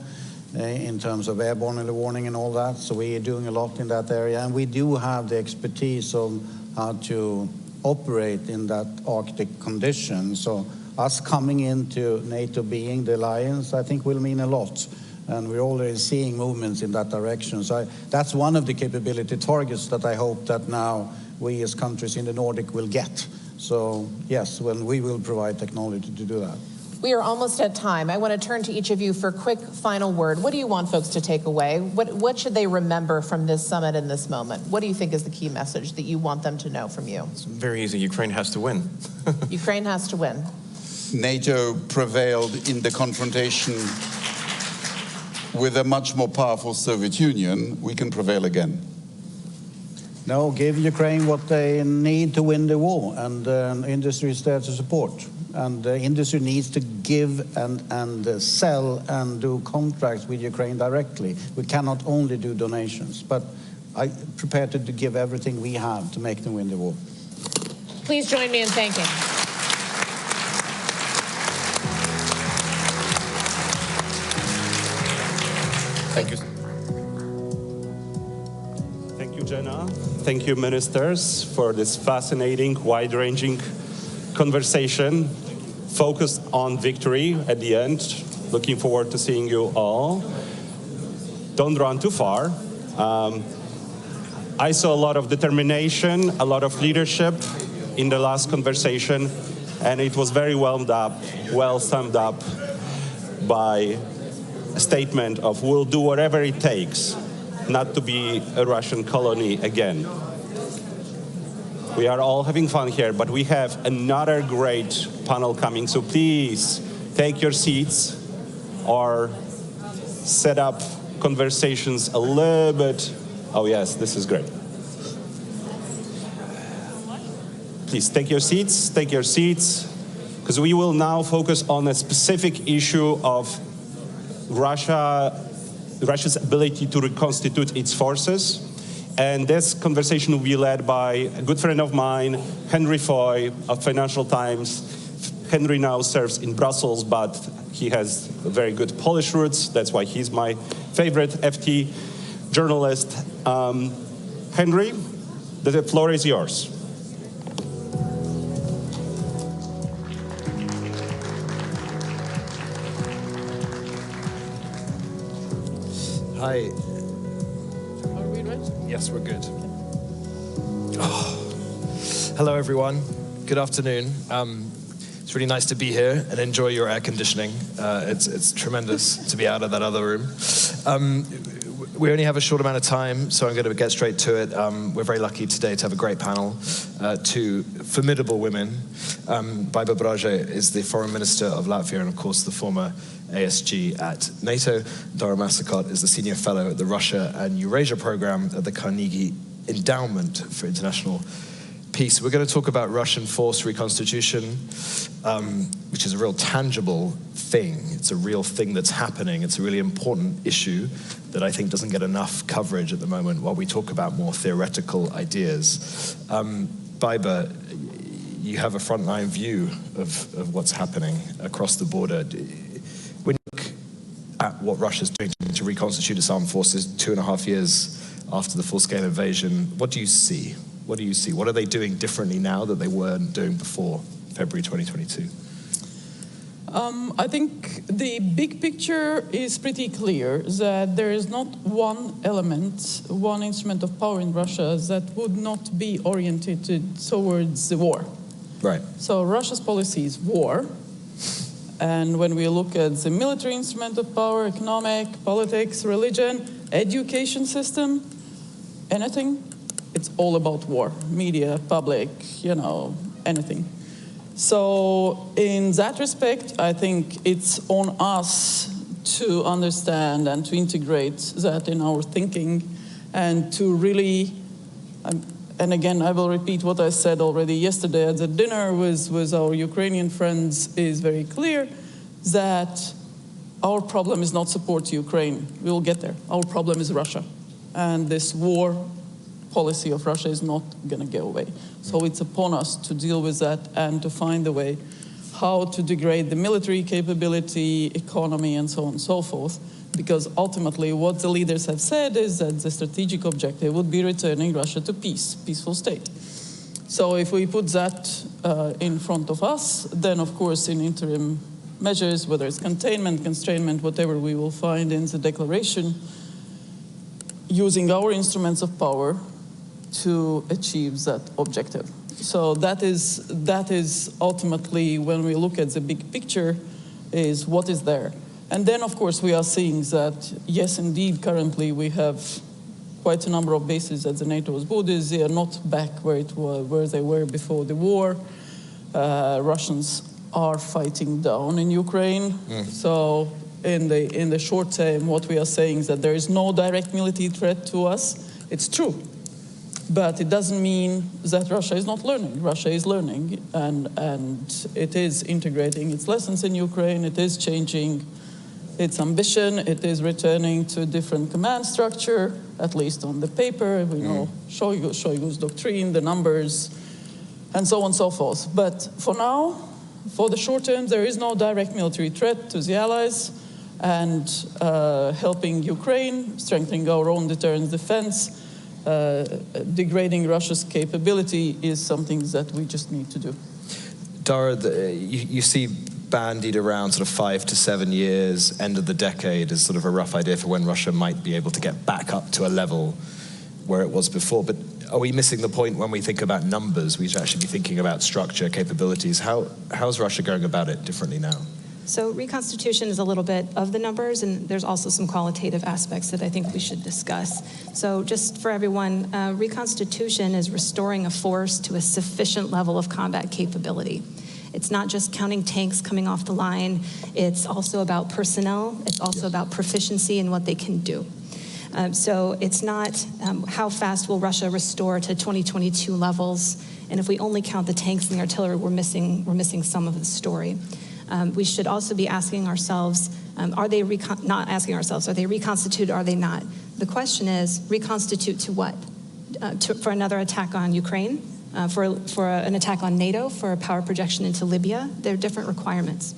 in terms of airborne early warning and all that. So we are doing a lot in that area, and we do have the expertise of how to operate in that Arctic condition. So us coming into NATO, being the alliance, I think will mean a lot. And we're already seeing movements in that direction. So that's one of the capability targets that I hope that now we as countries in the Nordic will get. So yes, well, we will provide technology to do that. We are almost at time. I want to turn to each of you for a quick final word. What do you want folks to take away? What should they remember from this summit in this moment? What do you think is the key message that you want them to know from you? It's very easy. Ukraine has to win. Ukraine has to win. NATO prevailed in the confrontation with a much more powerful Soviet Union. We can prevail again. No, give Ukraine what they need to win the war, and industry is there to support. And industry needs to give and sell and do contracts with Ukraine directly. We cannot only do donations, but I'm prepared to give everything we have to make them win the war. Please join me in thanking. Thank you. Thank you, Jenna. Thank you, ministers, for this fascinating, wide-ranging conversation focused on victory at the end. Looking forward to seeing you all. Don't run too far. I saw a lot of determination, a lot of leadership in the last conversation, and it was very well summed up by a statement of we'll do whatever it takes not to be a Russian colony again. We are all having fun here, but we have another great panel coming, so please take your seats or set up conversations a little bit. Oh yes, this is great. Please take your seats, because we will now focus on a specific issue of Russia's ability to reconstitute its forces. And this conversation will be led by a good friend of mine, Henry Foy of Financial Times. Henry now serves in Brussels, but he has very good Polish roots. That's why he's my favorite FT journalist. Henry, the floor is yours. Hi. Are we ready? Yes, we're good. Oh. Hello, everyone. Good afternoon. It's really nice to be here and enjoy your air conditioning. It's tremendous to be out of that other room. We only have a short amount of time, so I'm going to get straight to it. We're very lucky today to have a great panel, two formidable women. Baiba Braje is the Foreign Minister of Latvia and, of course, the former ASG at NATO. Dara Masakot is the Senior Fellow at the Russia and Eurasia Program at the Carnegie Endowment for International Peace. We're going to talk about Russian force reconstitution, which is a real tangible thing. It's a real thing that's happening. It's a really important issue that I think doesn't get enough coverage at the moment while we talk about more theoretical ideas. Baiba, you have a frontline view of what's happening across the border. When you look at what Russia's doing to reconstitute its armed forces 2.5 years after the full-scale invasion, what do you see? What do you see? What are they doing differently now that they weren't doing before February 2022? I think the big picture is pretty clear, that there is not one element, one instrument of power in Russia that would not be oriented towards the war. Right. So Russia's policy is war. And when we look at the military instrument of power, economic, politics, religion, education system, anything, it's all about war. Media, public, anything. So in that respect, I think it's on us to understand and to integrate that in our thinking and to really, and again, I will repeat what I said already yesterday at the dinner with our Ukrainian friends, is very clear that our problem is not support to Ukraine. We will get there. Our problem is Russia. And this war policy of Russia is not going to go away. So it's upon us to deal with that and to find a way how to degrade the military capability, economy, and so on and so forth. Because ultimately what the leaders have said is that the strategic objective would be returning Russia to peace, peaceful state. So if we put that in front of us, then of course in interim measures, whether it's containment, constrainment, whatever we will find in the declaration, using our instruments of power to achieve that objective. So that is ultimately, when we look at the big picture, is what is there. And then, of course, we are seeing that, yes, indeed, currently we have quite a number of bases at the NATO's borders. They are not back where they were before the war. Russians are fighting down in Ukraine. So in the short term, what we are saying is that there is no direct military threat to us. It's true. But it doesn't mean that Russia is not learning. Russia is learning, and it is integrating its lessons in Ukraine. It is changing its ambition. It is returning to a different command structure, at least on the paper. We know Shoigu's doctrine, the numbers, and so on and so forth. But for now, for the short term, there is no direct military threat to the allies, and helping Ukraine, strengthening our own deterrence defense, degrading Russia's capability is something that we just need to do. Dara, you see bandied around sort of 5 to 7 years, end of the decade, as sort of a rough idea for when Russia might be able to get back up to a level where it was before. But are we missing the point when we think about numbers? We should actually be thinking about structure, capabilities. How's Russia going about it differently now? So reconstitution is a little bit of the numbers, and there's also some qualitative aspects that I think we should discuss. So just for everyone, reconstitution is restoring a force to a sufficient level of combat capability. It's not just counting tanks coming off the line. It's also about personnel. It's also about proficiency in what they can do. So it's not how fast will Russia restore to 2022 levels, and if we only count the tanks and the artillery, we're missing some of the story. We should also be asking ourselves, are they reconstituted, are they not? The question is, reconstitute to what? For another attack on Ukraine? For an attack on NATO? For a power projection into Libya? There are different requirements.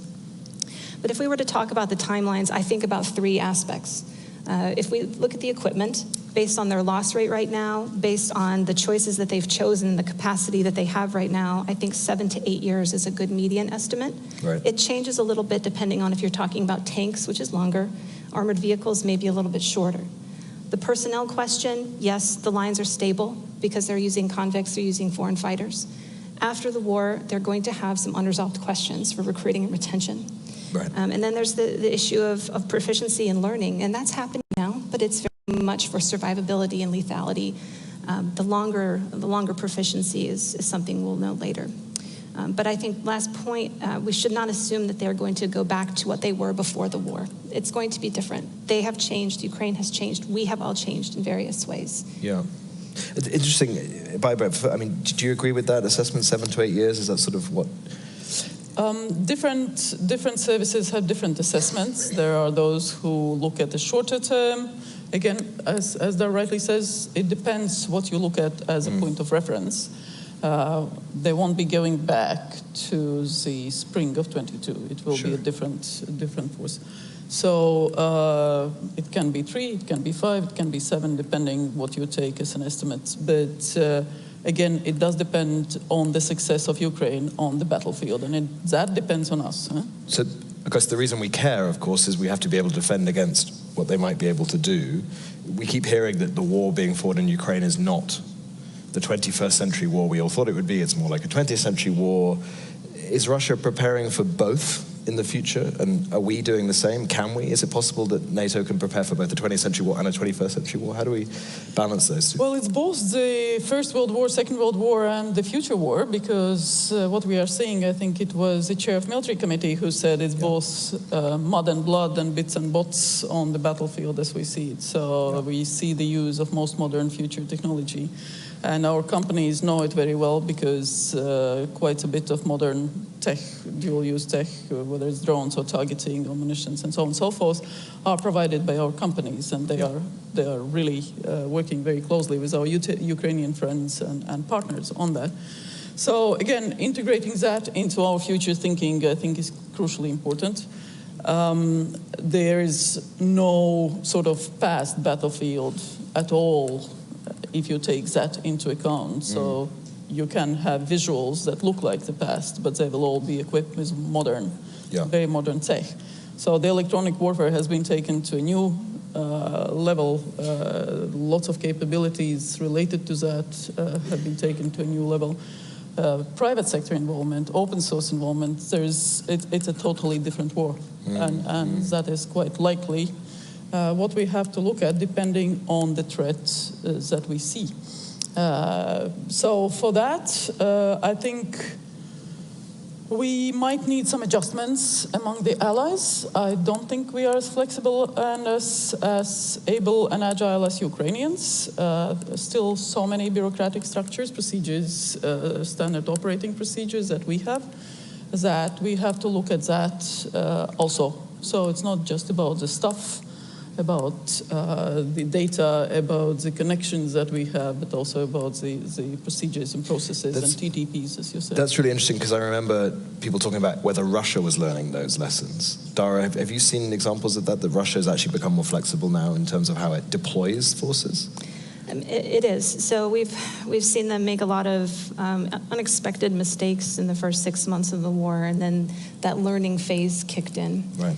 But if we were to talk about the timelines, I think about 3 aspects. If we look at the equipment, based on their loss rate right now, based on the choices that they've chosen, the capacity that they have right now, I think 7 to 8 years is a good median estimate. Right. It changes a little bit depending on if you're talking about tanks, which is longer, armored vehicles may be a little bit shorter. The personnel question, yes, the lines are stable because they're using convicts, they're using foreign fighters. After the war, they're going to have some unresolved questions for recruiting and retention. Right. And then there's the issue of proficiency and learning, and that's happening now, but it's very much for survivability and lethality. The longer proficiency is something we'll know later. But I think last point, we should not assume that they're going to go back to what they were before the war. It's going to be different. They have changed, Ukraine has changed, we have all changed in various ways. Yeah. It's interesting, I mean, do you agree with that assessment, 7 to 8 years? Is that sort of what? Different services have different assessments. There are those who look at the shorter term. Again, as Dar rightly says, it depends what you look at as a point of reference. They won't be going back to the spring of 22. It will be a different force. So it can be 3, it can be 5, it can be 7, depending what you take as an estimate. But again, it does depend on the success of Ukraine on the battlefield, and that depends on us. Huh? So, because the reason we care, of course, is we have to be able to defend against what they might be able to do. We keep hearing that the war being fought in Ukraine is not the 21st century war we all thought it would be. It's more like a 20th century war. Is Russia preparing for both in the future? And are we doing the same? Can we? Is it possible that NATO can prepare for both the 20th century war and a 21st century war? How do we balance those two? Well, it's both the First World War, Second World War, and the future war, because what we are seeing, I think it was the chair of military committee who said it's both mud and blood and bits and bots on the battlefield as we see it. So we see the use of most modern future technology. And our companies know it very well because quite a bit of modern tech, dual-use tech, whether it's drones or targeting or munitions and so on and so forth, are provided by our companies. And they are really working very closely with our Ukrainian friends and partners on that. So again, integrating that into our future thinking, I think, is crucially important. There is no sort of past battlefield at all if you take that into account. So you can have visuals that look like the past, but they will all be equipped with modern, very modern tech. So the electronic warfare has been taken to a new level. Lots of capabilities related to that have been taken to a new level. private sector involvement, open source involvement, it's a totally different war. And that is quite likely what we have to look at depending on the threats that we see. So for that, I think we might need some adjustments among the allies. I don't think we are as flexible and as able and agile as Ukrainians. Still so many bureaucratic structures, procedures, standard operating procedures that we have to look at that also. So it's not just about the stuff, about the data, about the connections that we have, but also about the procedures and processes and TTPs, as you said. That's really interesting, because I remember people talking about whether Russia was learning those lessons. Dara, have you seen examples of that Russia has actually become more flexible now in terms of how it deploys forces? It is. So we've seen them make a lot of unexpected mistakes in the first 6 months of the war, and then that learning phase kicked in. Right.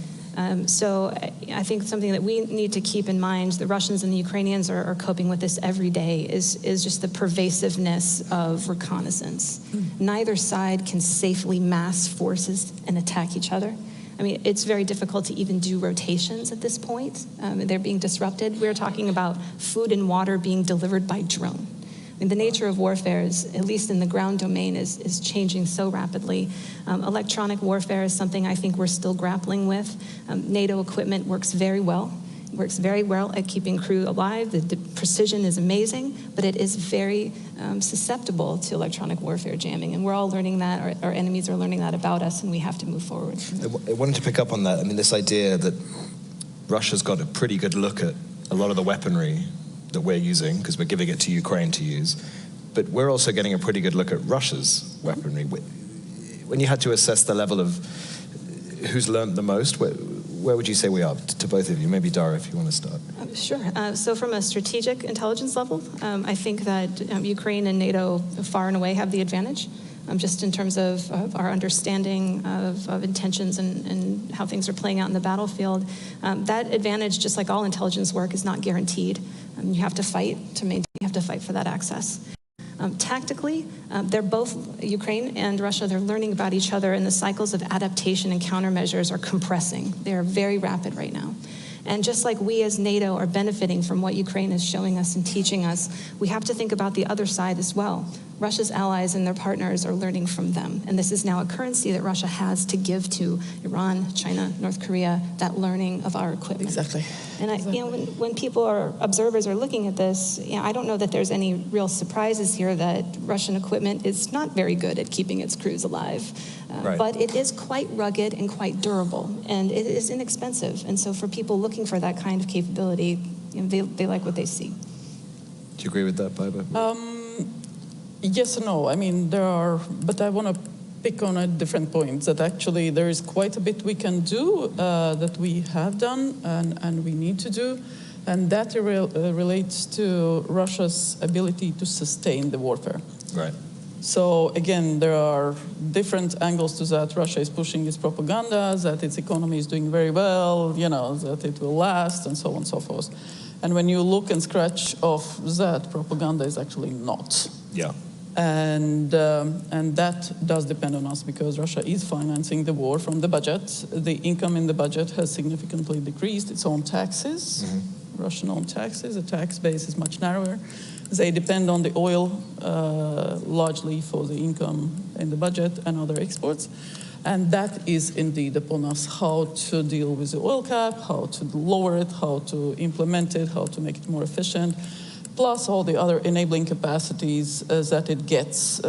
So I think something that we need to keep in mind, the Russians and the Ukrainians are coping with this every day, is just the pervasiveness of reconnaissance. Neither side can safely mass forces and attack each other. I mean, it's very difficult to even do rotations at this point. They're being disrupted. We're talking about food and water being delivered by drone. I mean, the nature of warfare, at least in the ground domain, is changing so rapidly. Electronic warfare is something I think we're still grappling with. NATO equipment works very well. It works very well at keeping crew alive. The precision is amazing, but it is very susceptible to electronic warfare jamming. And we're all learning that. Our enemies are learning that about us, and we have to move forward. I wanted to pick up on that. I mean, this idea that Russia's got a pretty good look at a lot of the weaponry that we're using, because we're giving it to Ukraine to use, but we're also getting a pretty good look at Russia's weaponry. When you had to assess the level of who's learned the most, where would you say we are, to both of you? Maybe Dara, if you want to start. Sure. So from a strategic intelligence level, I think that Ukraine and NATO far and away have the advantage, just in terms of our understanding of intentions and how things are playing out in the battlefield. That advantage, just like all intelligence work, is not guaranteed. You have to fight to maintain, you have to fight for that access. Tactically, they're both, Ukraine and Russia, they're learning about each other, and the cycles of adaptation and countermeasures are compressing. They are very rapid right now. And just like we as NATO are benefiting from what Ukraine is showing us and teaching us, we have to think about the other side as well. Russia's allies and their partners are learning from them. And this is now a currency that Russia has to give to Iran, China, North Korea, that learning of our equipment. Exactly. And when observers are looking at this, I don't know that there's any real surprises here that Russian equipment is not very good at keeping its crews alive. Right. But it is quite rugged and quite durable, and it is inexpensive. And so for people looking for that kind of capability, they like what they see. Do you agree with that, Baiba? Yes and no. I mean, but I want to pick on a different point, that actually there is quite a bit we can do, that we have done and we need to do, and that relates to Russia's ability to sustain the warfare. Right. So again, there are different angles to that. Russia is pushing its propaganda, that its economy is doing very well, that it will last, and so on and so forth. And when you look and scratch off that, propaganda is actually not. Yeah. And that does depend on us, because Russia is financing the war from the budget. The income in the budget has significantly decreased. Its own taxes, Russian-owned taxes, the tax base is much narrower. They depend on the oil largely for the income in the budget and other exports. And that is indeed upon us, how to deal with the oil cap, how to lower it, how to implement it, how to make it more efficient, plus all the other enabling capacities that it gets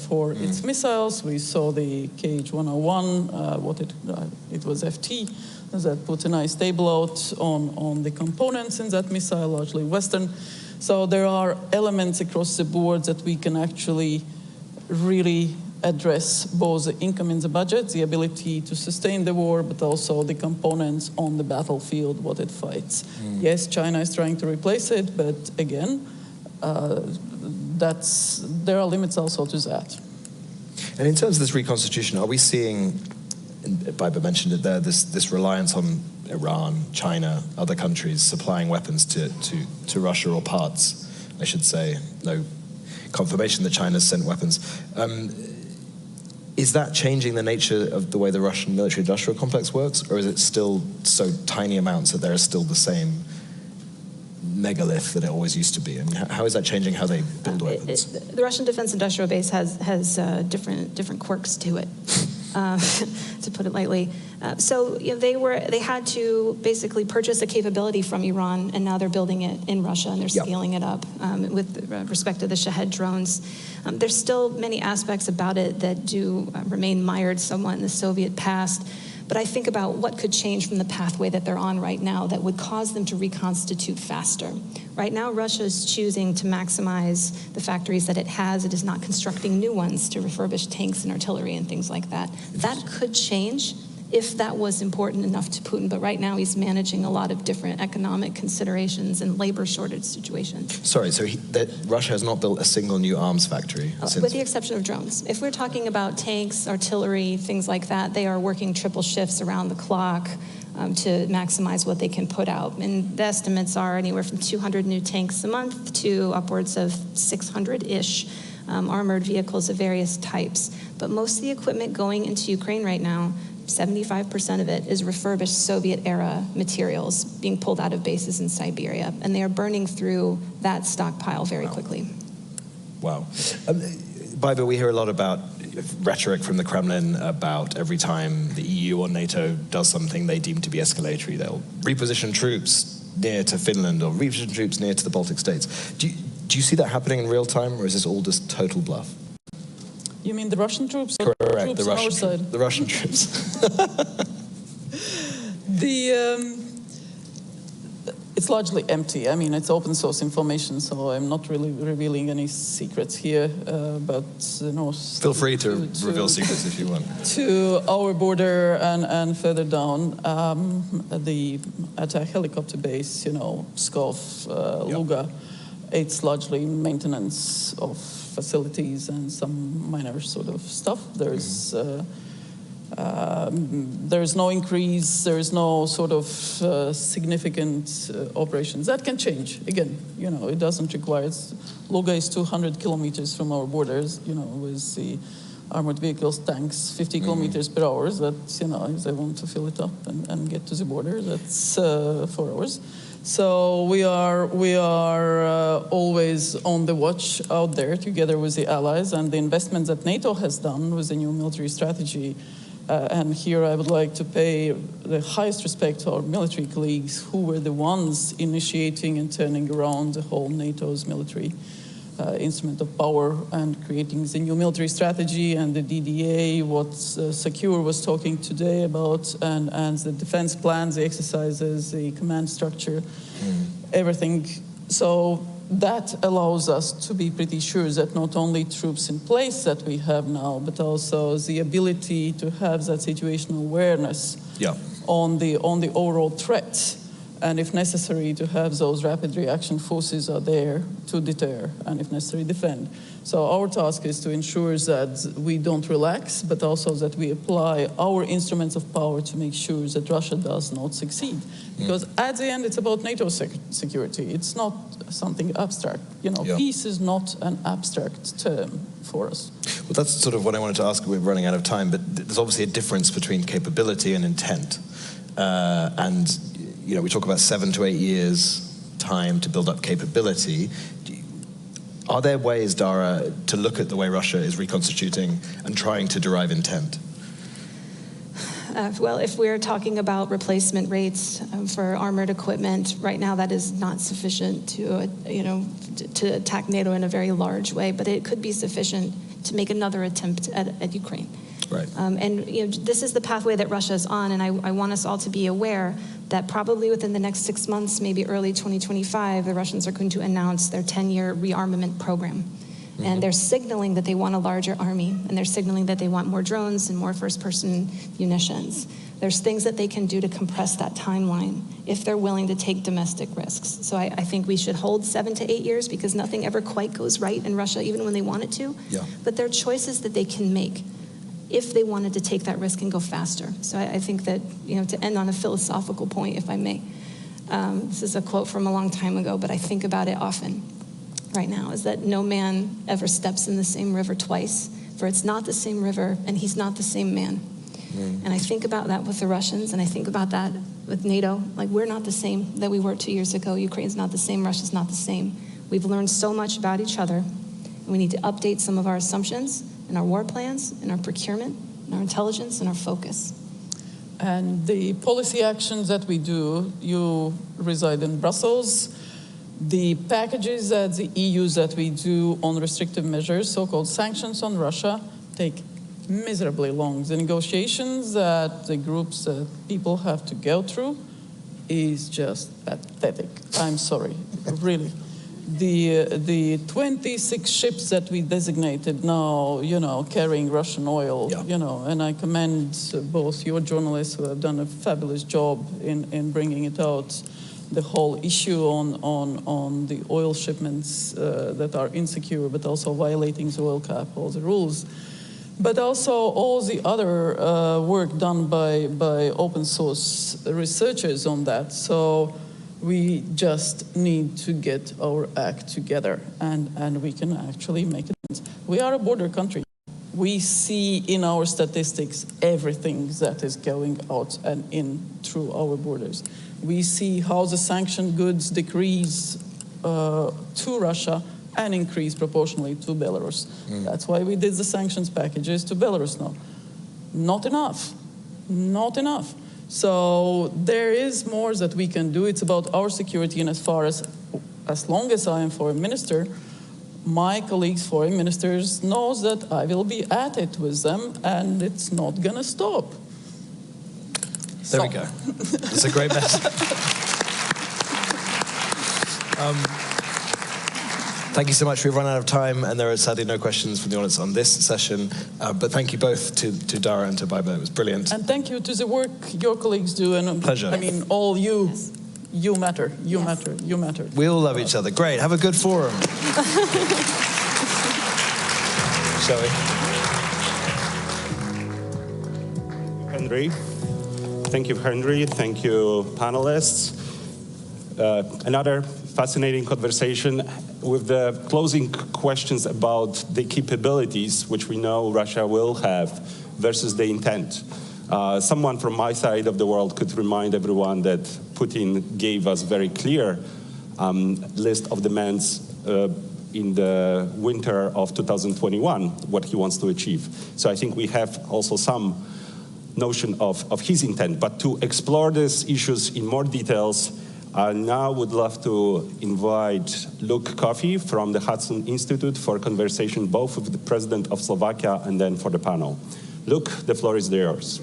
for its missiles. We saw the KH-101, it was FT, that put a nice table out on the components in that missile, largely Western. So there are elements across the board that we can actually really address, both the income in the budget, the ability to sustain the war, but also the components on the battlefield, what it fights. Yes, China is trying to replace it, but again, there are limits also to that. And in terms of this reconstitution, are we seeing, Baiba mentioned it there, this reliance on Iran, China, other countries supplying weapons to Russia, or parts, I should say? No. confirmation that China's sent weapons. Is that changing the nature of the way the Russian military-industrial complex works, or is it still so tiny amounts that they're still the same megalith that it always used to be? I mean, how is that changing how they build weapons? The Russian Defense Industrial Base has different quirks to it, to put it lightly. So they had to basically purchase a capability from Iran, and now they're building it in Russia, and they're scaling it up with respect to the Shahed drones. There's still many aspects about it that do remain mired somewhat in the Soviet past. But I think about what could change from the pathway that they're on right now that would cause them to reconstitute faster. Right now, Russia is choosing to maximize the factories that it has. It is not constructing new ones to refurbish tanks and artillery and things like that. That could change if that was important enough to Putin. But right now, he's managing a lot of different economic considerations and labor shortage situations. Sorry, so Russia has not built a single new arms factory since... With the exception of drones. If we're talking about tanks, artillery, things like that, they are working triple shifts around the clock to maximize what they can put out. And the estimates are anywhere from 200 new tanks a month to upwards of 600-ish armored vehicles of various types. But most of the equipment going into Ukraine right now, 75% of it is refurbished Soviet-era materials being pulled out of bases in Siberia, and they are burning through that stockpile very quickly. Wow. Baiba, we hear a lot about rhetoric from the Kremlin about every time the EU or NATO does something they deem to be escalatory, they'll reposition troops near to Finland or reposition troops near to the Baltic states. Do you see that happening in real time, or is this all just total bluff? You mean the Russian troops or Correct, troops on our side? The Russian troops. It's largely empty. I mean, it's open source information, so I'm not really revealing any secrets here. But feel free to reveal secrets if you want. To our border and further down, at a helicopter base, Pskov, Luga, it's largely maintenance of facilities and some minor sort of stuff. There's no increase, there's no sort of significant operations. That can change. Again, it doesn't require. Luga is 200 kilometers from our borders, with the armored vehicles, tanks, 50 kilometers per hour. That, if they want to fill it up and get to the border, that's 4 hours. So we are always on the watch out there together with the allies, and the investments that NATO has done with the new military strategy. And here I would like to pay the highest respect to our military colleagues who were the ones initiating and turning around the whole NATO's military instrument of power and creating the new military strategy and the DDA, what Secure was talking today about, and the defense plans, the exercises, the command structure, everything. So that allows us to be pretty sure that not only troops in place that we have now, but also the ability to have that situational awareness on the overall threat. And if necessary, to have those rapid reaction forces are there to deter and, if necessary, defend. So our task is to ensure that we don't relax, but also that we apply our instruments of power to make sure that Russia does not succeed. Because at the end, it's about NATO security. It's not something abstract. Peace is not an abstract term for us. Well, that's sort of what I wanted to ask. We're running out of time, but there's obviously a difference between capability and intent. We talk about 7 to 8 years time to build up capability. Are there ways, Dara, to look at the way Russia is reconstituting and trying to derive intent? Well, if we're talking about replacement rates for armored equipment, right now that is not sufficient to attack NATO in a very large way, but it could be sufficient to make another attempt at Ukraine. Right. This is the pathway that Russia is on, and I want us all to be aware that probably within the next 6 months, maybe early 2025, the Russians are going to announce their 10-year rearmament program. And they're signaling that they want a larger army, and they're signaling that they want more drones and more first-person munitions. There's things that they can do to compress that timeline if they're willing to take domestic risks. So I think we should hold 7 to 8 years because nothing ever quite goes right in Russia, even when they want it to. Yeah. But there are choices that they can make if they wanted to take that risk and go faster. So I think that, to end on a philosophical point, if I may, this is a quote from a long time ago, but I think about it often. right now is that no man ever steps in the same river twice, for it's not the same river and he's not the same man. And I think about that with the Russians, and I think about that with NATO. Like, we're not the same that we were 2 years ago. Ukraine's not the same, Russia's not the same. We've learned so much about each other, and we need to update some of our assumptions and our war plans and our procurement and our intelligence and our focus. And the policy actions that we do, you reside in Brussels, the packages that the EUs that we do on restrictive measures, so-called sanctions on Russia, take miserably long. The negotiations that the groups that people have to go through is just pathetic. I'm sorry, really. The 26 ships that we designated now, carrying Russian oil, and I commend both your journalists who have done a fabulous job in bringing it out, the whole issue on the oil shipments that are insecure, but also violating the oil cap, all the rules. But also all the other work done by open source researchers on that. So we just need to get our act together, and we can actually make a difference. We are a border country. We see in our statistics everything that is going out and in through our borders. We see how the sanctioned goods decrease to Russia and increase proportionally to Belarus. That's why we did the sanctions packages to Belarus now. Not enough, not enough. So there is more that we can do. It's about our security, and as long as I am foreign minister, my colleagues, foreign ministers, knows that I will be at it with them, and it's not gonna stop. There we go. That's a great message. Thank you so much. We've run out of time, and there are sadly no questions from the audience on this session. But thank you both to Dara and to Baiba. It was brilliant. And thank you to the work your colleagues do. And pleasure. I mean, all you, you matter, you matter, you matter. We all love each other. Great. Have a good forum. Shall we? Henry. Thank you, Henry. Thank you, panelists. Another fascinating conversation with the closing questions about the capabilities which we know Russia will have versus the intent. Someone from my side of the world could remind everyone that Putin gave us very clear list of demands in the winter of 2021, what he wants to achieve. So I think we have also some notion of his intent. But to explore these issues in more details, I now would love to invite Luke Coffey from the Hudson Institute for conversation both with the President of Slovakia and then for the panel. Luke, the floor is yours.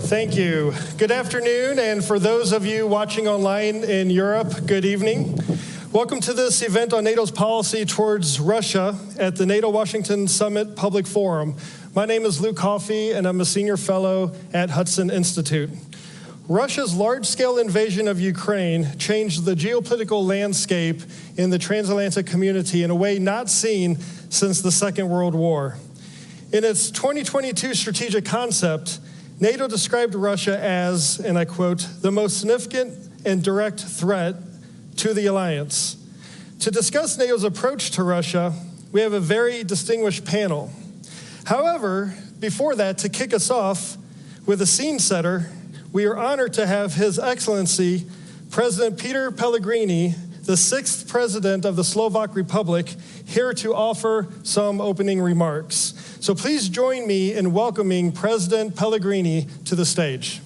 Thank you. Good afternoon, and for those of you watching online in Europe, good evening. Welcome to this event on NATO's policy towards Russia at the NATO Washington Summit Public Forum. My name is Luke Coffey, and I'm a senior fellow at Hudson Institute. Russia's large-scale invasion of Ukraine changed the geopolitical landscape in the transatlantic community in a way not seen since the Second World War. In its 2022 strategic concept, NATO described Russia as, and I quote, the most significant and direct threat to the alliance. To discuss NATO's approach to Russia, we have a very distinguished panel. However, before that, to kick us off with a scene setter, we are honored to have His Excellency, President Peter Pellegrini, the 6th President of the Slovak Republic, here to offer some opening remarks. So please join me in welcoming President Pellegrini to the stage.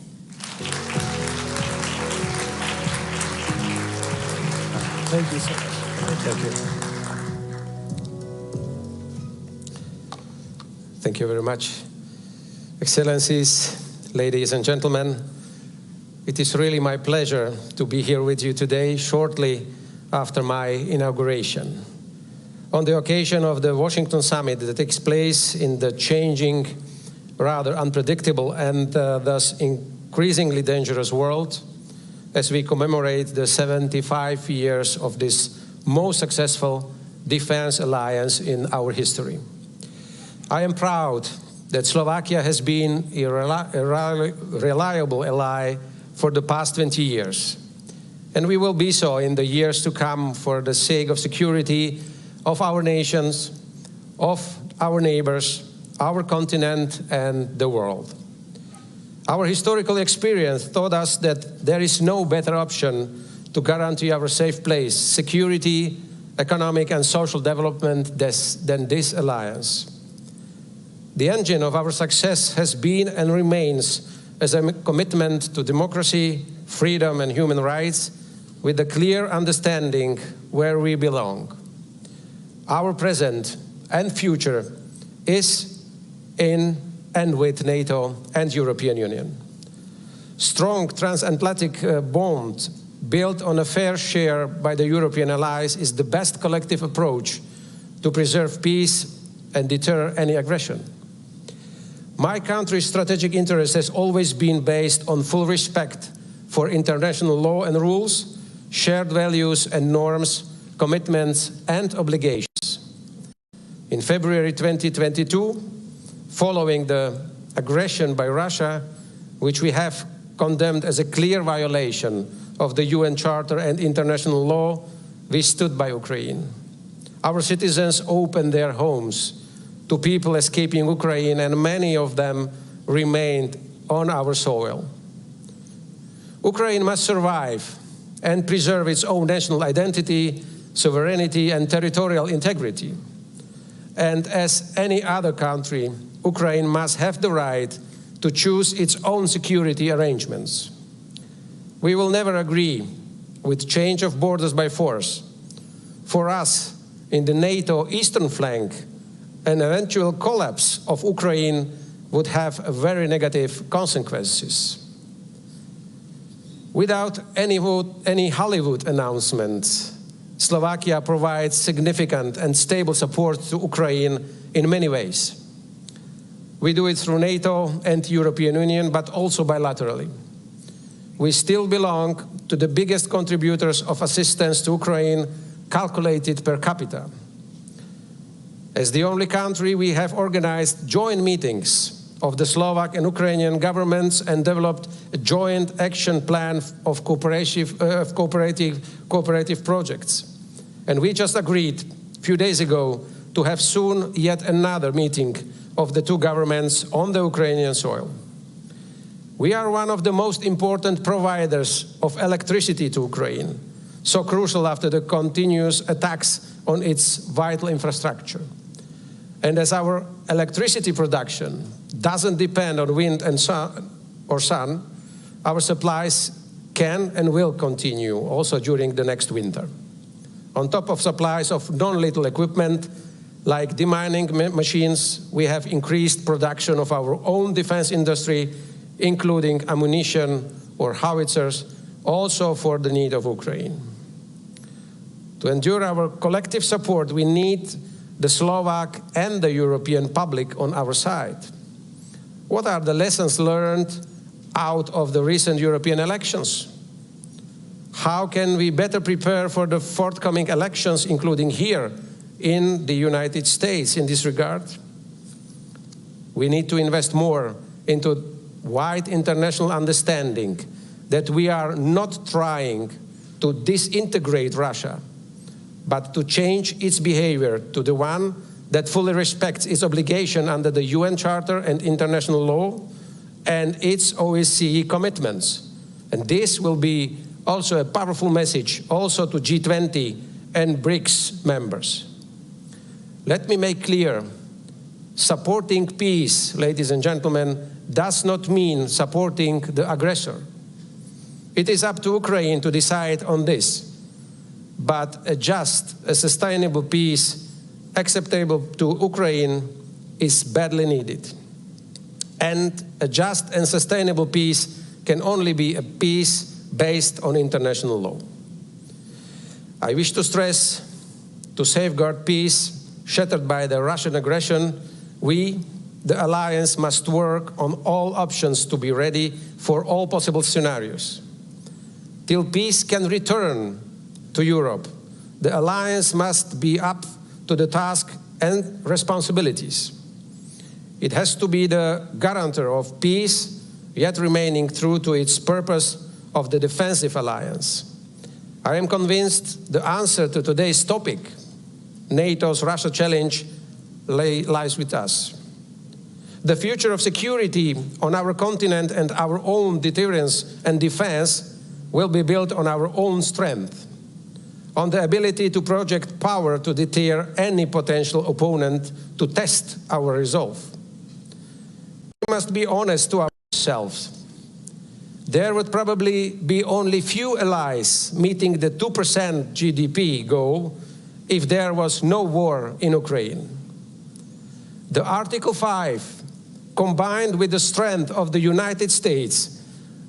Thank you so much. Thank you. Thank you very much. Excellencies, ladies and gentlemen, it is really my pleasure to be here with you today, shortly after my inauguration. On the occasion of the Washington Summit that takes place in the changing, rather unpredictable, and thus increasingly dangerous world, as we commemorate the 75 years of this most successful defense alliance in our history. I am proud that Slovakia has been a reliable ally for the past 20 years. And we will be so in the years to come for the sake of security of our nations, of our neighbors, our continent, and the world. Our historical experience taught us that there is no better option to guarantee our safe place, security, economic and social development than this alliance. The engine of our success has been and remains as a commitment to democracy, freedom, and human rights, with a clear understanding where we belong. Our present and future is in and with NATO and European Union. Strong transatlantic bond built on a fair share by the European allies is the best collective approach to preserve peace and deter any aggression. My country's strategic interest has always been based on full respect for international law and rules, shared values and norms, commitments and obligations. In February 2022, following the aggression by Russia, which we have condemned as a clear violation of the UN Charter and international law, we stood by Ukraine. Our citizens opened their homes to people escaping Ukraine, and many of them remained on our soil. Ukraine must survive and preserve its own national identity, sovereignty, and territorial integrity. And as any other country, Ukraine must have the right to choose its own security arrangements. We will never agree with change of borders by force. For us, in the NATO eastern flank, an eventual collapse of Ukraine would have very negative consequences. Without any Hollywood announcements, Slovakia provides significant and stable support to Ukraine in many ways. We do it through NATO and European Union, but also bilaterally. We still belong to the biggest contributors of assistance to Ukraine, calculated per capita. As the only country, we have organized joint meetings of the Slovak and Ukrainian governments and developed a joint action plan of cooperative projects. And we just agreed a few days ago to have soon yet another meeting of the two governments on the Ukrainian soil. We are one of the most important providers of electricity to Ukraine, so crucial after the continuous attacks on its vital infrastructure. And as our electricity production doesn't depend on wind and sun, our supplies can and will continue also during the next winter. On top of supplies of non-lethal equipment, like demining machines, we have increased production of our own defense industry, including ammunition or howitzers, also for the need of Ukraine. To endure our collective support, we need the Slovak and the European public on our side. What are the lessons learned out of the recent European elections? How can we better prepare for the forthcoming elections, including here in the United States, in this regard? We need to invest more into wide international understanding that we are not trying to disintegrate Russia, but to change its behavior to the one that fully respects its obligation under the UN Charter and international law and its OSCE commitments. And this will be also a powerful message also to G20 and BRICS members. Let me make clear, supporting peace, ladies and gentlemen, does not mean supporting the aggressor. It is up to Ukraine to decide on this. But a just, a sustainable peace acceptable to Ukraine is badly needed. And a just and sustainable peace can only be a peace based on international law. I wish to stress, to safeguard peace shattered by the Russian aggression, we, the alliance, must work on all options to be ready for all possible scenarios. Till peace can return to Europe, the alliance must be up to the task and responsibilities. It has to be the guarantor of peace, yet remaining true to its purpose of the defensive alliance. I am convinced the answer to today's topic, NATO's Russia challenge, lies with us. The future of security on our continent and our own deterrence and defense will be built on our own strength, on the ability to project power to deter any potential opponent, to test our resolve. We must be honest to ourselves. There would probably be only few allies meeting the 2% GDP goal if there was no war in Ukraine. The Article 5, combined with the strength of the United States,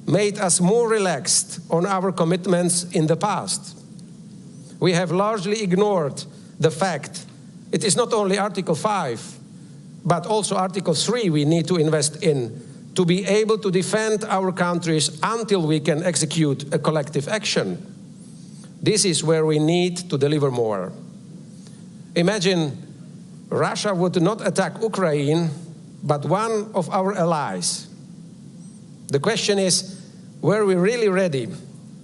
made us more relaxed on our commitments in the past. We have largely ignored the fact it is not only Article 5, but also Article 3 we need to invest in to be able to defend our countries until we can execute a collective action. This is where we need to deliver more. Imagine Russia would not attack Ukraine, but one of our allies. The question is, were we really ready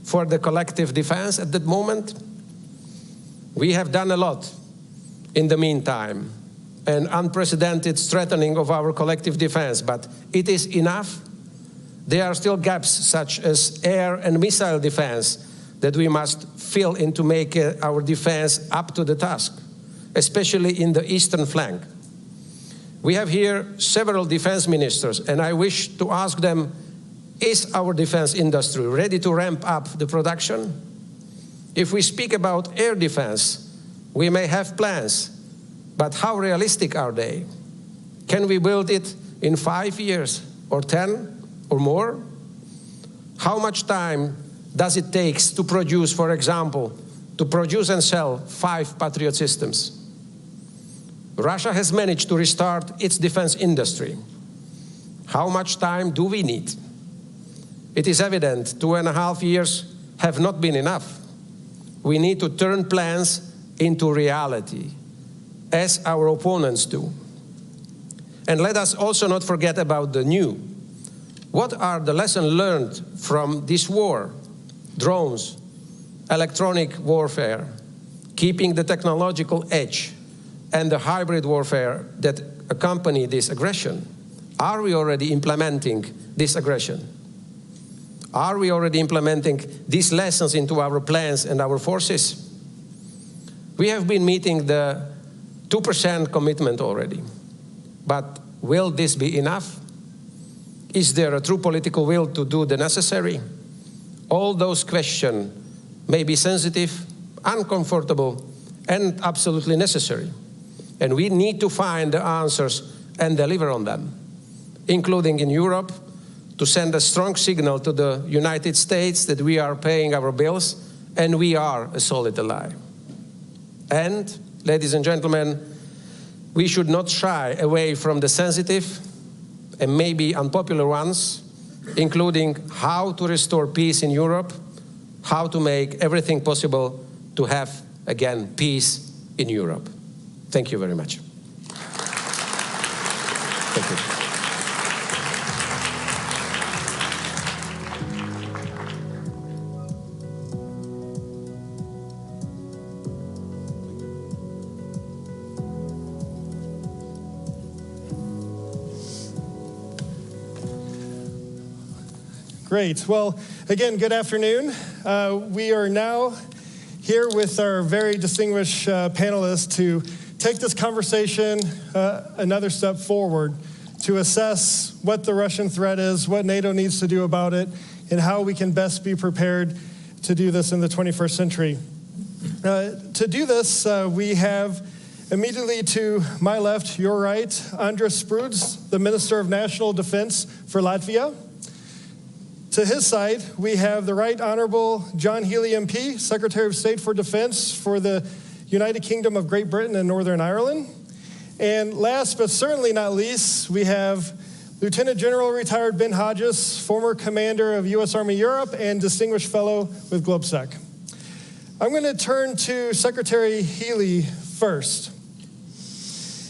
for the collective defense at that moment? We have done a lot in the meantime, an unprecedented strengthening of our collective defense, but it is enough? There are still gaps such as air and missile defense that we must fill in to make our defense up to the task, especially in the eastern flank. We have here several defense ministers, and I wish to ask them, is our defense industry ready to ramp up the production? If we speak about air defense, we may have plans, but how realistic are they? Can we build it in 5 years, or 10, or more? How much time does it take to produce, for example, to produce and sell 5 Patriot systems? Russia has managed to restart its defense industry. How much time do we need? It is evident 2.5 years have not been enough. We need to turn plans into reality, as our opponents do. And let us also not forget about the new. What are the lessons learned from this war? Drones, electronic warfare, keeping the technological edge, and the hybrid warfare that accompany this aggression. Are we already implementing this aggression? Are we already implementing these lessons into our plans and our forces? We have been meeting the 2% commitment already, but will this be enough? Is there a true political will to do the necessary? All those questions may be sensitive, uncomfortable, and absolutely necessary. And we need to find the answers and deliver on them, including in Europe, to send a strong signal to the United States that we are paying our bills and we are a solid ally. And, ladies and gentlemen, we should not shy away from the sensitive and maybe unpopular ones, including how to restore peace in Europe, how to make everything possible to have, again, peace in Europe. Thank you very much. Thank you. Great. Well, again, good afternoon. We are now here with our very distinguished panelists to take this conversation another step forward to assess what the Russian threat is, what NATO needs to do about it, and how we can best be prepared to do this in the 21st century. To do this, we have immediately to my left, your right, Andris Spruds, the Minister of National Defense for Latvia. To his side, we have the Right Honorable John Healey MP, Secretary of State for Defense for the United Kingdom of Great Britain and Northern Ireland. And last but certainly not least, we have Lieutenant General retired Ben Hodges, former commander of U.S. Army Europe and distinguished fellow with GlobSec. I'm going to turn to Secretary Healey first.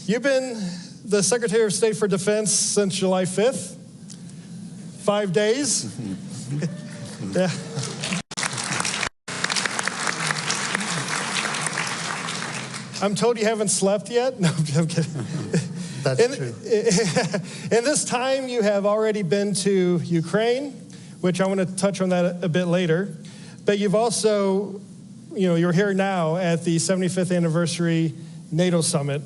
You've been the Secretary of State for Defense since July 5th. 5 days. Yeah. I'm told you haven't slept yet. No, I'm kidding. That's true. In this time, you have already been to Ukraine, which I want to touch on that a bit later. But you've also, you're here now at the 75th anniversary NATO summit.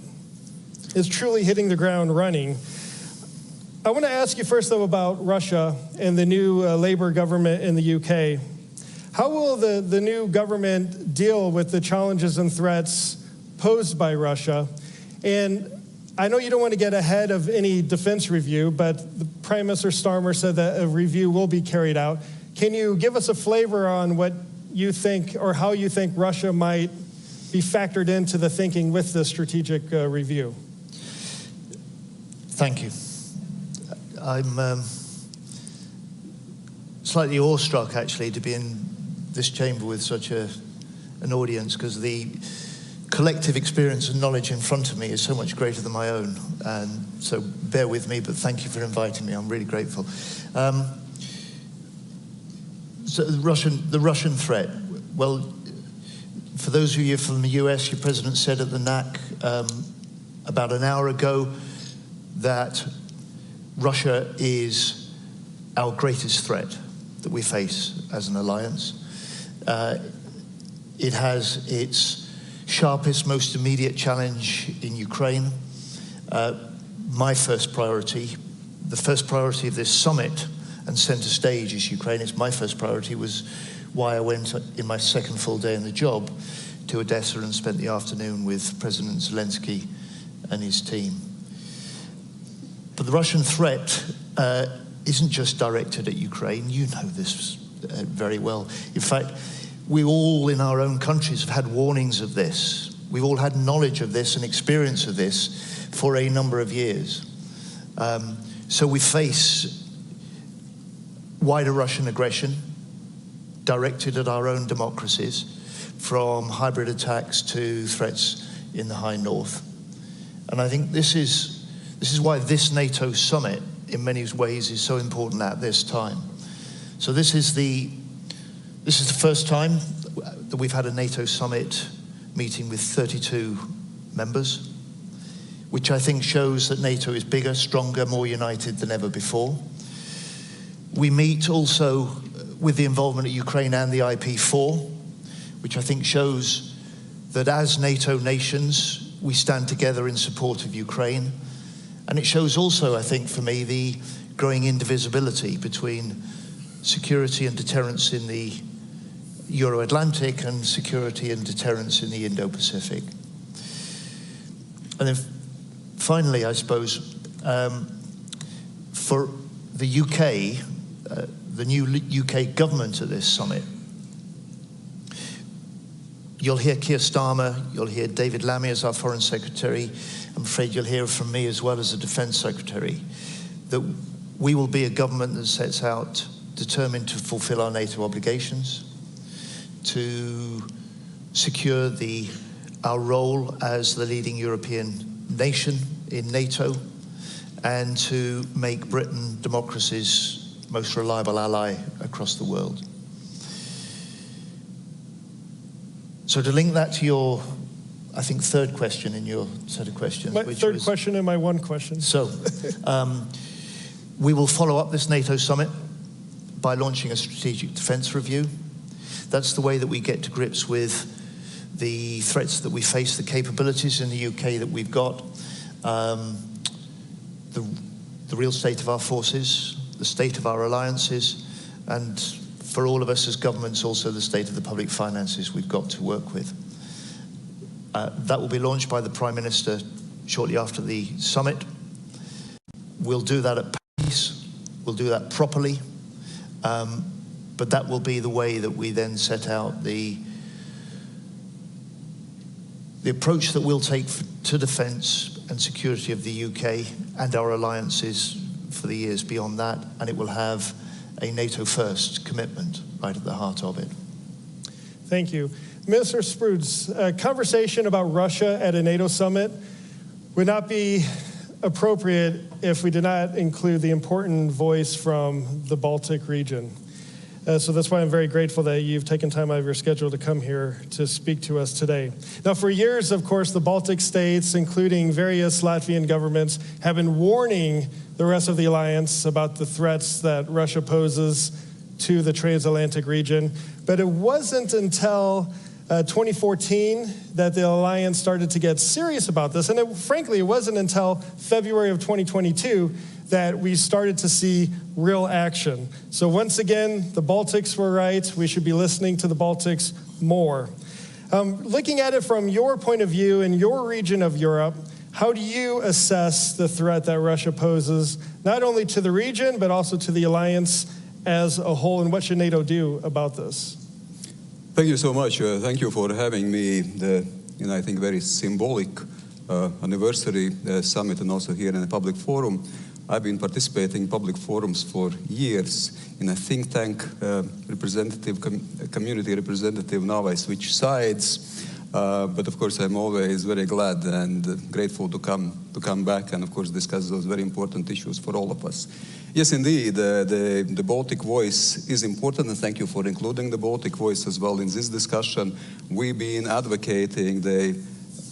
It's truly hitting the ground running. I want to ask you first, though, about Russia and the new Labour government in the UK. How will the new government deal with the challenges and threats posed by Russia? And I know you don't want to get ahead of any defense review, but the Prime Minister Starmer said that a review will be carried out. Can you give us a flavor on what you think or how you think Russia might be factored into the thinking with the strategic review? Thank you. I'm slightly awestruck, actually, to be in this chamber with such an audience, because the collective experience and knowledge in front of me is so much greater than my own. And so bear with me, but thank you for inviting me. I'm really grateful. So the Russian threat. Well, for those of you from the US, your president said at the NAC about an hour ago that Russia is our greatest threat that we face as an alliance. It has its sharpest, most immediate challenge in Ukraine. My first priority, the first priority of this summit and center stage is Ukraine. It's my first priority, was why I went in my second full day in the job to Odessa and spent the afternoon with President Zelensky and his team. But the Russian threat isn't just directed at Ukraine. You know this very well. In fact, we all in our own countries have had warnings of this. We've all had knowledge of this and experience of this for a number of years. So we face wider Russian aggression directed at our own democracies, from hybrid attacks to threats in the high north. And I think this is why this NATO summit in many ways is so important at this time. So this is the first time that we've had a NATO summit meeting with 32 members, which I think shows that NATO is bigger, stronger, more united than ever before. We meet also with the involvement of Ukraine and the IP4, which I think shows that as NATO nations, we stand together in support of Ukraine. And it shows also, I think, for me, the growing indivisibility between security and deterrence in the Euro-Atlantic and security and deterrence in the Indo-Pacific. And then finally, I suppose, for the UK, the new UK government at this summit, you'll hear Keir Starmer, you'll hear David Lammy as our Foreign Secretary. I'm afraid you'll hear from me as well as the Defence Secretary, that we will be a government that sets out determined to fulfill our NATO obligations, to secure our role as the leading European nation in NATO, and to make Britain democracy's most reliable ally across the world. So to link that to your, I think, third question in your set of questions. My third question and my one question. So we will follow up this NATO summit by launching a strategic defense review. That's the way that we get to grips with the threats that we face, the capabilities in the UK that we've got, the real state of our forces, the state of our alliances, and for all of us as governments, also the state of the public finances we've got to work with. That will be launched by the Prime Minister shortly after the summit. We'll do that at pace, we'll do that properly, but that will be the way that we then set out the approach that we'll take to defence and security of the UK and our alliances for the years beyond that, and it will have a NATO-first commitment right at the heart of it. Thank you. Minister Sproods, a conversation about Russia at a NATO summit would not be appropriate if we did not include the important voice from the Baltic region. So that's why I'm very grateful that you've taken time out of your schedule to come here to speak to us today. Now, for years, of course, the Baltic states, including various Latvian governments, have been warning the rest of the alliance about the threats that Russia poses to the transatlantic region. But it wasn't until 2014 that the alliance started to get serious about this. And frankly, it wasn't until February of 2022 that we started to see real action. So once again, the Baltics were right. We should be listening to the Baltics more. Looking at it from your point of view in your region of Europe, how do you assess the threat that Russia poses, not only to the region, but also to the alliance as a whole, and what should NATO do about this? Thank you so much. Thank you for having me, I think, very symbolic anniversary summit, and also here in a public forum. I've been participating in public forums for years in a think tank community representative. Now I switch sides, but of course I'm always very glad and grateful to come back and of course discuss those very important issues for all of us. Yes, indeed, the Baltic voice is important, and thank you for including the Baltic voice as well in this discussion. We've been advocating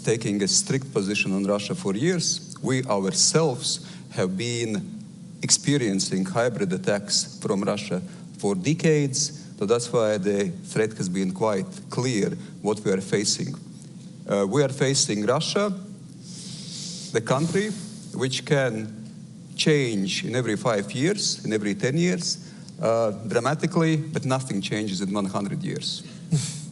taking a strict position on Russia for years. We ourselves have been experiencing hybrid attacks from Russia for decades, so that's why the threat has been quite clear what we are facing. We are facing Russia, the country which can change in every 5 years, in every 10 years, dramatically, but nothing changes in 100 years.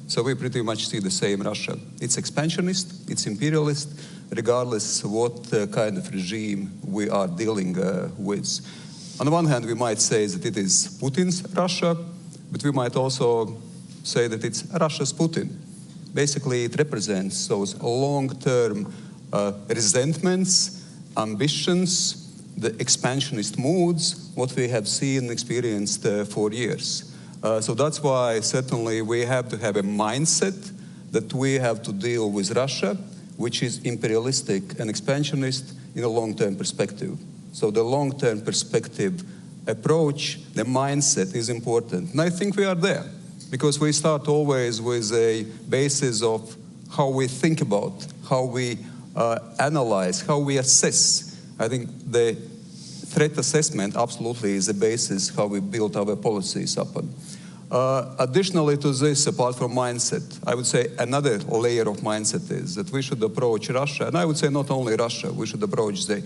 So we pretty much see the same Russia. It's expansionist, it's imperialist, regardless what kind of regime we are dealing with. On the one hand, we might say that it is Putin's Russia, but we might also say that it's Russia's Putin. Basically, it represents those long-term resentments, ambitions, the expansionist moods, what we have seen and experienced for years. So that's why certainly we have to have a mindset that we have to deal with Russia, which is imperialistic and expansionist in a long-term perspective. So the long-term perspective approach, the mindset is important. And I think we are there, because we start always with a basis of how we think about, how we analyze, how we assess. I think the threat assessment absolutely is the basis how we build our policies upon. Additionally to this, apart from mindset, I would say another layer of mindset is that we should approach Russia, and I would say not only Russia, we should approach the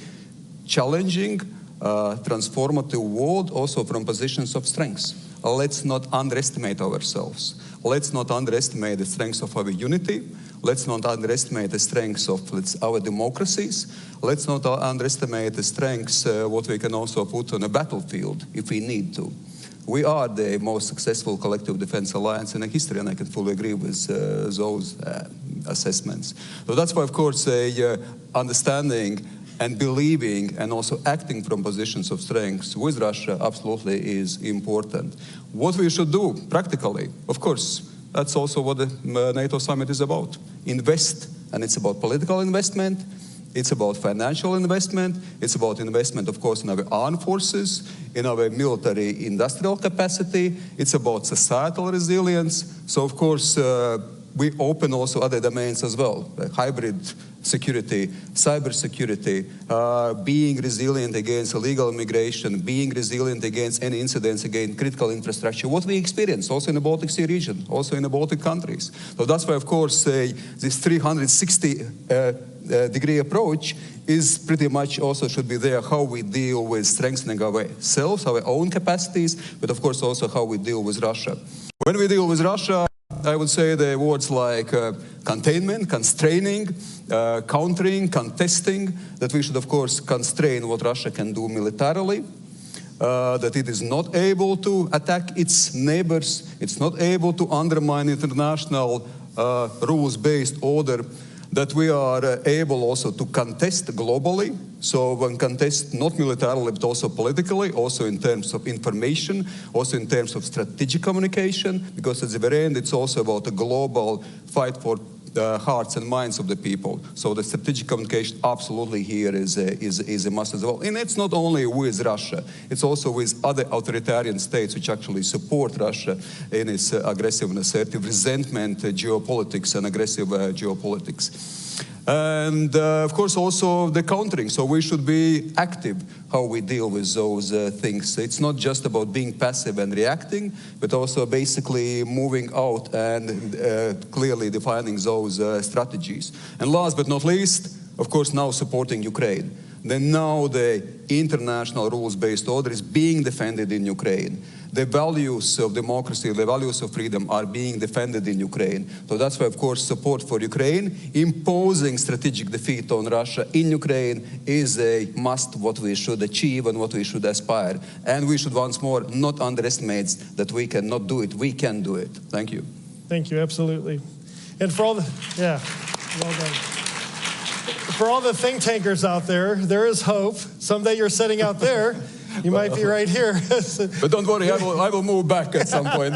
challenging, transformative world also from positions of strength. Let's not underestimate ourselves. Let's not underestimate the strengths of our unity. Let's not underestimate the strengths of our democracies. Let's not underestimate the strengths what we can also put on a battlefield if we need to. We are the most successful collective defense alliance in history, and I can fully agree with those assessments. So that's why, of course, understanding and believing and also acting from positions of strength with Russia absolutely is important. What we should do practically, of course, that's also what the NATO summit is about. Invest, and it's about political investment, it's about financial investment, it's about investment, of course, in our armed forces, in our military industrial capacity, it's about societal resilience. So, of course, we open also other domains as well, like hybrid security, cyber security, being resilient against illegal immigration, being resilient against any incidents against critical infrastructure, what we experience also in the Baltic Sea region, also in the Baltic countries. So that's why, of course, this 360-degree approach is pretty much also should be there, how we deal with strengthening ourselves, our own capacities, but of course also how we deal with Russia. When we deal with Russia, I would say the words like containment, constraining, countering, contesting, that we should, of course, constrain what Russia can do militarily, that it is not able to attack its neighbors, it's not able to undermine international rules-based order, that we are able also to contest globally. So when contest not militarily but also politically, also in terms of information, also in terms of strategic communication, because at the very end it's also about a global fight for the hearts and minds of the people. So the strategic communication absolutely here is a must as well. And it's not only with Russia, it's also with other authoritarian states which actually support Russia in its aggressive and assertive resentment, geopolitics and aggressive geopolitics. And of course also the countering, so we should be active how we deal with those things. It's not just about being passive and reacting, but also basically moving out and clearly defining those strategies. And last but not least, of course, now supporting Ukraine. Then now the international rules-based order is being defended in Ukraine. The values of democracy, the values of freedom are being defended in Ukraine. So that's why, of course, support for Ukraine, imposing strategic defeat on Russia in Ukraine is a must, what we should achieve and what we should aspire. And we should once more not underestimate that we cannot do it. We can do it. Thank you. Thank you, absolutely. And for all the, yeah, well done. For all the think tankers out there, there is hope. Someday you're sitting out there. You might be right here. But don't worry, I will move back at some point.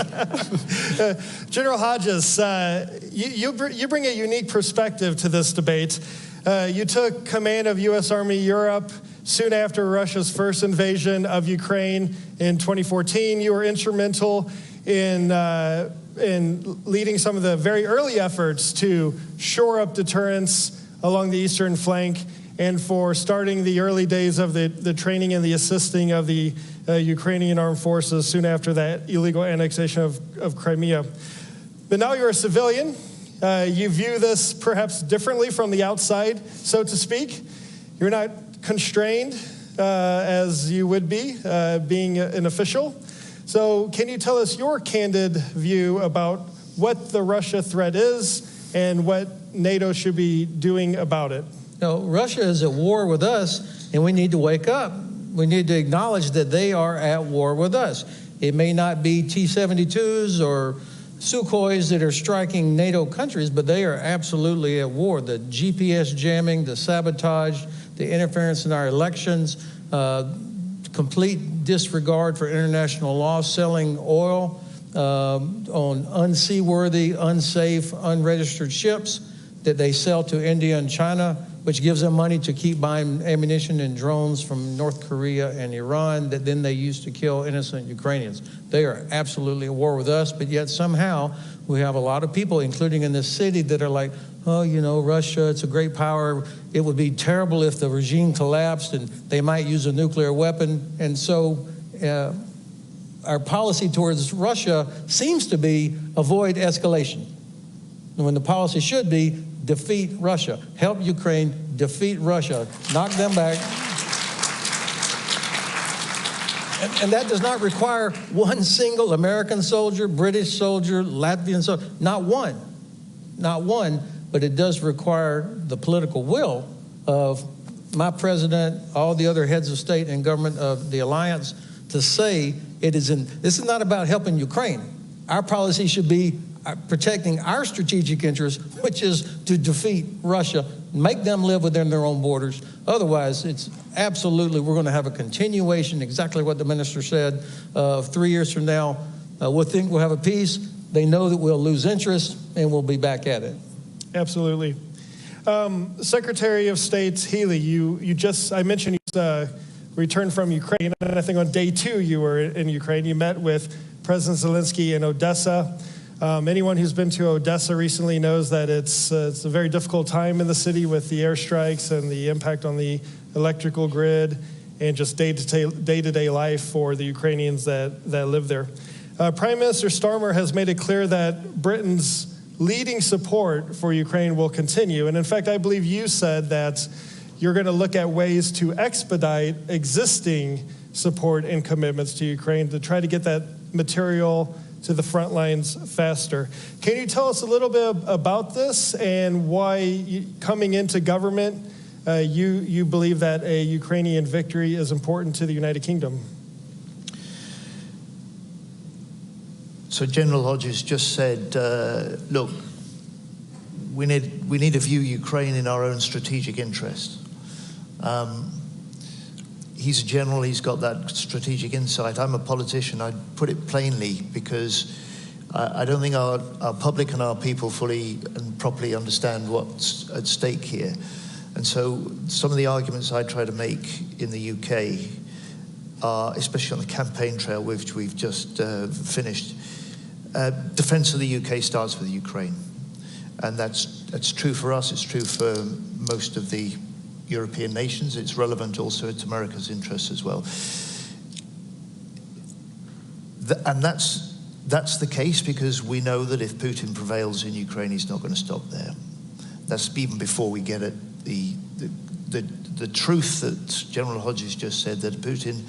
General Hodges, you bring a unique perspective to this debate. You took command of U.S. Army Europe soon after Russia's first invasion of Ukraine in 2014. You were instrumental in leading some of the very early efforts to shore up deterrence along the eastern flank, and for starting the early days of the training and the assisting of the Ukrainian armed forces soon after that illegal annexation of Crimea. But now you're a civilian. You view this perhaps differently from the outside, so to speak. You're not constrained as you would be being an official. So can you tell us your candid view about what the Russia threat is and what NATO should be doing about it? No, Russia is at war with us, and we need to wake up. We need to acknowledge that they are at war with us. It may not be T-72s or Sukhois that are striking NATO countries, but they are absolutely at war. The GPS jamming, the sabotage, the interference in our elections, complete disregard for international law, selling oil on unseaworthy, unsafe, unregistered ships that they sell to India and China, which gives them money to keep buying ammunition and drones from North Korea and Iran that then they use to kill innocent Ukrainians. They are absolutely at war with us, but yet somehow we have a lot of people, including in this city, that are like, oh, you know, Russia, it's a great power. It would be terrible if the regime collapsed and they might use a nuclear weapon. And so our policy towards Russia seems to be avoid escalation, when the policy should be defeat Russia, help Ukraine, defeat Russia, knock them back. And that does not require one single American soldier, British soldier, Latvian soldier, not one, but it does require the political will of my president, all the other heads of state and government of the alliance to say this is not about helping Ukraine. Our policy should be protecting our strategic interests, which is to defeat Russia, make them live within their own borders. Otherwise, it's absolutely, we're going to have a continuation, exactly what the minister said, 3 years from now, we'll think we'll have a peace. They know that we'll lose interest and we'll be back at it. Absolutely. Secretary of State Healy, I mentioned you returned from Ukraine, and I think on day 2 you were in Ukraine. You met with President Zelensky in Odessa. Anyone who's been to Odessa recently knows that it's a very difficult time in the city with the airstrikes and the impact on the electrical grid and just day-to-day life for the Ukrainians that live there. Prime Minister Starmer has made it clear that Britain's leading support for Ukraine will continue. And in fact, I believe you said that you're going to look at ways to expedite existing support and commitments to Ukraine to try to get that material to the front lines faster. Can you tell us a little bit about this and why coming into government, you believe that a Ukrainian victory is important to the United Kingdom? So General Hodges just said, look, we need to view Ukraine in our own strategic interest. He's a general, he's got that strategic insight. I'm a politician, I'd put it plainly, because I don't think our public and our people fully and properly understand what's at stake here. And so some of the arguments I try to make in the UK are, especially on the campaign trail, which we've just finished, defense of the UK starts with Ukraine. And that's true for us, it's true for most of the European nations, it's relevant also to America's interests as well. And that's the case because we know that if Putin prevails in Ukraine, he's not going to stop there. That's even before we get at the truth that General Hodges just said, that Putin,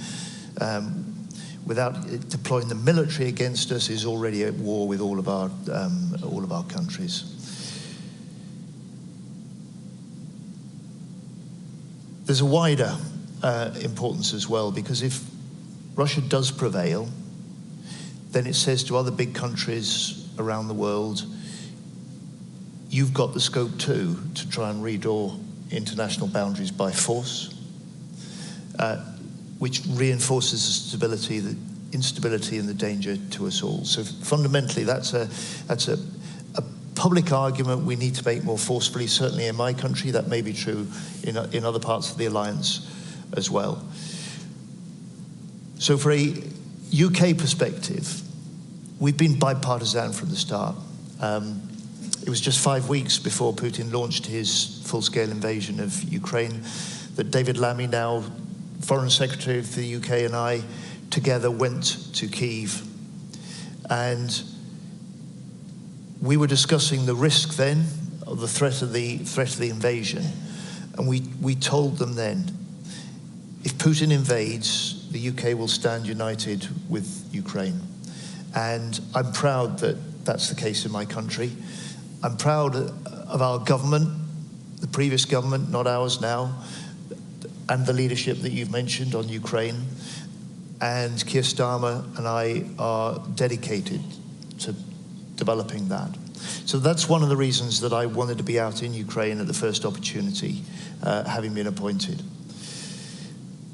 without deploying the military against us, is already at war with all of our countries. There's a wider importance as well, because if Russia does prevail, then it says to other big countries around the world, you've got the scope too to try and redraw international boundaries by force, which reinforces the instability and the danger to us all. So fundamentally, that's a public argument we need to make more forcefully. Certainly in my country, that may be true in other parts of the alliance as well. So for a UK perspective, we've been bipartisan from the start. It was just 5 weeks before Putin launched his full-scale invasion of Ukraine that David Lammy, now Foreign Secretary of the UK, and I together went to Kyiv. And we were discussing the risk then of the threat of the invasion. And we told them then, if Putin invades, the UK will stand united with Ukraine. And I'm proud that that's the case in my country. I'm proud of our government, the previous government, not ours now, and the leadership that you've mentioned on Ukraine. And Keir Starmer and I are dedicated to developing that. So that's one of the reasons that I wanted to be out in Ukraine at the first opportunity, having been appointed.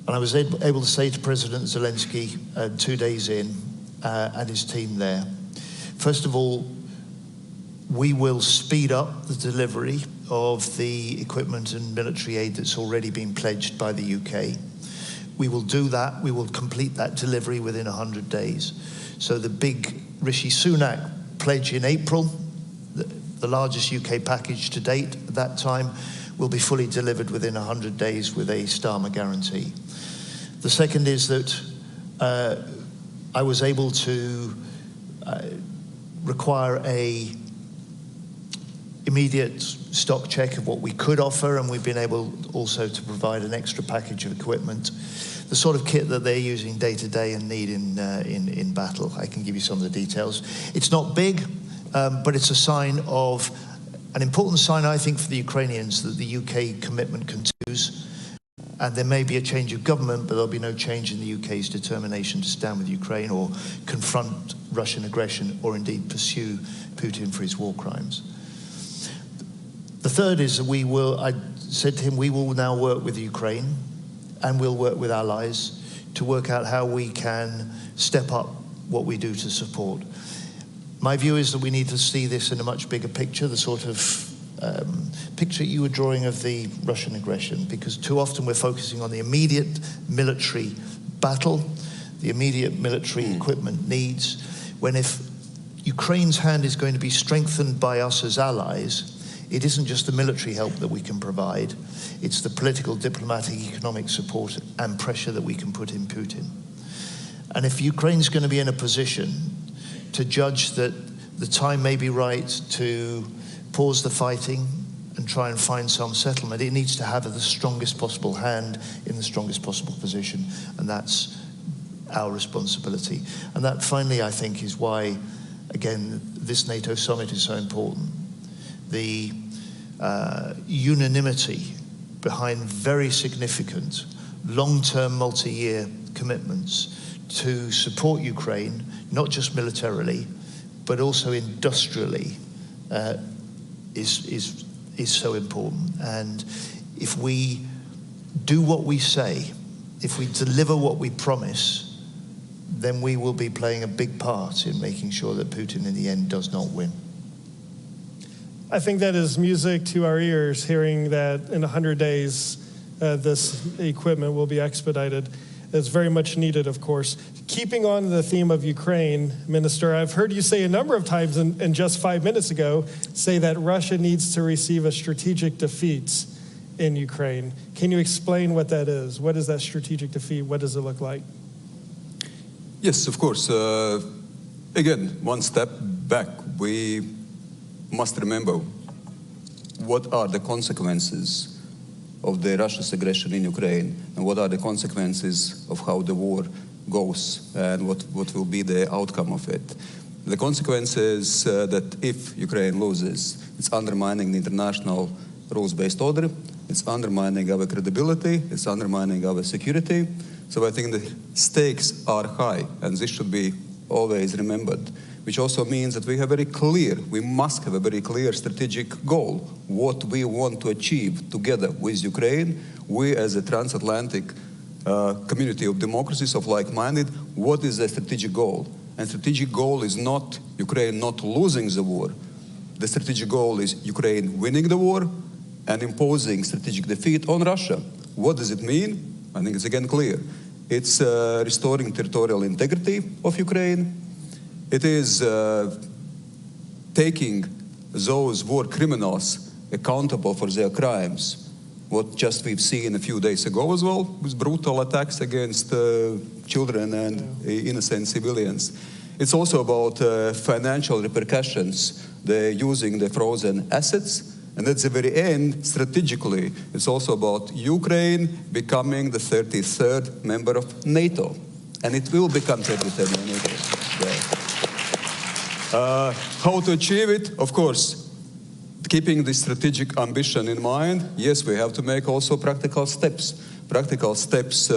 And I was able to say to President Zelensky 2 days in, and his team there, first of all, we will speed up the delivery of the equipment and military aid that's already been pledged by the UK. We will do that. We will complete that delivery within 100 days. So the big Rishi Sunak pledge in April, the largest UK package to date at that time, will be fully delivered within 100 days with a Starmer guarantee. The second is that I was able to require a immediate stock check of what we could offer, and we've been able also to provide an extra package of equipment, the sort of kit that they're using day to day and need in battle. I can give you some of the details. It's not big, but it's a sign of, an important sign, I think, for the Ukrainians that the UK commitment continues. And there may be a change of government, but there'll be no change in the UK's determination to stand with Ukraine or confront Russian aggression or indeed pursue Putin for his war crimes. The third is that I said to him, we will now work with Ukraine and we'll work with allies to work out how we can step up what we do to support. My view is that we need to see this in a much bigger picture, the sort of picture you were drawing of the Russian aggression, because too often we're focusing on the immediate military battle, the immediate military equipment needs, when if Ukraine's hand is going to be strengthened by us as allies, it isn't just the military help that we can provide, it's the political, diplomatic, economic support and pressure that we can put in Putin. And if Ukraine's going to be in a position to judge that the time may be right to pause the fighting and try and find some settlement, it needs to have the strongest possible hand in the strongest possible position, and that's our responsibility. And that finally, I think, is why, again, this NATO summit is so important. The unanimity behind very significant long-term multi-year commitments to support Ukraine, not just militarily, but also industrially, is so important. And if we do what we say, if we deliver what we promise, then we will be playing a big part in making sure that Putin in the end does not win. I think that is music to our ears, hearing that in 100 days this equipment will be expedited. It's very much needed, of course. Keeping on the theme of Ukraine, Minister, I've heard you say a number of times, and just 5 minutes ago, say that Russia needs to receive a strategic defeat in Ukraine. Can you explain what that is? What is that strategic defeat? What does it look like? Yes, of course. Again, one step back. We must remember what are the consequences of the Russia's aggression in Ukraine, and what are the consequences of how the war goes, and what will be the outcome of it. The consequence is that if Ukraine loses, it's undermining the international rules-based order, it's undermining our credibility, it's undermining our security. So I think the stakes are high, and this should be always remembered, which also means that we must have a very clear strategic goal, what we want to achieve together with Ukraine. We as a transatlantic community of democracies, of like-minded, what is the strategic goal? And strategic goal is not Ukraine not losing the war. The strategic goal is Ukraine winning the war and imposing strategic defeat on Russia. What does it mean? I think it's again clear. It's restoring territorial integrity of Ukraine. It is taking those war criminals accountable for their crimes. What just we've seen a few days ago as well, with brutal attacks against children and innocent civilians. It's also about financial repercussions. They're using the frozen assets. And at the very end, strategically, it's also about Ukraine becoming the 33rd member of NATO. And it will become 33rd member of NATO. How to achieve it? Of course, keeping the strategic ambition in mind, yes, we have to make also practical steps. Practical steps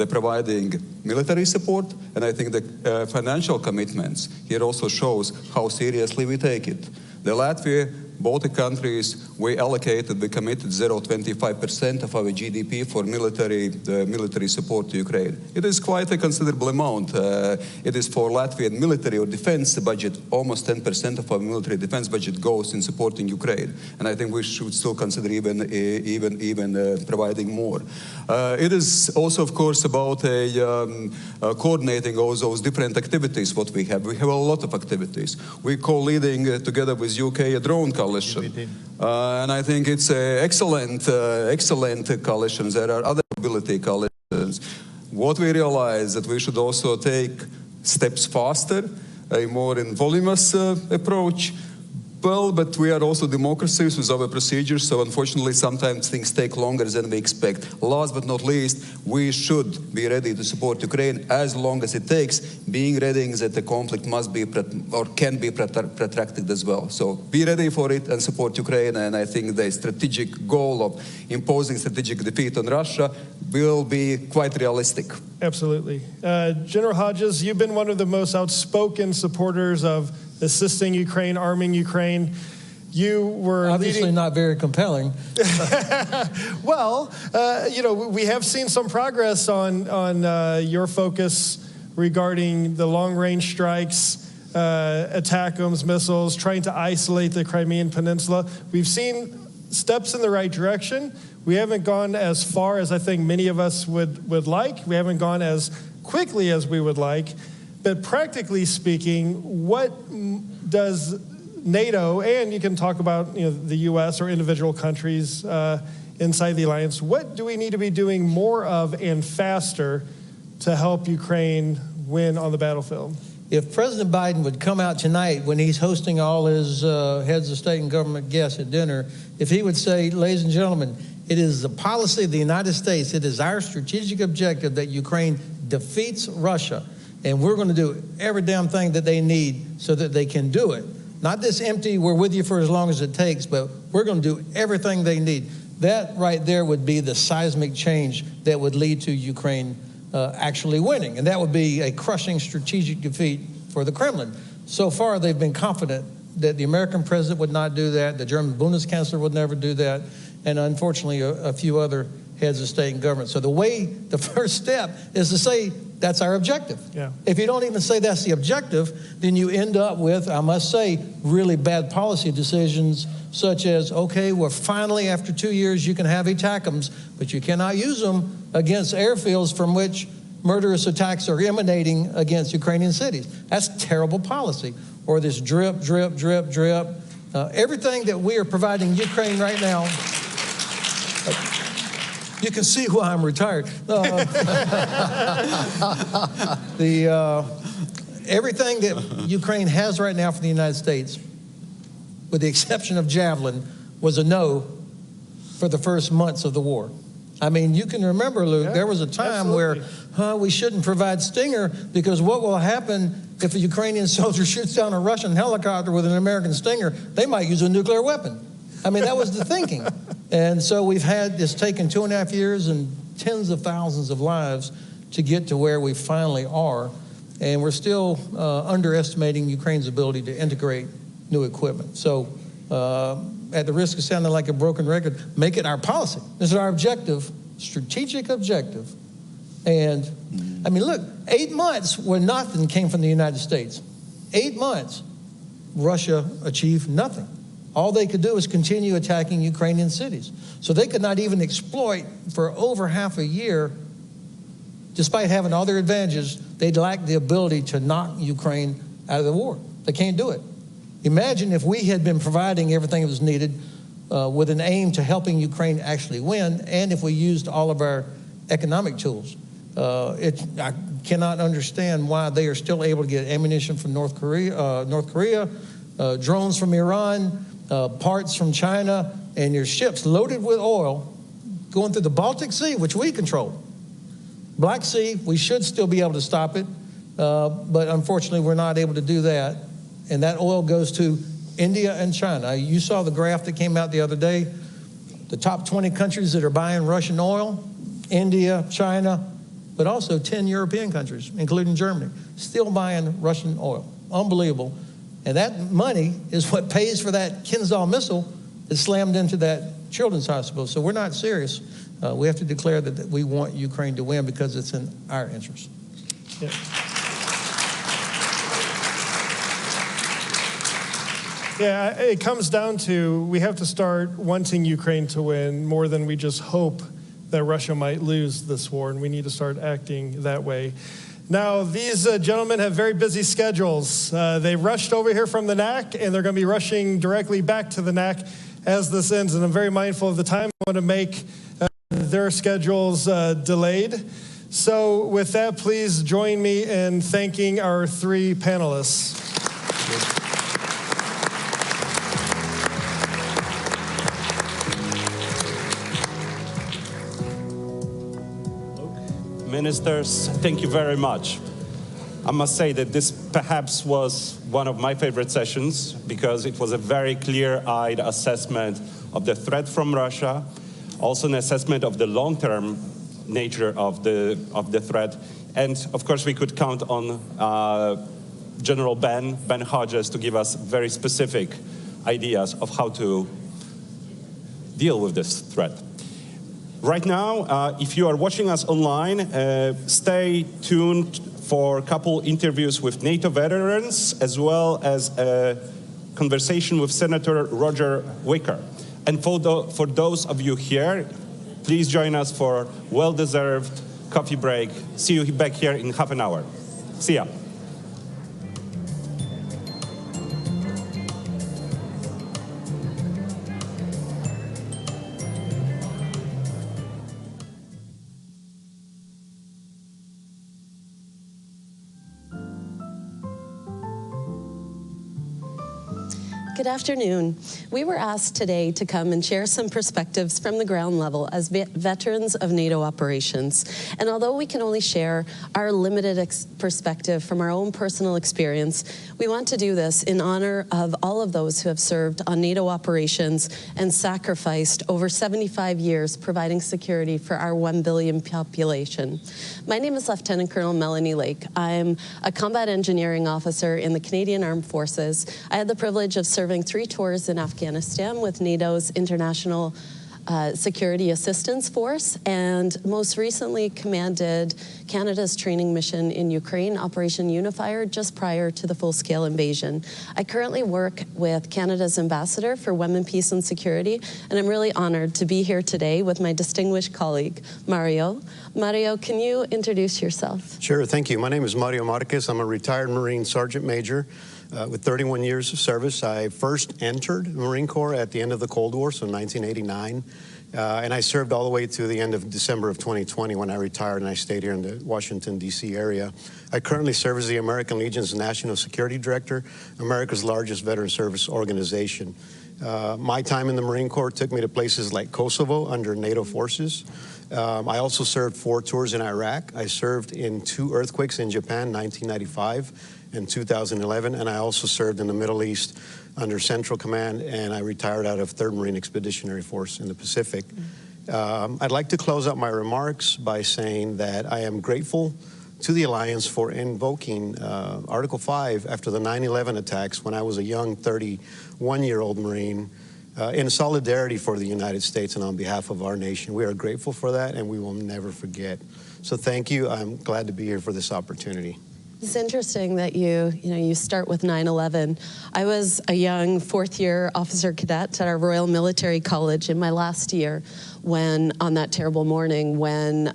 providing military support, and I think the financial commitments here also shows how seriously we take it. The Latvia, Baltic countries, we committed 0.25% of our GDP for military support to Ukraine. It is quite a considerable amount. It is for Latvian military or defense budget, almost 10% of our military defense budget goes in supporting Ukraine. And I think we should still consider even providing more. It is also, of course, about coordinating all those different activities what we have. We have a lot of activities. We're co-leading together with UK a drone coalition. And I think it's an excellent coalition. There are other mobility coalitions. What we realize that we should also take steps faster, a more voluminous approach. Well, but we are also democracies with our procedures, so unfortunately sometimes things take longer than we expect. Last but not least, we should be ready to support Ukraine as long as it takes, being ready that the conflict must be or can be protracted as well. So be ready for it and support Ukraine, and I think the strategic goal of imposing strategic defeat on Russia will be quite realistic. Absolutely. General Hodges, you've been one of the most outspoken supporters of assisting Ukraine, arming Ukraine. You were obviously not very compelling. Well, we have seen some progress on your focus regarding the long-range strikes, ATACMS missiles, trying to isolate the Crimean Peninsula. We've seen steps in the right direction. We haven't gone as far as I think many of us would like. We haven't gone as quickly as we would like. But practically speaking, what does NATO, and you can talk about the U.S. or individual countries inside the alliance, what do we need to be doing more of and faster to help Ukraine win on the battlefield? If President Biden would come out tonight when he's hosting all his heads of state and government guests at dinner, if he would say, ladies and gentlemen, it is the policy of the United States, it is our strategic objective that Ukraine defeats Russia. And we're going to do every damn thing that they need so that they can do it. Not this empty, we're with you for as long as it takes, but we're going to do everything they need. That right there would be the seismic change that would lead to Ukraine actually winning. And that would be a crushing strategic defeat for the Kremlin. So far, they've been confident that the American president would not do that, the German Bundeskanzler would never do that, and unfortunately, a few other heads of state and government. So the first step is to say, That's our objective. Yeah. If you don't even say that's the objective, then you end up with, I must say, really bad policy decisions such as, okay, well, finally, after 2 years, you can have ATACMS, but you cannot use them against airfields from which murderous attacks are emanating against Ukrainian cities. That's terrible policy. Or this drip, drip, drip, drip. Everything that we are providing Ukraine right now, you can see why I'm retired. Everything that Ukraine has right now for the United States, with the exception of Javelin, was a no for the first months of the war. I mean, you can remember, Luke, there was a time where we shouldn't provide Stinger because what will happen if a Ukrainian soldier shoots down a Russian helicopter with an American Stinger? They might use a nuclear weapon. I mean, that was the thinking. And so we've had this taken 2.5 years and tens of thousands of lives to get to where we finally are. And we're still underestimating Ukraine's ability to integrate new equipment. So at the risk of sounding like a broken record, make it our policy. This is our objective, strategic objective. And I mean, look, 8 months where nothing came from the United States. 8 months, Russia achieved nothing. All they could do is continue attacking Ukrainian cities. So they could not even exploit for over half a year, despite having all their advantages, they lacked the ability to knock Ukraine out of the war. They can't do it. Imagine if we had been providing everything that was needed with an aim to helping Ukraine actually win, and if we used all of our economic tools. I cannot understand why they are still able to get ammunition from North Korea, drones from Iran, parts from China, and your ships loaded with oil going through the Baltic Sea, which we control. Black Sea, we should still be able to stop it, but unfortunately we're not able to do that. And that oil goes to India and China. You saw the graph that came out the other day. The top 20 countries that are buying Russian oil, India, China, but also 10 European countries, including Germany, still buying Russian oil. Unbelievable. And that money is what pays for that Kinzhal missile that slammed into that children's hospital. So we're not serious. We have to declare that we want Ukraine to win because it's in our interest. Yeah. Yeah, it comes down to we have to start wanting Ukraine to win more than we just hope that Russia might lose this war, and we need to start acting that way. Now, these gentlemen have very busy schedules. They rushed over here from the NAC, and they're going to be rushing directly back to the NAC as this ends, and I'm very mindful of the time. I want to make their schedules delayed. So with that, please join me in thanking our three panelists. Ministers, thank you very much. I must say that this perhaps was one of my favorite sessions because it was a very clear-eyed assessment of the threat from Russia, also an assessment of the long-term nature of the threat, and of course we could count on General Ben Hodges to give us very specific ideas of how to deal with this threat. Right now, if you are watching us online, stay tuned for a couple interviews with NATO veterans, as well as a conversation with Senator Roger Wicker. And for those of you here, please join us for well-deserved coffee break. See you back here in half an hour. See ya. Good afternoon. We were asked today to come and share some perspectives from the ground level as veterans of NATO operations. And although we can only share our limited perspective from our own personal experience, we want to do this in honor of all of those who have served on NATO operations and sacrificed over 75 years providing security for our 1 billion population. My name is Lieutenant Colonel Melanie Lake. I'm a combat engineering officer in the Canadian Armed Forces. I had the privilege of serving 3 tours in Afghanistan with NATO's International Security Assistance Force, and most recently commanded Canada's training mission in Ukraine, Operation Unifier, just prior to the full-scale invasion. I currently work with Canada's Ambassador for Women, Peace and Security, and I'm really honored to be here today with my distinguished colleague, Mario. Mario, can you introduce yourself? Sure, thank you. My name is Mario Marquez. I'm a retired Marine Sergeant Major with 31 years of service. I first entered the Marine Corps at the end of the Cold War, so 1989. And I served all the way to the end of December of 2020 when I retired, and I stayed here in the Washington, D.C. area. I currently serve as the American Legion's National Security Director, America's largest veteran service organization. My time in the Marine Corps took me to places like Kosovo under NATO forces. I also served 4 tours in Iraq. I served in 2 earthquakes in Japan, 1995 and 2011, and I also served in the Middle East under Central Command, and I retired out of 3rd Marine Expeditionary Force in the Pacific. I'd like to close out my remarks by saying that I am grateful to the Alliance for invoking Article 5 after the 9/11 attacks when I was a young 31-year-old Marine in solidarity for the United States and on behalf of our nation. We are grateful for that, and we will never forget. So thank you. I'm glad to be here for this opportunity. It's interesting that you start with 9/11. I was a young 4th-year officer cadet at our Royal Military College in my last year when, on that terrible morning, when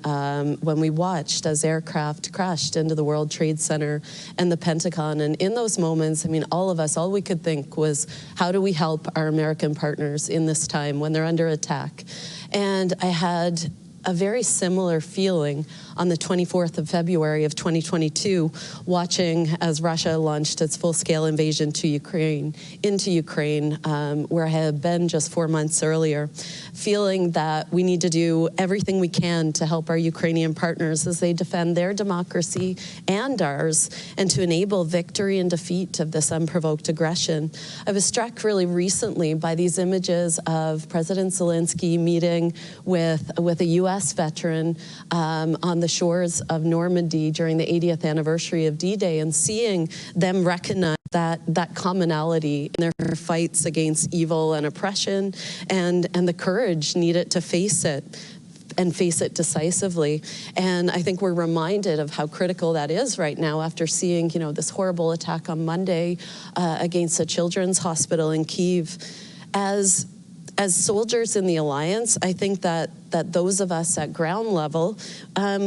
we watched as aircraft crashed into the World Trade Center and the Pentagon. And in those moments, I mean, all of us, all we could think was, how do we help our American partners in this time when they're under attack? And I had a very similar feeling on the 24th of February of 2022, watching as Russia launched its full-scale invasion into Ukraine, where I had been just 4 months earlier, feeling that we need to do everything we can to help our Ukrainian partners as they defend their democracy and ours, and to enable victory and defeat of this unprovoked aggression. I was struck really recently by these images of President Zelensky meeting with a U.S. veteran on the shores of Normandy during the 80th anniversary of D-Day, and seeing them recognize that commonality in their fights against evil and oppression, and the courage needed to face it, and face it decisively. And I think we're reminded of how critical that is right now after seeing, this horrible attack on Monday against a children's hospital in Kyiv. As soldiers in the Alliance, I think that those of us at ground level,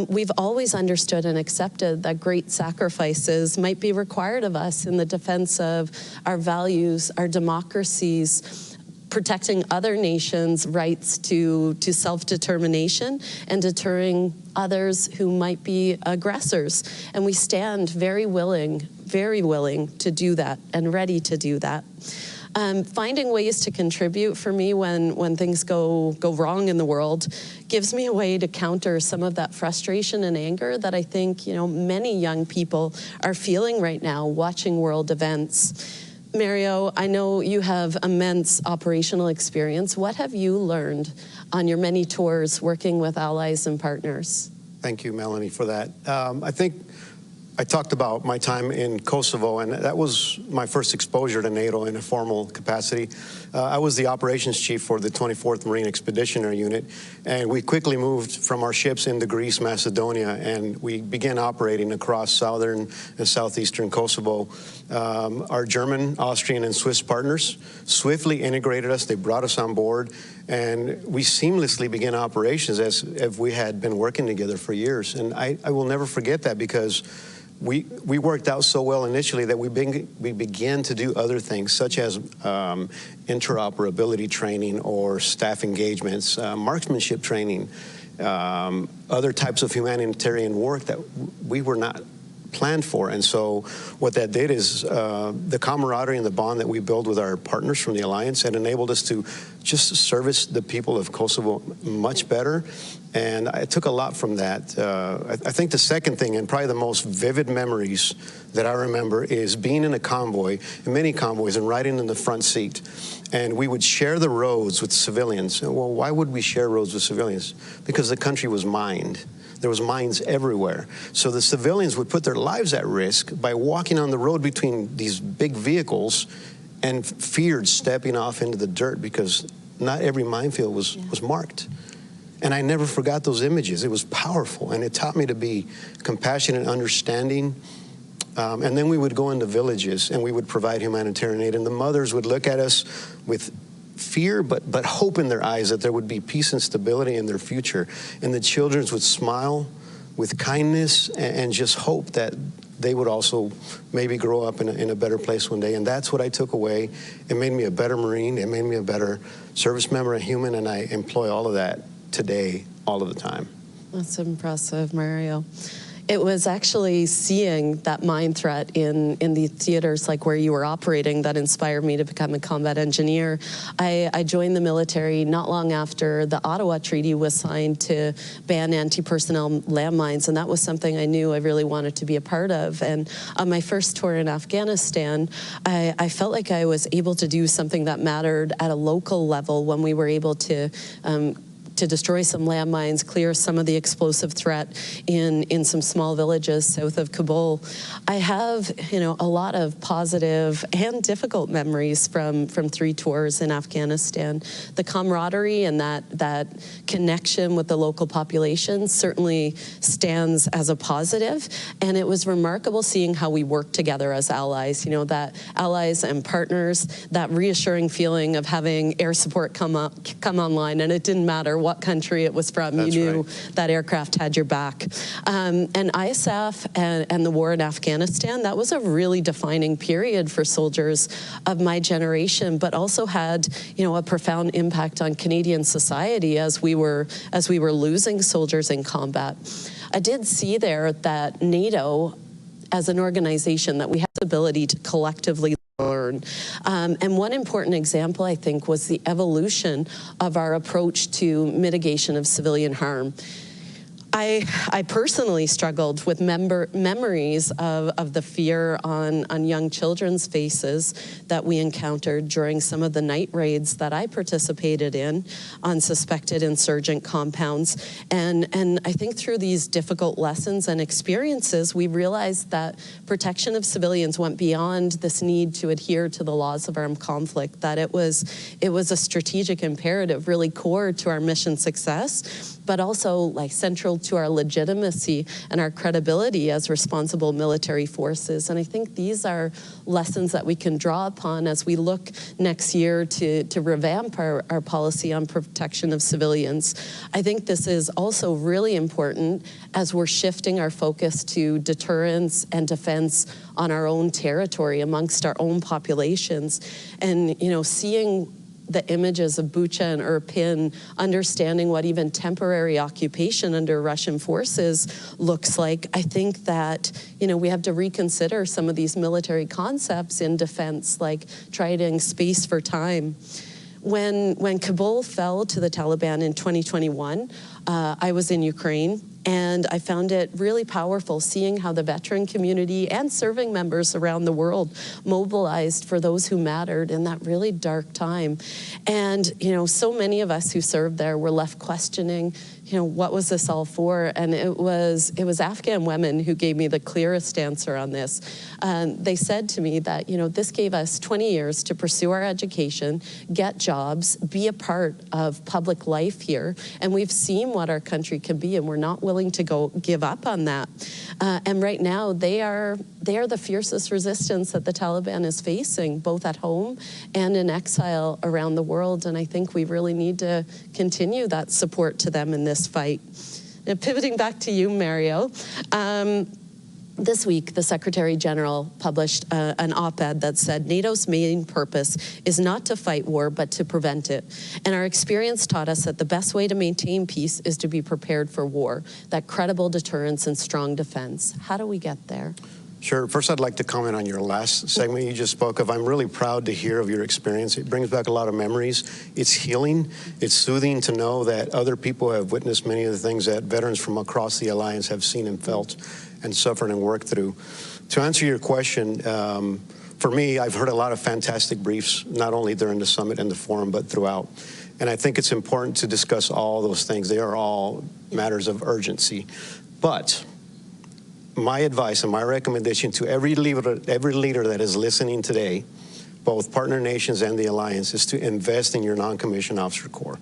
we've always understood and accepted that great sacrifices might be required of us in the defense of our values, our democracies, protecting other nations' rights to self-determination, and deterring others who might be aggressors. And we stand very willing to do that and ready to do that. Finding ways to contribute for me when things go wrong in the world gives me a way to counter some of that frustration and anger that I think many young people are feeling right now watching world events. Mario, I know you have immense operational experience. What have you learned on your many tours working with allies and partners? Thank you, Melanie, for that. I think I talked about my time in Kosovo, and that was my first exposure to NATO in a formal capacity. I was the operations chief for the 24th Marine Expeditionary Unit, and we quickly moved from our ships into Greece, Macedonia, and we began operating across southern and southeastern Kosovo. Our German, Austrian, and Swiss partners swiftly integrated us. They brought us on board, and we seamlessly began operations as if we had been working together for years. And I will never forget that, because we worked out so well initially that we began to do other things, such as interoperability training or staff engagements, marksmanship training, other types of humanitarian work that we were not planned for. And so what that did is the camaraderie and the bond that we build with our partners from the Alliance had enabled us to just service the people of Kosovo much better. And I took a lot from that. I think the second thing, and probably the most vivid memories that I remember, is being in a convoy, in many convoys, and riding in the front seat. And we would share the roads with civilians. Well, why would we share roads with civilians? Because the country was mined. There was mines everywhere. So the civilians would put their lives at risk by walking on the road between these big vehicles and feared stepping off into the dirt because not every minefield was marked. And I never forgot those images. It was powerful, and it taught me to be compassionate and understanding. And then we would go into villages, and we would provide humanitarian aid, and the mothers would look at us with fear, but hope in their eyes that there would be peace and stability in their future. And the children would smile with kindness and just hope that they would also maybe grow up in a better place one day. And that's what I took away. It made me a better Marine. It made me a better service member, a human, and I employ all of that today, all of the time. That's impressive, Mario. It was actually seeing that mine threat in the theaters like where you were operating that inspired me to become a combat engineer. I joined the military not long after the Ottawa Treaty was signed to ban anti-personnel landmines, and that was something I knew I really wanted to be a part of. And on my first tour in Afghanistan, I felt like I was able to do something that mattered at a local level when we were able to destroy some landmines, clear some of the explosive threat in some small villages south of Kabul. I have, a lot of positive and difficult memories from 3 tours in Afghanistan. The camaraderie and that connection with the local population certainly stands as a positive, and it was remarkable seeing how we work together as allies, that allies and partners, that reassuring feeling of having air support come online, and it didn't matter what country it was from. That's you knew right. that aircraft had your back. And ISAF and the war in Afghanistan, that was a really defining period for soldiers of my generation, but also had, a profound impact on Canadian society as we were losing soldiers in combat. I did see there that NATO, as an organization, that we have the ability to collectively learn. And one important example, I think, was the evolution of our approach to mitigation of civilian harm. I personally struggled with memories of the fear on young children's faces that we encountered during some of the night raids that I participated in on suspected insurgent compounds. And I think through these difficult lessons and experiences, we realized that protection of civilians went beyond this need to adhere to the laws of armed conflict, that it was a strategic imperative, really core to our mission success, but also like central to our legitimacy and our credibility as responsible military forces. And I think these are lessons that we can draw upon as we look next year to revamp our policy on protection of civilians. I think this is also really important as we're shifting our focus to deterrence and defense on our own territory amongst our own populations. And, seeing the images of Bucha and Irpin, understanding what even temporary occupation under Russian forces looks like, I think that, we have to reconsider some of these military concepts in defense, like trading space for time. When Kabul fell to the Taliban in 2021, I was in Ukraine, and I found it really powerful seeing how the veteran community and serving members around the world mobilized for those who mattered in that really dark time. And, so many of us who served there were left questioning, what was this all for? And it was Afghan women who gave me the clearest answer on this. They said to me that, this gave us 20 years to pursue our education, get jobs, be a part of public life here. And we've seen what our country can be, and we're not willing to give up on that. And right now, they are the fiercest resistance that the Taliban is facing, both at home and in exile around the world. And I think we really need to continue that support to them in this fight. Now, pivoting back to you, Mario. This week, the Secretary General published an op-ed that said NATO's main purpose is not to fight war, but to prevent it. And our experience taught us that the best way to maintain peace is to be prepared for war, that credible deterrence and strong defense. How do we get there? Sure. First, I'd like to comment on your last segment you just spoke of. I'm really proud to hear of your experience. It brings back a lot of memories. It's healing. It's soothing to know that other people have witnessed many of the things that veterans from across the Alliance have seen and felt and suffered and worked through. To answer your question, for me, I've heard a lot of fantastic briefs, not only during the summit and the forum, but throughout. And I think it's important to discuss all those things. They are all matters of urgency. But my advice and my recommendation to every leader that is listening today, both partner nations and the alliance, is to invest in your non-commissioned officer corps.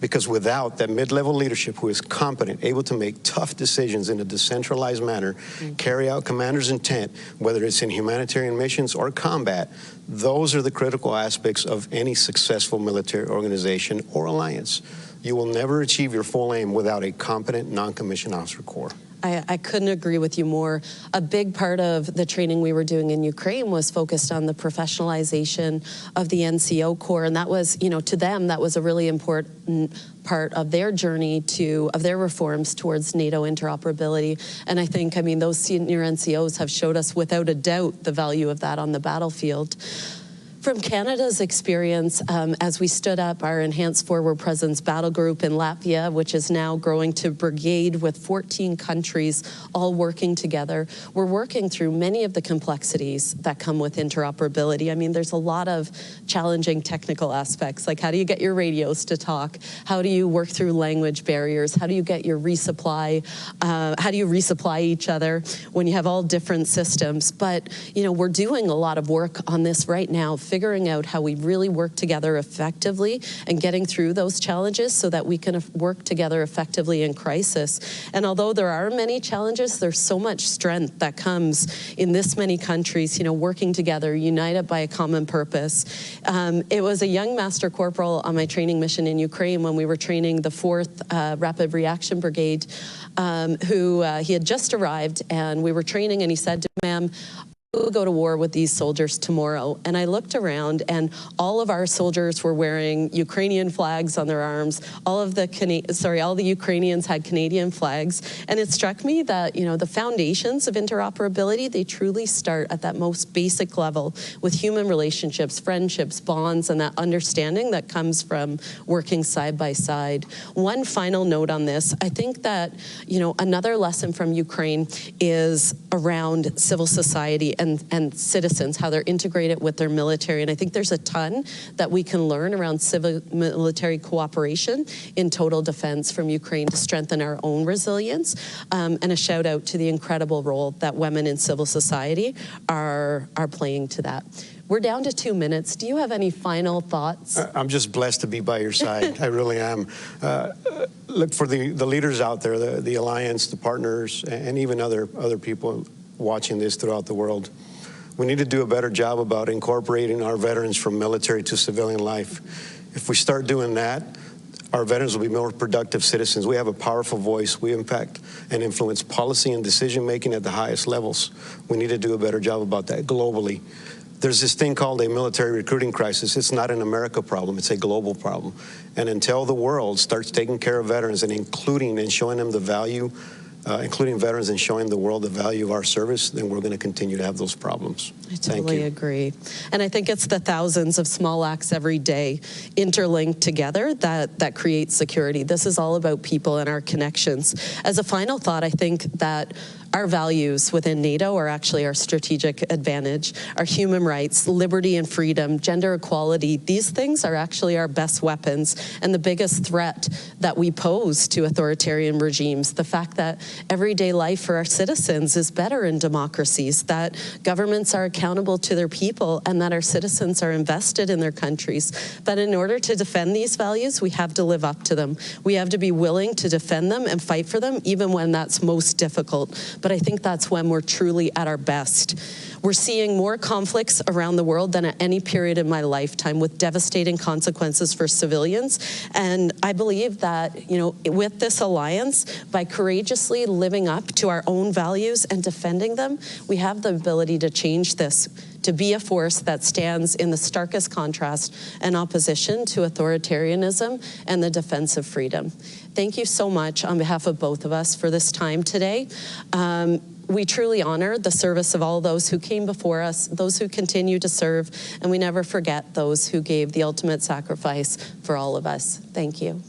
Because without that mid-level leadership who is competent, able to make tough decisions in a decentralized manner, carry out commander's intent, whether it's in humanitarian missions or combat, those are the critical aspects of any successful military organization or alliance. You will never achieve your full aim without a competent non-commissioned officer corps. I couldn't agree with you more. A big part of the training we were doing in Ukraine was focused on the professionalization of the NCO Corps, and that was, you know, to them, that was a really important part of their journey of their reforms towards NATO interoperability. And I think, I mean, those senior NCOs have showed us without a doubt the value of that on the battlefield. From Canada's experience, as we stood up our Enhanced Forward Presence Battle Group in Latvia, which is now growing to brigade with 14 countries all working together, we're working through many of the complexities that come with interoperability. I mean, there's a lot of challenging technical aspects, like how do you get your radios to talk? How do you work through language barriers? How do you get your resupply? How do you resupply each other when you have all different systems? But, you know, we're doing a lot of work on this right now, figuring out how we really work together effectively and getting through those challenges so that we can work together effectively in crisis. And although there are many challenges, there's so much strength that comes in this many countries, you know, working together, united by a common purpose. It was a young Master Corporal on my training mission in Ukraine when we were training the 4th Rapid Reaction Brigade, he had just arrived, and we were training, and he said to me, "Ma'am, we'll go to war with these soldiers tomorrow." And I looked around, and all of our soldiers were wearing Ukrainian flags on their arms. All the Ukrainians had Canadian flags. And it struck me that, you know, the foundations of interoperability, they truly start at that most basic level with human relationships, friendships, bonds, and that understanding that comes from working side by side. One final note on this, I think that, you know, another lesson from Ukraine is around civil society and citizens, how they're integrated with their military. And I think there's a ton that we can learn around civil-military cooperation in total defense from Ukraine to strengthen our own resilience. And a shout out to the incredible role that women in civil society are playing to that. We're down to 2 minutes. Do you have any final thoughts? I'm just blessed to be by your side. I really am. Look, for the leaders out there, the alliance, the partners, and even other people watching this throughout the world, we need to do a better job about incorporating our veterans from military to civilian life. If we start doing that, our veterans will be more productive citizens. We have a powerful voice. We impact and influence policy and decision-making at the highest levels. We need to do a better job about that globally. There's this thing called a military recruiting crisis. It's not an America problem, it's a global problem. And until the world starts taking care of veterans and including and showing them the value, including veterans and showing the world the value of our service, then we're going to continue to have those problems. I totally agree. And I think it's the thousands of small acts every day interlinked together that create security. This is all about people and our connections. As a final thought, I think that our values within NATO are actually our strategic advantage. Our human rights, liberty and freedom, gender equality, these things are actually our best weapons and the biggest threat that we pose to authoritarian regimes. The fact that everyday life for our citizens is better in democracies, that governments are accountable to their people, and that our citizens are invested in their countries. But in order to defend these values, we have to live up to them. We have to be willing to defend them and fight for them, even when that's most difficult. But I think that's when we're truly at our best. We're seeing more conflicts around the world than at any period in my lifetime, with devastating consequences for civilians. And I believe that, you know, with this alliance, by courageously living up to our own values and defending them, we have the ability to change this, to be a force that stands in the starkest contrast and opposition to authoritarianism and the defense of freedom. Thank you so much on behalf of both of us for this time today. We truly honor the service of all those who came before us, those who continue to serve, and we never forget those who gave the ultimate sacrifice for all of us. Thank you.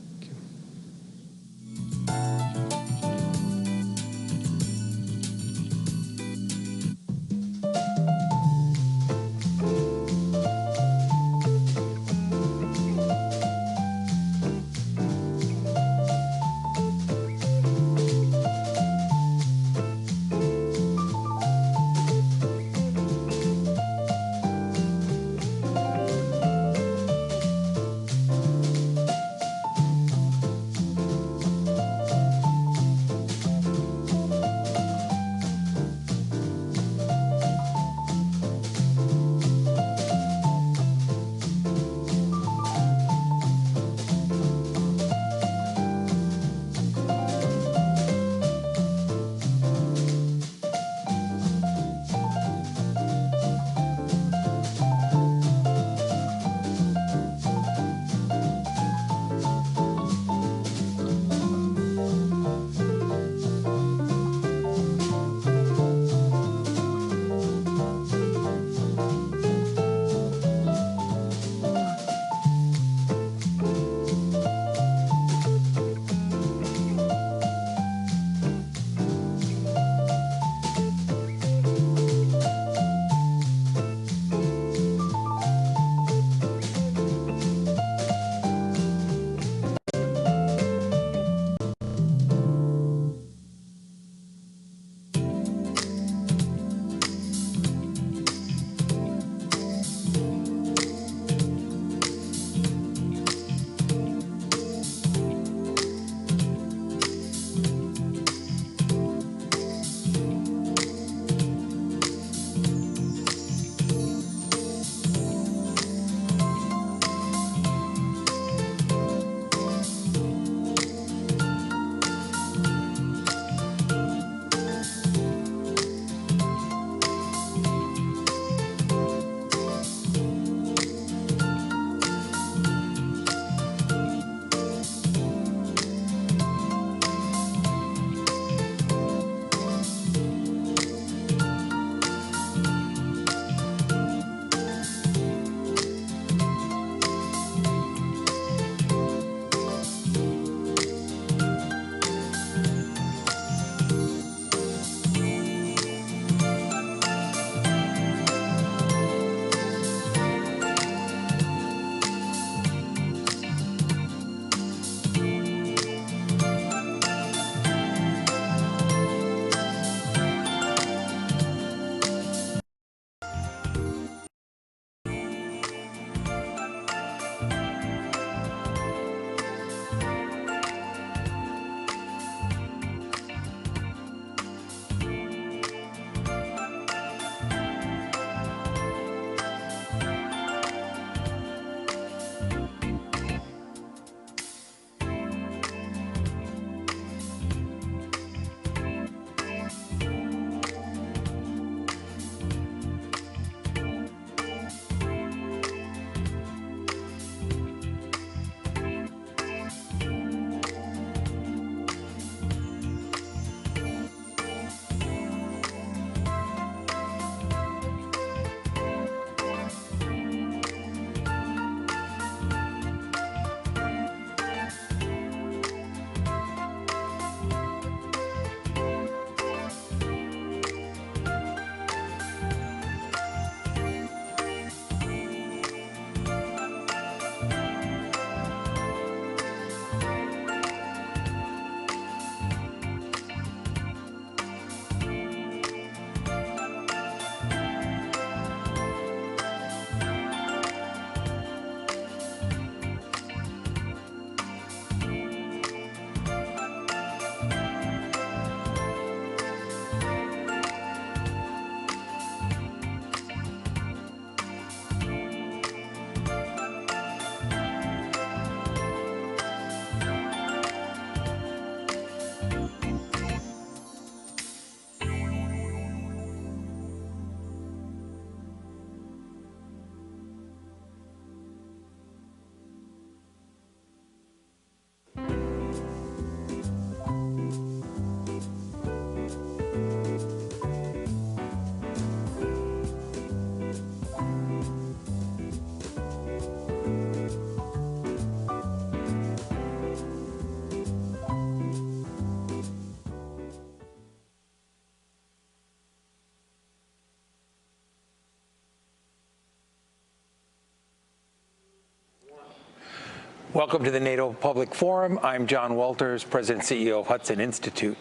Welcome to the NATO Public Forum. I'm John Walters, President and CEO of Hudson Institute.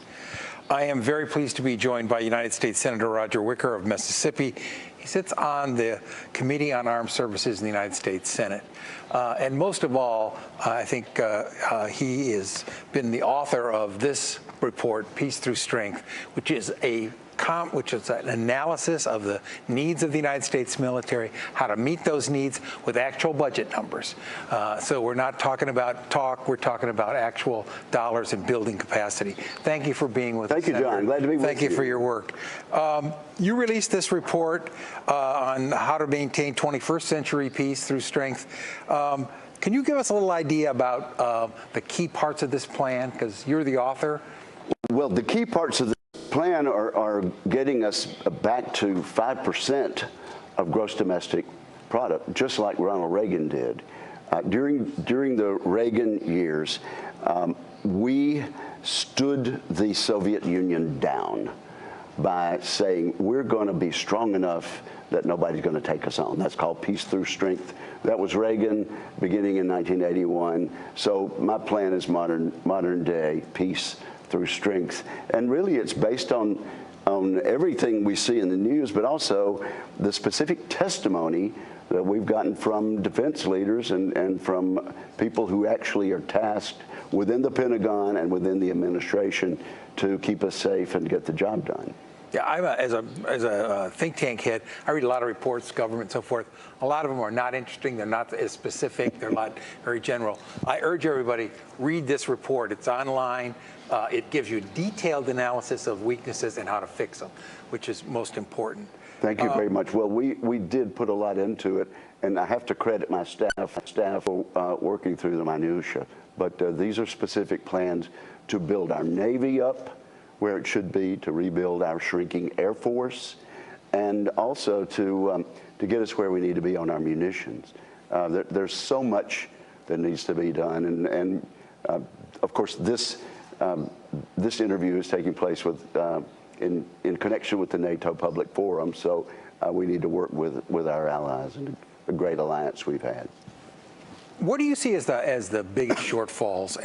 I am very pleased to be joined by United States Senator Roger Wicker of Mississippi. He sits on the Committee on Armed Services in the United States Senate. And most of all, I think he has been the author of this report, Peace Through Strength, which is an analysis of the needs of the United States military, how to meet those needs with actual budget numbers. So we're not talking about talk, we're talking about actual dollars and building capacity. Thank you for being with us. Thank you, John. Glad to be with you. Thank you for your work. You released this report on how to maintain 21st century peace through strength. Can you give us a little idea about the key parts of this plan, because you're the author? Well, the key parts of the plan are getting us back to 5% of gross domestic product, just like Ronald Reagan did. During the Reagan years, we stood the Soviet Union down by saying we're going to be strong enough that nobody's going to take us on. That's called peace through strength. That was Reagan beginning in 1981. So my plan is modern day peace through strength. And really it's based on everything we see in the news, but also the specific testimony that we've gotten from defense leaders and from people who actually are tasked within the Pentagon and within the administration to keep us safe and get the job done. Yeah, as a think tank head, I read a lot of reports, government, so forth. A lot of them are not interesting. They're not as specific. They're a lot very general. I urge everybody, read this report. It's online. It gives you detailed analysis of weaknesses and how to fix them, which is most important. Thank you very much. Well, we did put a lot into it, and I have to credit my staff for working through the minutia. But these are specific plans to build our Navy up where it should be, to rebuild our shrinking Air Force, and also to get us where we need to be on our munitions. There's so much that needs to be done, and of course this interview is taking place in connection with the NATO Public Forum, so we need to work with our allies and a great alliance we've had. What do you see as the biggest shortfalls,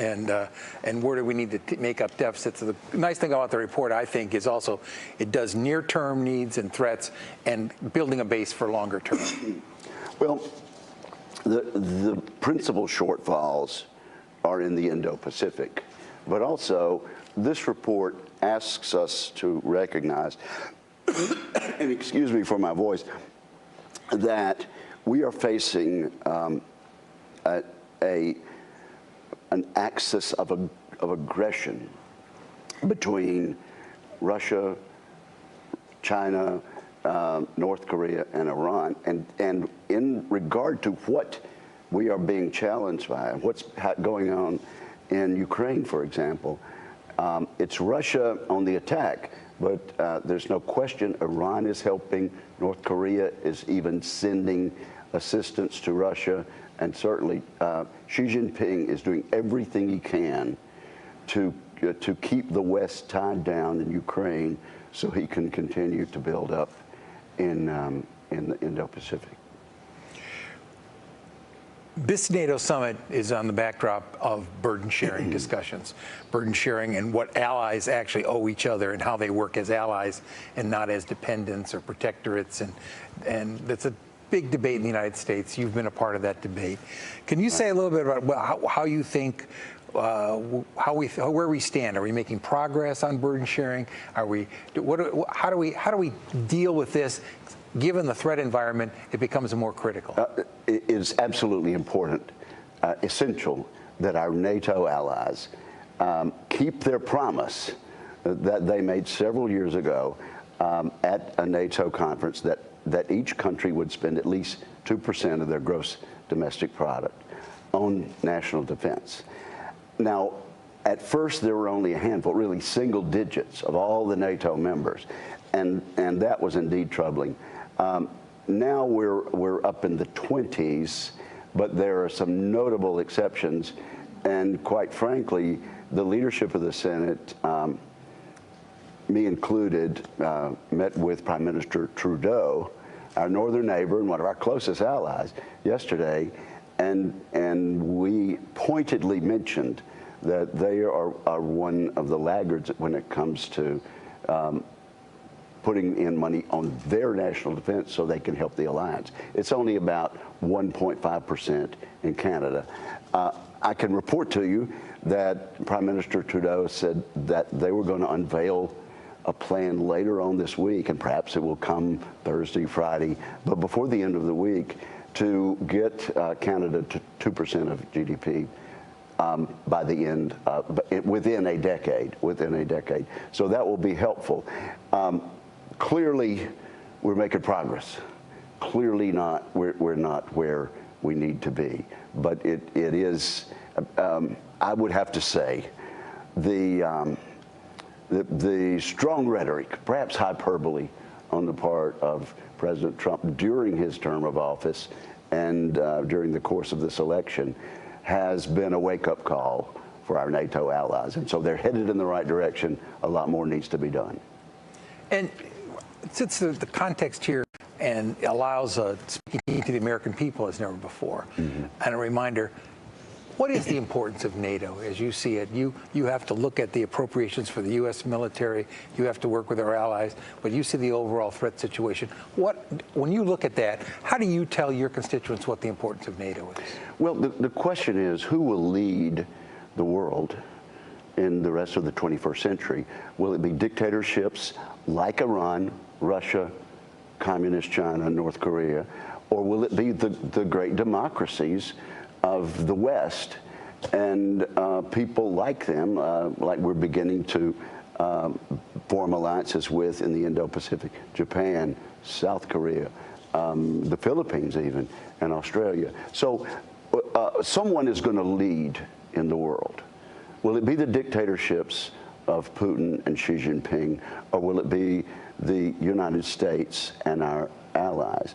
and where do we need to make up deficits? The nice thing about the report, I think, is also it does near-term needs and threats and building a base for longer term. Well, the principal shortfalls are in the Indo-Pacific, but also this report asks us to recognize, and excuse me for my voice, that we are facing an axis of aggression between Russia, China, North Korea, and Iran. And in regard to what we are being challenged by, what's going on in Ukraine, for example, it's Russia on the attack, but there's no question Iran is helping. North Korea is even sending assistance to Russia. And certainly, Xi Jinping is doing everything he can to keep the West tied down in Ukraine so he can continue to build up in the Indo-Pacific. This NATO summit is on the backdrop of burden-sharing discussions, burden-sharing and what allies actually owe each other and how they work as allies and not as dependents or protectorates. And that's a big debate in the United States. You've been a part of that debate. Can you say a little bit about how you think, where we stand? Are we making progress on burden sharing? How do we deal with this? Given the threat environment, it becomes more critical. It is absolutely important, essential that our NATO allies keep their promise that they made several years ago at a NATO conference that each country would spend at least 2% of their gross domestic product on national defense. Now, at first there were only a handful, really single digits of all the NATO members, and that was indeed troubling. Now we're up in the 20s, but there are some notable exceptions, and quite frankly, the leadership of the Senate, me included, met with Prime Minister Trudeau, our northern neighbor and one of our closest allies, yesterday, and we pointedly mentioned that they are one of the laggards when it comes to putting in money on their national defense so they can help the alliance. It's only about 1.5% in Canada. I can report to you that Prime Minister Trudeau said that they were going to unveil a plan later on this week, and perhaps it will come Thursday, Friday, but before the end of the week, to get Canada to 2% of GDP by the end, within a decade. So that will be helpful. Clearly, we're making progress. Clearly we're not where we need to be. But it is, I would have to say, the strong rhetoric, perhaps hyperbole, on the part of President Trump during his term of office and during the course of this election has been a wake-up call for our NATO allies. And so they're headed in the right direction. A lot more needs to be done. And since the context here and allows speaking to the American people as never before, and a reminder, what is the importance of NATO as you see it? You have to look at the appropriations for the U.S. military. You have to work with our allies, but you see the overall threat situation. When you look at that, how do you tell your constituents what the importance of NATO is? Well, the question is, who will lead the world in the rest of the 21st century? Will it be dictatorships like Iran, Russia, Communist China, North Korea, or will it be the great democracies of the West and people like them, like we're beginning to form alliances with in the Indo-Pacific, Japan, South Korea, the Philippines even, and Australia. So someone is going to lead in the world. Will it be the dictatorships of Putin and Xi Jinping, or will it be the United States and our allies?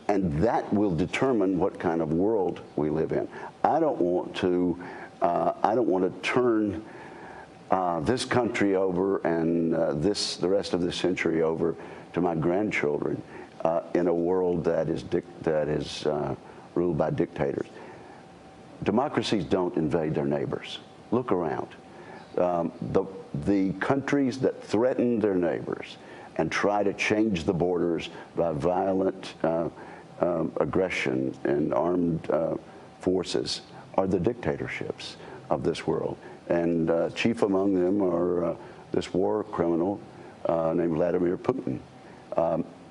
And that will determine what kind of world we live in. I don't want to turn this country over and the rest of this century over to my grandchildren in a world that is ruled by dictators. Democracies don't invade their neighbors. Look around. The countries that threaten their neighbors and try to change the borders by violent aggression and armed forces are the dictatorships of this world. And chief among them are this war criminal named Vladimir Putin.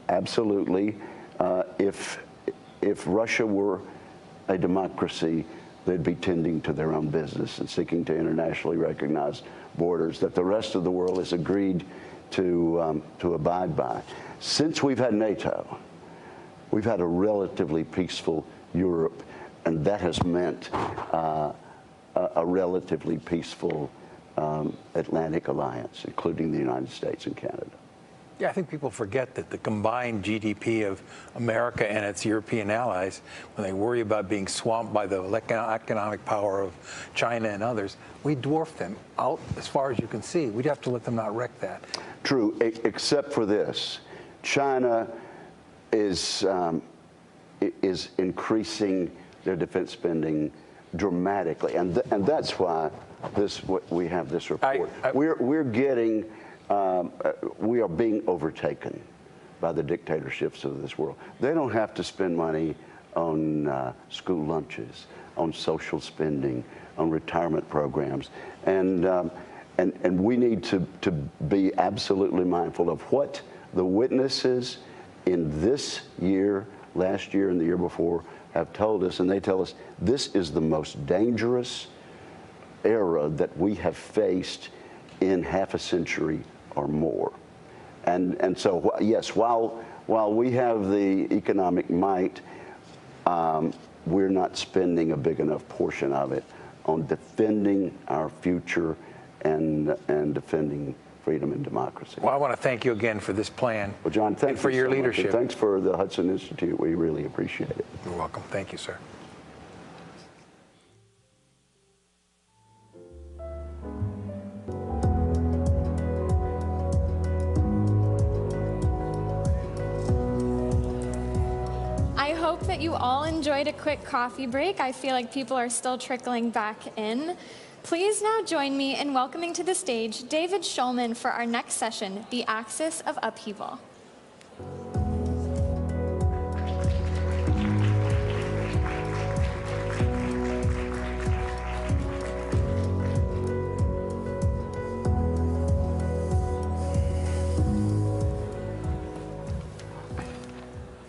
Absolutely, if Russia were a democracy, they'd be tending to their own business and seeking to internationally recognized borders that the rest of the world has agreed to abide by. Since we've had NATO, we've had a relatively peaceful Europe, and that has meant a relatively peaceful Atlantic alliance, including the United States and Canada. Yeah, I think people forget that the combined GDP of America and its European allies, when they worry about being swamped by the economic power of China and others, we dwarf them out as far as you can see. We'd have to let them not wreck that. True, except for this. China is increasing their defense spending dramatically, and that's why we have this report. We are being overtaken by the dictatorships of this world. They don't have to spend money on school lunches, on social spending, on retirement programs, and we need to be absolutely mindful of what the witnesses in this year, last year, and the year before have told us, and they tell us this is the most dangerous era that we have faced in half a century or more. And so, yes, while we have the economic might, we're not spending a big enough portion of it on defending our future and defending freedom and democracy. Well, I want to thank you again for this plan. Well, John, thank you for your leadership. And thanks for the Hudson Institute. We really appreciate it. You're welcome. Thank you, sir. I hope that you all enjoyed a quick coffee break. I feel like people are still trickling back in. Please now join me in welcoming to the stage David Shulman for our next session, The Axis of Upheaval.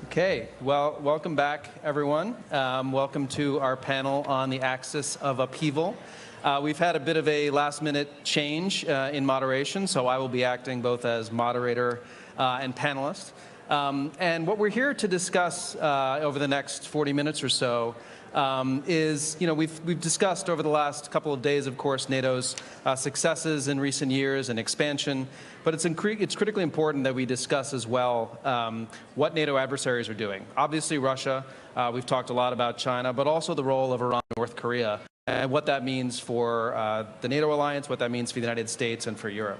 Okay, well, welcome back, everyone. Welcome to our panel on the axis of upheaval. We've had a bit of a last-minute change in moderation, so I will be acting both as moderator and panelist. And what we're here to discuss over the next 40 minutes or so is, we've discussed over the last couple of days, of course, NATO's successes in recent years and expansion, but it's critically important that we discuss as well what NATO adversaries are doing. Obviously, Russia, we've talked a lot about China, but also the role of Iran and North Korea, and what that means for the NATO alliance, what that means for the United States and for Europe.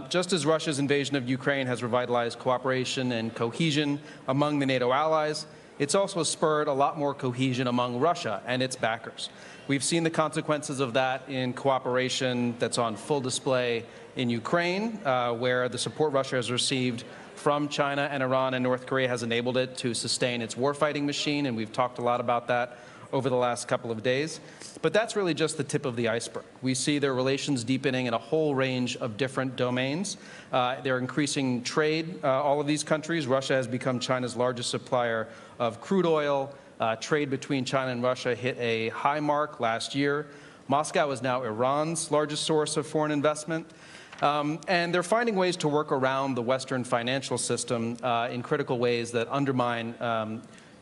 Just as Russia's invasion of Ukraine has revitalized cooperation and cohesion among the NATO allies, it's also spurred a lot more cohesion among Russia and its backers. We've seen the consequences of that in cooperation that's on full display in Ukraine, where the support Russia has received from China and Iran and North Korea has enabled it to sustain its warfighting machine, and we've talked a lot about that over the last couple of days. But that's really just the tip of the iceberg. We see their relations deepening in a whole range of different domains. They're increasing trade, all of these countries. Russia has become China's largest supplier of crude oil. Trade between China and Russia hit a high mark last year. Moscow is now Iran's largest source of foreign investment. And they're finding ways to work around the Western financial system in critical ways that undermine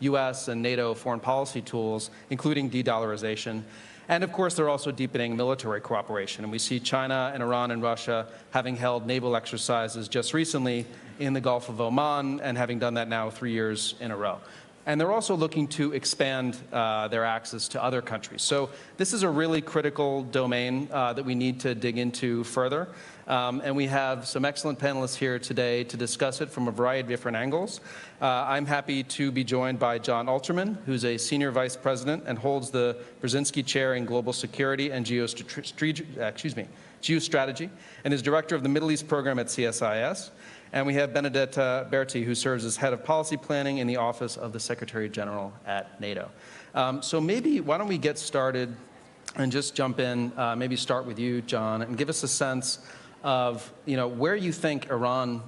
U.S. and NATO foreign policy tools, including de-dollarization. And of course, they're also deepening military cooperation. And we see China and Iran and Russia having held naval exercises just recently in the Gulf of Oman, and having done that now 3 years in a row. And they're also looking to expand their access to other countries. So this is a really critical domain that we need to dig into further. And we have some excellent panelists here today to discuss it from a variety of different angles. I'm happy to be joined by John Alterman, who's a senior vice president and holds the Brzezinski Chair in Global Security and Geostrategy, and is director of the Middle East program at CSIS. And we have Benedetta Berti, who serves as head of policy planning in the office of the Secretary General at NATO. So maybe, why don't we get started and just jump in, maybe start with you, John, and give us a sense of where you think Iran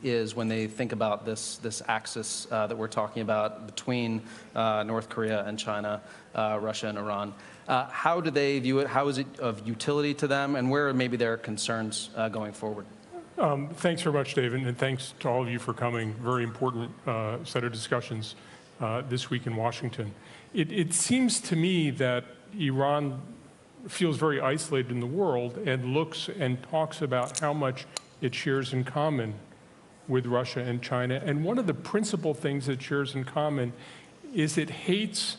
is when they think about this axis that we're talking about between North Korea and China, Russia and Iran. How do they view it? How is it of utility to them? And where are maybe their concerns going forward? Thanks very much, David, and thanks to all of you for coming. Very important set of discussions this week in Washington. It seems to me that Iran feels very isolated in the world and looks and talks about how much it shares in common with Russia and China. And one of the principal things it shares in common is it hates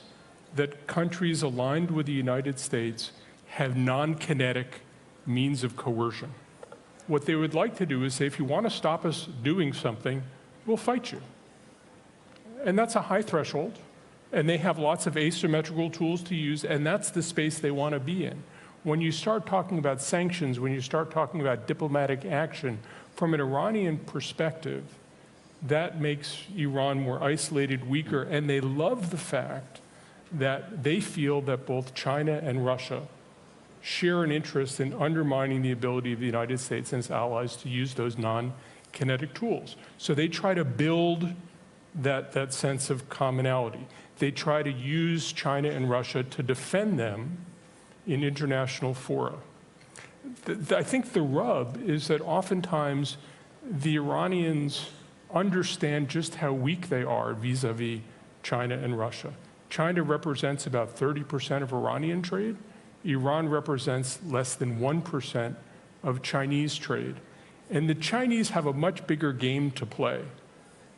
that countries aligned with the United States have non-kinetic means of coercion. What they would like to do is say, if you want to stop us doing something, we'll fight you. And that's a high threshold. And they have lots of asymmetrical tools to use, and that's the space they want to be in. When you start talking about sanctions, when you start talking about diplomatic action, from an Iranian perspective, that makes Iran more isolated, weaker, and they love the fact that they feel that both China and Russia share an interest in undermining the ability of the United States and its allies to use those non-kinetic tools. So they try to build that sense of commonality. They try to use China and Russia to defend them in international fora. I think the rub is that oftentimes the Iranians understand just how weak they are vis-a-vis China and Russia. China represents about 30% of Iranian trade. Iran represents less than 1% of Chinese trade. And the Chinese have a much bigger game to play.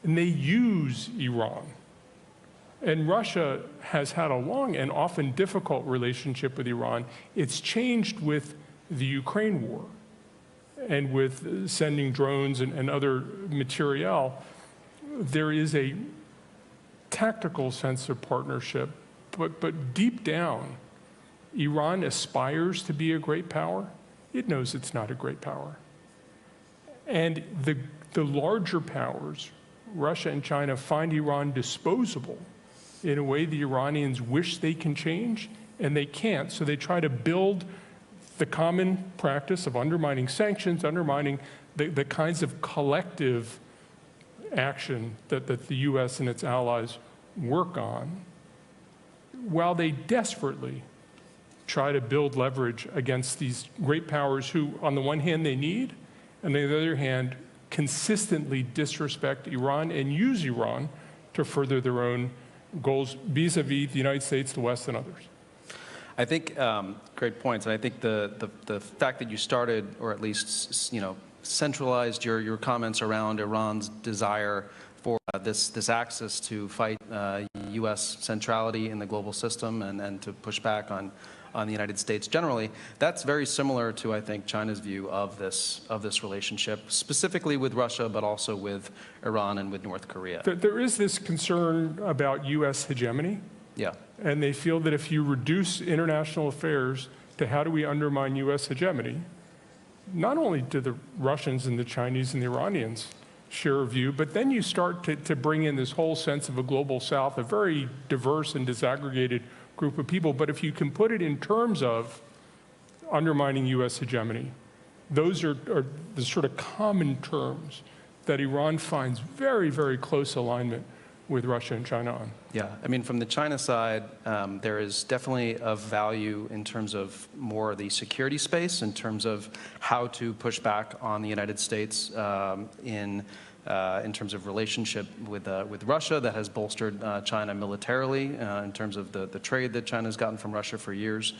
And they use Iran. And Russia has had a long and often difficult relationship with Iran. It's changed with the Ukraine war and with sending drones and other materiel. There is a tactical sense of partnership, but deep down, Iran aspires to be a great power. It knows it's not a great power. And the larger powers, Russia and China, find Iran disposable in a way the Iranians wish they can change, and they can't. So they try to build the common practice of undermining sanctions, undermining the kinds of collective action that the US and its allies work on, while they desperately try to build leverage against these great powers who, on the one hand, they need, and on the other hand, consistently disrespect Iran and use Iran to further their own goals vis-a-vis the United States, the West, and others. I think great points, and I think the fact that you started, or at least centralized your comments around Iran's desire for this axis to fight U.S. centrality in the global system and to push back on the United States generally, that's very similar to, I think, China's view of this relationship, specifically with Russia, but also with Iran and with North Korea. There is this concern about U.S. hegemony. Yeah. And they feel that if you reduce international affairs to how do we undermine U.S. hegemony, not only do the Russians and the Chinese and the Iranians share a view, but then you start to bring in this whole sense of a global South, a very diverse and disaggregated group of people. But if you can put it in terms of undermining U.S. hegemony, those are the sort of common terms that Iran finds very, very close alignment with Russia and China on. Yeah, I mean, from the China side, there is definitely of value in terms of more the security space, in terms of how to push back on the United States in terms of relationship with Russia that has bolstered China militarily, in terms of the trade that China's gotten from Russia for years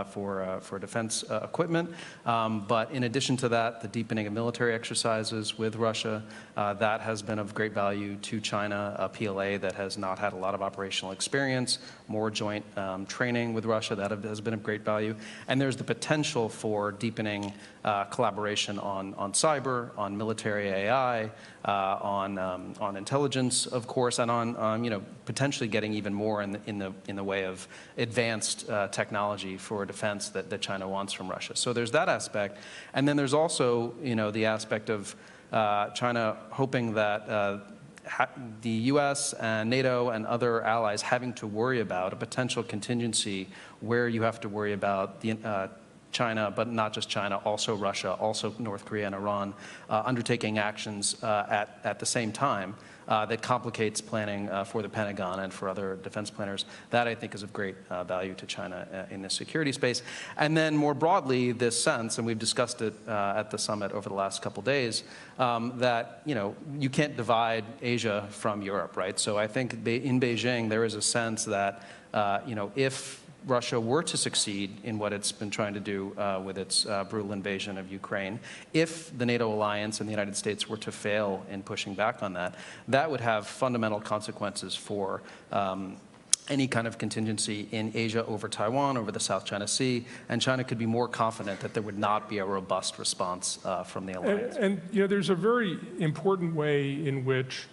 for defense equipment. But in addition to that, the deepening of military exercises with Russia, that has been of great value to China, a PLA that has not had a lot of operational experience, more joint training with Russia, that has been of great value. And there's the potential for deepening collaboration on cyber, on military AI, on intelligence, of course, and on potentially getting even more in the way of advanced technology for defense that China wants from Russia. So there's that aspect, and then there's also the aspect of China hoping that the U.S. and NATO and other allies having to worry about a potential contingency where you have to worry about China, but not just China, also Russia, also North Korea and Iran, undertaking actions at the same time that complicates planning for the Pentagon and for other defense planners. That, I think, is of great value to China in the security space. And then more broadly, this sense, and we've discussed it at the summit over the last couple days, that you can't divide Asia from Europe, right? So I think in Beijing, there is a sense that if Russia were to succeed in what it's been trying to do with its brutal invasion of Ukraine, if the NATO alliance and the United States were to fail in pushing back on that, that would have fundamental consequences for any kind of contingency in Asia over Taiwan, over the South China Sea, and China could be more confident that there would not be a robust response from the alliance. And there's a very important way in which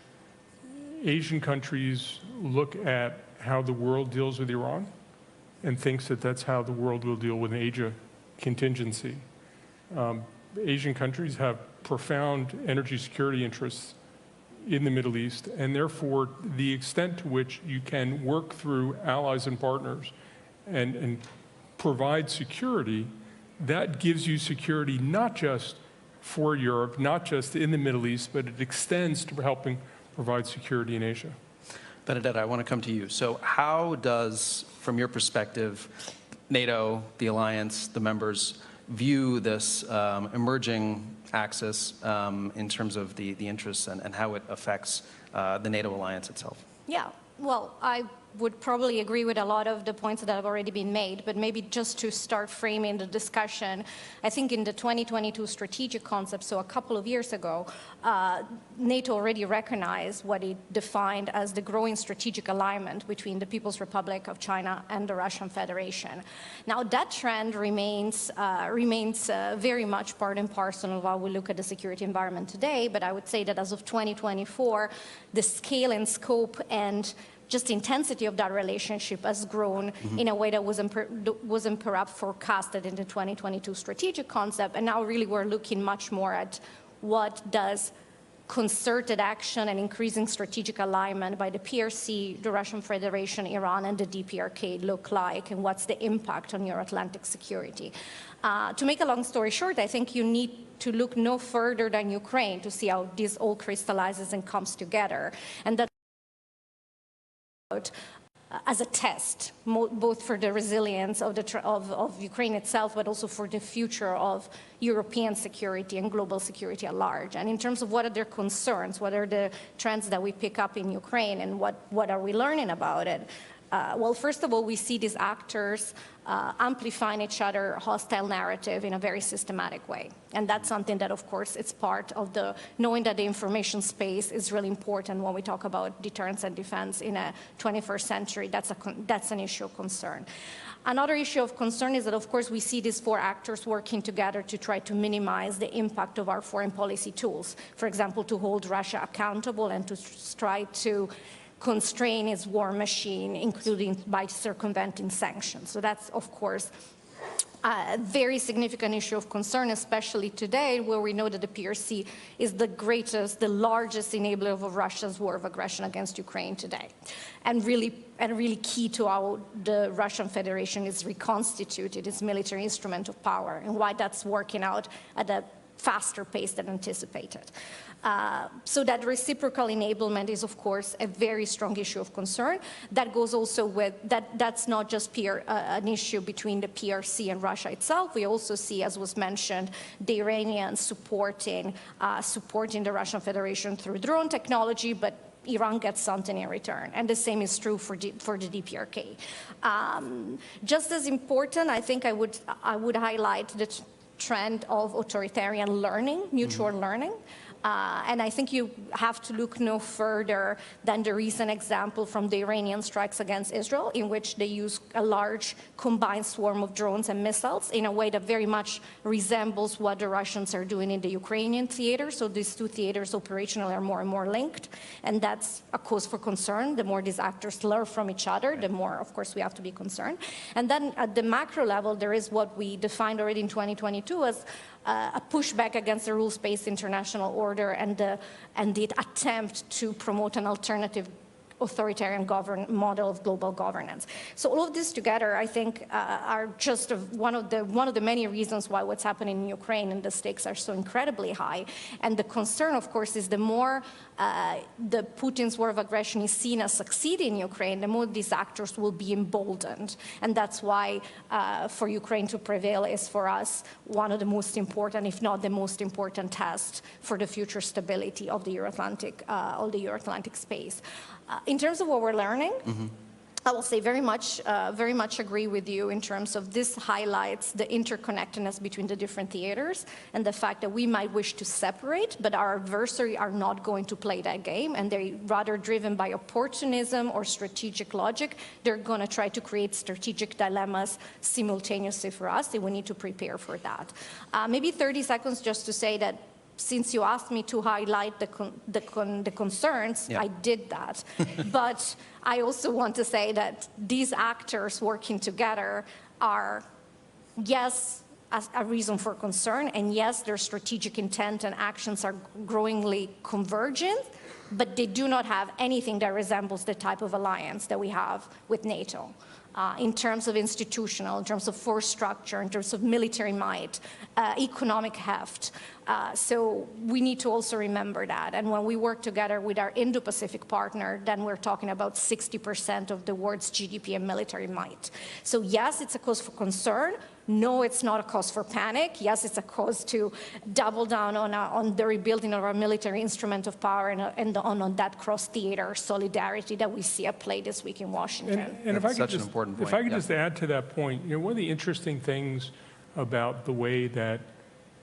Asian countries look at how the world deals with Iran, and thinks that that's how the world will deal with an Asia contingency. Asian countries have profound energy security interests in the Middle East, and therefore the extent to which you can work through allies and partners and provide security, that gives you security not just for Europe, not just in the Middle East, but it extends to helping provide security in Asia. Benedetta, I want to come to you. So how does, from your perspective, NATO, the alliance, the members, view this emerging axis in terms of the interests and how it affects the NATO alliance itself? Yeah, well, I would probably agree with a lot of the points that have already been made, but maybe just to start framing the discussion, I think in the 2022 strategic concept, so a couple of years ago, NATO already recognized what it defined as the growing strategic alignment between the People's Republic of China and the Russian Federation. Now that trend remains very much part and parcel of how we look at the security environment today, but I would say that as of 2024, the scale and scope and just the intensity of that relationship has grown in a way that wasn't perhaps forecasted in the 2022 strategic concept. And now really we're looking much more at what does concerted action and increasing strategic alignment by the PRC, the Russian Federation, Iran, and the DPRK look like, and what's the impact on Euro-Atlantic security. To make a long story short, I think you need to look no further than Ukraine to see how this all crystallizes and comes together. And that as a test, both for the resilience of Ukraine itself, but also for the future of European security and global security at large. And in terms of what are their concerns, what are the trends that we pick up in Ukraine, and what are we learning about it? Well, first of all, we see these actors amplifying each other hostile narrative in a very systematic way. And that's something that, of course, it's part of the knowing that the information space is really important when we talk about deterrence and defense in a 21st century. That's an issue of concern. Another issue of concern is that, of course, we see these four actors working together to try to minimize the impact of our foreign policy tools. For example, to hold Russia accountable and to try to constrain its war machine, including by circumventing sanctions. So that's, of course, a very significant issue of concern, especially today, where we know that the PRC is the largest enabler of Russia's war of aggression against Ukraine today. And really key to how the Russian Federation is reconstituted, its military instrument of power, and why that's working out at a faster pace than anticipated. So that reciprocal enablement is, of course, a very strong issue of concern. That goes also with, that's not just an issue between the PRC and Russia itself. We also see, as was mentioned, the Iranians supporting the Russian Federation through drone technology, but Iran gets something in return. And the same is true for the DPRK. Just as important, I think I would highlight the trend of authoritarian learning, mutual learning. And I think you have to look no further than the recent example from the Iranian strikes against Israel, in which they use a large combined swarm of drones and missiles in a way that very much resembles what the Russians are doing in the Ukrainian theater. So these two theaters operationally are more and more linked. And that's a cause for concern. The more these actors learn from each other, the more, of course, we have to be concerned. And then at the macro level, there is what we defined already in 2022 as a pushback against the rules-based international order and the attempt to promote an alternative authoritarian model of global governance. So all of this together, I think, are just one of the many reasons why what's happening in Ukraine and the stakes are so incredibly high. And the concern, of course, is the more the Putin's war of aggression is seen as succeeding in Ukraine, the more these actors will be emboldened. And that's why for Ukraine to prevail is for us one of the most important, if not the most important test for the future stability of the Euro-Atlantic space. In terms of what we're learning, I will say very much agree with you in terms of this highlights the interconnectedness between the different theaters and the fact that we might wish to separate, but our adversary are not going to play that game, and they're rather driven by opportunism or strategic logic. They're going to try to create strategic dilemmas simultaneously for us, and we need to prepare for that. Maybe 30 seconds just to say that since you asked me to highlight the concerns, I did that. But I also want to say that these actors working together are, yes, a reason for concern, and yes, their strategic intent and actions are growingly convergent, but they do not have anything that resembles the type of alliance that we have with NATO. In terms of institutional, in terms of force structure, in terms of military might, economic heft. So we need to also remember that. And when we work together with our Indo-Pacific partner, then we're talking about 60% of the world's GDP and military might. So yes, it's a cause for concern. No, it's not a cause for panic. Yes, it's a cause to double down on the rebuilding of our military instrument of power and on that cross-theater solidarity that we see at play this week in Washington. And if I could just add to that point, one of the interesting things about the way that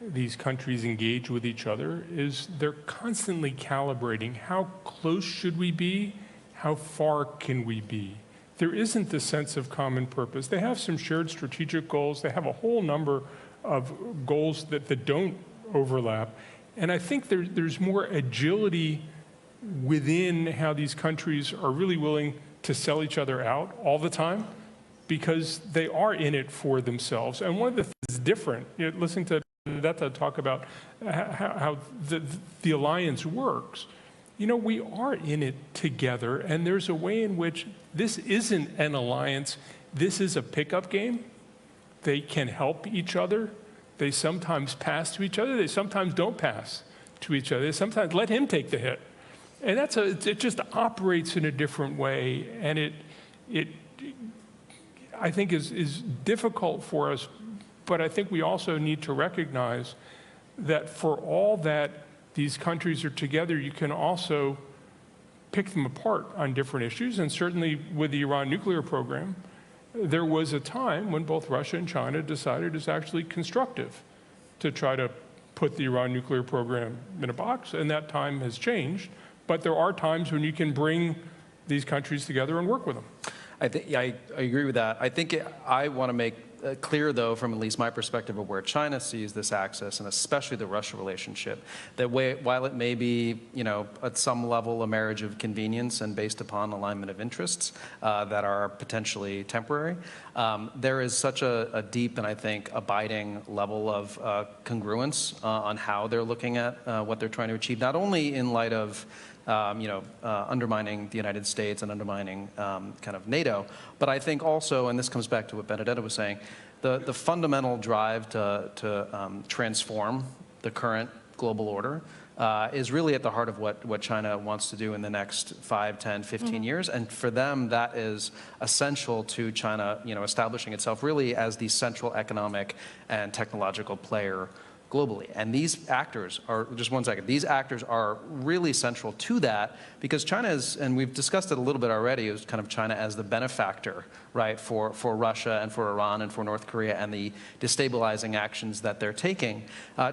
these countries engage with each other is they're constantly calibrating how close should we be, how far can we be. There isn't the sense of common purpose. They have some shared strategic goals. They have a whole number of goals that don't overlap. And I think there's more agility within how these countries are really willing to sell each other out all the time because they are in it for themselves. And one of the things different, listening to Nato talk about how the alliance works, we are in it together, and there's a way in which this isn't an alliance, this is a pickup game. They can help each other. They sometimes pass to each other. They sometimes don't pass to each other. They sometimes let him take the hit. And it just operates in a different way, and it I think is difficult for us, but I think we also need to recognize that for all that these countries are together, you can also pick them apart on different issues. And certainly with the Iran nuclear program, there was a time when both Russia and China decided it's actually constructive to try to put the Iran nuclear program in a box, and that time has changed. But there are times when you can bring these countries together and work with them. I agree with that. I think I want to make clear, though, from at least my perspective of where China sees this axis, and especially the Russia relationship, that while it may be, at some level a marriage of convenience and based upon alignment of interests that are potentially temporary, there is such a deep and I think abiding level of congruence on how they're looking at what they're trying to achieve, not only in light of undermining the United States and undermining kind of NATO. But I think also, and this comes back to what Benedetta was saying, the fundamental drive to transform the current global order is really at the heart of what China wants to do in the next 5, 10, 15 years. And for them, that is essential to China, establishing itself really as the central economic and technological player globally. And these actors are, just one second, these actors are really central to that because China is, and we've discussed it a little bit already, is kind of China as the benefactor, right, for Russia and for Iran and for North Korea and the destabilizing actions that they're taking.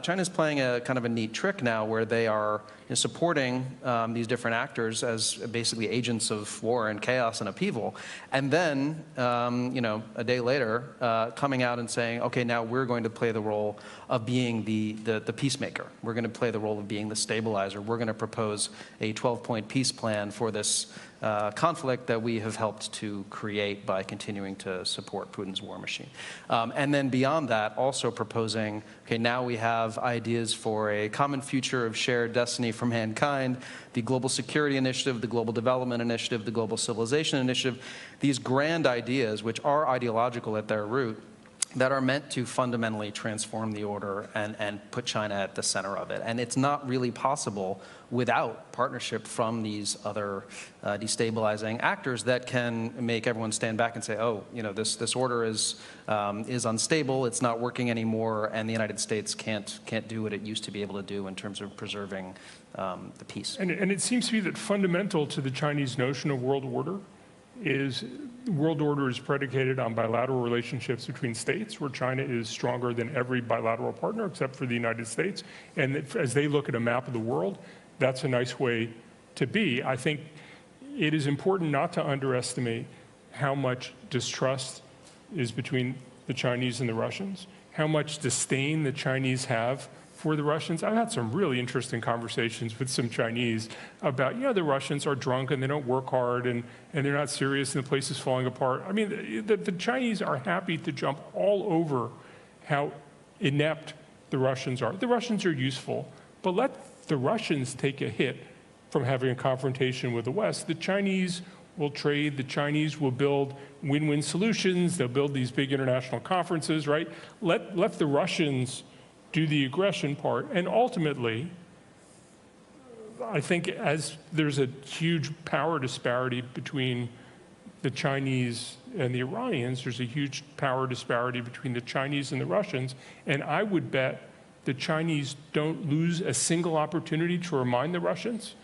China's playing a kind of a neat trick now where they are supporting these different actors as basically agents of war and chaos and upheaval. And then, a day later, coming out and saying, okay, now we're going to play the role of being the peacemaker. We're going to play the role of being the stabilizer. We're going to propose a 12-point peace plan for this conflict that we have helped to create by continuing to support Putin's war machine. And then beyond that, also proposing, okay, now we have ideas for a common future of shared destiny for mankind, the Global Security Initiative, the Global Development Initiative, the Global Civilization Initiative, these grand ideas which are ideological at their root, that are meant to fundamentally transform the order and put China at the center of it. And it's not really possible without partnership from these other destabilizing actors that can make everyone stand back and say, oh, this order is unstable, it's not working anymore, and the United States can't do what it used to be able to do in terms of preserving the peace. And it seems to me that fundamental to the Chinese notion of world order is world order is predicated on bilateral relationships between states, where China is stronger than every bilateral partner except for the United States. And as they look at a map of the world, that's a nice way to be. I think it is important not to underestimate how much distrust is between the Chinese and the Russians, how much disdain the Chinese have for the Russians. I've had some really interesting conversations with some Chinese about, the Russians are drunk and they don't work hard and they're not serious and the place is falling apart. I mean, the Chinese are happy to jump all over how inept the Russians are. The Russians are useful, but let the Russians take a hit from having a confrontation with the West. The Chinese will trade, the Chinese will build win-win solutions, they'll build these big international conferences, right? Let the Russians do the aggression part, and ultimately, I think as there's a huge power disparity between the Chinese and the Iranians, there's a huge power disparity between the Chinese and the Russians, and I would bet the Chinese don't lose a single opportunity to remind the Russians,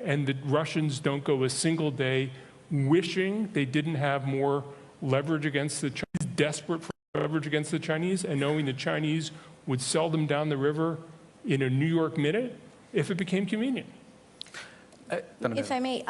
and the Russians don't go a single day wishing they didn't have more leverage against the Chinese, desperate for leverage against the Chinese, and knowing the Chinese would sell them down the river in a New York minute if it became convenient. If I may,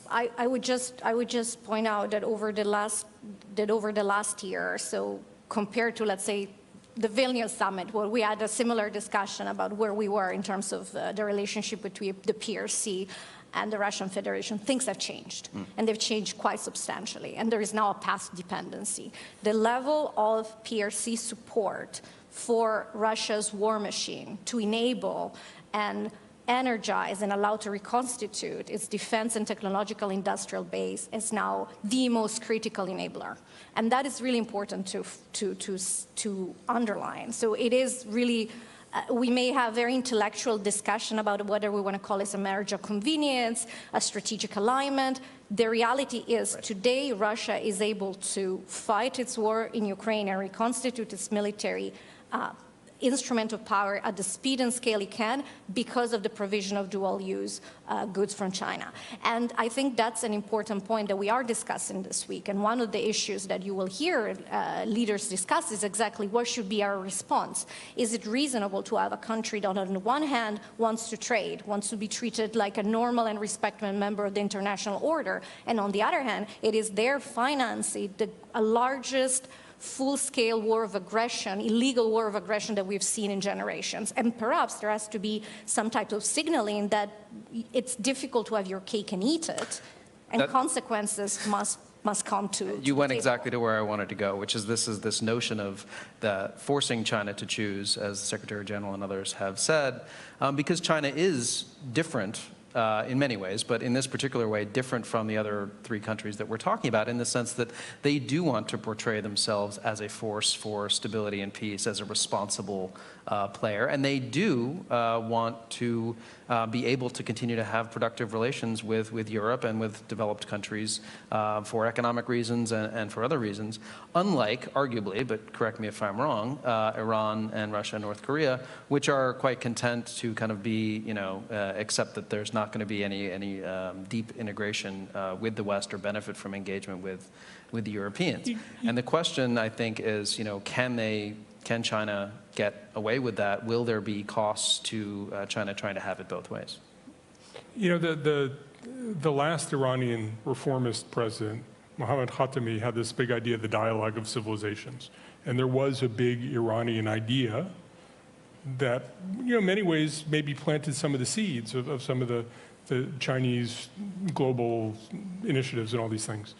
I would just point out that over the last year or so, compared to, let's say, the Vilnius summit, where we had a similar discussion about where we were in terms of the relationship between the PRC and the Russian Federation, things have changed. And they've changed quite substantially. And there is now a path dependency. The level of PRC support for Russia's war machine to enable and energize and allow to reconstitute its defense and technological industrial base is now the most critical enabler. And that is really important to underline. So it is really, we may have very intellectual discussion about whether we want to call this a marriage of convenience, a strategic alignment. The reality is today Russia is able to fight its war in Ukraine and reconstitute its military instrument of power at the speed and scale it can because of the provision of dual-use goods from China. And I think that's an important point that we are discussing this week. And one of the issues that you will hear leaders discuss is exactly what should be our response. Is it reasonable to have a country that on the one hand wants to trade, wants to be treated like a normal and respected member of the international order, and on the other hand, it is their financing the largest full-scale war of aggression, illegal war of aggression that we've seen in generations. And perhaps there has to be some type of signaling that it's difficult to have your cake and eat it, and consequences must come to You went exactly to where I wanted to go, which is this notion of forcing China to choose, as the Secretary General and others have said, because China is different in many ways, but in this particular way, different from the other three countries that we're talking about in the sense that they do want to portray themselves as a force for stability and peace, as a responsible player, and they do want to be able to continue to have productive relations with Europe and with developed countries for economic reasons and for other reasons, unlike, arguably, but correct me if I'm wrong, Iran and Russia and North Korea, which are quite content to kind of be, accept that there's not going to be any deep integration with the West or benefit from engagement with the Europeans. And the question, I think, is, can China get away with that? Will there be costs to China trying to have it both ways? The last Iranian reformist president, Mohammad Khatami, had this big idea of the dialogue of civilizations. And there was a big Iranian idea that, in many ways, maybe planted some of the seeds of some of the Chinese global initiatives and all these things.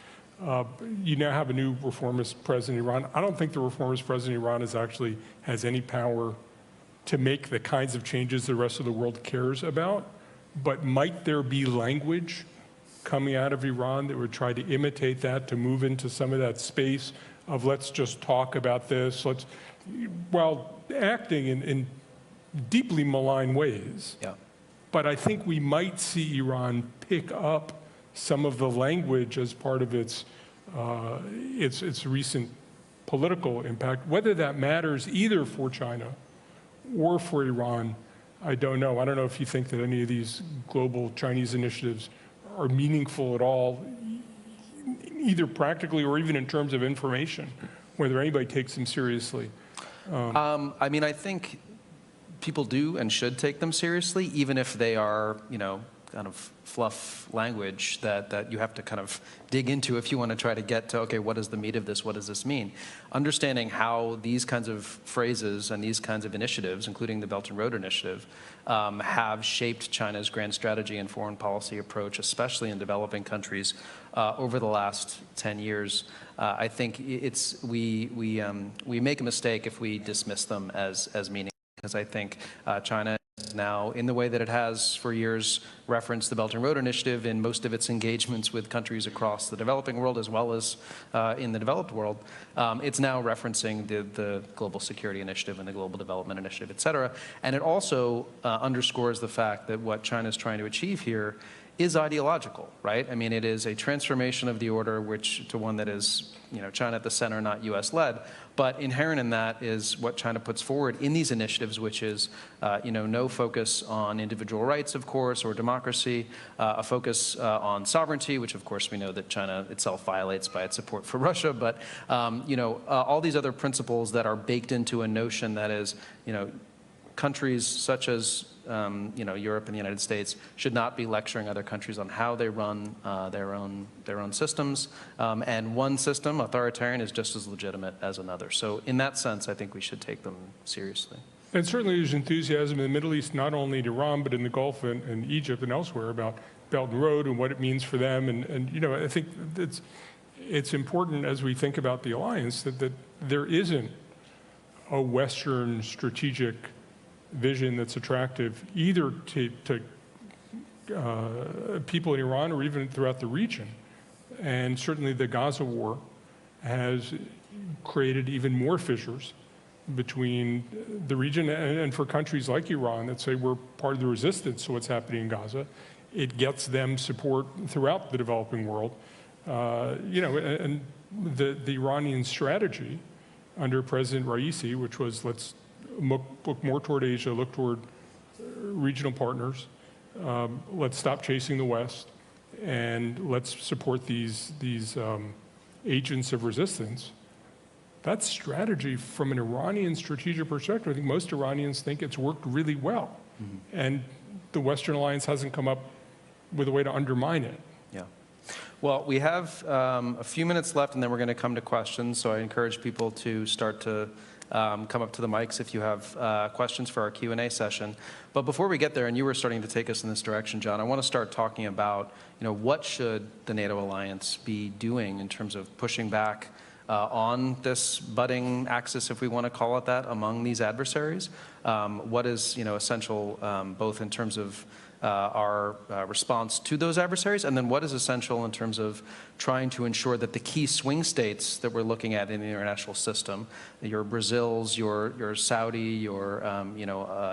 You now have a new reformist president in Iran. I don't think the reformist president in Iran has any power to make the kinds of changes the rest of the world cares about. But might there be language coming out of Iran that would try to imitate that, to move into some of that space of let's just talk about this, while acting in deeply malign ways. Yeah. But I think we might see Iran pick up some of the language as part of its recent political impact. Whether that matters either for China or for Iran, I don't know. I don't know if you think that any of these global Chinese initiatives are meaningful at all, either practically or even in terms of information, whether anybody takes them seriously. I mean, I think people do and should take them seriously, even if they are, kind of fluff language that you have to kind of dig into if you want to try to get to, okay, what is the meat of this? What does this mean? Understanding how these kinds of phrases and these kinds of initiatives, including the Belt and Road Initiative, have shaped China's grand strategy and foreign policy approach, especially in developing countries, over the last 10 years. I think we make a mistake if we dismiss them as meaningful, because I think China now, in the way that it has for years referenced the Belt and Road Initiative in most of its engagements with countries across the developing world as well as in the developed world, it's now referencing the Global Security Initiative and the Global Development Initiative, et cetera. And it also underscores the fact that what China is trying to achieve here is ideological, right? I mean, it is a transformation of the order to one that is, China at the center, not U.S.-led. But inherent in that is what China puts forward in these initiatives, which is, no focus on individual rights, of course, or democracy, a focus on sovereignty, which, of course, we know that China itself violates by its support for Russia. But, all these other principles that are baked into a notion that is, countries such as Europe and the United States should not be lecturing other countries on how they run their own systems. And one system, authoritarian, is just as legitimate as another. So in that sense, I think we should take them seriously. And certainly there's enthusiasm in the Middle East, not only in Iran, but in the Gulf and Egypt and elsewhere about Belt and Road and what it means for them. And you know, I think it's important as we think about the alliance that there isn't a Western strategic vision that's attractive either to people in Iran or even throughout the region. And certainly the Gaza war has created even more fissures between the region and for countries like Iran that say we're part of the resistance to what's happening in Gaza. It gets them support throughout the developing world. You know, and the Iranian strategy under President Raisi, which was let's look more toward Asia, look toward regional partners, let's stop chasing the West, and let's support these agents of resistance. That strategy from an Iranian strategic perspective, I think most Iranians think it's worked really well. Mm-hmm. And the Western alliance hasn't come up with a way to undermine it. Yeah. Well, we have a few minutes left, and then we're going to come to questions. So I encourage people to start to come up to the mics if you have questions for our Q&A session. But before we get there, and you were starting to take us in this direction, John, I want to start talking about, you know, what should the NATO alliance be doing in terms of pushing back on this budding axis, if we want to call it that, among these adversaries? What is, you know, essential both in terms of our response to those adversaries, and then what is essential in terms of trying to ensure that the key swing states that we're looking at in the international system, your Brazils, your Saudi, your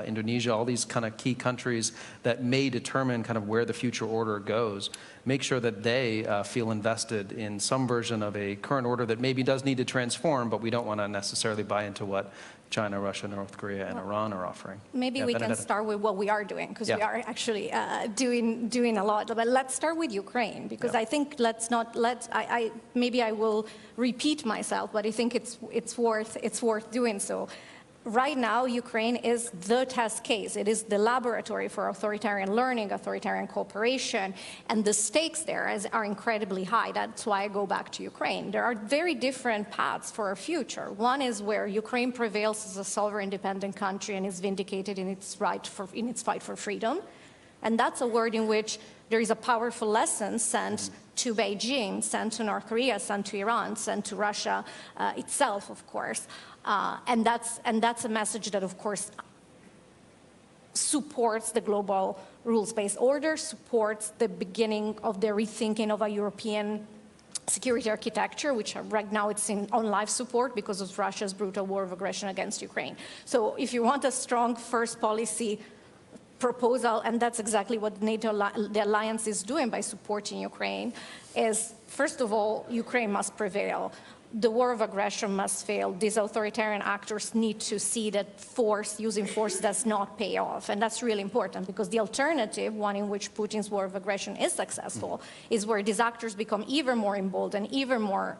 Indonesia, all these kind of key countries that may determine kind of where the future order goes, make sure that they feel invested in some version of a current order that maybe does need to transform, but we don't want to necessarily buy into what China, Russia, North Korea, and Iran are offering. Maybe we can start with what we are doing, because we are actually doing a lot. But let's start with Ukraine, because I think maybe I will repeat myself, but I think it's worth doing so. Right now, Ukraine is the test case. It is the laboratory for authoritarian learning, authoritarian cooperation, and the stakes there are incredibly high. That's why I go back to Ukraine. There are very different paths for our future. One is where Ukraine prevails as a sovereign, independent country and is vindicated in its fight for freedom. And that's a word in which there is a powerful lesson sent to Beijing, sent to North Korea, sent to Iran, sent to Russia itself, of course. And that's a message that, of course, supports the global rules-based order, supports the beginning of the rethinking of a European security architecture, which right now it's on life support because of Russia's brutal war of aggression against Ukraine. So if you want a strong first policy proposal, and that's exactly what NATO, the alliance is doing by supporting Ukraine, is, first of all, Ukraine must prevail. The war of aggression must fail. These authoritarian actors need to see that using force does not pay off. And that's really important, because the alternative, one in which Putin's war of aggression is successful, is where these actors become even more emboldened, even more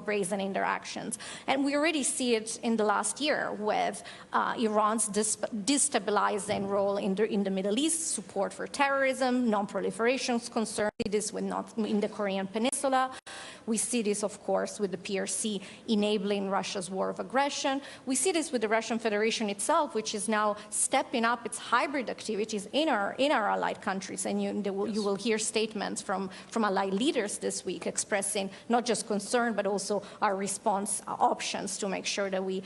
brazen in their actions. And we already see it in the last year with Iran's destabilizing role in the Middle East, support for terrorism, non-proliferation concerns. We see this in the Korean Peninsula. We see this, of course, with the PRC enabling Russia's war of aggression. We see this with the Russian Federation itself, which is now stepping up its hybrid activities in our allied countries. And you will hear statements from allied leaders this week expressing not just concern, but also our response options to make sure that we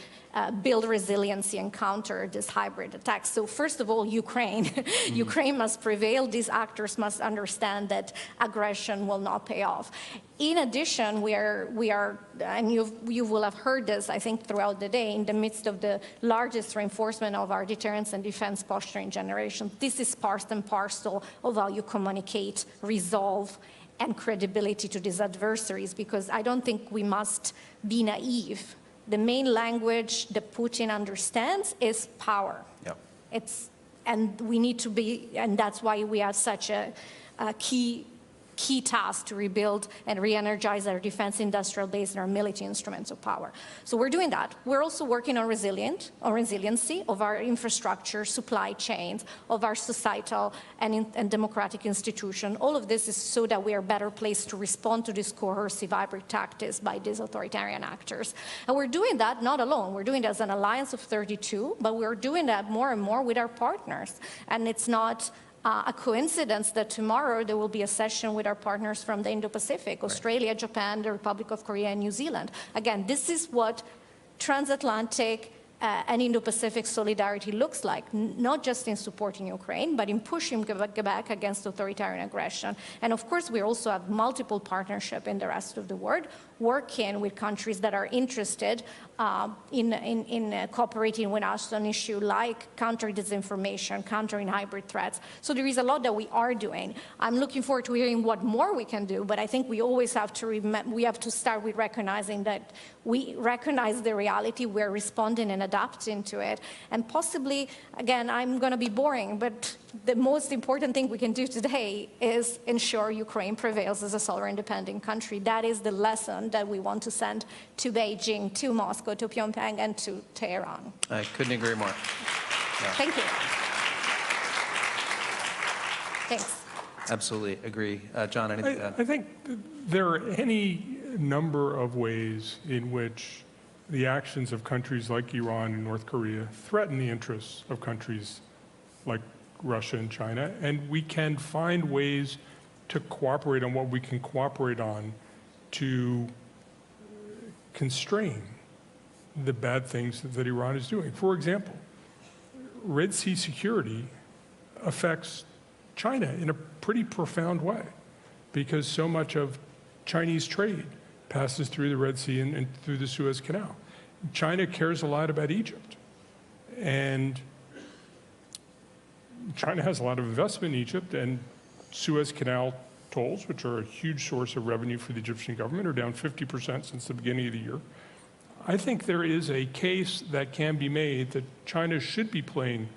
build resiliency and counter this hybrid attacks. So first of all, Ukraine. Ukraine must prevail. These actors must understand that aggression will not pay off. In addition, we are, and you will have heard this, I think, throughout the day, in the midst of the largest reinforcement of our deterrence and defense posture in generations. This is part and parcel of how you communicate, resolve, and credibility to these adversaries, because I don't think we must be naive. The main language that Putin understands is power. Yep. And we need to be, and that's why we have such a key task to rebuild and re-energize our defense industrial base and our military instruments of power. So we're doing that. We're also working on resiliency of our infrastructure, supply chains, of our societal and democratic institutions. All of this is so that we are better placed to respond to this coercive hybrid tactics by these authoritarian actors. And we're doing that not alone. We're doing it as an alliance of 32, but we're doing that more and more with our partners. And it's not a coincidence that tomorrow there will be a session with our partners from the Indo-Pacific, Australia, Japan, the Republic of Korea, and New Zealand. Again, this is what transatlantic and Indo-Pacific solidarity looks like, not just in supporting Ukraine, but in pushing back against authoritarian aggression. And of course, we also have multiple partnerships in the rest of the world, working with countries that are interested in cooperating with us on issues like counter-disinformation, countering hybrid threats. So there is a lot that we are doing. I'm looking forward to hearing what more we can do, but I think we always have to we have to start with recognizing that we recognize the reality, we're responding and adapting to it, and possibly, again, I'm going to be boring, but the most important thing we can do today is ensure Ukraine prevails as a sovereign independent country. That is the lesson that we want to send to Beijing, to Moscow, to Pyongyang, and to Tehran. I couldn't agree more. Yeah. Thank you. Thanks. Absolutely agree. John, anything to add? I think there are any number of ways in which the actions of countries like Iran and North Korea threaten the interests of countries like Russia and China, and we can find ways to cooperate on what we can cooperate on to constrain the bad things that Iran is doing. For example, Red Sea security affects China in a pretty profound way because so much of Chinese trade passes through the Red Sea and through the Suez Canal. China cares a lot about Egypt, and China has a lot of investment in Egypt, and Suez Canal tolls, which are a huge source of revenue for the Egyptian government, are down 50% since the beginning of the year. I think there is a case that can be made that China should be playing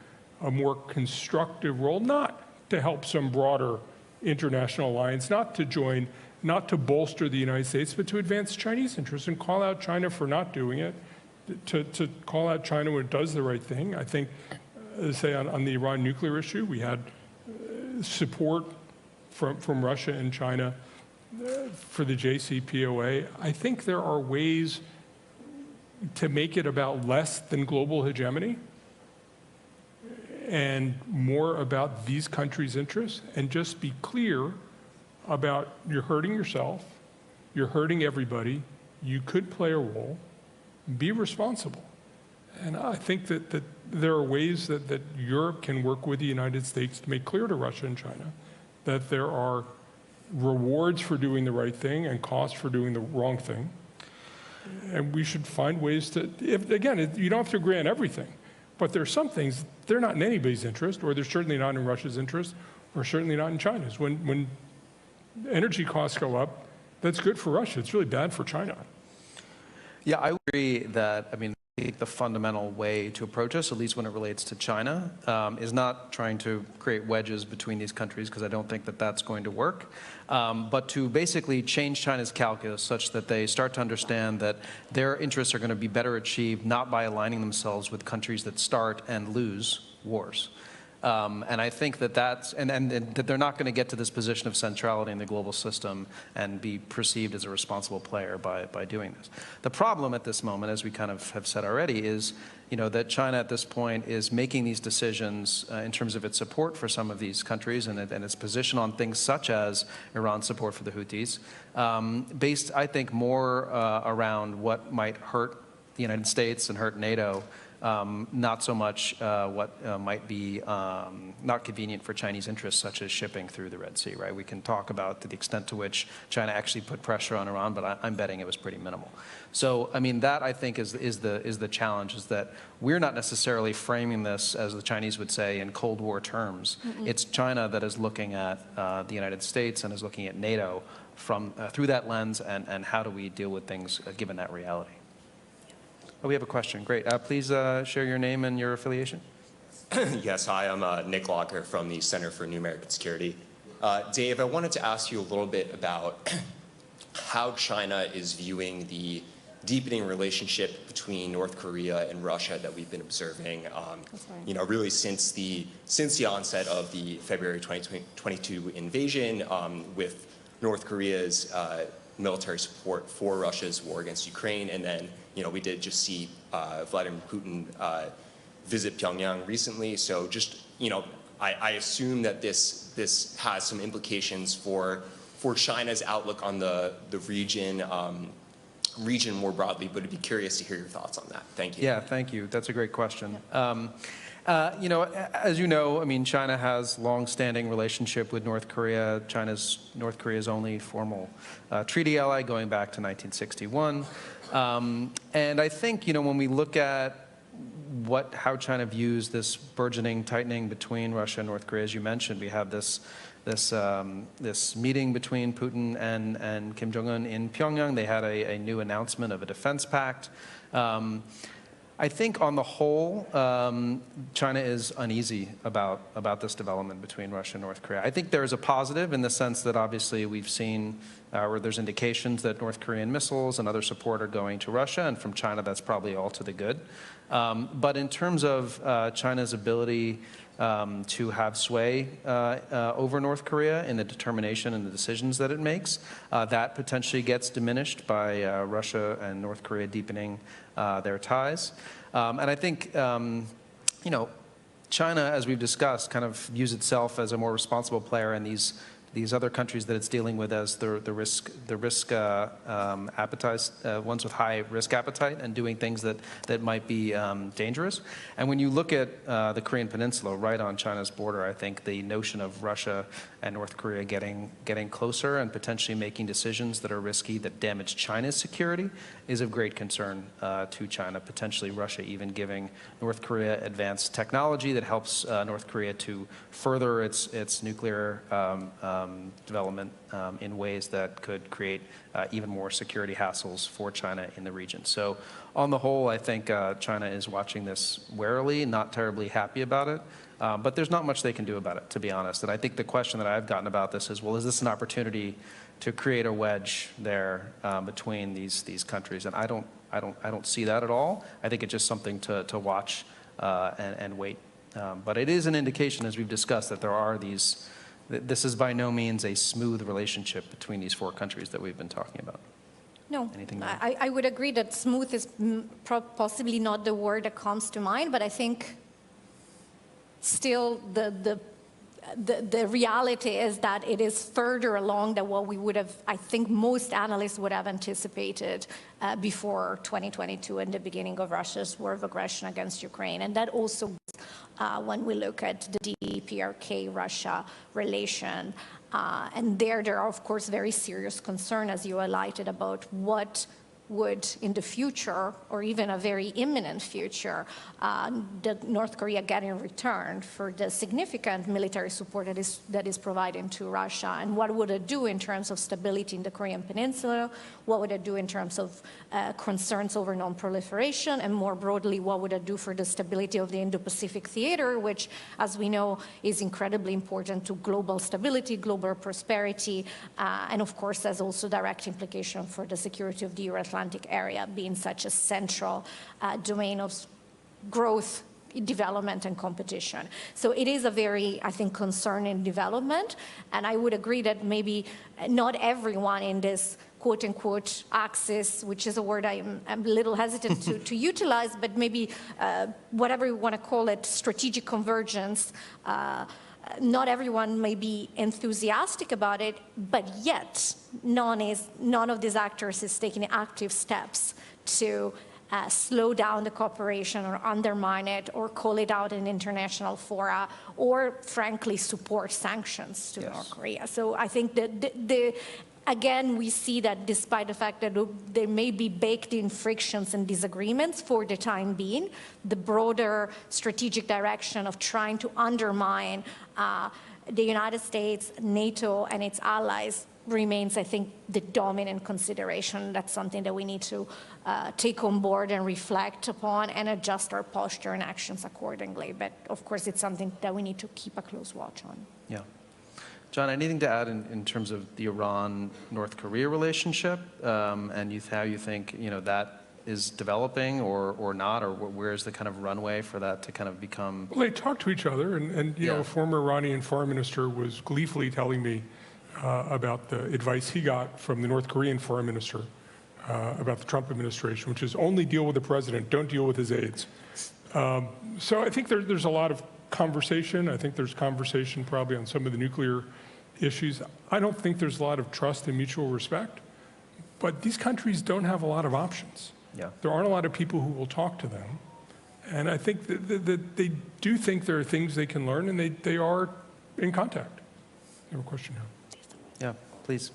a more constructive role, not to help some broader international alliance, not to join, not to bolster the United States, but to advance Chinese interests and call out China for not doing it, to call out China when it does the right thing. I think, say, on the Iran nuclear issue, we had support from Russia and China for the JCPOA. I think there are ways to make it about less than global hegemony and more about these countries' interests, and just be clear about you're hurting yourself, you're hurting everybody, you could play a role, be responsible. And I think that there are ways that Europe can work with the United States to make clear to Russia and China that there are rewards for doing the right thing and costs for doing the wrong thing. And we should find ways to, again, you don't have to agree on everything, but there are some things, they're not in anybody's interest, or they're certainly not in Russia's interest, or certainly not in China's. When energy costs go up, that's good for Russia. It's really bad for China. Yeah, I agree that, I mean, the fundamental way to approach this, at least when it relates to China, is not trying to create wedges between these countries, because I don't think that that's going to work, but to basically change China's calculus such that they start to understand that their interests are going to be better achieved not by aligning themselves with countries that start and lose wars. And I think that that's, and that they're not going to get to this position of centrality in the global system and be perceived as a responsible player by doing this. The problem at this moment, as we kind of have said already, is that China at this point is making these decisions in terms of its support for some of these countries and its position on things such as Iran's support for the Houthis, based, I think, more around what might hurt the United States and hurt NATO, not so much what might be not convenient for Chinese interests, such as shipping through the Red Sea, right? We can talk about the extent to which China actually put pressure on Iran, but I'm betting it was pretty minimal. So, I mean, that I think is the challenge, is that we're not necessarily framing this, as the Chinese would say, in Cold War terms. Mm-hmm. It's China that is looking at the United States and is looking at NATO from through that lens, and how do we deal with things given that reality. Oh, we have a question. Great. Please share your name and your affiliation. Yes, hi, I'm Nick Locker from the Center for New American Security. Dave, I wanted to ask you a little bit about how China is viewing the deepening relationship between North Korea and Russia that we've been observing, really since the onset of the February 2022 invasion, with North Korea's military support for Russia's war against Ukraine, and then we did just see Vladimir Putin visit Pyongyang recently. So just I assume that this has some implications for China's outlook on the region more broadly, but I'd be curious to hear your thoughts on that. Thank you. Yeah, thank you. That's a great question. You know, as you know, I mean, China has long-standing relationship with North Korea. North Korea's only formal treaty ally going back to 1961. And I think, you know, when we look at how China views this burgeoning tightening between Russia and North Korea, as you mentioned, we have this meeting between Putin and Kim Jong-un in Pyongyang. They had a new announcement of a defense pact. I think on the whole, China is uneasy about this development between Russia and North Korea. I think there is a positive in the sense that obviously we've seen where there's indications that North Korean missiles and other support are going to Russia, and from China that's probably all to the good. But in terms of China's ability to have sway over North Korea in the determination and the decisions that it makes, that potentially gets diminished by Russia and North Korea deepening their ties. And I think, you know, China, as we've discussed, kind of views itself as a more responsible player in these other countries that it's dealing with as the risk appetite, ones with high risk appetite, and doing things that might be dangerous. And when you look at the Korean Peninsula, right on China's border, I think the notion of Russia and North Korea getting closer and potentially making decisions that are risky, that damage China's security, is of great concern to China. Potentially Russia even giving North Korea advanced technology that helps North Korea to further its nuclear development in ways that could create even more security hassles for China in the region. So on the whole, I think China is watching this warily, not terribly happy about it. But there's not much they can do about it, to be honest. And I think the question that I've gotten about this is, well, is this an opportunity to create a wedge there between these countries? And I don't see that at all. I think it's just something to watch and wait. But it is an indication, as we've discussed, that there are these. This is by no means a smooth relationship between these four countries that we've been talking about. No, Anything I would agree that smooth is possibly not the word that comes to mind, but I think still the reality is that it is further along than what we would have, I think most analysts would have anticipated before 2022 and the beginning of Russia's war of aggression against Ukraine. And that also when we look at the DPRK-Russia relation. And there are, of course, very serious concerns, as you highlighted, about what would, in the future, or even a very imminent future, North Korea get in return for the significant military support that is providing to Russia, and what would it do in terms of stability in the Korean Peninsula, what would it do in terms of concerns over non-proliferation, and more broadly, what would it do for the stability of the Indo-Pacific theater, which, as we know, is incredibly important to global stability, global prosperity, and of course has also direct implication for the security of the Euro-Atlantic area, being such a central domain of growth, development, and competition. So it is a very, I think, concerning development, and I would agree that maybe not everyone in this quote-unquote axis, which is a word I'm a little hesitant to utilize, but maybe whatever you want to call it, strategic convergence, not everyone may be enthusiastic about it, but yet none of these actors is taking active steps to slow down the cooperation or undermine it or call it out in international fora or, frankly, support sanctions to North Korea. So I think that again, we see that despite the fact that there may be baked-in frictions and disagreements for the time being, the broader strategic direction of trying to undermine the United States, NATO, and its allies remains, I think, the dominant consideration. That's something that we need to take on board and reflect upon and adjust our posture and actions accordingly. But, of course, it's something that we need to keep a close watch on. Yeah. John, anything to add in terms of the Iran-North Korea relationship and how you think that is developing or not, or where's the kind of runway for that to kind of become? Well, they talk to each other, and you know, a former Iranian foreign minister was gleefully telling me about the advice he got from the North Korean foreign minister about the Trump administration, which is only deal with the president, don't deal with his aides. So I think there's a lot of conversation. I think there's conversation probably on some of the nuclear issues. I don't think there's a lot of trust and mutual respect, but these countries don't have a lot of options. Yeah. There aren't a lot of people who will talk to them. And I think that they do think there are things they can learn, and they are in contact. You have a question now? Yeah, please.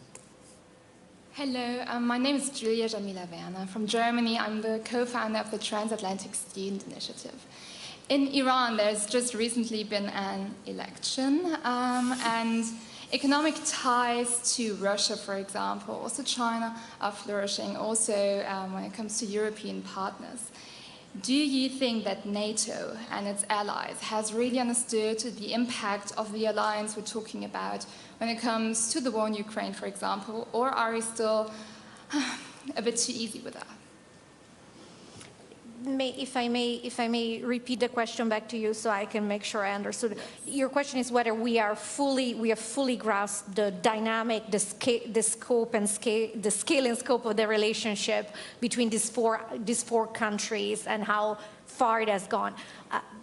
Hello, my name is Julia Jamila Werner from Germany. I'm the co-founder of the Transatlantic Student Initiative. In Iran, there's just recently been an election, and economic ties to Russia, for example, also China, are flourishing, also when it comes to European partners. Do you think that NATO and its allies has really understood the impact of the alliance we're talking about when it comes to the war in Ukraine, for example, or are we still a bit too easy with that? If I may repeat the question back to you so I can make sure I understood. Your question is whether we have fully grasped the dynamic, the scale and scope of the relationship between these four countries and how far it has gone.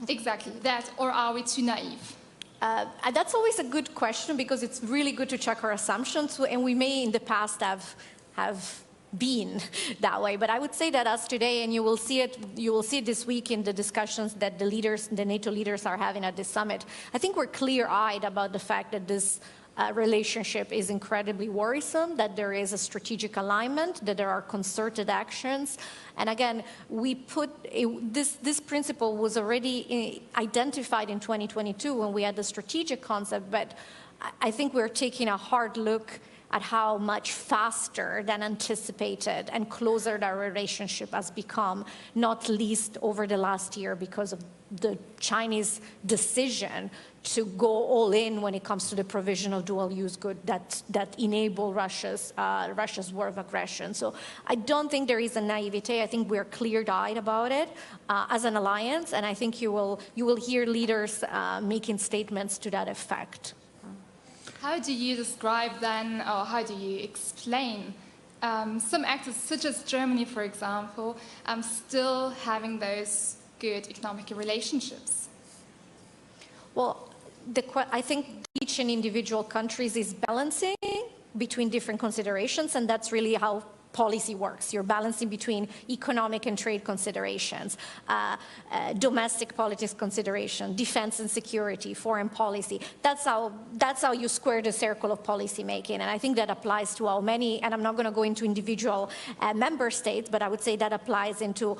Exactly that, or are we too naive? That's always a good question because it's really good to check our assumptions, and we may in the past have been that way. But I would say that as today, and you will see it this week in the discussions that the NATO leaders are having at this summit, I think we're clear-eyed about the fact that this relationship is incredibly worrisome, that there is a strategic alignment, that there are concerted actions. And again, this principle was already identified in 2022 when we had the strategic concept, but I think we're taking a hard look at how much faster than anticipated and closer that relationship has become, not least over the last year because of the Chinese decision to go all in when it comes to the provision of dual-use goods that enable Russia's war of aggression. So I don't think there is a naivete. I think we're clear-eyed about it as an alliance, and I think you will hear leaders making statements to that effect. How do you describe then, or how do you explain some actors such as Germany, for example, still having those good economic relationships? Well, I think each and individual countries is balancing between different considerations, and that's really how policy works. You're balancing between economic and trade considerations, domestic politics consideration, defense and security, foreign policy. That's how you square the circle of policy making. And I think that applies to how many, and I'm not going to go into individual member states, but I would say that applies into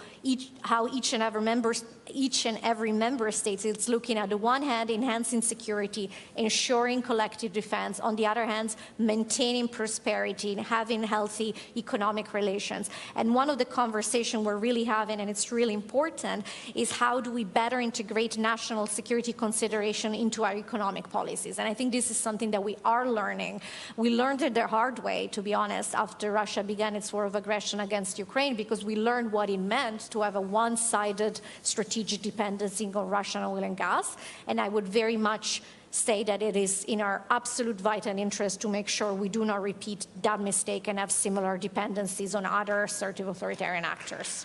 how each and every member state is looking at the one hand, enhancing security, ensuring collective defense, on the other hand, maintaining prosperity and having healthy economic relations. And one of the conversations we're really having, and it's really important, is how do we better integrate national security consideration into our economic policies. And I think this is something that we are learning. We learned it the hard way, to be honest, after Russia began its war of aggression against Ukraine, because we learned what it meant to have a one-sided strategic dependency on Russian oil and gas. And I would very much say that it is in our absolute vital interest to make sure we do not repeat that mistake and have similar dependencies on other assertive authoritarian actors.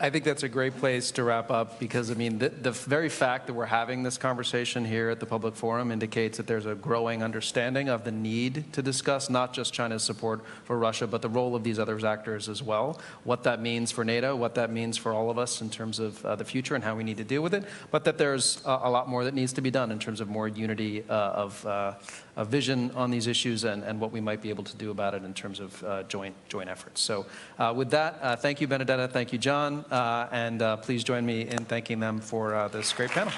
I think that's a great place to wrap up because, I mean, the very fact that we're having this conversation here at the Public Forum indicates that there's a growing understanding of the need to discuss not just China's support for Russia, but the role of these other actors as well, what that means for NATO, what that means for all of us in terms of the future and how we need to deal with it, but that there's a lot more that needs to be done in terms of more unity of vision on these issues and what we might be able to do about it in terms of joint efforts. So with that, thank you, Benedetta, thank you, John. And please join me in thanking them for this great panel.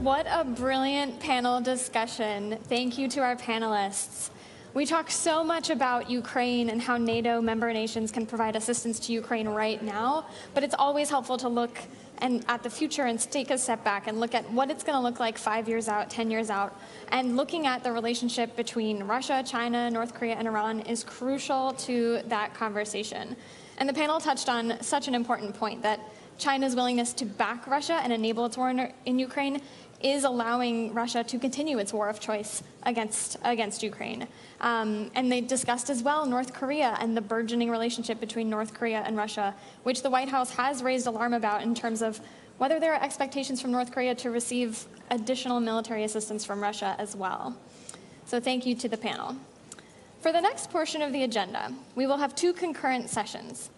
What a brilliant panel discussion. Thank you to our panelists. We talk so much about Ukraine and how NATO member nations can provide assistance to Ukraine right now, but it's always helpful to look at the future and take a step back and look at what it's going to look like 5 years out, 10 years out. And looking at the relationship between Russia, China, North Korea, and Iran is crucial to that conversation. And the panel touched on such an important point that China's willingness to back Russia and enable its war in Ukraine is allowing Russia to continue its war of choice against Ukraine. And they discussed as well North Korea and the burgeoning relationship between North Korea and Russia, which the White House has raised alarm about in terms of whether there are expectations from North Korea to receive additional military assistance from Russia as well. So thank you to the panel. For the next portion of the agenda, we will have 2 concurrent sessions.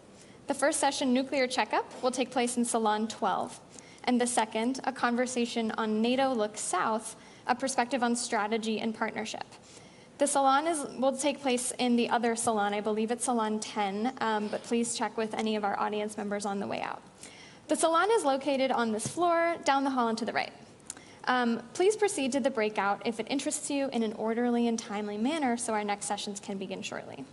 The first session, Nuclear Checkup, will take place in Salon 12. And the second, a conversation on NATO Looks South, a perspective on strategy and partnership. The salon will take place in the other salon, I believe it's Salon 10, but please check with any of our audience members on the way out. The salon is located on this floor, down the hall and to the right. Please proceed to the breakout if it interests you in an orderly and timely manner so our next sessions can begin shortly.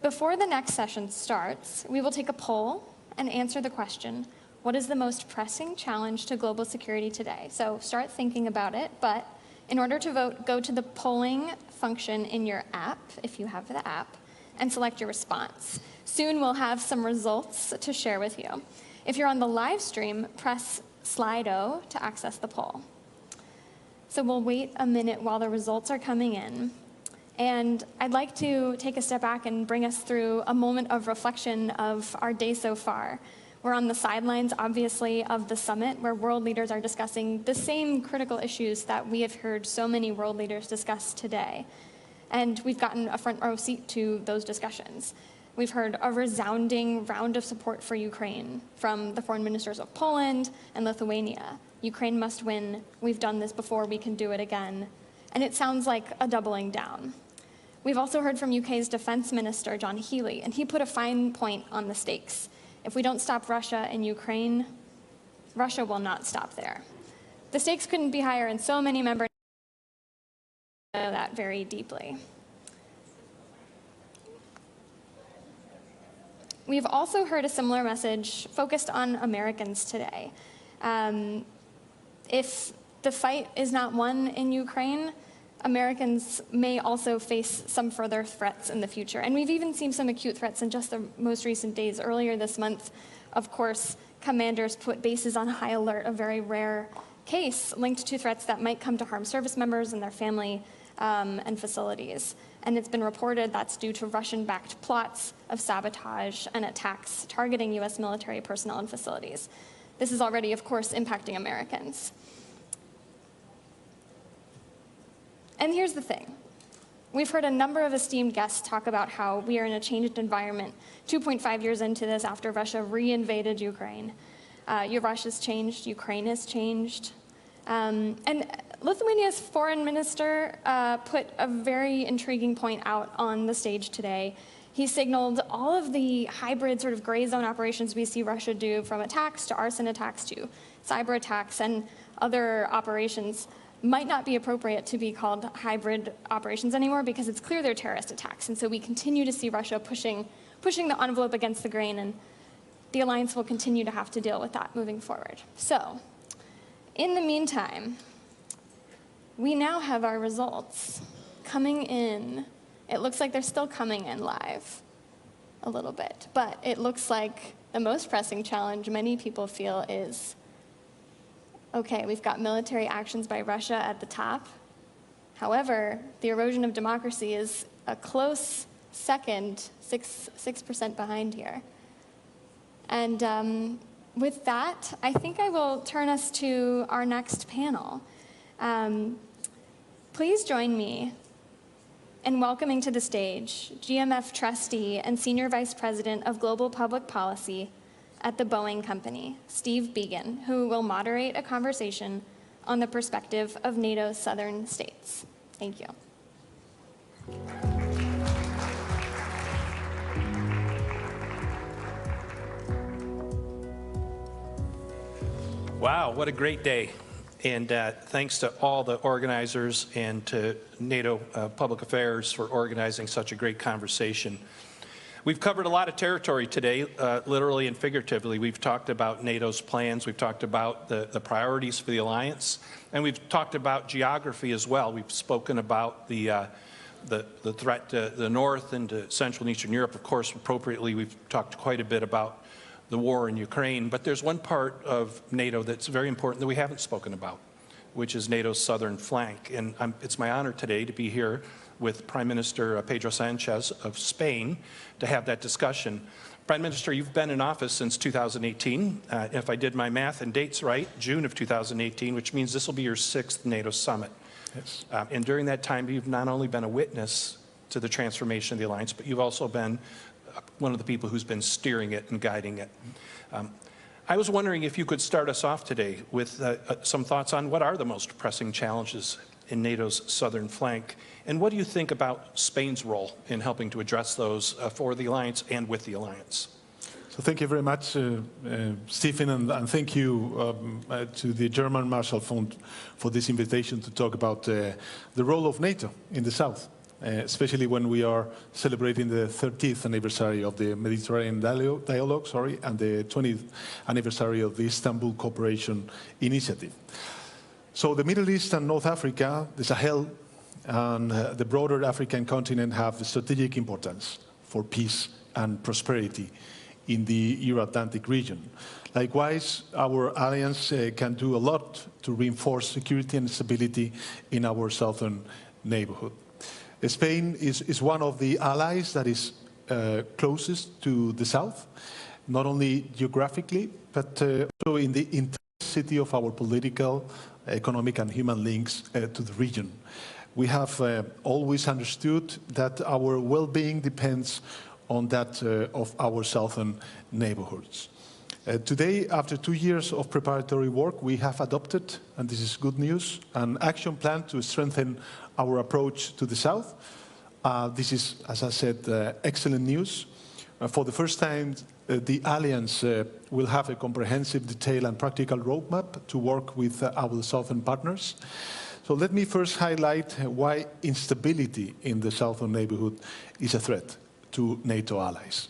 Before the next session starts, we will take a poll and answer the question, what is the most pressing challenge to global security today? So start thinking about it, but in order to vote, go to the polling function in your app, if you have the app, and select your response. Soon we'll have some results to share with you. If you're on the live stream, press Slido to access the poll. So we'll wait a minute while the results are coming in. And I'd like to take a step back and bring us through a moment of reflection of our day so far. We're on the sidelines, obviously, of the summit, where world leaders are discussing the same critical issues that we have heard so many world leaders discuss today. And we've gotten a front row seat to those discussions. We've heard a resounding round of support for Ukraine from the foreign ministers of Poland and Lithuania. Ukraine must win. We've done this before. We can do it again. And it sounds like a doubling down. We've also heard from UK's Defense Minister, John Healey, and he put a fine point on the stakes. If we don't stop Russia in Ukraine, Russia will not stop there. The stakes couldn't be higher, and so many members know that very deeply. We've also heard a similar message focused on Americans today. If the fight is not won in Ukraine, Americans may also face some further threats in the future. And we've even seen some acute threats in just the most recent days. Earlier this month, of course, commanders put bases on high alert, a very rare case linked to threats that might come to harm service members and their family and facilities. And it's been reported that's due to Russian-backed plots of sabotage and attacks targeting US military personnel and facilities. This is already, of course, impacting Americans. And here's the thing. We've heard a number of esteemed guests talk about how we are in a changed environment 2.5 years into this after Russia re-invaded Ukraine. Russia's changed, Ukraine has changed. And Lithuania's foreign minister put a very intriguing point out on the stage today. He signaled all of the hybrid sort of gray zone operations we see Russia do, from attacks to arson attacks to cyber attacks and other operations, might not be appropriate to be called hybrid operations anymore because it's clear they're terrorist attacks. And so we continue to see Russia pushing the envelope against the grain, and the alliance will continue to have to deal with that moving forward. So in the meantime, we now have our results coming in. It looks like they're still coming in live a little bit, but it looks like the most pressing challenge many people feel is, okay, we've got military actions by Russia at the top. However, the erosion of democracy is a close second, 6% behind here. And with that, I think I will turn us to our next panel. Please join me in welcoming to the stage GMF trustee and Senior Vice President of Global Public Policy at the Boeing Company, Steve Began, who will moderate a conversation on the perspective of NATO's southern states. Thank you. Wow, what a great day. And thanks to all the organizers and to NATO Public Affairs for organizing such a great conversation. We've covered a lot of territory today, literally and figuratively. We've talked about NATO's plans, we've talked about the priorities for the alliance, and we've talked about geography as well. We've spoken about the threat to the north and to Central and Eastern Europe. Of course, appropriately, we've talked quite a bit about the war in Ukraine, but there's one part of NATO that's very important that we haven't spoken about, which is NATO's southern flank. And it's my honor today to be here with Prime Minister Pedro Sanchez of Spain to have that discussion. Prime Minister, you've been in office since 2018. If I did my math and dates right, June of 2018, which means this will be your 6th NATO summit. Yes. And during that time, you've not only been a witness to the transformation of the alliance, but you've also been one of the people who's been steering it and guiding it. I was wondering if you could start us off today with some thoughts on what are the most pressing challenges in NATO's southern flank, and what do you think about Spain's role in helping to address those for the alliance and with the alliance? So thank you very much, Stephen, and thank you to the German Marshall Fund for this invitation to talk about the role of NATO in the South, especially when we are celebrating the 30th anniversary of the Mediterranean dialogue, and the 20th anniversary of the Istanbul Cooperation Initiative. So the Middle East and North Africa, the Sahel, and the broader African continent have strategic importance for peace and prosperity in the Euro-Atlantic region. Likewise, our alliance can do a lot to reinforce security and stability in our southern neighborhood. Spain is one of the allies that is closest to the south, not only geographically, but also in the intensity of our political, economic, and human links to the region. We have always understood that our well-being depends on that of our southern neighborhoods. Today, after 2 years of preparatory work, we have adopted, and this is good news, an action plan to strengthen our approach to the south. This is, as I said, excellent news. For the first time, the Alliance will have a comprehensive, detailed, and practical roadmap to work with our southern partners. So let me first highlight why instability in the southern neighborhood is a threat to NATO allies.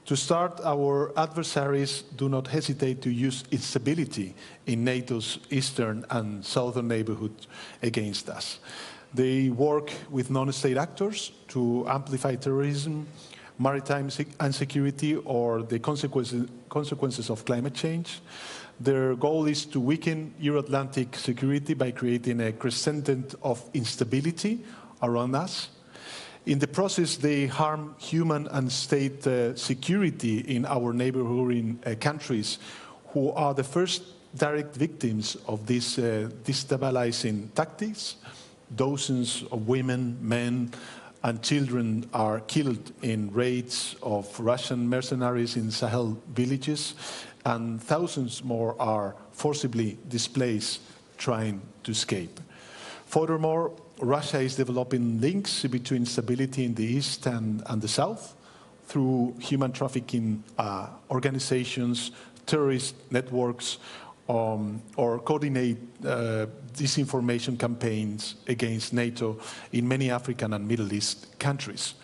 To start, our adversaries do not hesitate to use instability in NATO's eastern and southern neighborhood against us. They work with non-state actors to amplify terrorism, maritime insecurity, or the consequences of climate change. Their goal is to weaken Euro-Atlantic security by creating a crescent of instability around us. In the process, they harm human and state security in our neighboring countries, who are the first direct victims of these destabilizing tactics. Dozens of women, men, and children are killed in raids of Russian mercenaries in Sahel villages, and thousands more are forcibly displaced trying to escape. Furthermore, Russia is developing links between stability in the east and the south through human trafficking organizations, terrorist networks, or coordinate disinformation campaigns against NATO in many African and Middle East countries.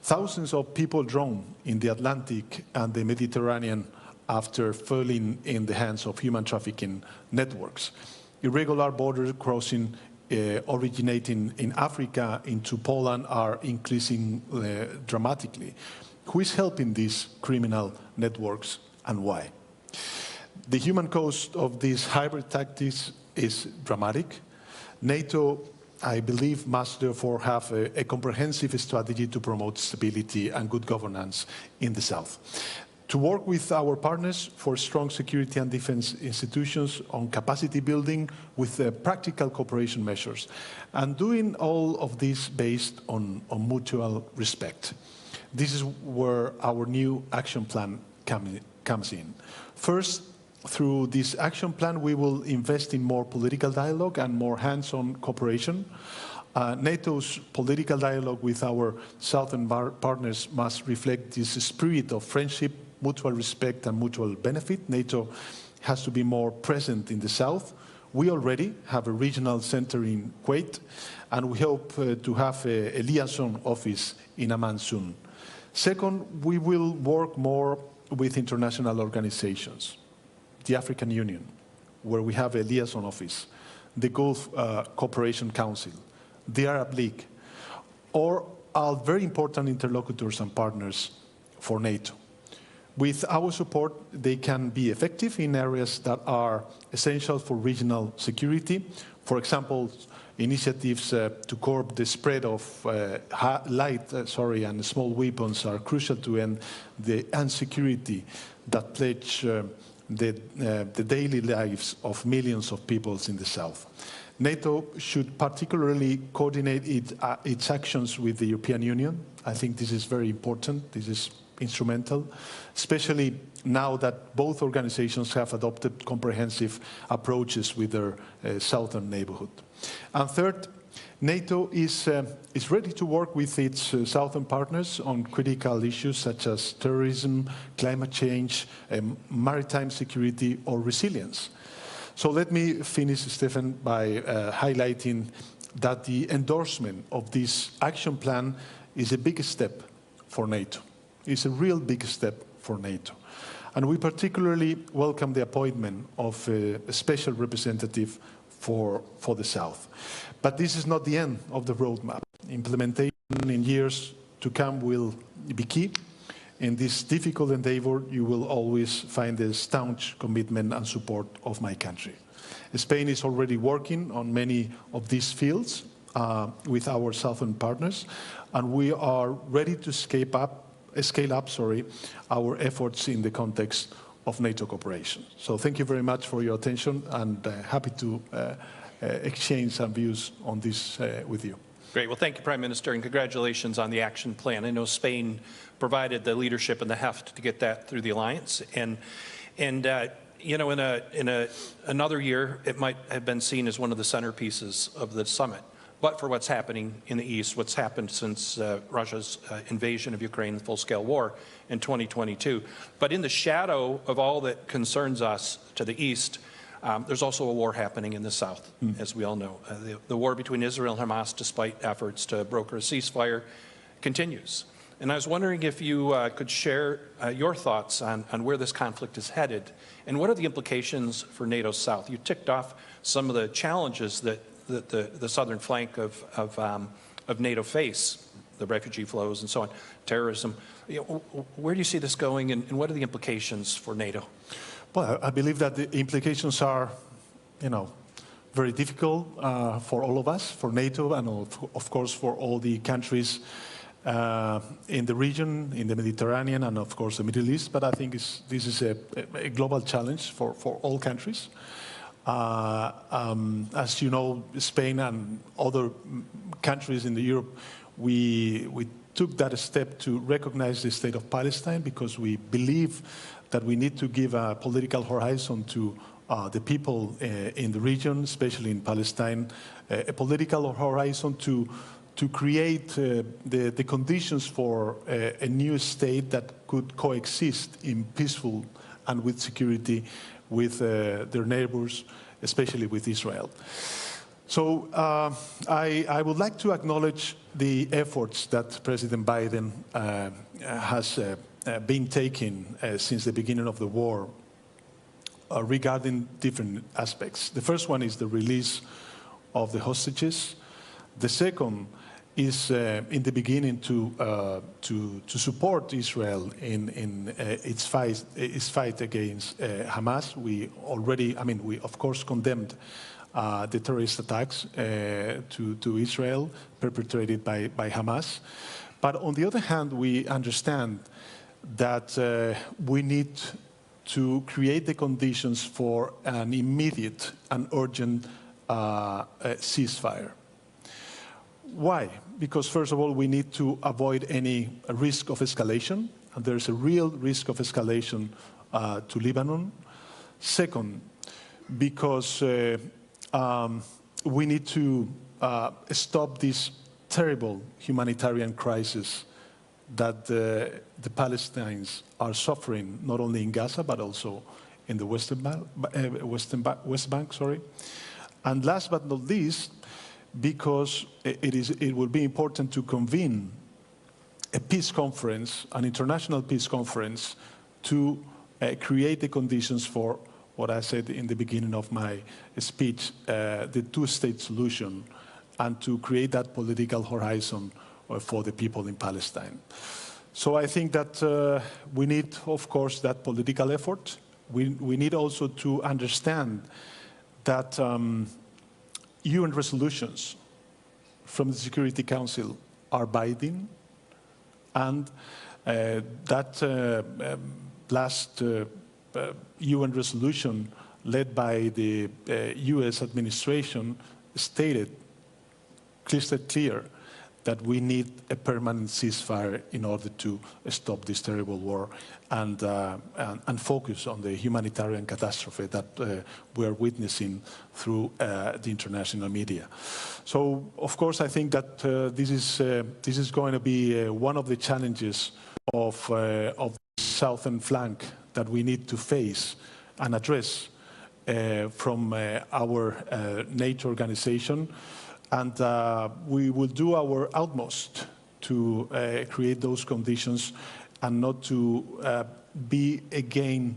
Thousands of people drowned in the Atlantic and the Mediterranean after falling in the hands of human trafficking networks. Irregular border crossing originating in Africa into Poland are increasing dramatically. Who is helping these criminal networks and why? The human cost of these hybrid tactics is dramatic. NATO, I believe, must therefore have a comprehensive strategy to promote stability and good governance in the South. To work with our partners for strong security and defense institutions on capacity building with practical cooperation measures, and doing all of this based on mutual respect. This is where our new action plan comes in. First, through this action plan, we will invest in more political dialogue and more hands-on cooperation. NATO's political dialogue with our southern partners must reflect this spirit of friendship, mutual respect, and mutual benefit. NATO has to be more present in the south. We already have a regional center in Kuwait, and we hope to have a liaison office in Amman soon. Second, we will work more with international organizations. The African Union, where we have a liaison office, the Gulf Cooperation Council, the Arab League, or are very important interlocutors and partners for NATO. With our support, they can be effective in areas that are essential for regional security. For example, initiatives to curb the spread of light and small weapons are crucial to end the insecurity that plagues the daily lives of millions of peoples in the south. NATO should particularly coordinate its actions with the European Union. I think this is very important. This is instrumental, especially now that both organizations have adopted comprehensive approaches with their southern neighborhood. And third, NATO is ready to work with its southern partners on critical issues such as terrorism, climate change, maritime security, or resilience. So let me finish, Stefan, by highlighting that the endorsement of this action plan is a big step for NATO. It's a real big step for NATO. And we particularly welcome the appointment of a special representative for the South. But this is not the end of the roadmap. Implementation in years to come will be key. In this difficult endeavor, you will always find the staunch commitment and support of my country. Spain is already working on many of these fields with our southern partners, and we are ready to scale up our efforts in the context of NATO cooperation. So thank you very much for your attention, and happy to exchange some views on this with you. Great. Well, thank you, Prime Minister, and congratulations on the action plan. I know Spain provided the leadership and the heft to get that through the alliance, and you know, in another year, it might have been seen as one of the centerpieces of the summit. But for what's happening in the East, what's happened since Russia's invasion of Ukraine, the full-scale war in 2022. But in the shadow of all that concerns us to the East, there's also a war happening in the South, as we all know. The war between Israel and Hamas, despite efforts to broker a ceasefire, continues. And I was wondering if you could share your thoughts on where this conflict is headed, and what are the implications for NATO's South? You ticked off some of the challenges that the southern flank of NATO face, the refugee flows and so on, terrorism. You know, where do you see this going, and what are the implications for NATO? Well, I believe that the implications are, you know, very difficult for all of us, for NATO, and of course for all the countries in the region, in the Mediterranean, and of course the Middle East. But I think this is a global challenge for all countries. As you know, Spain and other countries in Europe, we took that step to recognize the state of Palestine because we believe that we need to give a political horizon to the people in the region, especially in Palestine, a political horizon to create the conditions for a new state that could coexist in peaceful and with security with their neighbors, especially with Israel. So I would like to acknowledge the efforts that President Biden has been taking since the beginning of the war regarding different aspects. The first one is the release of the hostages. The second is in the beginning to support Israel in its fight against Hamas. We of course condemned the terrorist attacks to Israel perpetrated by Hamas. But on the other hand, we understand that we need to create the conditions for an immediate and urgent ceasefire. Why? Because first of all, we need to avoid any risk of escalation, and there's a real risk of escalation to Lebanon. Second, because we need to stop this terrible humanitarian crisis that the Palestinians are suffering, not only in Gaza, but also in the West Bank. And last but not least, because it will be important to convene a peace conference, an international peace conference, to create the conditions for what I said in the beginning of my speech, the two-state solution, and to create that political horizon for the people in Palestine. So I think that we need, of course, that political effort. We need also to understand that UN resolutions from the Security Council are binding, and that last UN resolution led by the US administration stated crystal clear that we need a permanent ceasefire in order to stop this terrible war and focus on the humanitarian catastrophe that we are witnessing through the international media. So, of course, I think that this is going to be one of the challenges of the southern flank that we need to face and address from our NATO organization. And we will do our utmost to create those conditions and not to be again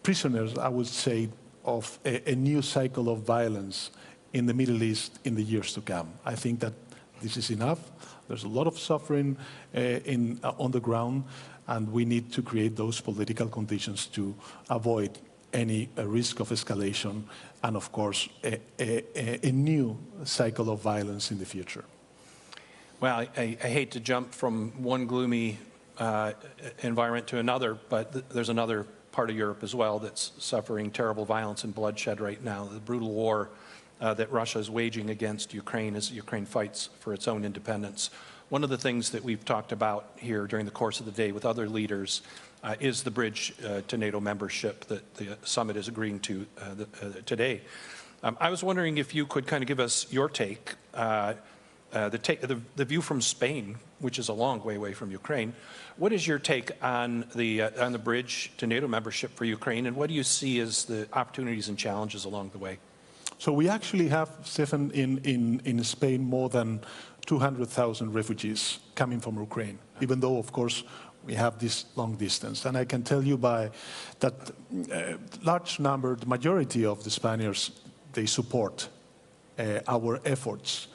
prisoners, I would say, of a new cycle of violence in the Middle East in the years to come. I think that this is enough. There's a lot of suffering on the ground, and we need to create those political conditions to avoid any risk of escalation and, of course, a new cycle of violence in the future. Well, I hate to jump from one gloomy environment to another, but there's another part of Europe as well that's suffering terrible violence and bloodshed right now. The brutal war that Russia is waging against Ukraine as Ukraine fights for its own independence. One of the things that we've talked about here during the course of the day with other leaders is the bridge to NATO membership that the summit is agreeing to today. I was wondering if you could kind of give us your take, the view from Spain, which is a long way away from Ukraine. What is your take on the bridge to NATO membership for Ukraine, and what do you see as the opportunities and challenges along the way? So we actually have, Stefan, in Spain more than 200,000 refugees coming from Ukraine, even though, of course, we have this long distance. And I can tell you that large number, the majority of the Spaniards, they support our efforts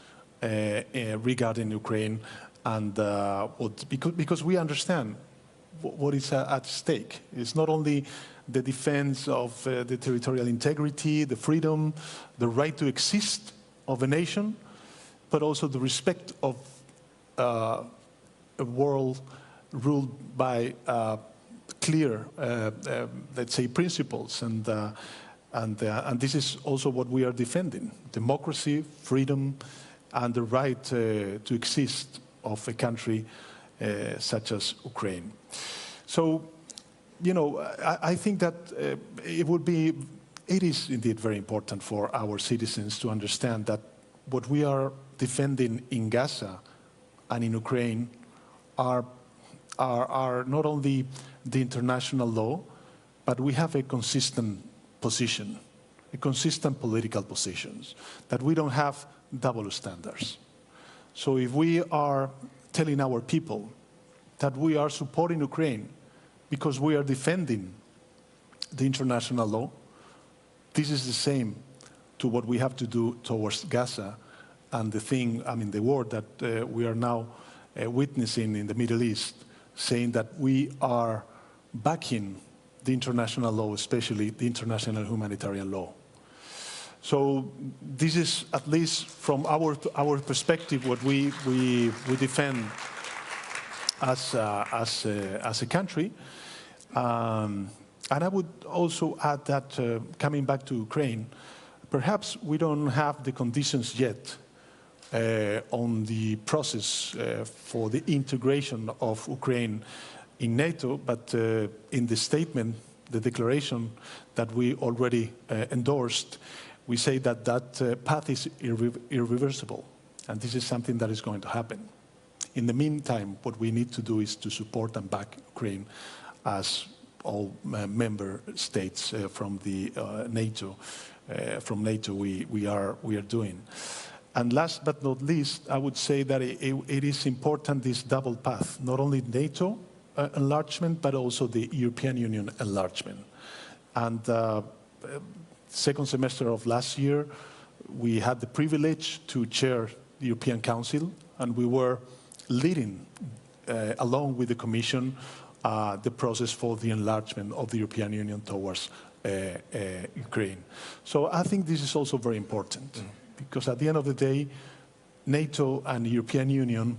regarding Ukraine, and because we understand what is at stake. It's not only the defense of the territorial integrity, the freedom, the right to exist of a nation, but also the respect of a world ruled by clear, let's say, principles, and this is also what we are defending: democracy, freedom, and the right to exist of a country such as Ukraine. So, you know, I think that it is indeed very important for our citizens to understand that what we are defending in Gaza and in Ukraine are not only the international law, but we have a consistent position, a consistent political positions, that we don't have double standards. So if we are telling our people that we are supporting Ukraine because we are defending the international law, this is the same to what we have to do towards Gaza and the war that we are now witnessing in the Middle East, saying that we are backing the international law, especially the international humanitarian law. So this is, at least from our perspective, what we defend as a country. And I would also add that, coming back to Ukraine, perhaps we don't have the conditions yet on the process for the integration of Ukraine in NATO, but in the statement, the declaration that we already endorsed, we say that that path is irreversible, and this is something that is going to happen. In the meantime, what we need to do is to support and back Ukraine as all member states from the NATO. From NATO, we are doing. And last but not least, I would say that it is important, this double path, not only NATO enlargement, but also the European Union enlargement. And second semester of last year, we had the privilege to chair the European Council, and we were leading along with the Commission, the process for the enlargement of the European Union towards Ukraine. So I think this is also very important, because at the end of the day, NATO and the European Union,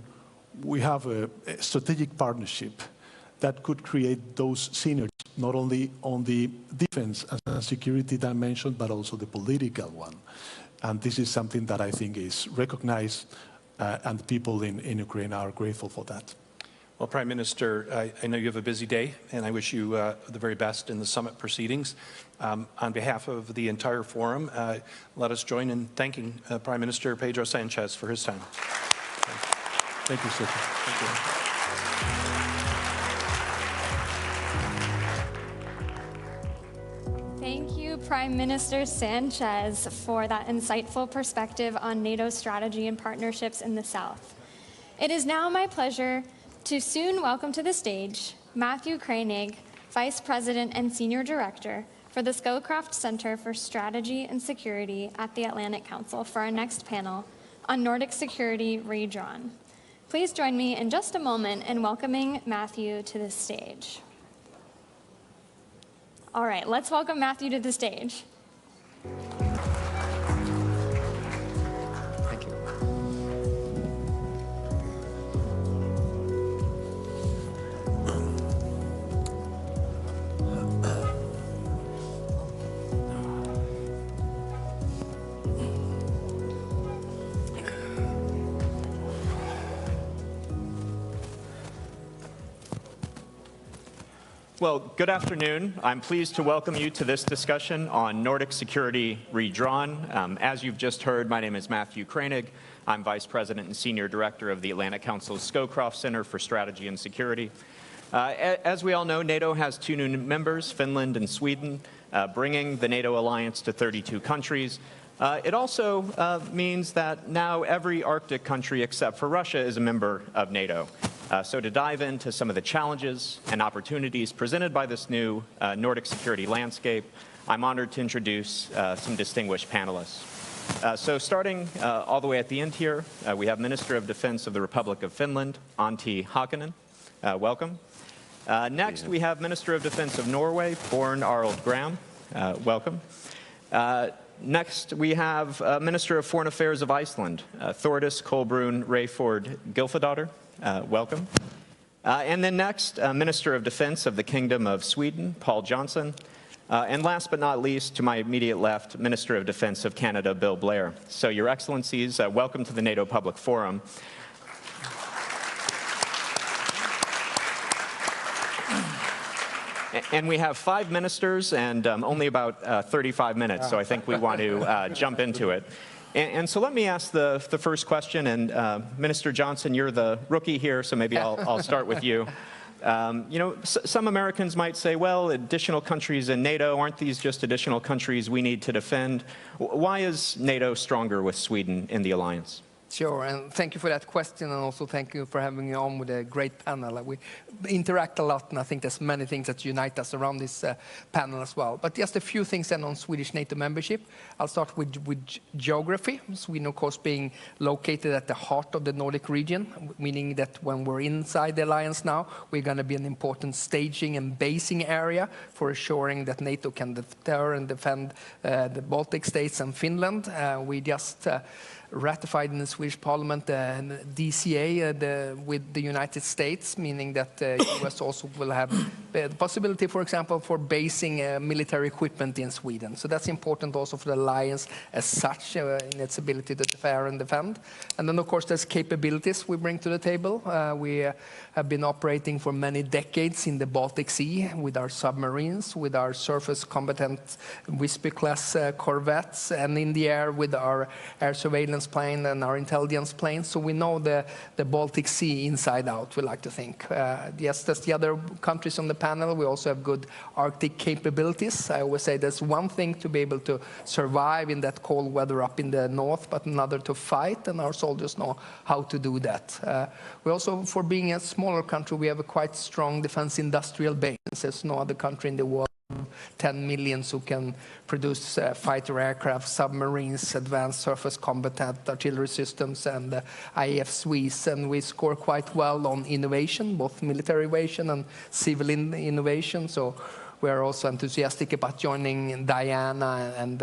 we have a strategic partnership that could create those synergies, not only on the defense and security dimension, but also the political one. And this is something that I think is recognized, and people in Ukraine are grateful for that. Well, Prime Minister, I know you have a busy day, and I wish you the very best in the summit proceedings. On behalf of the entire forum, let us join in thanking Prime Minister Pedro Sanchez for his time. Thank you, sir. Thank you. Thank you, Prime Minister Sanchez, for that insightful perspective on NATO strategy and partnerships in the South. It is now my pleasure to soon welcome to the stage Matthew Koenig, Vice President and Senior Director for the Scowcroft Center for Strategy and Security at the Atlantic Council, for our next panel on Nordic Security Redrawn. Please join me in just a moment in welcoming Matthew to the stage. All right, let's welcome Matthew to the stage. Well, good afternoon. I'm pleased to welcome you to this discussion on Nordic Security Redrawn. As you've just heard, my name is Matthew Koenig. I'm Vice President and Senior Director of the Atlantic Council's Scowcroft Center for Strategy and Security. As we all know, NATO has 2 new members, Finland and Sweden, bringing the NATO alliance to 32 countries. It also means that now every Arctic country except for Russia is a member of NATO. So to dive into some of the challenges and opportunities presented by this new Nordic security landscape, I'm honored to introduce some distinguished panelists. So starting all the way at the end here, we have Minister of Defense of the Republic of Finland, Antti Hakkinen. Welcome. Next, we have Minister of Defense of Norway, Born Arild Gram. Welcome. Next, we have Minister of Foreign Affairs of Iceland, Thordis Kolbrún Rayford Gylfadóttir. Welcome. And then next, Minister of Defense of the Kingdom of Sweden, Paul Johnson. And last but not least, to my immediate left, Minister of Defense of Canada, Bill Blair. So, Your Excellencies, welcome to the NATO Public Forum. And we have 5 ministers and only about 35 minutes, so I think we want to jump into it. And so let me ask the first question, and Minister Johnson, you're the rookie here, so maybe I'll start with you. You know, some Americans might say, well, additional countries in NATO, aren't these just additional countries we need to defend? Why is NATO stronger with Sweden in the alliance? Sure, and thank you for that question, and also thank you for having me on with a great panel. We interact a lot, and I think there's many things that unite us around this panel as well. But just a few things then on Swedish NATO membership. I'll start with geography. Sweden, of course, being located at the heart of the Nordic region, meaning that when we're inside the alliance now, we're going to be an important staging and basing area for assuring that NATO can deter and defend the Baltic states and Finland. We just ratified in the Swedish Parliament the DCA with the United States, meaning that the US also will have the possibility, for example, for basing military equipment in Sweden. So that's important also for the alliance as such in its ability to deter and defend. And then, of course, there's capabilities we bring to the table. We have been operating for many decades in the Baltic Sea with our submarines, with our surface combatant Visby-class corvettes, and in the air with our air surveillance plane and our intelligence planes. So we know the Baltic Sea inside out, we like to think. Yes, as the other countries on the panel, we also have good Arctic capabilities. I always say there's one thing to be able to survive in that cold weather up in the north, but another to fight, and our soldiers know how to do that. We also, for being a smaller country, we have a quite strong defense industrial base. There's no other country in the world 10 million who can produce fighter aircraft, submarines, advanced surface combatant artillery systems, and IFSWs. And we score quite well on innovation, both military innovation and civil innovation. So we are also enthusiastic about joining Diana and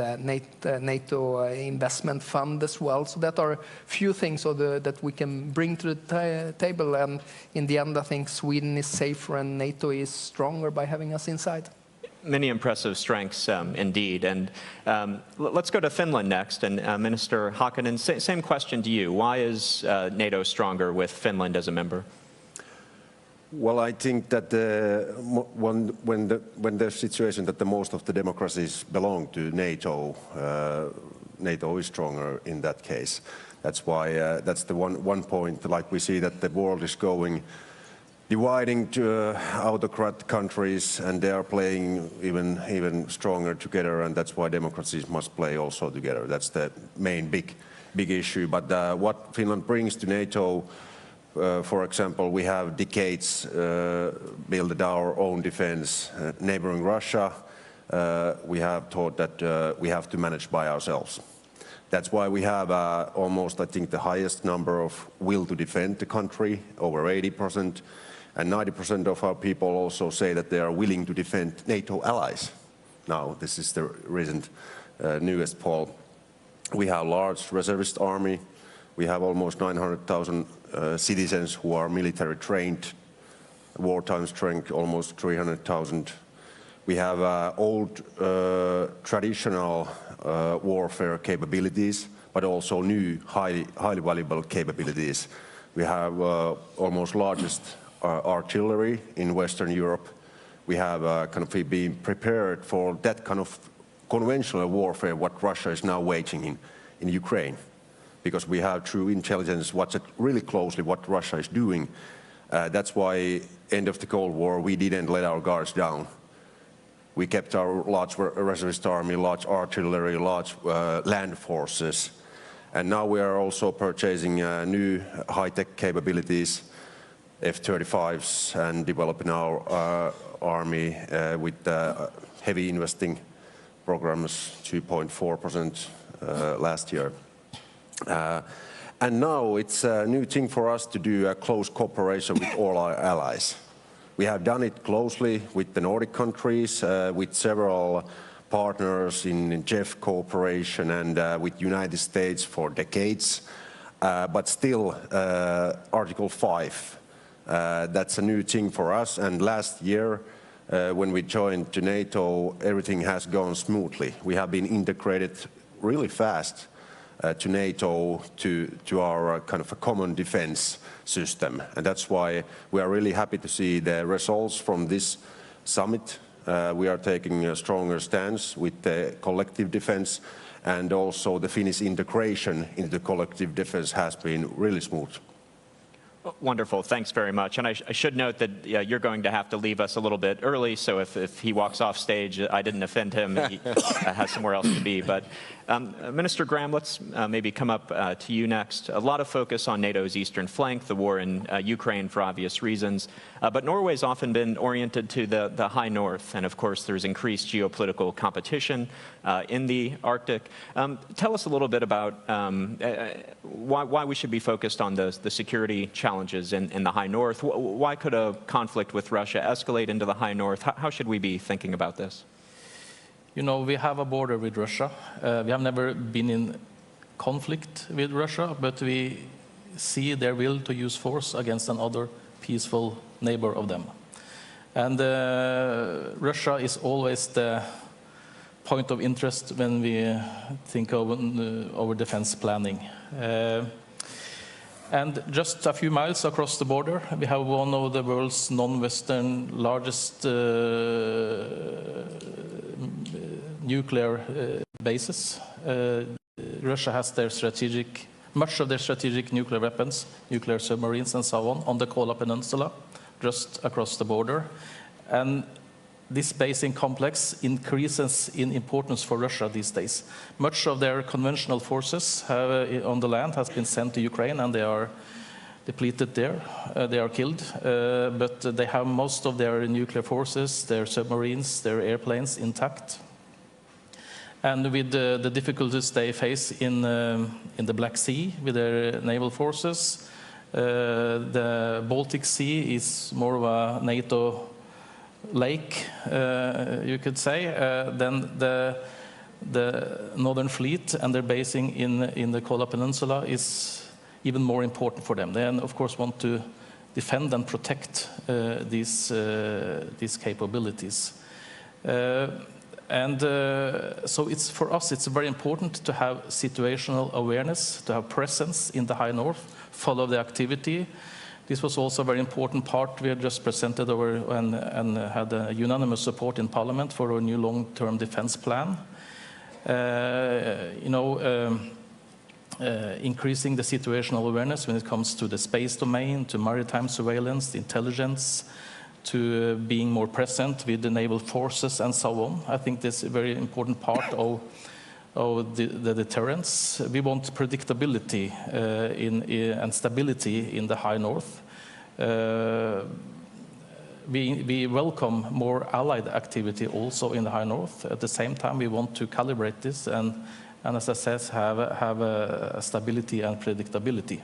NATO investment fund as well. So that are a few things that we can bring to the table. And in the end, I think Sweden is safer and NATO is stronger by having us inside. Many impressive strengths indeed. And let's go to Finland next. And Minister Hakonen, same question to you. Why is NATO stronger with Finland as a member? Well, I think that when the situation that the most of the democracies belong to NATO, NATO is stronger in that case. That's why that's the one point. Like we see that the world is dividing to autocrat countries, and they are playing even stronger together, and that's why democracies must play also together. That's the main big issue. But what Finland brings to NATO. For example, we have decades built our own defense. Neighboring Russia, we have thought that we have to manage by ourselves. That's why we have almost, I think, the highest number of will to defend the country, over 80%. And 90% of our people also say that they are willing to defend NATO allies. Now, this is the recent newest poll. We have a large reservist army. We have almost 900,000 citizens who are military trained, wartime strength almost 300,000. We have old traditional warfare capabilities, but also new highly valuable capabilities. We have almost largest artillery in Western Europe. We have kind of been prepared for that kind of conventional warfare what Russia is now waging in Ukraine. Because we have true intelligence, watch it really closely what Russia is doing. That's why, end of the Cold War, we didn't let our guards down. We kept our large reservist army, large artillery, large land forces. And now we are also purchasing new high-tech capabilities, F-35s, and developing our army with heavy investing programs, 2.4% last year. And now it's a new thing for us to do a close cooperation with all our allies. We have done it closely with the Nordic countries, with several partners in JEF cooperation, and with United States for decades. But still, Article 5, that's a new thing for us. And last year, when we joined to NATO, everything has gone smoothly. We have been integrated really fast to NATO, to our kind of a common defense system. And that's why we are really happy to see the results from this summit. We are taking a stronger stance with the collective defense, and also the Finnish integration into collective defense has been really smooth. Wonderful. Thanks very much. And I should note that you're going to have to leave us a little bit early, so if he walks off stage, I didn't offend him. He has somewhere else to be. But Minister Graham, let's maybe come up to you next. A lot of focus on NATO's eastern flank, the war in Ukraine for obvious reasons. But Norway's often been oriented to the high north. And of course, there's increased geopolitical competition in the Arctic. Tell us a little bit about why we should be focused on the security challenges in the high north. Why could a conflict with Russia escalate into the high north? How should we be thinking about this? You know, we have a border with Russia. We have never been in conflict with Russia, but we see their will to use force against another peaceful neighbor of them. And Russia is always the point of interest when we think of our defense planning. And just a few miles across the border, we have one of the world's non-Western largest nuclear bases. Russia has much of their strategic nuclear weapons, nuclear submarines and so on the Kola Peninsula, just across the border. And this basing complex increases in importance for Russia these days. Much of their conventional forces on the land has been sent to Ukraine, and they are depleted there. They are killed, but they have most of their nuclear forces, their submarines, their airplanes intact. And with the difficulties they face in the Black Sea with their naval forces, the Baltic Sea is more of a NATO lake, you could say. Then the Northern Fleet and their basing in the Kola Peninsula is even more important for them. They, of course, want to defend and protect these capabilities. So it's, for us, it's very important to have situational awareness, to have presence in the High North, follow the activity. This was also a very important part. We had just presented and had a unanimous support in Parliament for our new long-term defense plan. Increasing the situational awareness when it comes to the space domain, to maritime surveillance, intelligence, to being more present with the naval forces and so on. I think this is a very important part of the deterrence. We want predictability and stability in the High North. We welcome more allied activity also in the High North. At the same time, we want to calibrate this and as I said, have a stability and predictability.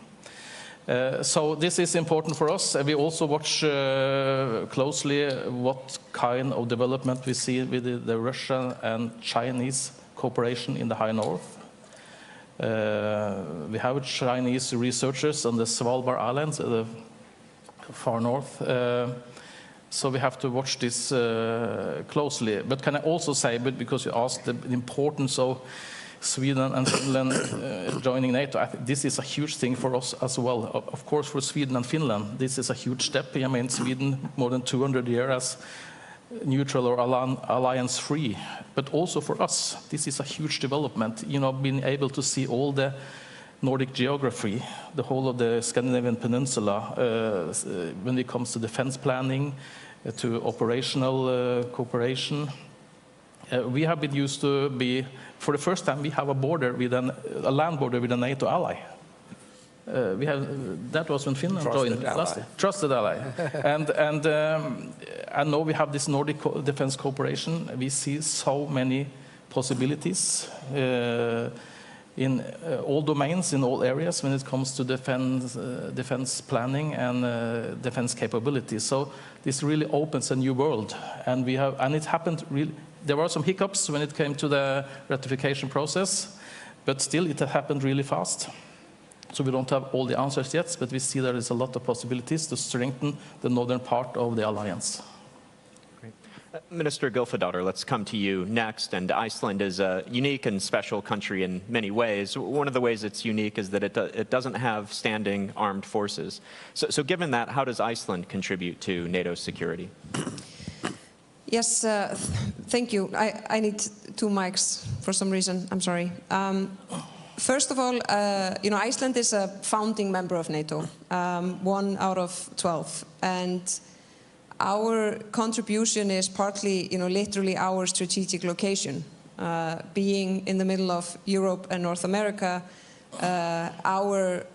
So this is important for us. We also watch closely what kind of development we see with the Russian and Chinese cooperation in the High North. We have Chinese researchers on the Svalbard Islands, the far north. So we have to watch this closely. But can I also say, because you asked the importance of Sweden and Finland joining NATO, I think this is a huge thing for us as well. Of course, for Sweden and Finland, this is a huge step. I mean, Sweden, more than 200 years as neutral or alliance-free. But also for us, this is a huge development. You know, being able to see all the Nordic geography, the whole of the Scandinavian peninsula, when it comes to defense planning, to operational cooperation. We have been used to be, for the first time, we have a border with a land border with a NATO ally. That was when Finland joined last year. Trusted ally. And now we have this Nordic defense cooperation. We see so many possibilities in all domains, in all areas, when it comes to defense planning and defense capabilities. So this really opens a new world, and it happened really. There were some hiccups when it came to the ratification process, but still it happened really fast. So we don't have all the answers yet, but we see there is a lot of possibilities to strengthen the northern part of the alliance. Great. Minister Gylfadóttir, let's come to you next. And Iceland is a unique and special country in many ways. One of the ways it's unique is that it doesn't have standing armed forces. So given that, how does Iceland contribute to NATO's security? Yes, thank you. I need 2 mics for some reason. I'm sorry. First of all, Iceland is a founding member of NATO, 1 out of 12, and our contribution is partly, literally our strategic location, being in the middle of Europe and North America. Our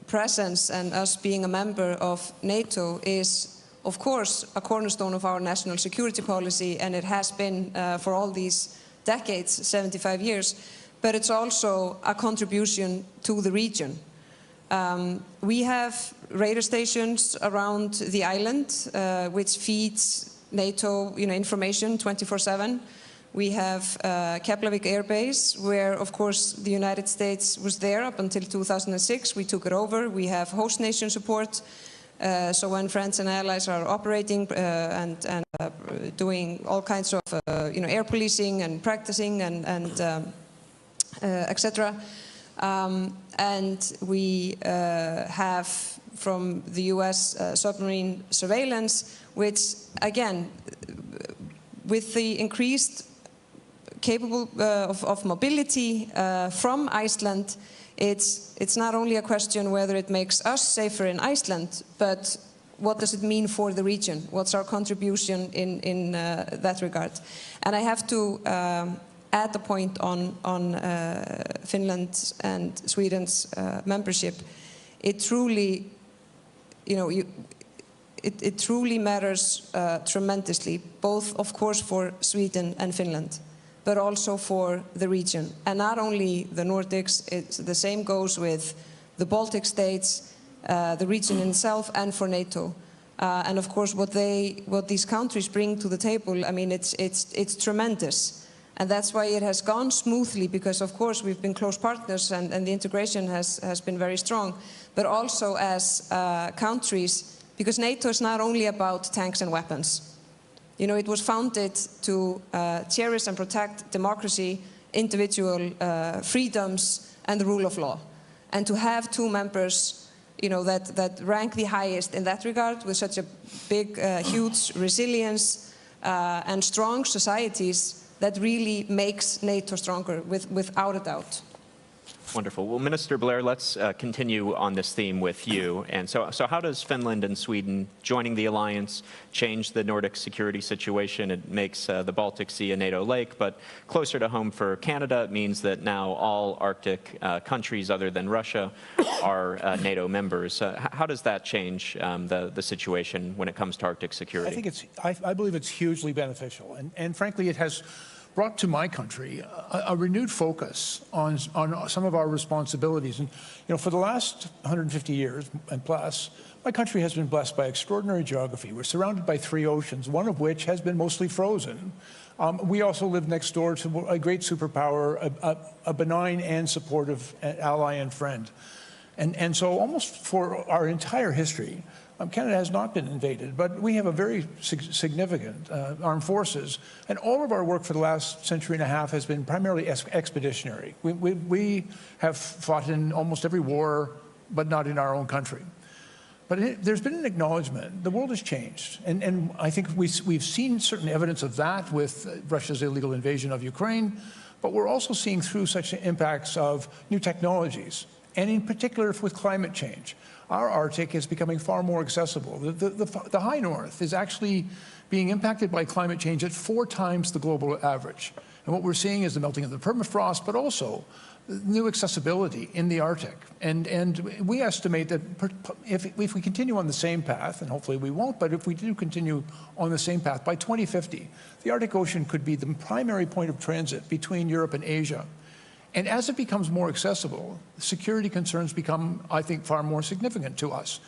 presence and us being a member of NATO is, of course, a cornerstone of our national security policy, and it has been for all these decades, 75 years, but it's also a contribution to the region. We have radar stations around the island, which feeds NATO information 24/7. We have Keflavik Air Base, where, of course, the United States was there up until 2006. We took it over. We have host nation support. So when friends and allies are operating and doing all kinds of air policing and practicing and etc. And we have from the U.S. Submarine surveillance, which again, with the increased capable of mobility from Iceland, it's not only a question whether it makes us safer in Iceland, but what does it mean for the region? What's our contribution in that regard? And I have to add the point on Finland and Sweden's membership. It truly it truly matters tremendously, both, of course, for Sweden and Finland, but also for the region. And not only the Nordics, the same goes with the Baltic states, the region itself, and for NATO. And of course, what these countries bring to the table, I mean, it's tremendous. And that's why it has gone smoothly, because of course we've been close partners and the integration has been very strong. But also as countries, because NATO is not only about tanks and weapons. It was founded to cherish and protect democracy, individual freedoms, and the rule of law. And to have two members that rank the highest in that regard, with such a big, huge resilience and strong societies, that really makes NATO stronger, without a doubt. Wonderful. Well, Minister Blair, let's continue on this theme with you. And so how does Finland and Sweden joining the alliance change the Nordic security situation? It makes the Baltic Sea a NATO lake, but closer to home for Canada, it means that now all Arctic countries other than Russia are NATO members. How does that change the situation when it comes to Arctic security? I believe it's hugely beneficial. And frankly, it has brought to my country a renewed focus on some of our responsibilities. And for the last 150 years and plus, my country has been blessed by extraordinary geography. We're surrounded by 3 oceans, one of which has been mostly frozen. We also live next door to a great superpower, a benign and supportive ally and friend. And so almost for our entire history, Canada has not been invaded, but we have a very significant armed forces, and all of our work for the last century and a half has been primarily expeditionary. We have fought in almost every war, but not in our own country. But there's been an acknowledgement. The world has changed, and I think we've seen certain evidence of that with Russia's illegal invasion of Ukraine, but we're also seeing through such impacts of new technologies, and in particular with climate change. Our Arctic is becoming far more accessible. The high north is actually being impacted by climate change at 4 times the global average. And what we're seeing is the melting of the permafrost, but also new accessibility in the Arctic. And we estimate that if we continue on the same path, and hopefully we won't, but if we do continue on the same path, by 2050, the Arctic Ocean could be the primary point of transit between Europe and Asia. And as it becomes more accessible, security concerns become, I think, far more significant to us.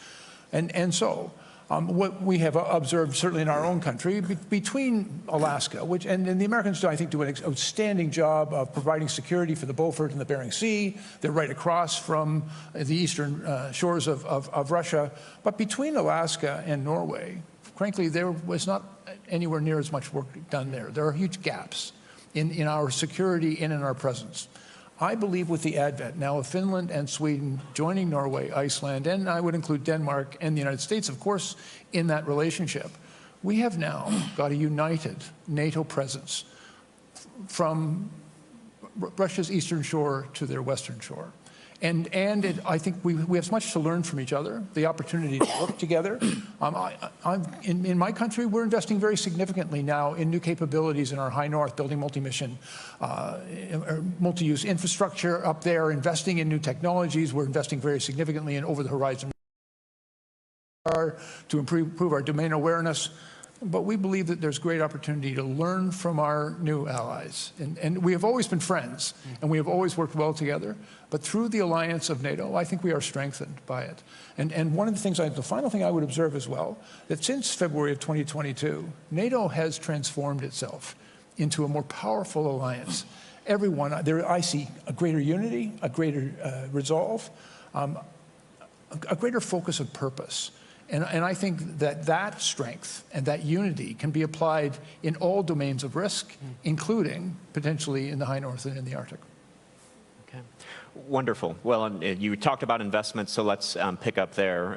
And so what we have observed, certainly in our own country, between Alaska, and the Americans, I think, do an outstanding job of providing security for the Beaufort and the Bering Sea. They're right across from the eastern shores of Russia. But between Alaska and Norway, frankly, there was not anywhere near as much work done there. There are huge gaps in our security and in our presence. I believe with the advent now of Finland and Sweden joining Norway, Iceland, and I would include Denmark and the United States, of course, in that relationship, we have now got a united NATO presence from Russia's eastern shore to their western shore. And I think we have much to learn from each other, the opportunity to work together. In my country, we're investing very significantly now in new capabilities in our high north, building multi-mission, multi-use infrastructure up there, investing in new technologies. We're investing very significantly in over-the-horizon to improve our domain awareness. But we believe that there's great opportunity to learn from our new allies. And we have always been friends, and we have always worked well together. But through the alliance of NATO, I think we are strengthened by it. And one of the things, the final thing I would observe as well, that since February of 2022, NATO has transformed itself into a more powerful alliance. Everyone, I see a greater unity, a greater resolve, a greater focus of purpose. And I think that strength and that unity can be applied in all domains of risk, including potentially in the high north and in the Arctic. Okay. Wonderful. Well, you talked about investments, so let's pick up there.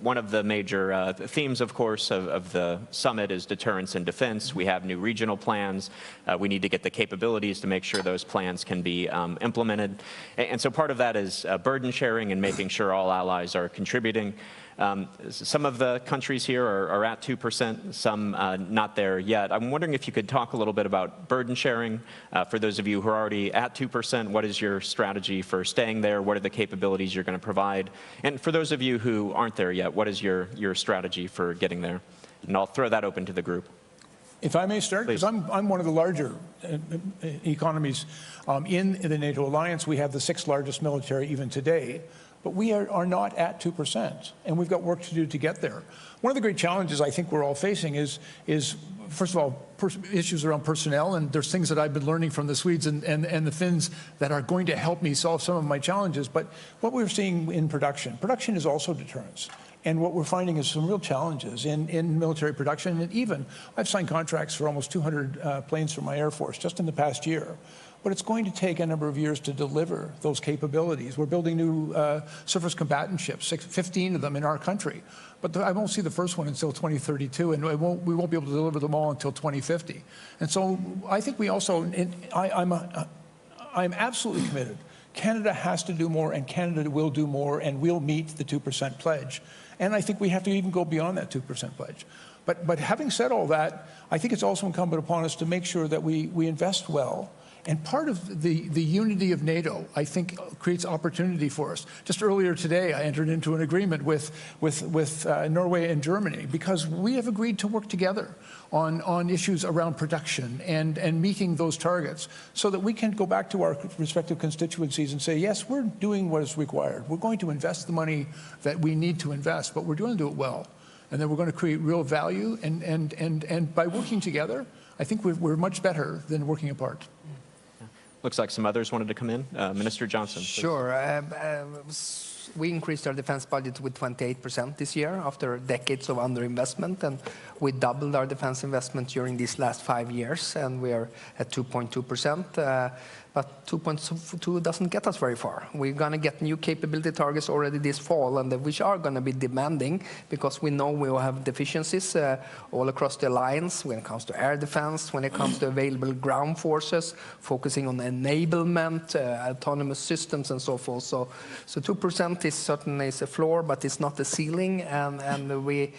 One of the major themes, of course, of the summit is deterrence and defense. We have new regional plans. We need to get the capabilities to make sure those plans can be implemented. And so part of that is burden sharing and making sure all allies are contributing. Some of the countries here are at 2%, some not there yet. I'm wondering if you could talk a little bit about burden sharing. For those of you who are already at 2%, what is your strategy for staying there? What are the capabilities you're going to provide? And for those of you who aren't there yet, what is your strategy for getting there? And I'll throw that open to the group. If I may start, because I'm one of the larger economies in the NATO alliance. We have the 6th largest military even today, but we are not at 2%, and we've got work to do to get there. One of the great challenges I think we're all facing is first of all, issues around personnel, and there's things that I've been learning from the Swedes and the Finns that are going to help me solve some of my challenges. But what we're seeing in production is also deterrence. And what we're finding is some real challenges in military production. And even, I've signed contracts for almost 200 planes for my Air Force just in the past year. But it's going to take a number of years to deliver those capabilities. We're building new surface combatant ships, 15 of them in our country. But I won't see the first one until 2032, and we won't be able to deliver them all until 2050. And so I think we also, I'm absolutely committed. Canada has to do more, and Canada will do more, and we'll meet the 2% pledge. And I think we have to even go beyond that 2% pledge. But having said all that, I think it's also incumbent upon us to make sure that we invest well. And part of the unity of NATO, I think, creates opportunity for us. Just earlier today, I entered into an agreement with Norway and Germany because we have agreed to work together on issues around production and meeting those targets so that we can go back to our respective constituencies and say, yes, we're doing what is required. We're going to invest the money that we need to invest, but we're going to do it well. And then we're going to create real value. And by working together, I think we're much better than working apart. Looks like some others wanted to come in. Minister Johnson, please. Sure. We increased our defense budget with 28% this year after decades of underinvestment, and we doubled our defense investment during these last 5 years, and we are at 2.2%. But 2.2 doesn't get us very far. We're going to get new capability targets already this fall, and which are going to be demanding because we know we will have deficiencies all across the alliance when it comes to air defense, when it comes to available ground forces, focusing on enablement, autonomous systems, and so forth. So 2% is certainly a floor, but it's not the ceiling, and we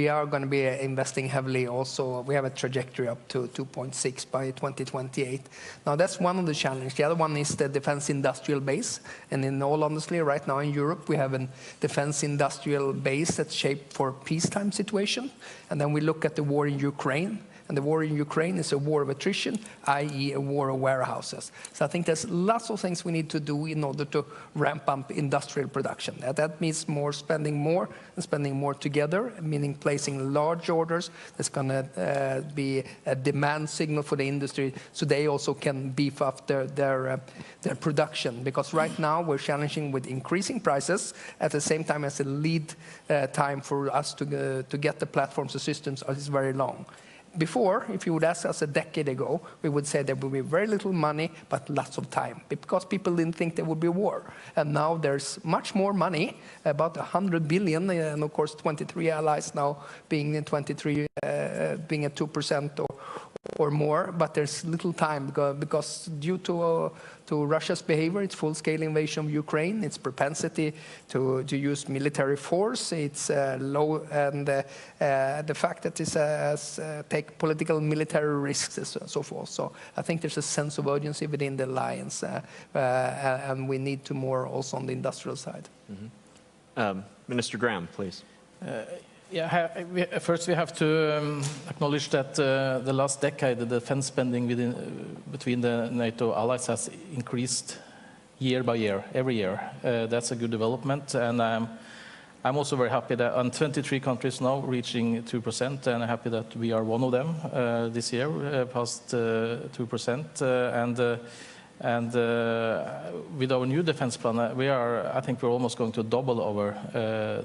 are going to be investing heavily also. We have a trajectory up to 2.6 by 2028. Now, that's one of the challenges. The other one is the defense industrial base. And in all honesty, right now in Europe, we have a defense industrial base that's shaped for peacetime situation. And then we look at the war in Ukraine. And the war in Ukraine is a war of attrition, i.e. a war of warehouses. So I think there's lots of things we need to do in order to ramp up industrial production. That means spending more and spending more together, meaning placing large orders. That's going to be a demand signal for the industry so they also can beef up their production. Because right now we're challenging with increasing prices at the same time as the lead time for us to get the platforms and systems is very long. Before, if you would ask us a decade ago, we would say there would be very little money, but lots of time, because people didn't think there would be war. And now there's much more money, about 100 billion, and of course 23 allies now being at 2% or more, but there's little time because due to Russia's behavior, its full-scale invasion of Ukraine, its propensity to use military force, its low, and the fact that it take political and military risks and so forth. So I think there's a sense of urgency within the alliance, and we need to more also on the industrial side. Mm-hmm. Minister Graham, please. First, we have to acknowledge that the last decade, the defense spending between the NATO allies has increased year by year, every year. That's a good development, and I'm also very happy that on 23 countries now reaching 2%, and I'm happy that we are one of them this year, past 2%. And with our new defense plan, I think we're almost going to double our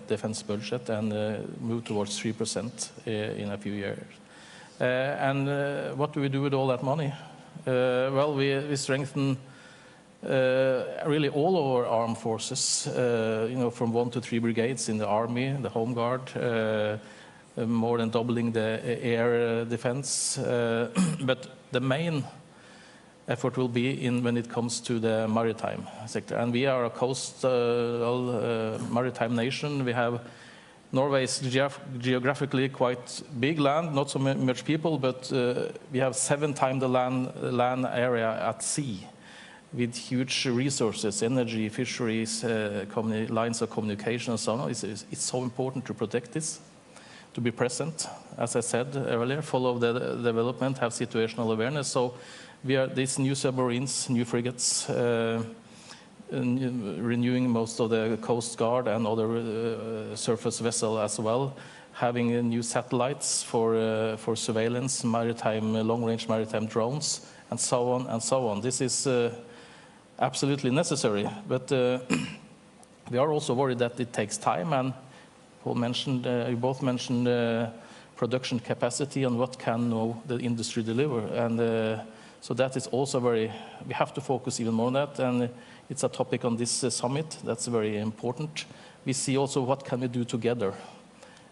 defense budget and move towards 3% in a few years. And what do we do with all that money? Well, we strengthen really all our armed forces, from 1 to 3 brigades in the army, the home guard, more than doubling the air defense. But the main effort will be when it comes to the maritime sector. And we are a coastal maritime nation. We have Norway is geographically quite big land, not so much people, but we have 7 times the land area at sea, with huge resources, energy, fisheries, lines of communication, and so on. It's so important to protect this, to be present, as I said earlier, follow the development, have situational awareness. So we are these new submarines, new frigates, renewing most of the Coast Guard and other surface vessel as well, having new satellites for surveillance, maritime, long-range maritime drones, and so on and so on. This is absolutely necessary, but we are also worried that it takes time, and Paul mentioned, you both mentioned production capacity and what can the industry deliver, and so that is also we have to focus even more on that, and it's a topic on this summit that's very important. We see also what can we do together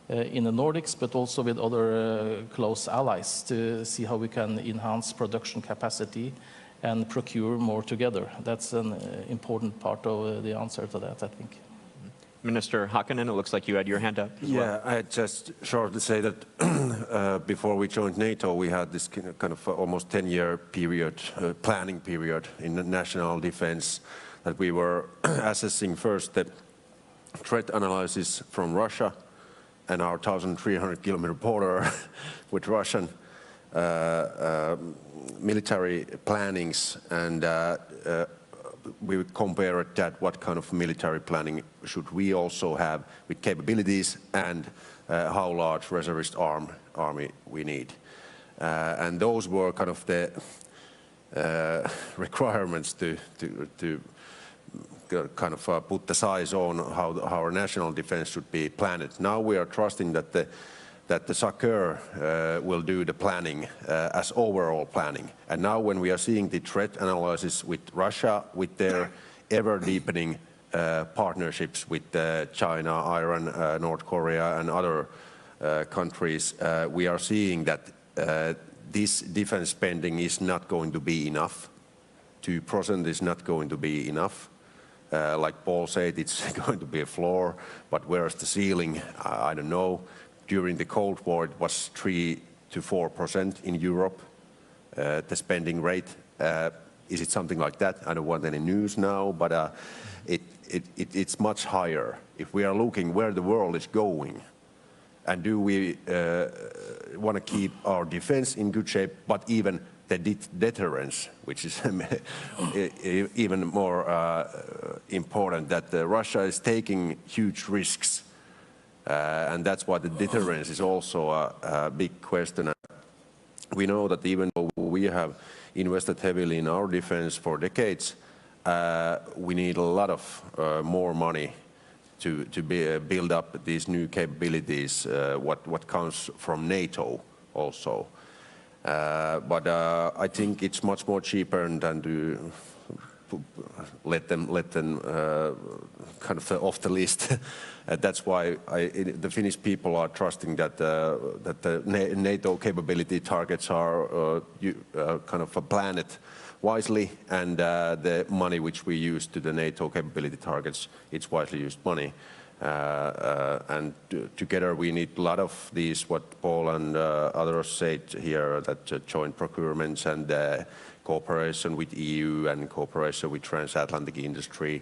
in the Nordics, but also with other close allies to see how we can enhance production capacity and procure more together. That's an important part of the answer to that, I think. Minister Hakkinen, it looks like you had your hand up as well. Yeah, I just shortly say that before we joined NATO, we had this kind of almost 10-year period, planning period in the national defense, that we were assessing first the threat analysis from Russia and our 1,300-kilometer border with Russian military plannings, and we would compare that what kind of military planning should we also have with capabilities, and how large reservist army we need. And those were kind of the requirements to kind of put the size on how our national defense should be planned. Now we are trusting that the SACEUR will do the planning as overall planning. And now when we are seeing the threat analysis with Russia, with their ever-deepening partnerships with China, Iran, North Korea, and other countries, we are seeing that this defense spending is not going to be enough. 2% is not going to be enough. Like Paul said, it's going to be a floor, but where's the ceiling? I don't know. During the Cold War, it was 3 to 4% in Europe, the spending rate. Is it something like that? I don't want any news now, but it's much higher. If we are looking where the world is going, and do we want to keep our defense in good shape, but even the deterrence, which is even more important, that Russia is taking huge risks. And that's why the deterrence is also a big question. We know that even though we have invested heavily in our defense for decades, we need a lot of more money to build up these new capabilities, what comes from NATO also. But I think it's much more cheaper than to let them kind of off the list. That's why the Finnish people are trusting that the NATO capability targets are kind of planned wisely, and the money which we use to the NATO capability targets, it's wisely used money. And together we need a lot of these, what Paul and others said here, that joint procurements and cooperation with EU and cooperation with transatlantic industry.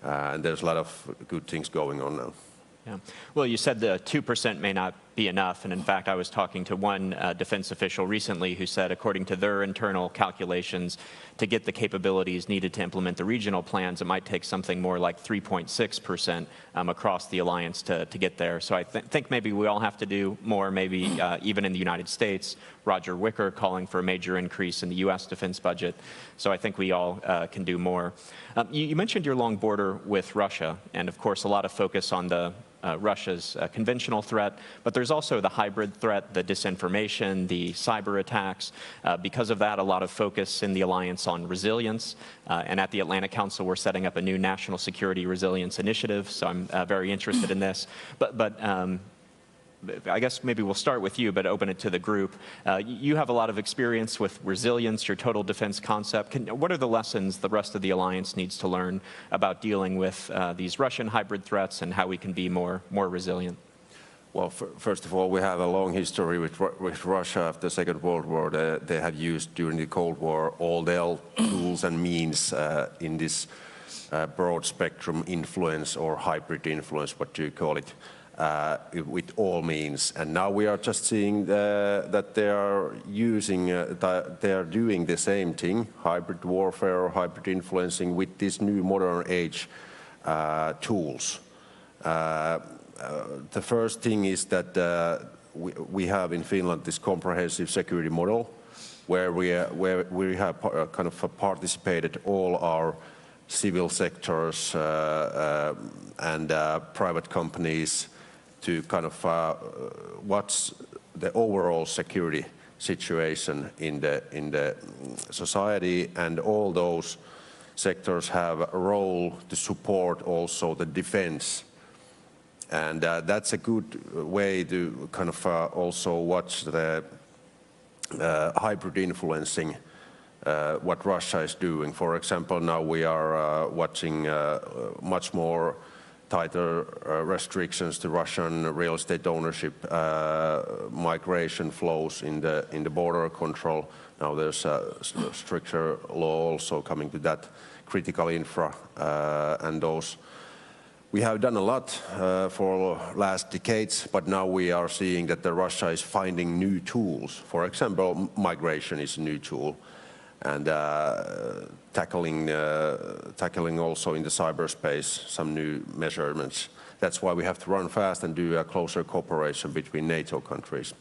And there's a lot of good things going on now. Yeah. Well, you said the 2% may not be enough, and in fact, I was talking to one defense official recently who said, according to their internal calculations, to get the capabilities needed to implement the regional plans, it might take something more like 3.6% across the alliance to get there. So I think maybe we all have to do more, maybe even in the United States. Roger Wicker calling for a major increase in the U.S. defense budget. So I think we all can do more. You mentioned your long border with Russia, and of course, a lot of focus on the Russia's conventional threat, but there's also the hybrid threat, the disinformation, the cyber attacks. Because of that, a lot of focus in the alliance on resilience. And at the Atlantic Council, we're setting up a new national security resilience initiative, so I'm very interested in this. But I guess maybe we'll start with you, but open it to the group. You have a lot of experience with resilience, your total defense concept. What are the lessons the rest of the alliance needs to learn about dealing with these Russian hybrid threats and how we can be more resilient? Well, first of all, we have a long history with Russia after the Second World War. They have used during the Cold War all their tools and means in this broad spectrum influence or hybrid influence, what do you call it, with all means. And now we are just seeing that they are using, they are doing the same thing, hybrid warfare or hybrid influencing with this new modern age tools. The first thing is that we have in Finland this comprehensive security model where we have kind of participated all our civil sectors and private companies to kind of what's the overall security situation in the society, and all those sectors have a role to support also the defense. And that's a good way to kind of also watch the hybrid influencing what Russia is doing. For example, now we are watching much more tighter restrictions to Russian real estate ownership, migration flows in the border control. Now there's a stricter law also coming to that, critical infra and those. We have done a lot for last decades, but now we are seeing that Russia is finding new tools. For example, migration is a new tool, and tackling also in the cyberspace some new measurements. That's why we have to run fast and do a closer cooperation between NATO countries.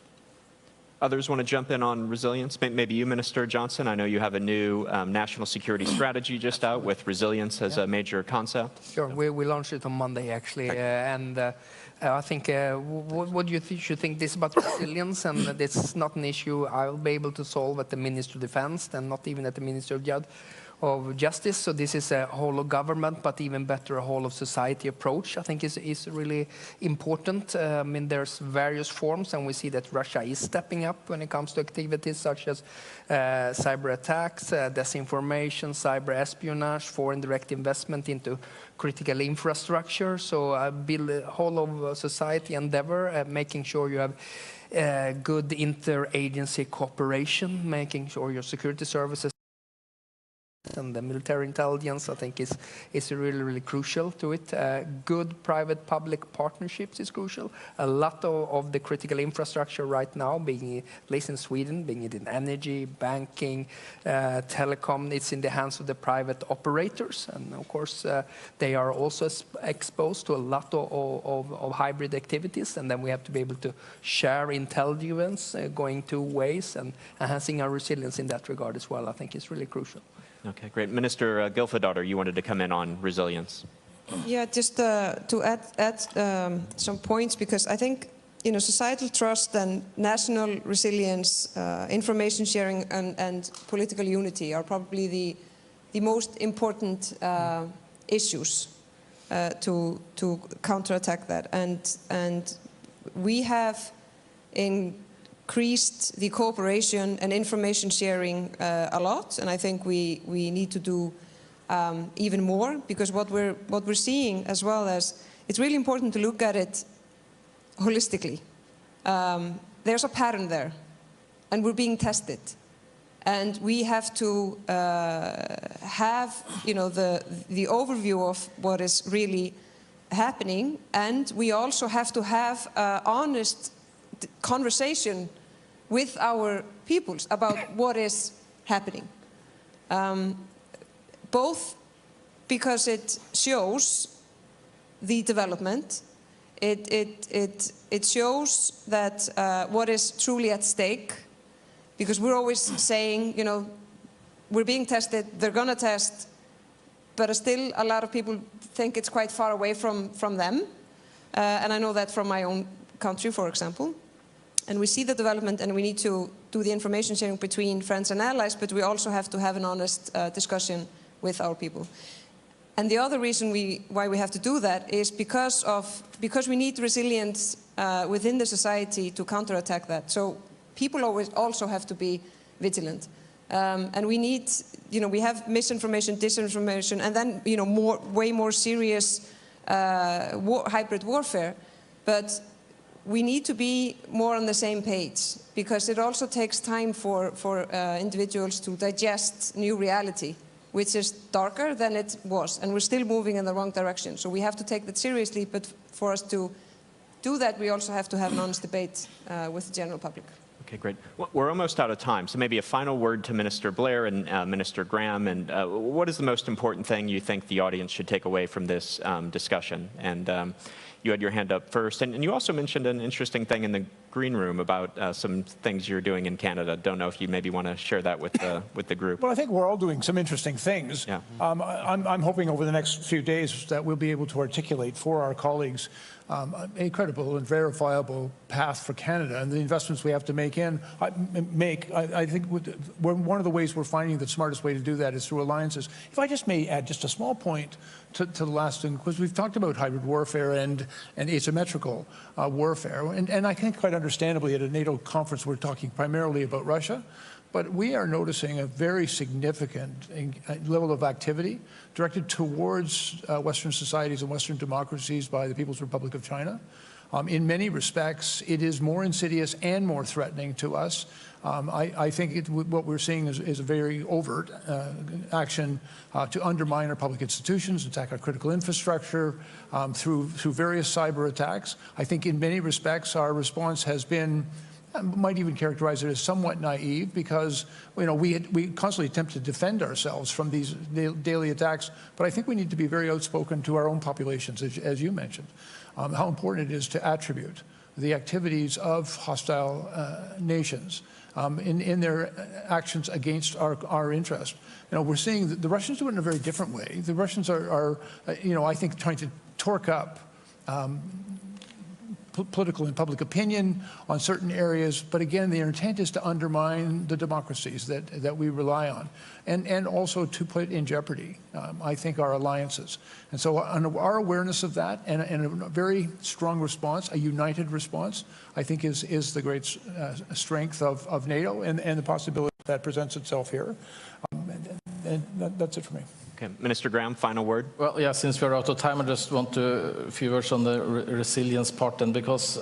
Others want to jump in on resilience? Maybe you, Minister Johnson. I know you have a new national security strategy just out with resilience as a major concept. Sure, we launched it on Monday, actually. I think what you should think this about resilience, and this is not an issue I'll be able to solve at the Ministry of Defense, and not even at the Ministry of Justice. So this is a whole of government, but even better, a whole of society approach, I think is really important. I mean, there's various forms, and we see that Russia is stepping up when it comes to activities such as cyber attacks, disinformation, cyber espionage, foreign direct investment into critical infrastructure. So build a whole of society endeavor, making sure you have good interagency cooperation, making sure your security services and the military intelligence, I think, is really, really crucial to it. Good private-public partnerships is crucial. A lot of the critical infrastructure right now, being at least in Sweden, being it in energy, banking, telecom, it's in the hands of the private operators. And of course, they are also exposed to a lot of hybrid activities. And then we have to be able to share intelligence going two ways, and enhancing our resilience in that regard as well, I think, is really crucial. Okay, great. Minister Gylfadóttir, you wanted to come in on resilience. Yeah, just to add some points, because I think societal trust and national resilience, information sharing, and political unity are probably the most important issues to counterattack that. And we have increased the cooperation and information sharing a lot, and I think we need to do even more, because what we're seeing as well as it's really important to look at it holistically. There's a pattern there, and we're being tested, and we have to have the overview of what is really happening, and we also have to have honest conversation with our peoples about what is happening. Both because it shows the development, it shows that what is truly at stake, because we're always saying, we're being tested, they're going to test, but still a lot of people think it's quite far away from them. And I know that from my own country, for example. And we see the development, and we need to do the information sharing between friends and allies, but we also have to have an honest discussion with our people. And the other reason why we have to do that is because we need resilience within the society to counterattack that. So people always also have to be vigilant. And we need, we have misinformation, disinformation, and then, way more serious hybrid warfare. But we need to be more on the same page, because it also takes time for individuals to digest new reality, which is darker than it was, and we're still moving in the wrong direction. So we have to take that seriously, but for us to do that, we also have to have an honest debate with the general public. Okay, great. Well, we're almost out of time, so maybe a final word to Minister Blair and Minister Graham. And what is the most important thing you think the audience should take away from this discussion? And you had your hand up first. And you also mentioned an interesting thing in the green room about some things you're doing in Canada. Don't know if you maybe want to share that with the group. Well, I think we're all doing some interesting things. Yeah. I'm hoping over the next few days that we'll be able to articulate for our colleagues a credible and verifiable path for Canada and the investments we have to make. I think one of the ways we're finding the smartest way to do that is through alliances. If I just may add just a small point to the last thing, because we've talked about hybrid warfare and asymmetrical warfare, and I think quite understandably at a NATO conference we're talking primarily about Russia. But we are noticing a very significant level of activity directed towards Western societies and Western democracies by the People's Republic of China. In many respects, it is more insidious and more threatening to us. I think what we're seeing is a very overt action to undermine our public institutions, attack our critical infrastructure through various cyber attacks. I think in many respects our response has been, I might even characterize it as somewhat naive, because we constantly attempt to defend ourselves from these daily attacks. But I think we need to be very outspoken to our own populations, as you mentioned, how important it is to attribute the activities of hostile nations in their actions against our interest. We're seeing that the Russians do it in a very different way. The Russians are I think, trying to torque up political and public opinion on certain areas, but again, their intent is to undermine the democracies that we rely on, and also to put in jeopardy, I think, our alliances. And so our awareness of that and a very strong response, a united response, I think is the great strength of NATO and the possibility that presents itself here. And that's it for me. Okay, Minister Graham, final word. Well, yeah, since we're out of time, I just want a few words on the resilience part, and because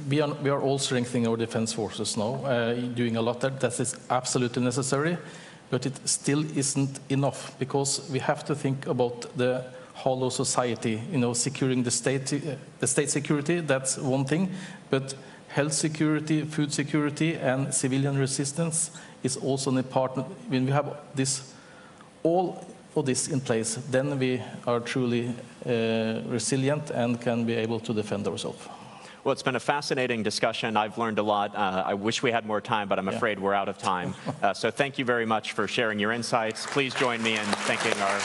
we are all strengthening our defense forces now, doing a lot there. That is absolutely necessary, but it still isn't enough, because we have to think about the whole of society. Securing the state security, that's one thing, but health security, food security, and civilian resistance is also an important. When we have all of this in place, then we are truly resilient and can be able to defend ourselves. Well, it's been a fascinating discussion. I've learned a lot. I wish we had more time, but I'm afraid we're out of time. So thank you very much for sharing your insights. Please join me in thanking our...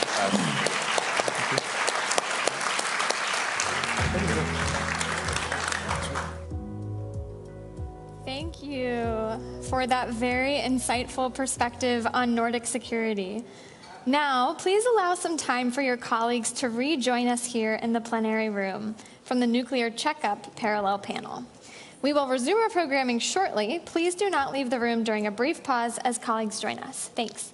Thank you for that very insightful perspective on Nordic security. Now, please allow some time for your colleagues to rejoin us here in the plenary room from the Nuclear Checkup Parallel Panel. We will resume our programming shortly. Please do not leave the room during a brief pause as colleagues join us. Thanks.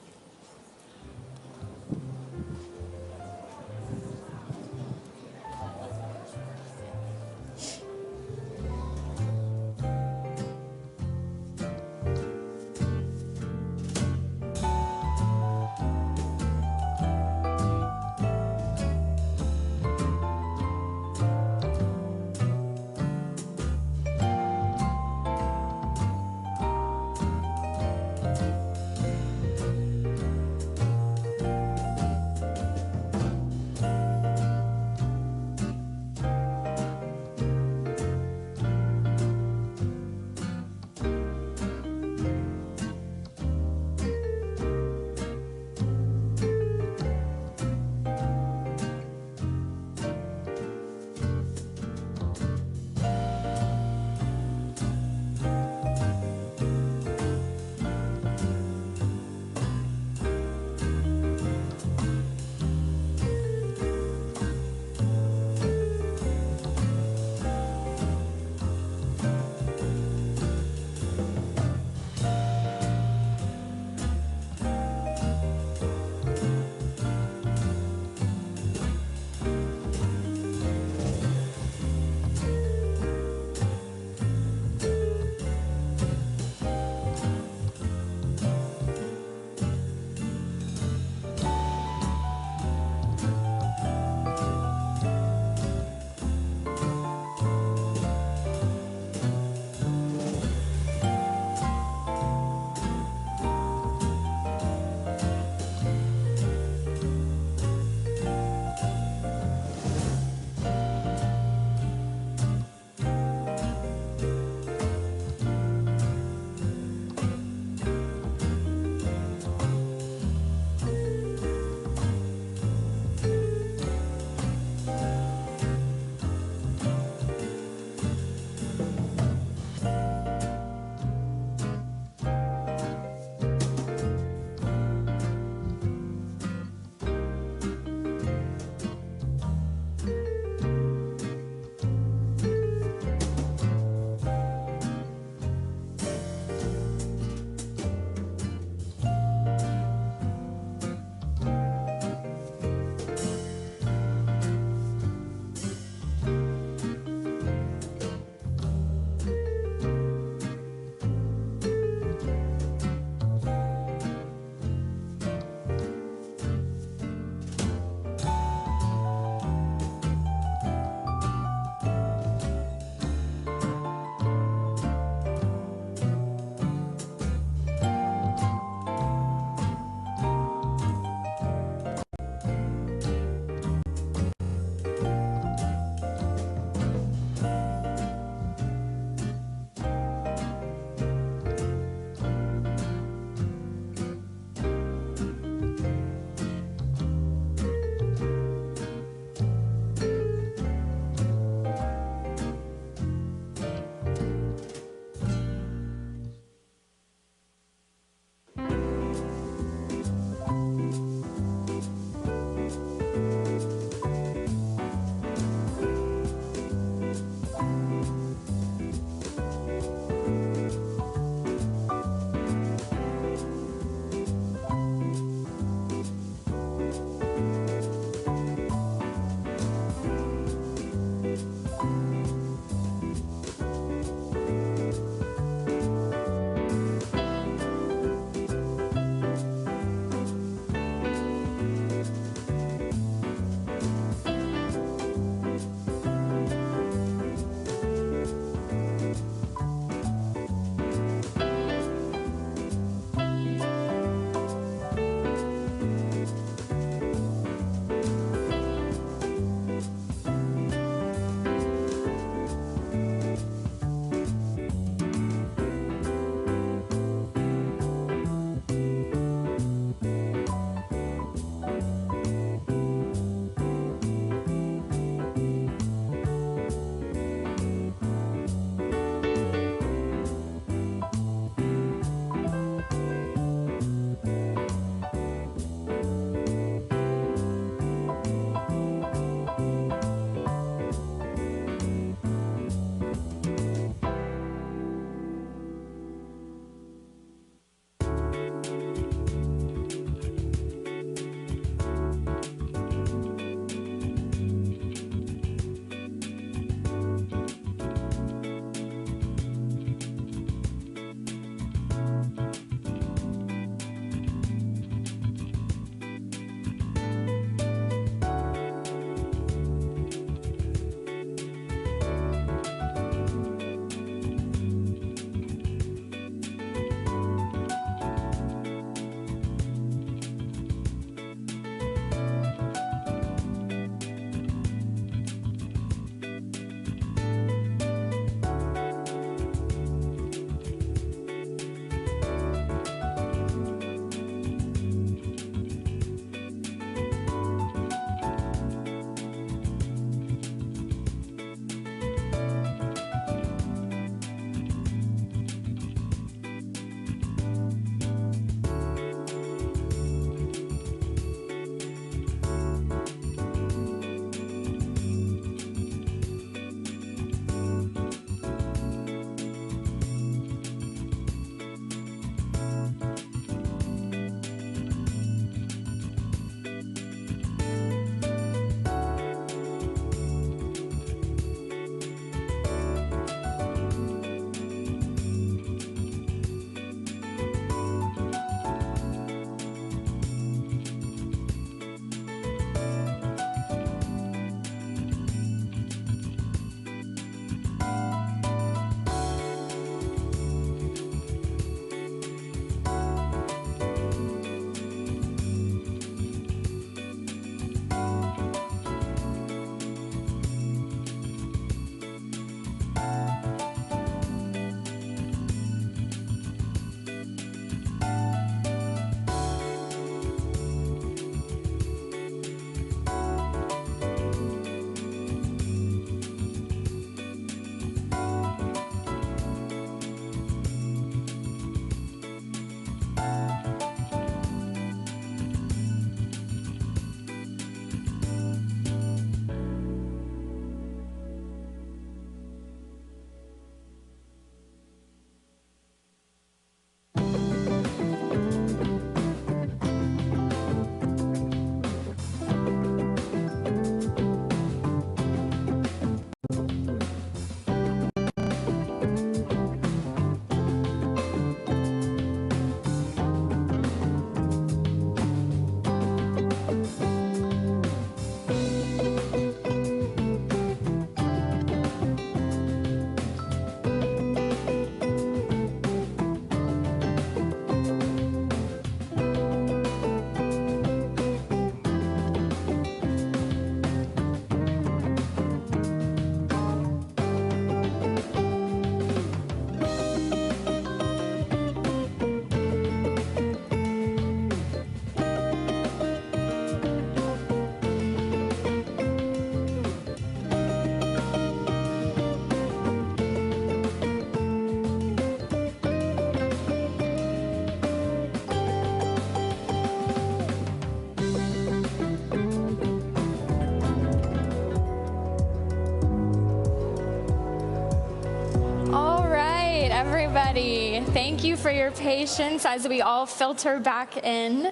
everybody. Thank you for your patience as we all filter back in.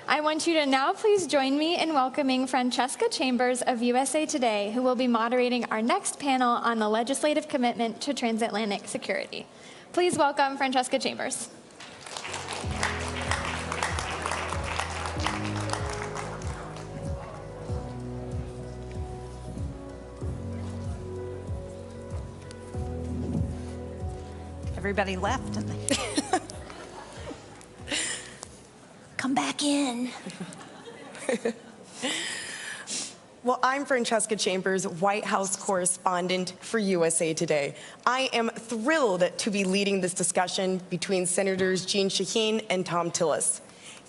I want you to now please join me in welcoming Francesca Chambers of USA Today, who will be moderating our next panel on the legislative commitment to transatlantic security. Please welcome Francesca Chambers. Everybody left. And come back in. Well, I'm Francesca Chambers, White House correspondent for USA Today. I am thrilled to be leading this discussion between Senators Jeanne Shaheen and Thom Tillis.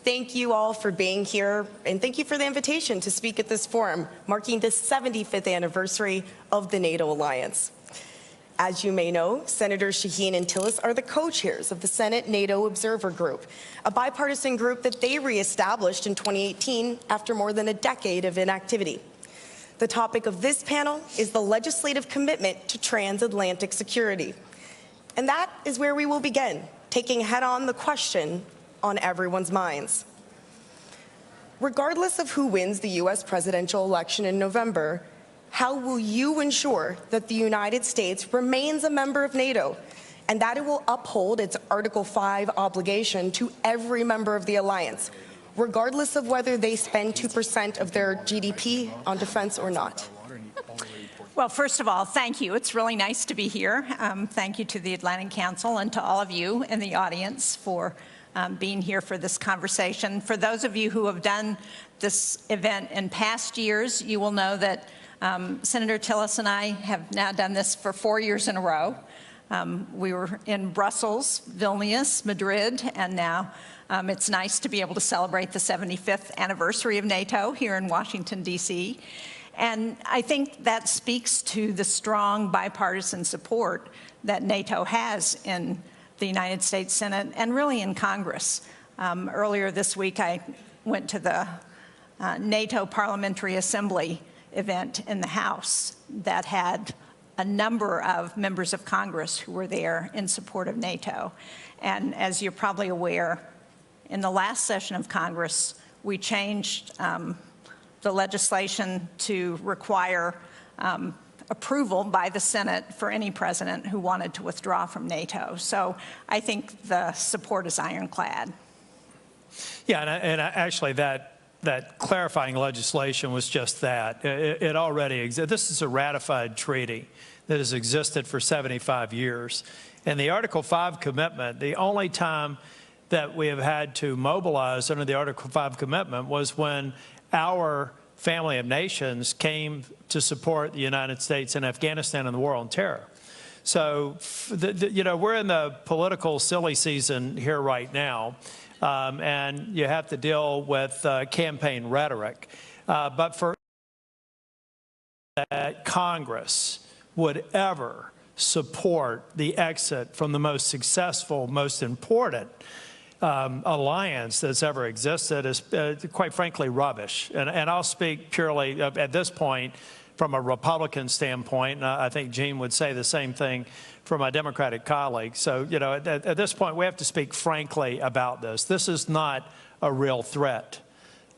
Thank you all for being here, and thank you for the invitation to speak at this forum, marking the 75th anniversary of the NATO alliance. As you may know, Senators Shaheen and Tillis are the co-chairs of the Senate NATO Observer Group, a bipartisan group that they reestablished in 2018 after more than a decade of inactivity. The topic of this panel is the legislative commitment to transatlantic security. And that is where we will begin, taking head-on the question on everyone's minds. Regardless of who wins the U.S. presidential election in November, how will you ensure that the United States remains a member of NATO and that it will uphold its Article 5 obligation to every member of the alliance, regardless of whether they spend 2% of their GDP on defense or not? Well, first of all, thank you. It's really nice to be here. Thank you to the Atlantic Council and to all of you in the audience for being here for this conversation. For those of you who have done this event in past years, you will know that Senator Tillis and I have now done this for 4 years in a row. We were in Brussels, Vilnius, Madrid, and now it's nice to be able to celebrate the 75th anniversary of NATO here in Washington, D.C. And I think that speaks to the strong bipartisan support that NATO has in the United States Senate and really in Congress. Earlier this week, I went to the NATO Parliamentary Assembly event in the House that had a number of members of Congress who were there in support of NATO. And as you're probably aware, in the last session of Congress, we changed the legislation to require approval by the Senate for any president who wanted to withdraw from NATO. So I think the support is ironclad. Yeah, and actually that clarifying legislation was just that. It already exists. This is a ratified treaty that has existed for 75 years. And the Article 5 commitment, the only time that we have had to mobilize under the Article 5 commitment was when our family of nations came to support the United States in Afghanistan in the war on terror. So, you know, we're in the political silly season here right now. And you have to deal with campaign rhetoric. But for that Congress would ever support the exit from the most successful, most important alliance that's ever existed is, quite frankly, rubbish. And I'll speak purely at this point from a Republican standpoint. And I think Jeanne would say the same thing for my Democratic colleagues. So, you know, at this point, we have to speak frankly about this. This is not a real threat.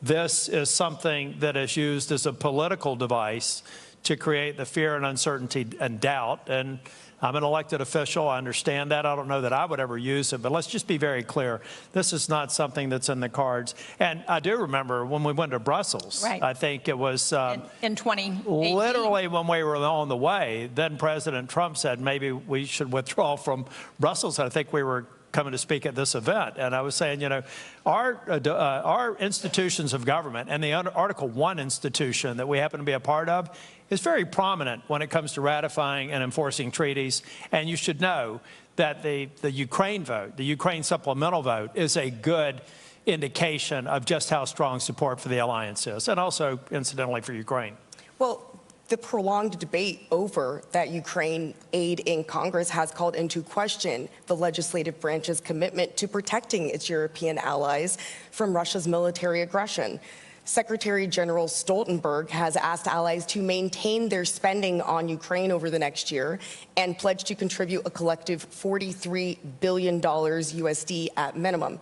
This is something that is used as a political device to create the fear and uncertainty and doubt. And I'm an elected official. I understand that. I don't know that I would ever use it. But let's just be very clear. This is not something that's in the cards. And I do remember when we went to Brussels, right. I think it was in 2018. Literally when we were on the way, then President Trump said maybe we should withdraw from Brussels. I think we were coming to speak at this event. And I was saying, you know, our institutions of government and the Article 1 institution that we happen to be a part of is very prominent when it comes to ratifying and enforcing treaties. And you should know that the Ukraine vote, the Ukraine supplemental vote, is a good indication of just how strong support for the alliance is, and also, incidentally, for Ukraine. Well, the prolonged debate over that Ukraine aid in Congress has called into question the legislative branch's commitment to protecting its European allies from Russia's military aggression. Secretary General Stoltenberg has asked allies to maintain their spending on Ukraine over the next year and pledged to contribute a collective $43 billion USD at minimum.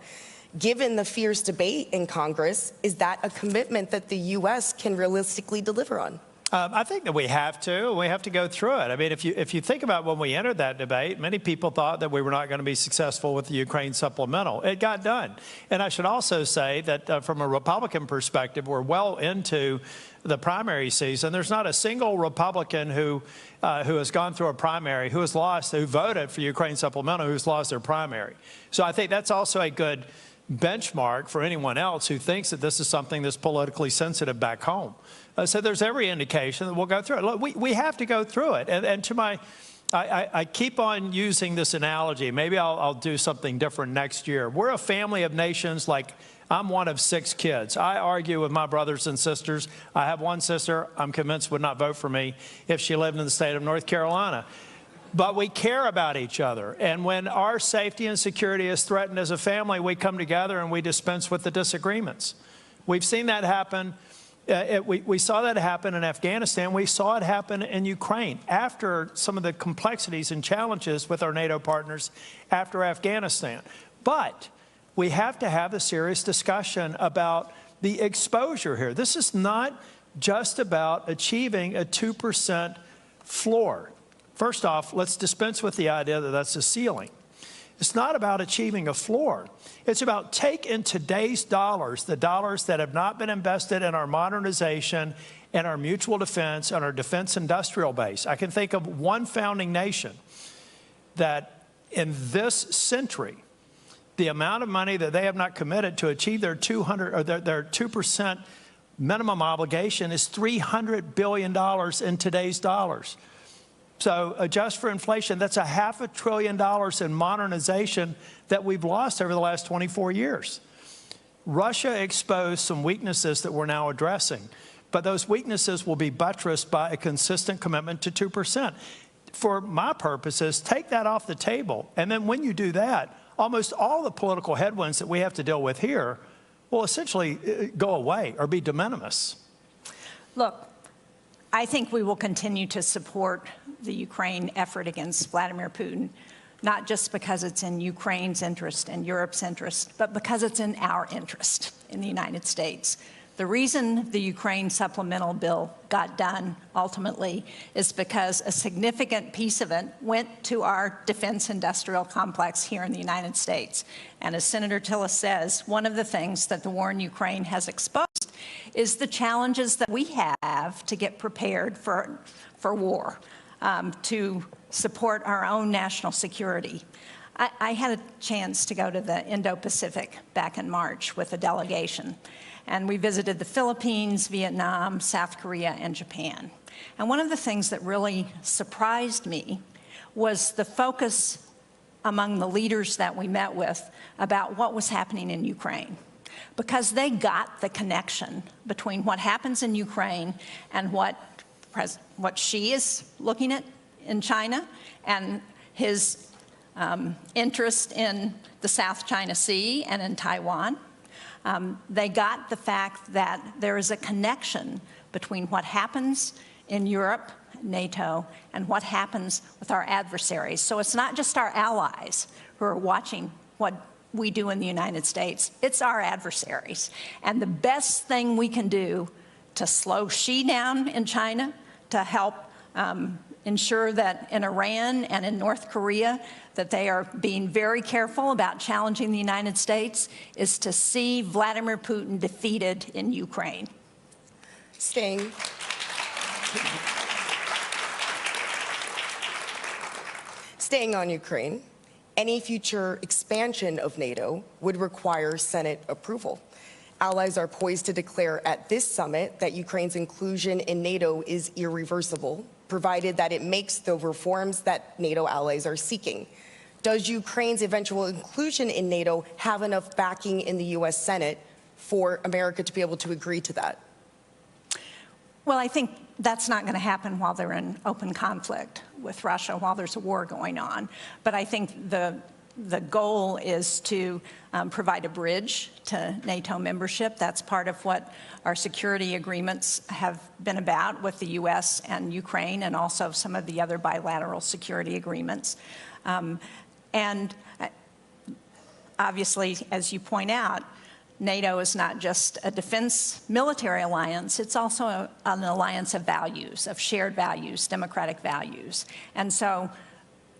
Given the fierce debate in Congress, is that a commitment that the U.S. can realistically deliver on? I think that we have to. We have to go through it. I mean, if you think about when we entered that debate, many people thought that we were not going to be successful with the Ukraine supplemental. It got done. And I should also say that from a Republican perspective, we're well into the primary season. There's not a single Republican who has gone through a primary, who has lost, who voted for Ukraine supplemental, who's lost their primary. So I think that's also a good benchmark for anyone else who thinks that this is something that's politically sensitive back home. So there's every indication that we'll go through it. Look, we have to go through it. And to my, I keep on using this analogy. Maybe I'll do something different next year. We're a family of nations. Like, I'm one of 6 kids. I argue with my brothers and sisters. I have one sister I'm convinced would not vote for me if she lived in the state of North Carolina. But we care about each other. And when our safety and security is threatened as a family, we come together and we dispense with the disagreements. We've seen that happen. We saw that happen in Afghanistan. We saw it happen in Ukraine after some of the complexities and challenges with our NATO partners after Afghanistan. But we have to have a serious discussion about the exposure here. This is not just about achieving a 2% floor. First off, let's dispense with the idea that that's a ceiling. It's not about achieving a floor. It's about take in today's dollars, the dollars that have not been invested in our modernization and our mutual defense and our defense industrial base. I can think of one founding nation that in this century, the amount of money that they have not committed to achieve their 2% minimum obligation is $300 billion in today's dollars. So adjust for inflation, that's $500 billion in modernization that we've lost over the last 24 years. Russia exposed some weaknesses that we're now addressing, but those weaknesses will be buttressed by a consistent commitment to 2%. For my purposes, take that off the table. And then when you do that, almost all the political headwinds that we have to deal with here will essentially go away or be de minimis. Look, I think we will continue to support the Ukraine effort against Vladimir Putin, not just because it's in Ukraine's interest and Europe's interest, but because it's in our interest in the United States. The reason the Ukraine supplemental bill got done ultimately is because a significant piece of it went to our defense industrial complex here in the United States. And as Senator Tillis says, one of the things that the war in Ukraine has exposed is the challenges that we have to get prepared for war, to support our own national security. I had a chance to go to the Indo-Pacific back in March with a delegation. And we visited the Philippines, Vietnam, South Korea, and Japan. And one of the things that really surprised me was the focus among the leaders that we met with about what was happening in Ukraine. Because they got the connection between what happens in Ukraine and what Xi is looking at in China and his interest in the South China Sea and in Taiwan. They got the fact that there is a connection between what happens in Europe, NATO, and what happens with our adversaries. So it's not just our allies who are watching what we do in the United States, it's our adversaries. And the best thing we can do to slow Xi down in China, to help ensure that in Iran and in North Korea that they are being very careful about challenging the United States, is to see Vladimir Putin defeated in Ukraine. Staying on Ukraine, any future expansion of NATO would require Senate approval. Allies are poised to declare at this summit that Ukraine's inclusion in NATO is irreversible, provided that it makes the reforms that NATO allies are seeking. Does Ukraine's eventual inclusion in NATO have enough backing in the U.S. Senate for America to be able to agree to that? Well, I think that's not going to happen while they're in open conflict with Russia, while there's a war going on. But I think the the goal is to provide a bridge to NATO membership. That's part of what our security agreements have been about with the U.S. and Ukraine, and also some of the other bilateral security agreements. And obviously, as you point out, NATO is not just a defense military alliance, it's also an alliance of values, of shared values, democratic values. And so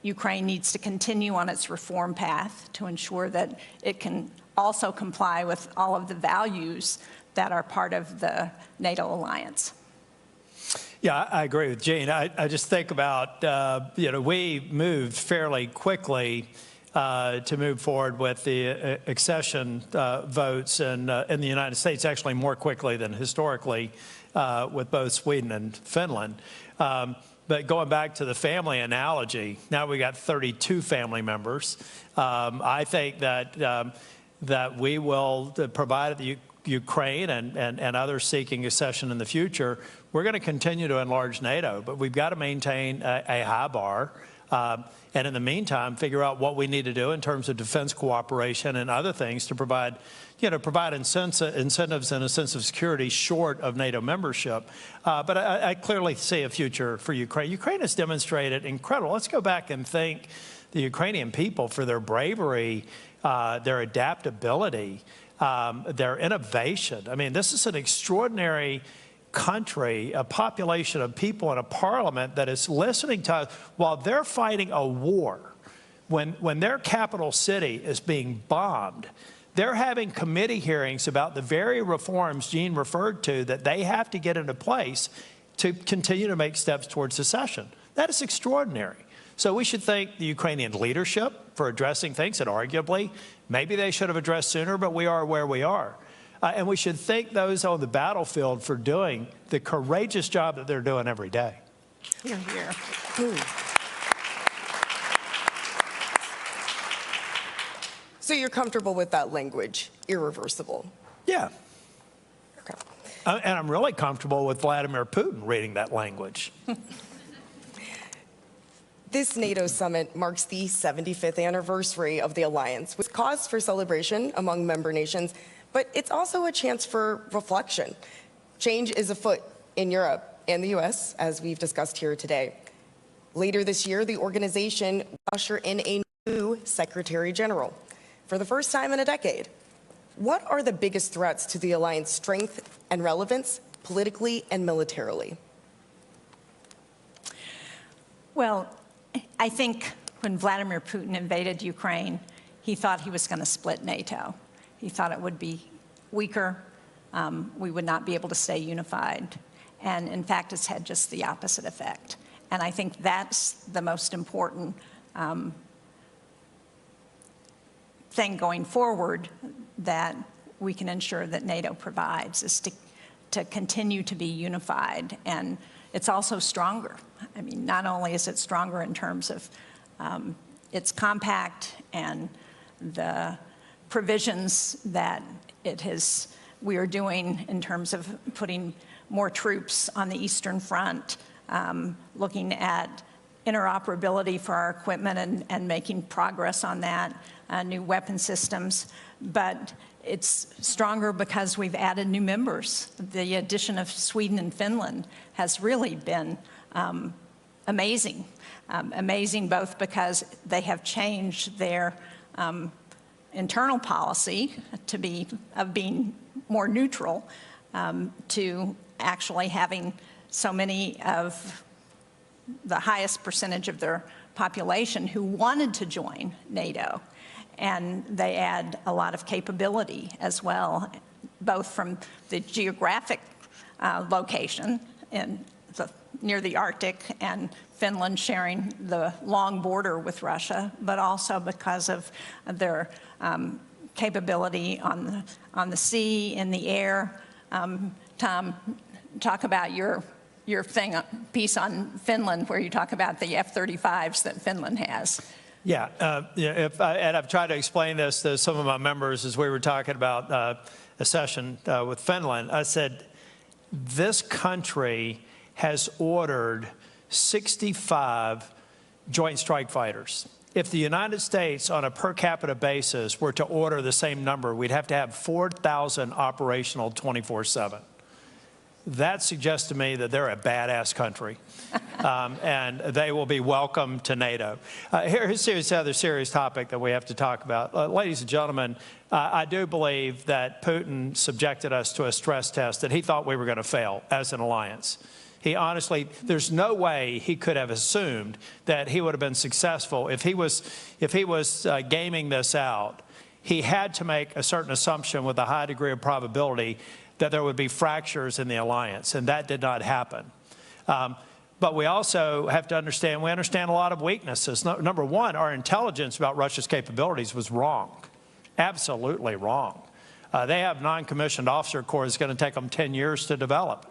Ukraine needs to continue on its reform path to ensure that it can also comply with all of the values that are part of the NATO alliance. Yeah, I agree with Jean. I just think about, we moved fairly quickly to move forward with the accession votes in the United States, actually more quickly than historically with both Sweden and Finland. But going back to the family analogy, now we got 32 family members. I think that we will provide the Ukraine and others seeking accession in the future. We're going to continue to enlarge NATO, but we've got to maintain a high bar. And in the meantime, figure out what we need to do in terms of defense cooperation and other things to provide, incentives and a sense of security short of NATO membership. But I clearly see a future for Ukraine. Ukraine has demonstrated incredible. Let's go back and thank the Ukrainian people for their bravery, their adaptability, their innovation. I mean, this is an extraordinary country, a population of people, and a parliament that is listening to us while they're fighting a war. When their capital city is being bombed, they're having committee hearings about the very reforms Jean referred to that they have to get into place to continue to make steps towards secession. That is extraordinary. So we should thank the Ukrainian leadership for addressing things that arguably maybe they should have addressed sooner, but we are where we are. And we should thank those on the battlefield for doing the courageous job that they're doing every day. Hear, hear. So you're comfortable with that language, irreversible? Yeah. Okay. And I'm really comfortable with Vladimir Putin reading that language. This NATO summit marks the 75th anniversary of the alliance, with cause for celebration among member nations, but it's also a chance for reflection. Change is afoot in Europe and the US, as we've discussed here today. Later this year, the organization will usher in a new Secretary General. For the first time in a decade, what are the biggest threats to the alliance's strength and relevance, politically and militarily? Well, I think when Vladimir Putin invaded Ukraine, he thought he was going to split NATO. He thought it would be weaker. We would not be able to stay unified. And in fact, it's had just the opposite effect. And I think that's the most important thing going forward that we can ensure that NATO provides, is to continue to be unified. And it's also stronger. I mean, not only is it stronger in terms of its compact and the provisions that we are doing in terms of putting more troops on the Eastern Front, looking at interoperability for our equipment and making progress on that, new weapon systems. But it's stronger because we've added new members. The addition of Sweden and Finland has really been amazing. Amazing both because they have changed their internal policy of being more neutral to actually having so many of the highest percentage of their population who wanted to join NATO. And they add a lot of capability as well, both from the geographic location near the Arctic and Finland sharing the long border with Russia, but also because of their capability on the sea, in the air. Tom, talk about your piece on Finland, where you talk about the F-35s that Finland has. Yeah, and I've tried to explain this to some of my members as we were talking about a session with Finland. I said, this country has ordered 65 Joint Strike Fighters. if the United States on a per capita basis were to order the same number, we'd have to have 4,000 operational 24/7. That suggests to me that they're a badass country, and they will be welcome to NATO. Here's the other serious topic that we have to talk about. Ladies and gentlemen, I do believe that Putin subjected us to a stress test that he thought we were going to fail as an alliance. He honestly, there's no way he could have assumed that he would have been successful if he was gaming this out. He had to make a certain assumption with a high degree of probability that there would be fractures in the alliance, and that did not happen. But we also have to understand, we understand a lot of weaknesses. Number one, our intelligence about Russia's capabilities was wrong, absolutely wrong. They have non-commissioned officer corps that's going to take them 10 years to develop.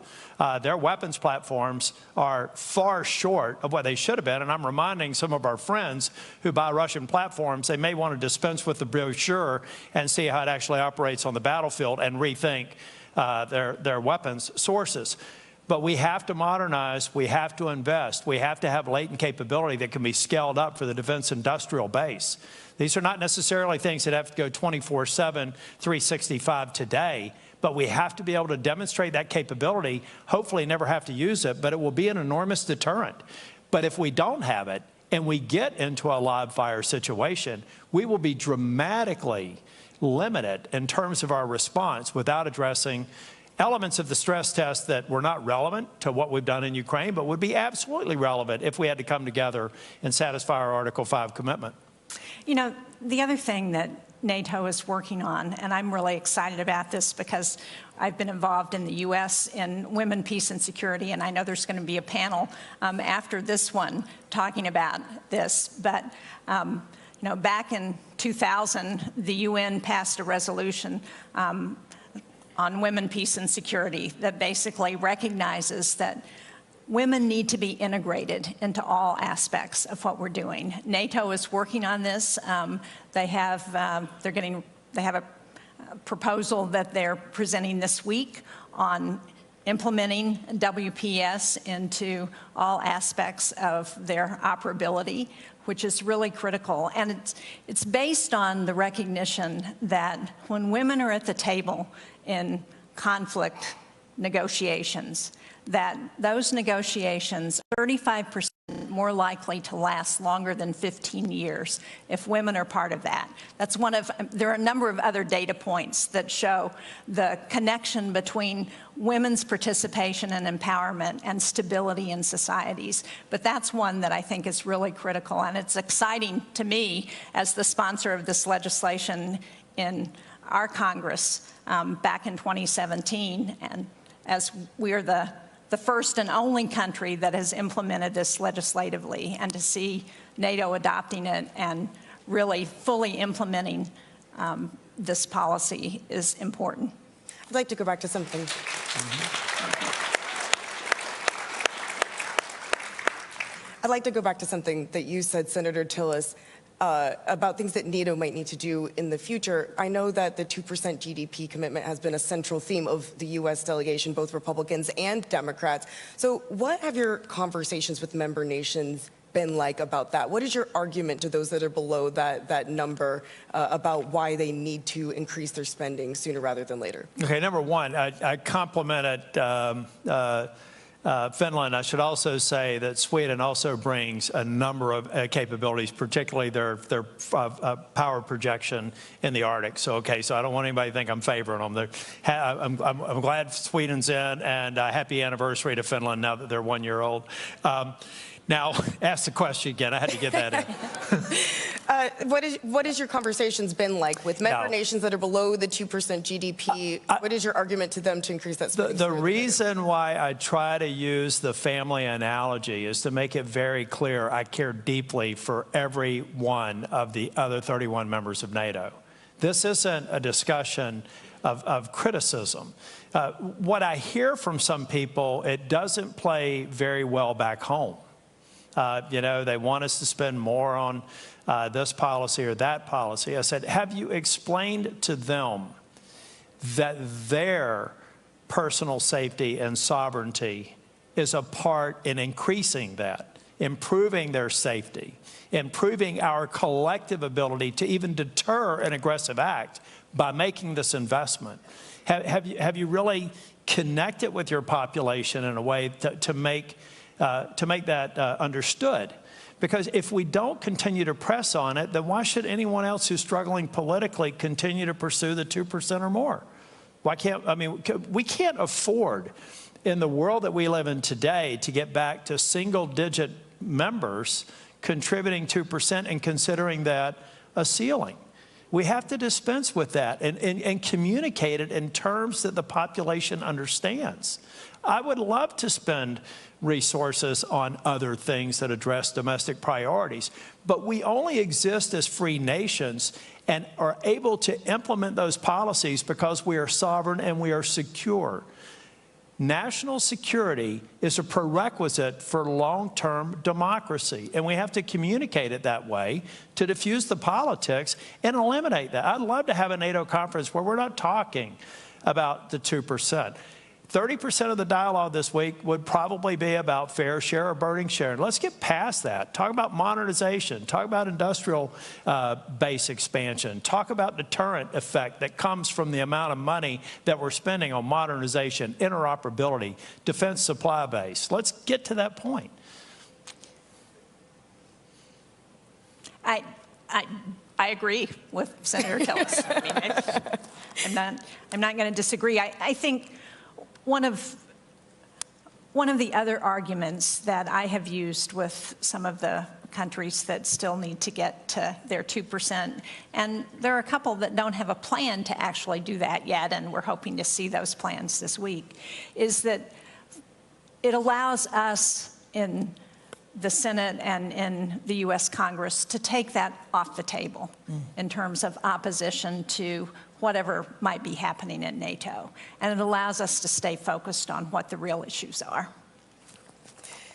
Their weapons platforms are far short of what they should have been, and I'm reminding some of our friends who buy Russian platforms, they may want to dispense with the brochure and see how it actually operates on the battlefield and rethink their weapons sources. But we have to modernize, we have to invest, we have to have latent capability that can be scaled up for the defense industrial base. These are not necessarily things that have to go 24/7, 365 today, but we have to be able to demonstrate that capability, hopefully never have to use it, but it will be an enormous deterrent. But if we don't have it and we get into a live fire situation, we will be dramatically limited in terms of our response without addressing elements of the stress test that were not relevant to what we've done in Ukraine, but would be absolutely relevant if we had to come together and satisfy our Article 5 commitment. You know, the other thing that NATO is working on, and I'm really excited about this because I've been involved in the U.S. in women, peace, and security, and I know there's going to be a panel after this one talking about this. But you know, back in 2000, the UN passed a resolution on women, peace, and security that basically recognizes that women need to be integrated into all aspects of what we're doing. NATO is working on this. They have a proposal that they're presenting this week on implementing WPS into all aspects of their operability, which is really critical. And it's based on the recognition that when women are at the table in conflict negotiations, that those negotiations are 35% more likely to last longer than 15 years if women are part of that. That's one of, there are a number of other data points that show the connection between women's participation and empowerment and stability in societies. But that's one that I think is really critical, and it's exciting to me as the sponsor of this legislation in our Congress back in 2017, and as we're the first and only country that has implemented this legislatively, and to see NATO adopting it and really fully implementing this policy is important. I'd like to go back to something. I'd like to go back to something that you said, Senator Tillis, about things that NATO might need to do in the future. I know that the 2% GDP commitment has been a central theme of the U.S. delegation, both Republicans and Democrats. So what have your conversations with member nations been like about that? What is your argument to those that are below that number about why they need to increase their spending sooner rather than later? Okay, number one, I complimented Finland. I should also say that Sweden also brings a number of capabilities, particularly their power projection in the Arctic. So, okay, so I don't want anybody to think I'm favoring them. I'm glad Sweden's in, and happy anniversary to Finland now that they're 1 year old. Now, ask the question again. I had to get that in. What has your conversations been like with member nations that are below the 2% GDP? What is your argument to them to increase that spending? The reason why I try to use the family analogy is to make it very clear I care deeply for every one of the other 31 members of NATO. This isn't a discussion of criticism. What I hear from some people, it doesn't play very well back home. You know, they want us to spend more on this policy or that policy. I said, have you explained to them that their personal safety and sovereignty is a part in increasing that? improving their safety, improving our collective ability to even deter an aggressive act by making this investment? Have you really connected with your population in a way to make that understood? Because if we don't continue to press on it, then why should anyone else who's struggling politically continue to pursue the 2% or more? Why can't, I mean, we can't afford in the world that we live in today to get back to single-digit members contributing 2% and considering that a ceiling. We have to dispense with that and communicate it in terms that the population understands. I would love to spend resources on other things that address domestic priorities, but we only exist as free nations and are able to implement those policies because we are sovereign and we are secure. National security is a prerequisite for long-term democracy, and we have to communicate it that way to diffuse the politics and eliminate that. I'd love to have a NATO conference where we're not talking about the 2%. 30% of the dialogue this week would probably be about fair share or burden share. Let's get past that. Talk about modernization. Talk about industrial base expansion. Talk about deterrent effect that comes from the amount of money that we're spending on modernization, interoperability, defense supply base. Let's get to that point. I agree with Senator Tillis. I mean, I'm not going to disagree. I think one of the other arguments that I have used with some of the countries that still need to get to their 2%, and there are a couple that don't have a plan to actually do that yet, and we're hoping to see those plans this week, is that it allows us in the Senate and in the U.S. Congress to take that off the table in terms of opposition to whatever might be happening in NATO. And it allows us to stay focused on what the real issues are,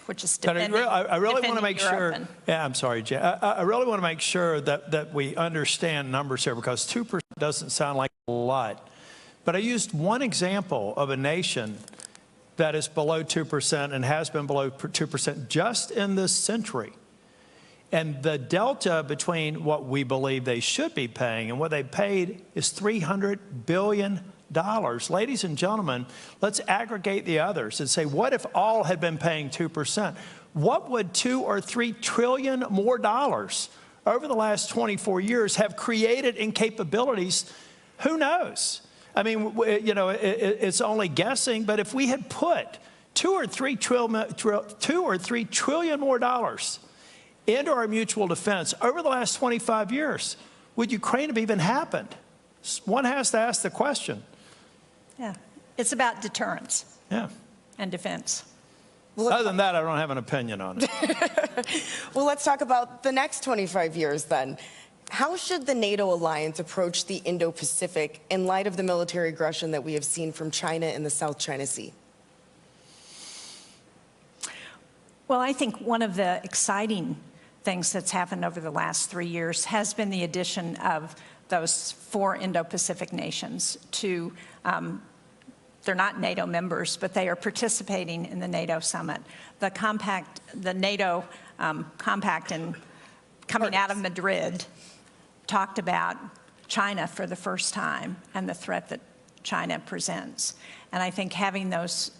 which is defending, I really want to make Europe sure, yeah, I'm sorry, Jen. I really want to make sure that we understand numbers here, because 2% doesn't sound like a lot. But I used one example of a nation that is below 2% and has been below 2% just in this century. And the delta between what we believe they should be paying and what they paid is $300 billion. Ladies and gentlemen, let's aggregate the others and say, what if all had been paying 2%? What would 2 or 3 trillion more dollars over the last 24 years have created in capabilities? Who knows? I mean, you know, it's only guessing, but if we had put 2 or 3 trillion more dollars into our mutual defense over the last 25 years, would Ukraine have even happened? One has to ask the question. Yeah, it's about deterrence. Yeah. And defense. Well, other than that, I don't have an opinion on it. Well, let's talk about the next 25 years then. How should the NATO alliance approach the Indo-Pacific in light of the military aggression that we have seen from China in the South China Sea? Well, I think one of the exciting things that's happened over the last 3 years has been the addition of those 4 Indo-Pacific nations to, they're not NATO members, but they are participating in the NATO summit. The compact, the NATO compact coming out of Madrid talked about China for the first time and the threat that China presents. And I think having those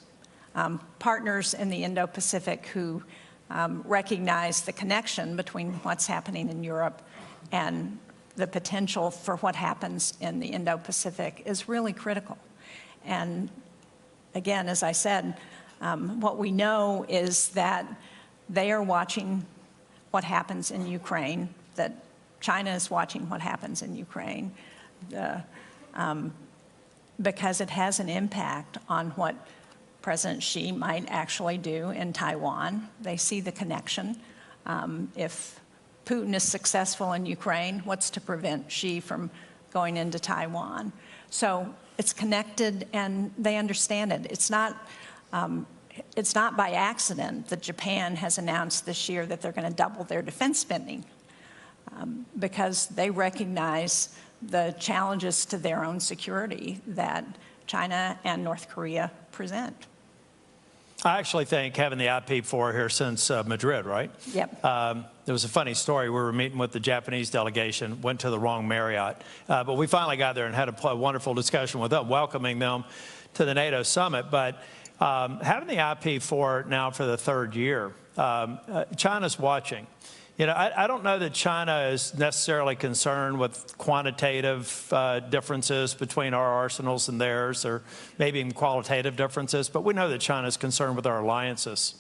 partners in the Indo-Pacific who recognize the connection between what's happening in Europe and the potential for what happens in the Indo-Pacific is really critical. And again, as I said, what we know is that they are watching what happens in Ukraine, that China is watching what happens in Ukraine, because it has an impact on what President Xi might actually do in Taiwan. They see the connection. If Putin is successful in Ukraine, what's to prevent Xi from going into Taiwan? So it's connected, and they understand it. It's not by accident that Japan has announced this year that they're going to double their defense spending, because they recognize the challenges to their own security that China and North Korea present. I actually think having the IP4 here since Madrid, right? Yep. There was a funny story. We were meeting with the Japanese delegation, went to the wrong Marriott, but we finally got there and had a wonderful discussion with them, welcoming them to the NATO summit. But having the IP4 now for the third year, China's watching. You know, I don't know that China is necessarily concerned with quantitative differences between our arsenals and theirs, or maybe even qualitative differences, but we know that China is concerned with our alliances.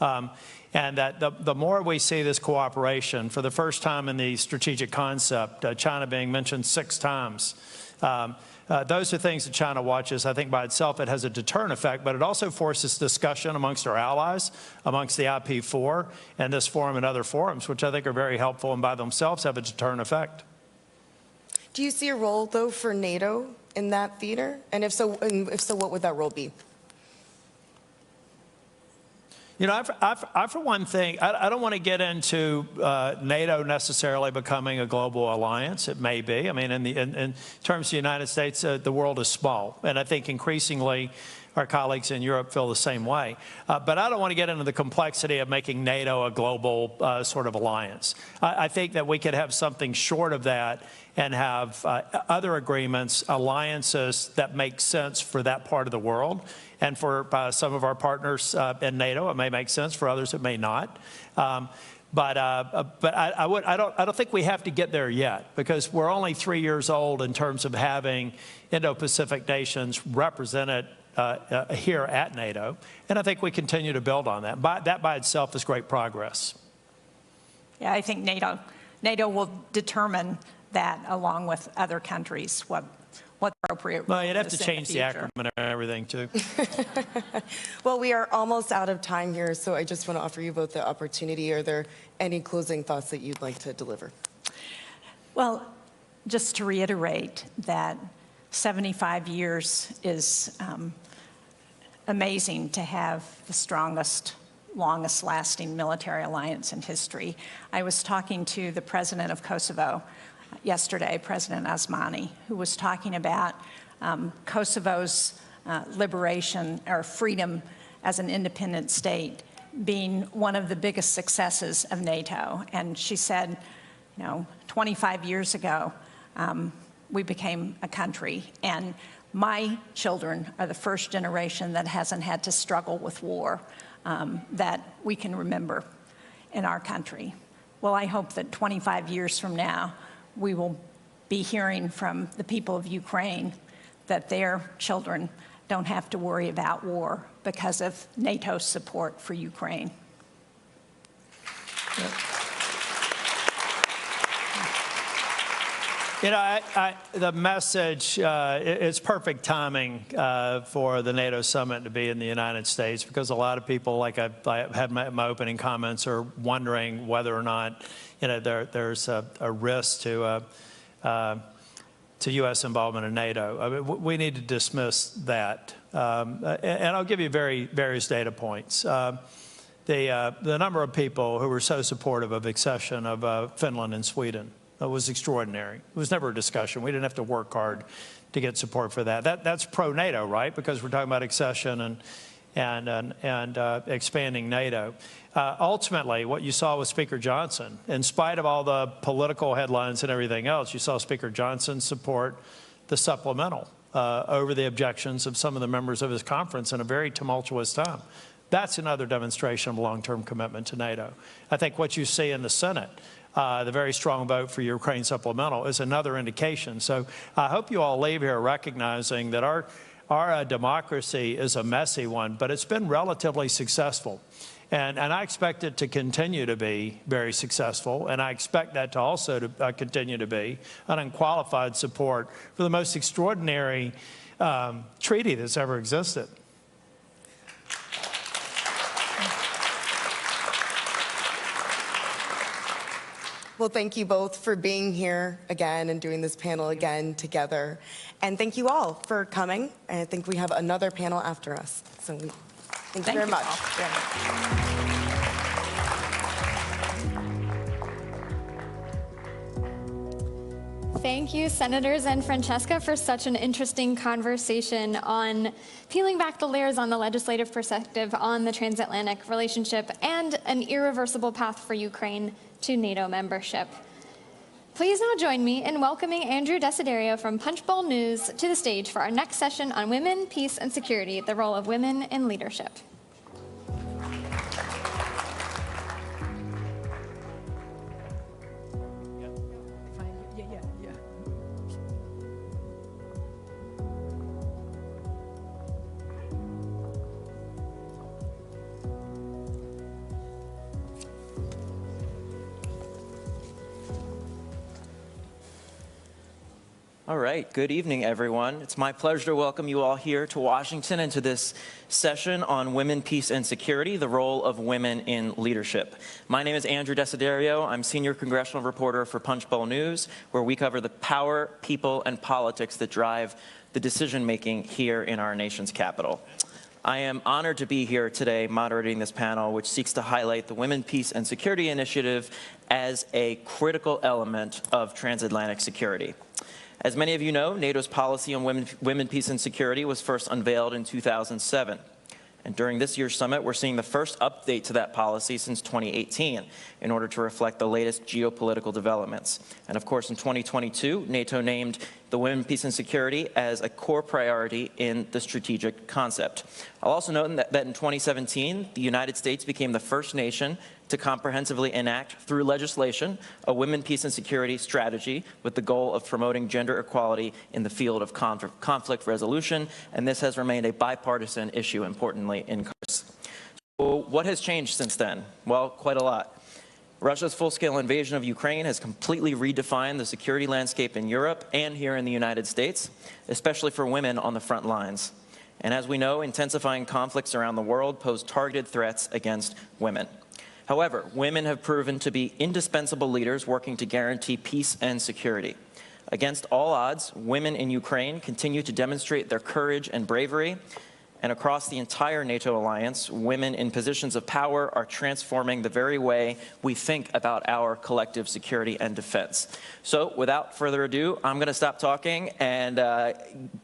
And that the more we see this cooperation, for the first time in the strategic concept, China being mentioned 6 times, those are things that China watches. I think by itself it has a deterrent effect, but it also forces discussion amongst our allies, amongst the IP4 and this forum and other forums, which I think are very helpful and by themselves have a deterrent effect. Do you see a role, though, for NATO in that theater? And if so, what would that role be? You know, I for one thing, I don't want to get into NATO necessarily becoming a global alliance. It may be. I mean, in terms of the United States, the world is small. And I think increasingly our colleagues in Europe feel the same way. But I don't want to get into the complexity of making NATO a global sort of alliance. I think that we could have something short of that and have other agreements, alliances that make sense for that part of the world. And for some of our partners in NATO, it may make sense. For others, it may not. But I don't think we have to get there yet, because we're only 3 years old in terms of having Indo-Pacific nations represented here at NATO, and I think we continue to build on that. That by itself is great progress. Yeah, I think NATO will determine that along with other countries what's appropriate. Well, you'd have to change the acronym and everything too. Well, we are almost out of time here, so I just want to offer you both the opportunity. Are there any closing thoughts that you'd like to deliver? Well, just to reiterate that 75 years is amazing to have the strongest, longest lasting military alliance in history. I was talking to the president of Kosovo yesterday, President Osmani, who was talking about Kosovo's liberation or freedom as an independent state being one of the biggest successes of NATO. And she said, you know, 25 years ago, we became a country, and my children are the first generation that hasn't had to struggle with war that we can remember in our country. Well, I hope that 25 years from now, we will be hearing from the people of Ukraine that their children don't have to worry about war because of NATO's support for Ukraine. Yep. You know, the message, it's perfect timing for the NATO summit to be in the United States, because a lot of people, like I had my opening comments, are wondering whether or not, you know, there's a risk to U.S. involvement in NATO. I mean, we need to dismiss that. And I'll give you various data points. The number of people who were so supportive of accession of Finland and Sweden was extraordinary. It was never a discussion. We didn't have to work hard to get support for that. That's pro-NATO, right? Because we're talking about accession and expanding NATO. Ultimately, what you saw with Speaker Johnson, in spite of all the political headlines and everything else, you saw Speaker Johnson support the supplemental over the objections of some of the members of his conference in a very tumultuous time. That's another demonstration of long-term commitment to NATO. I think what you see in the Senate, the very strong vote for Ukraine supplemental, is another indication. So I hope you all leave here recognizing that our democracy is a messy one, but it's been relatively successful. And I expect it to continue to be very successful, and I expect that to also continue to be an unqualified support for the most extraordinary treaty that's ever existed. Well, thank you both for being here again and doing this panel again together. And thank you all for coming. And I think we have another panel after us. So thank you very much. Thank you, Senators and Francesca, for such an interesting conversation on peeling back the layers on the legislative perspective on the transatlantic relationship and an irreversible path for Ukraine to NATO membership. Please now join me in welcoming Andrew Desiderio from Punchbowl News to the stage for our next session on women, peace, and security, the role of women in leadership. All right, good evening, everyone. It's my pleasure to welcome you all here to Washington and to this session on women, peace, and security, the role of women in leadership. My name is Andrew Desiderio. I'm senior congressional reporter for Punchbowl News, where we cover the power, people, and politics that drive the decision-making here in our nation's capital. I am honored to be here today moderating this panel, which seeks to highlight the Women, Peace, and Security Initiative as a critical element of transatlantic security. As many of you know, NATO's policy on women, peace, and security was first unveiled in 2007. And during this year's summit, we're seeing the first update to that policy since 2018 in order to reflect the latest geopolitical developments. And of course, in 2022, NATO named the women, peace, and security as a core priority in the strategic concept. I'll also note that in 2017, the United States became the first nation to comprehensively enact through legislation a women, peace, and security strategy with the goal of promoting gender equality in the field of conflict resolution, and this has remained a bipartisan issue, importantly, in Congress. So what has changed since then? Well, quite a lot. Russia's full-scale invasion of Ukraine has completely redefined the security landscape in Europe and here in the United States, especially for women on the front lines. And as we know, intensifying conflicts around the world pose targeted threats against women. However, women have proven to be indispensable leaders working to guarantee peace and security. Against all odds, women in Ukraine continue to demonstrate their courage and bravery. And across the entire NATO alliance, women in positions of power are transforming the very way we think about our collective security and defense. So without further ado, I'm going to stop talking and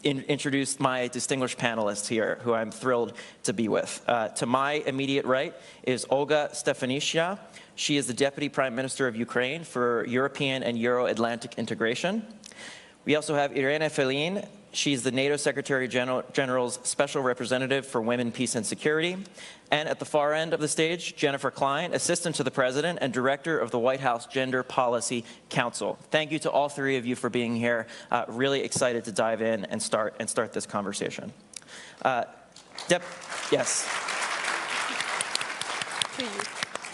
introduce my distinguished panelists here, who I'm thrilled to be with. To my immediate right is Olga Stefanishyna. She is the Deputy Prime Minister of Ukraine for European and Euro-Atlantic integration. We also have Irina Felin. She's the NATO Secretary General's Special Representative for Women, Peace, and Security. And at the far end of the stage, Jennifer Klein, Assistant to the President and Director of the White House Gender Policy Council. Thank you to all three of you for being here. Really excited to dive in and start this conversation. Yes.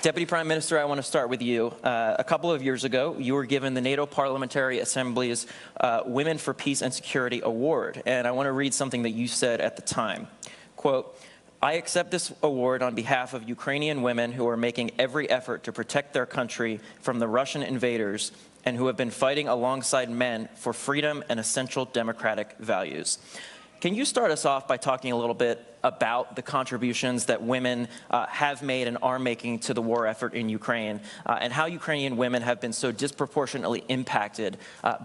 Deputy Prime Minister, I want to start with you. A couple of years ago, you were given the NATO Parliamentary Assembly's Women for Peace and Security Award, and I want to read something that you said at the time. Quote, "I accept this award on behalf of Ukrainian women who are making every effort to protect their country from the Russian invaders and who have been fighting alongside men for freedom and essential democratic values." Can you start us off by talking a little bit about the contributions that women have made and are making to the war effort in Ukraine, and how Ukrainian women have been so disproportionately impacted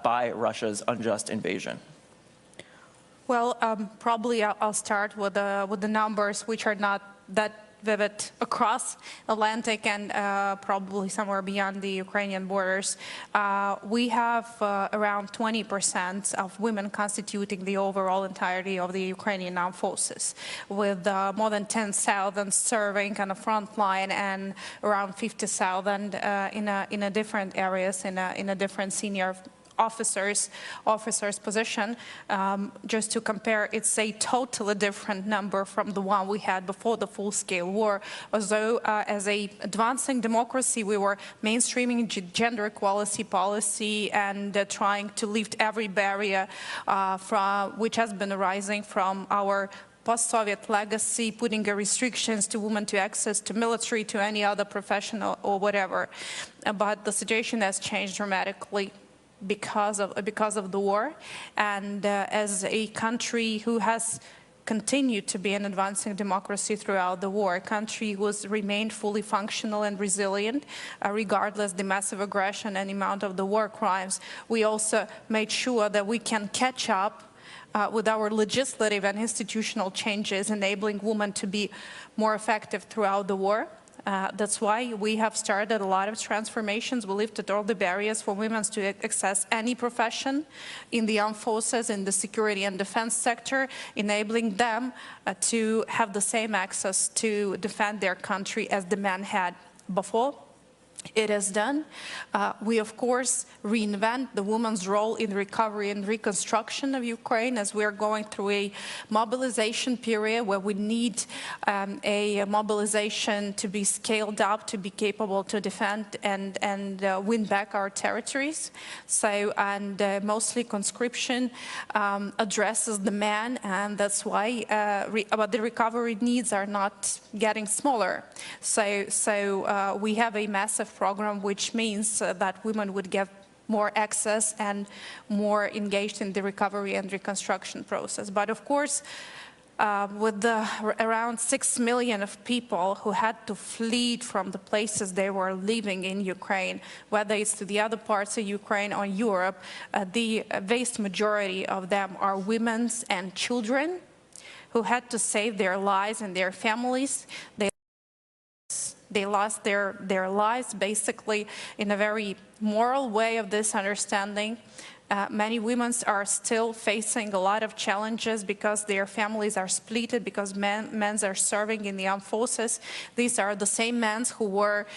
by Russia's unjust invasion? Well, probably I'll start with the numbers, which are not that vivid across Atlantic and probably somewhere beyond the Ukrainian borders. We have around 20% of women constituting the overall entirety of the Ukrainian armed forces, with more than 10,000 serving on the front line and around 50,000 in a different areas, in a different senior officers position. Just to compare, it's a totally different number from the one we had before the full-scale war. Although as a advancing democracy, we were mainstreaming gender equality policy and trying to lift every barrier which has been arising from our post-Soviet legacy, putting restrictions to women to access to military, to any other professional or whatever. But the situation has changed dramatically because of the war, and as a country who has continue to be an advancing democracy throughout the war. A country was remained fully functional and resilient, regardless the massive aggression and amount of the war crimes. We also made sure that we can catch up with our legislative and institutional changes, enabling women to be more effective throughout the war. That's why we have started a lot of transformations. We lifted all the barriers for women to access any profession in the armed forces, in the security and defense sector, enabling them to have the same access to defend their country as the men had before. It is done. We, of course, reinvent the woman's role in recovery and reconstruction of Ukraine as we're going through a mobilization period where we need a mobilization to be scaled up, to be capable to defend and win back our territories. So, and mostly conscription addresses the man, and that's why but the recovery needs are not getting smaller. So we have a massive program, which means that women would get more access and more engaged in the recovery and reconstruction process. But of course, with the around 6 million of people who had to flee from the places they were living in Ukraine, whether it's to the other parts of Ukraine or Europe, the vast majority of them are women and children who had to save their lives and their families. They lost their lives basically in a very moral way of this understanding. Many women are still facing a lot of challenges because their families are split, because men are serving in the armed forces. These are the same men who were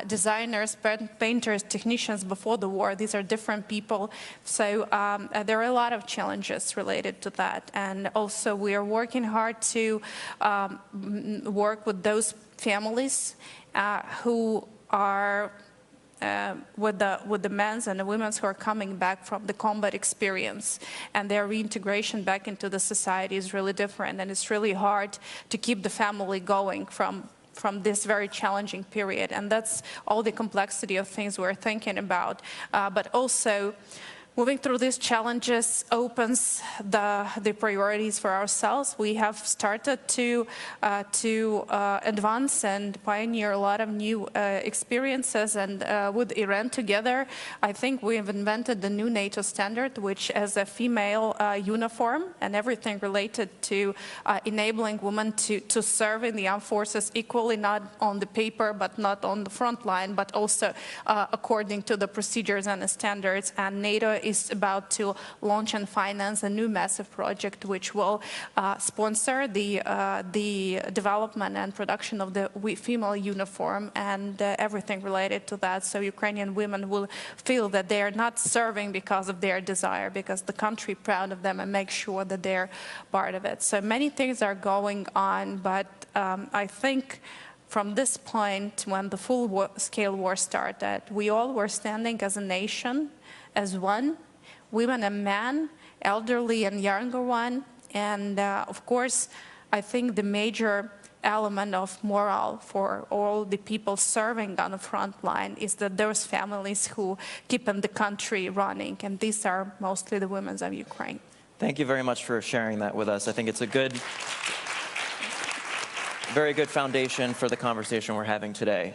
designers, painters, technicians before the war. These are different people. So there are a lot of challenges related to that. And also we are working hard to work with those families who are with the men and the women who are coming back from the combat experience, and their reintegration back into the society is really different, and it's really hard to keep the family going from this very challenging period. And that's all the complexity of things we're thinking about. But also, moving through these challenges opens the priorities for ourselves. We have started to advance and pioneer a lot of new experiences, and with Iran together, I think we have invented the new NATO standard, which is a female uniform and everything related to enabling women to serve in the armed forces equally, not on the paper, but not on the front line, but also according to the procedures and the standards. And NATO is about to launch and finance a new massive project which will sponsor the development and production of the female uniform and everything related to that. So Ukrainian women will feel that they are not serving because of their desire, because the country is proud of them and make sure that they're part of it. So many things are going on, but I think from this point, when the full-scale war started, we all were standing as a nation, as one, women and men, elderly and younger one. And of course, I think the major element of morale for all the people serving on the front line is that those families who keep the country running, and these are mostly the women of Ukraine. Thank you very much for sharing that with us. I think it's a very good foundation for the conversation we're having today.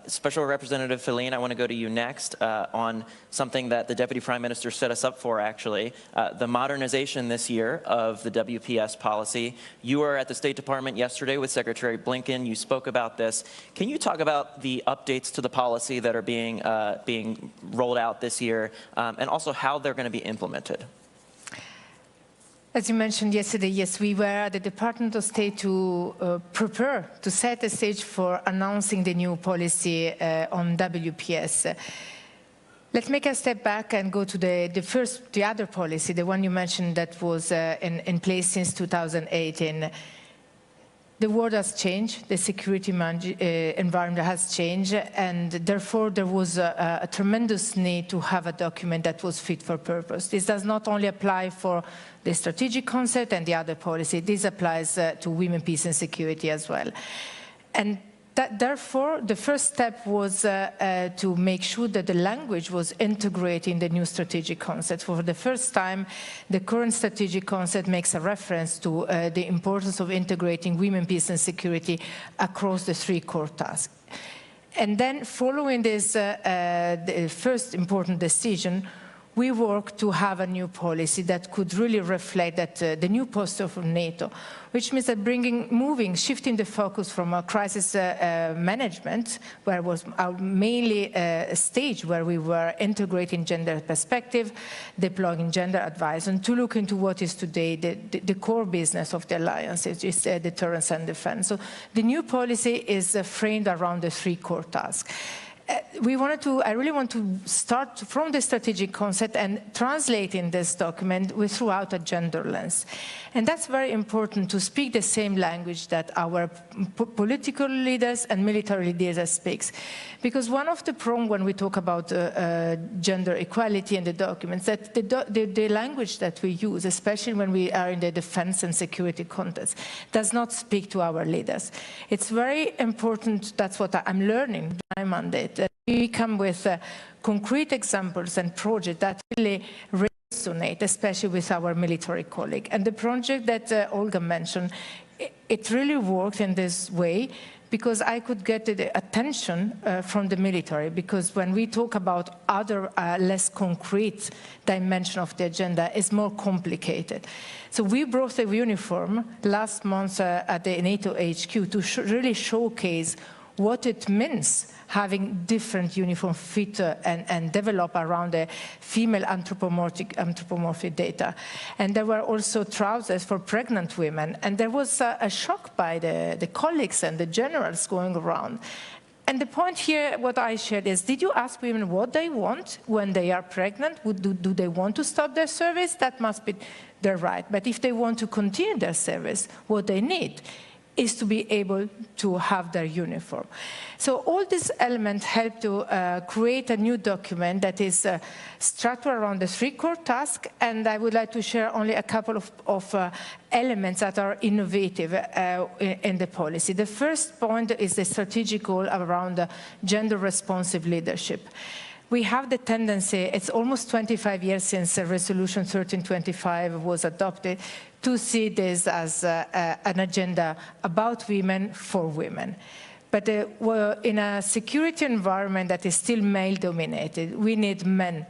Special Representative Feline, I want to go to you next on something that the Deputy Prime Minister set us up for, actually, the modernization this year of the WPS policy. You were at the State Department yesterday with Secretary Blinken. You spoke about this. Can you talk about the updates to the policy that are being rolled out this year, and also how they're going to be implemented? As you mentioned yesterday, yes, we were at the Department of State to prepare, to set the stage for announcing the new policy on WPS. Let's make a step back and go to the other policy, the one you mentioned that was in place since 2018. The world has changed, the security environment has changed, and therefore there was a tremendous need to have a document that was fit for purpose. This does not only apply for the strategic concept and the other policy, this applies to women, peace and security as well. And Therefore, the first step was to make sure that the language was integrated in the new strategic concept. For the first time, the current strategic concept makes a reference to the importance of integrating women, peace and security across the 3 core tasks. And then following this the first important decision, we worked to have a new policy that could really reflect that the new posture of NATO, which means that shifting the focus from a crisis management, where it was mainly a stage where we were integrating gender perspective, deploying gender advice, and to look into what is today the core business of the alliance, which is deterrence and defense. So the new policy is framed around the 3 core tasks. I really want to start from the strategic concept and translating this document throughout a gender lens. And that's very important to speak the same language that our political leaders and military leaders speak. Because one of the problems when we talk about gender equality in the documents, that the language that we use, especially when we are in the defense and security context, does not speak to our leaders. It's very important, that's what I'm learning in my mandate, that we come with concrete examples and projects that really resonate, especially with our military colleagues. And the project that Olga mentioned, it really worked in this way because I could get the attention from the military, because when we talk about other less concrete dimension of the agenda, it's more complicated. So we brought the uniform last month at the NATO HQ to really showcase what it means having different uniform fit and develop around the female anthropomorphic data. And there were also trousers for pregnant women. And there was a shock by the colleagues and the generals going around. And the point here, what I shared is, did you ask women what they want when they are pregnant? Do they want to stop their service? That must be their right. But if they want to continue their service, what they need is to be able to have their uniform. So all these elements help to create a new document that is structured around the 3 core tasks, and I would like to share only a couple of elements that are innovative in the policy. The first point is the strategic goal around gender-responsive leadership. We have the tendency, it's almost 25 years since Resolution 1325 was adopted, to see this as an agenda about women for women. But in a security environment that is still male-dominated, we need men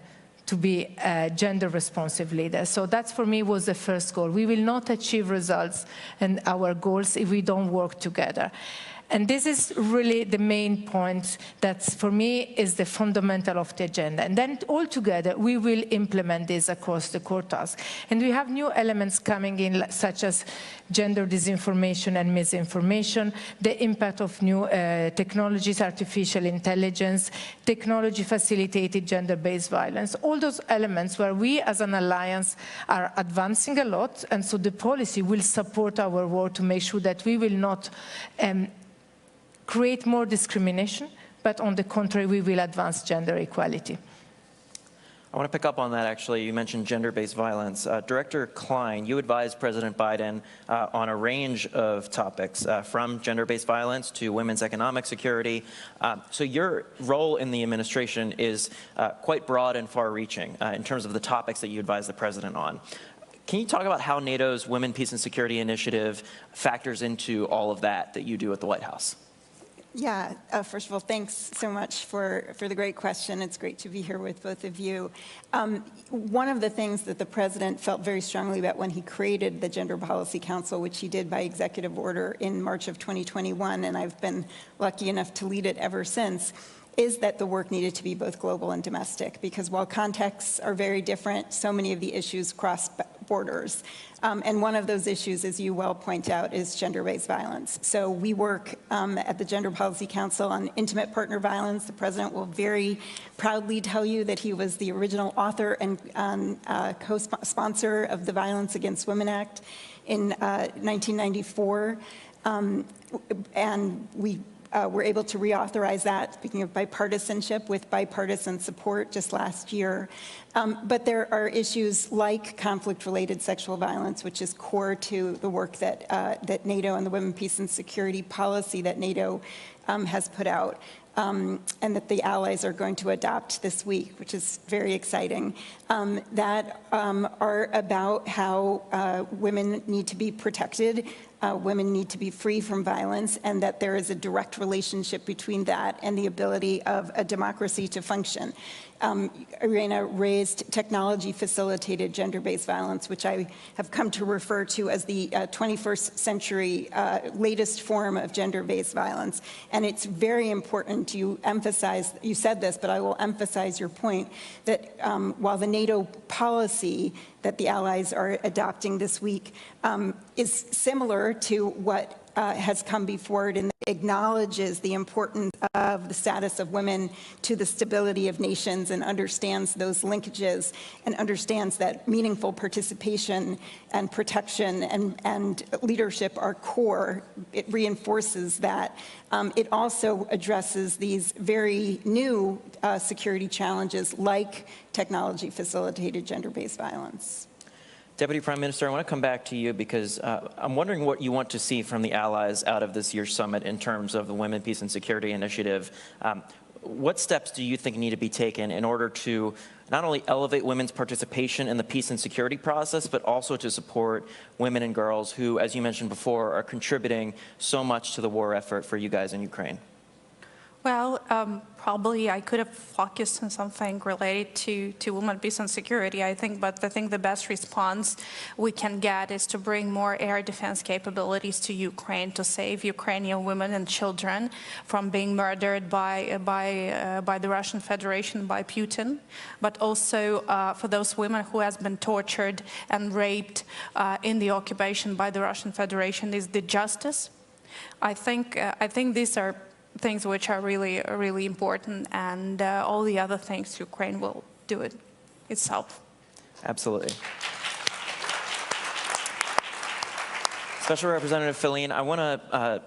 to be gender-responsive leaders. So that, for me, was the first goal. We will not achieve results and our goals if we don't work together. And this is really the main point that, for me, is the fundamental of the agenda. And then, all together, we will implement this across the core tasks. And we have new elements coming in, such as gender disinformation and misinformation, the impact of new technologies, artificial intelligence, technology-facilitated gender-based violence, all those elements where we, as an alliance, are advancing a lot. And so the policy will support our work to make sure that we will not create more discrimination, but on the contrary, we will advance gender equality. I want to pick up on that, actually. You mentioned gender-based violence. Director Klein, you advised President Biden on a range of topics, from gender-based violence to women's economic security. So your role in the administration is quite broad and far-reaching in terms of the topics that you advise the president on. Can you talk about how NATO's Women, Peace and Security Initiative factors into all of that you do at the White House? Yeah, first of all, thanks so much for the great question. It's great to be here with both of you. One of the things that the president felt very strongly about when he created the Gender Policy Council, which he did by executive order in March of 2021, and I've been lucky enough to lead it ever since, is that the work needed to be both global and domestic, because while contexts are very different, so many of the issues cross borders. And one of those issues, as you well point out, is gender-based violence. So we work at the Gender Policy Council on intimate partner violence. The president will very proudly tell you that he was the original author and co-sponsor of the Violence Against Women Act in 1994. And we were able to reauthorize that, speaking of bipartisanship, with bipartisan support just last year. But there are issues like conflict-related sexual violence, which is core to the work that, that NATO and the Women, Peace and Security policy that NATO has put out. And that the allies are going to adopt this week, which is very exciting, that are about how women need to be protected, women need to be free from violence, and that there is a direct relationship between that and the ability of a democracy to function. Irina raised technology-facilitated gender-based violence, which I have come to refer to as the 21st century latest form of gender-based violence. And it's very important you emphasize, you said this, but I will emphasize your point, that while the NATO policy that the allies are adopting this week is similar to what has come before it and acknowledges the importance of the status of women to the stability of nations and understands those linkages and understands that meaningful participation and protection and leadership are core. It reinforces that. It also addresses these very new security challenges like technology-facilitated gender-based violence. Deputy Prime Minister, I want to come back to you because I'm wondering what you want to see from the allies out of this year's summit in terms of the Women, Peace and Security Initiative. What steps do you think need to be taken in order to not only elevate women's participation in the peace and security process, but also to support women and girls who, as you mentioned before, are contributing so much to the war effort for you guys in Ukraine? Well, probably I could have focused on something related to women, peace and security, I think, but I think the best response we can get is to bring more air defense capabilities to Ukraine to save Ukrainian women and children from being murdered by the Russian Federation, by Putin, but also for those women who has been tortured and raped in the occupation by the Russian Federation is the justice. I think these are things which are really, really important, and all the other things, Ukraine will do it itself. Absolutely. Special Representative Filene, I want to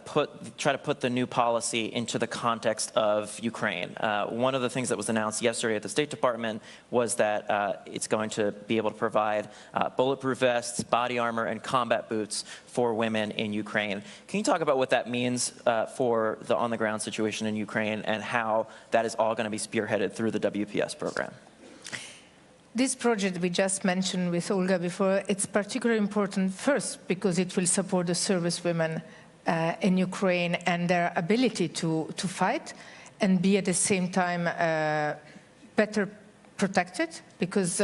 try to put the new policy into the context of Ukraine. One of the things that was announced yesterday at the State Department was that it's going to be able to provide bulletproof vests, body armor, and combat boots for women in Ukraine. Can you talk about what that means for the on-the-ground situation in Ukraine and how that is all going to be spearheaded through the WPS program? This project we just mentioned with Olga before, it's particularly important first because it will support the service women in Ukraine and their ability to fight and be at the same time better protected, because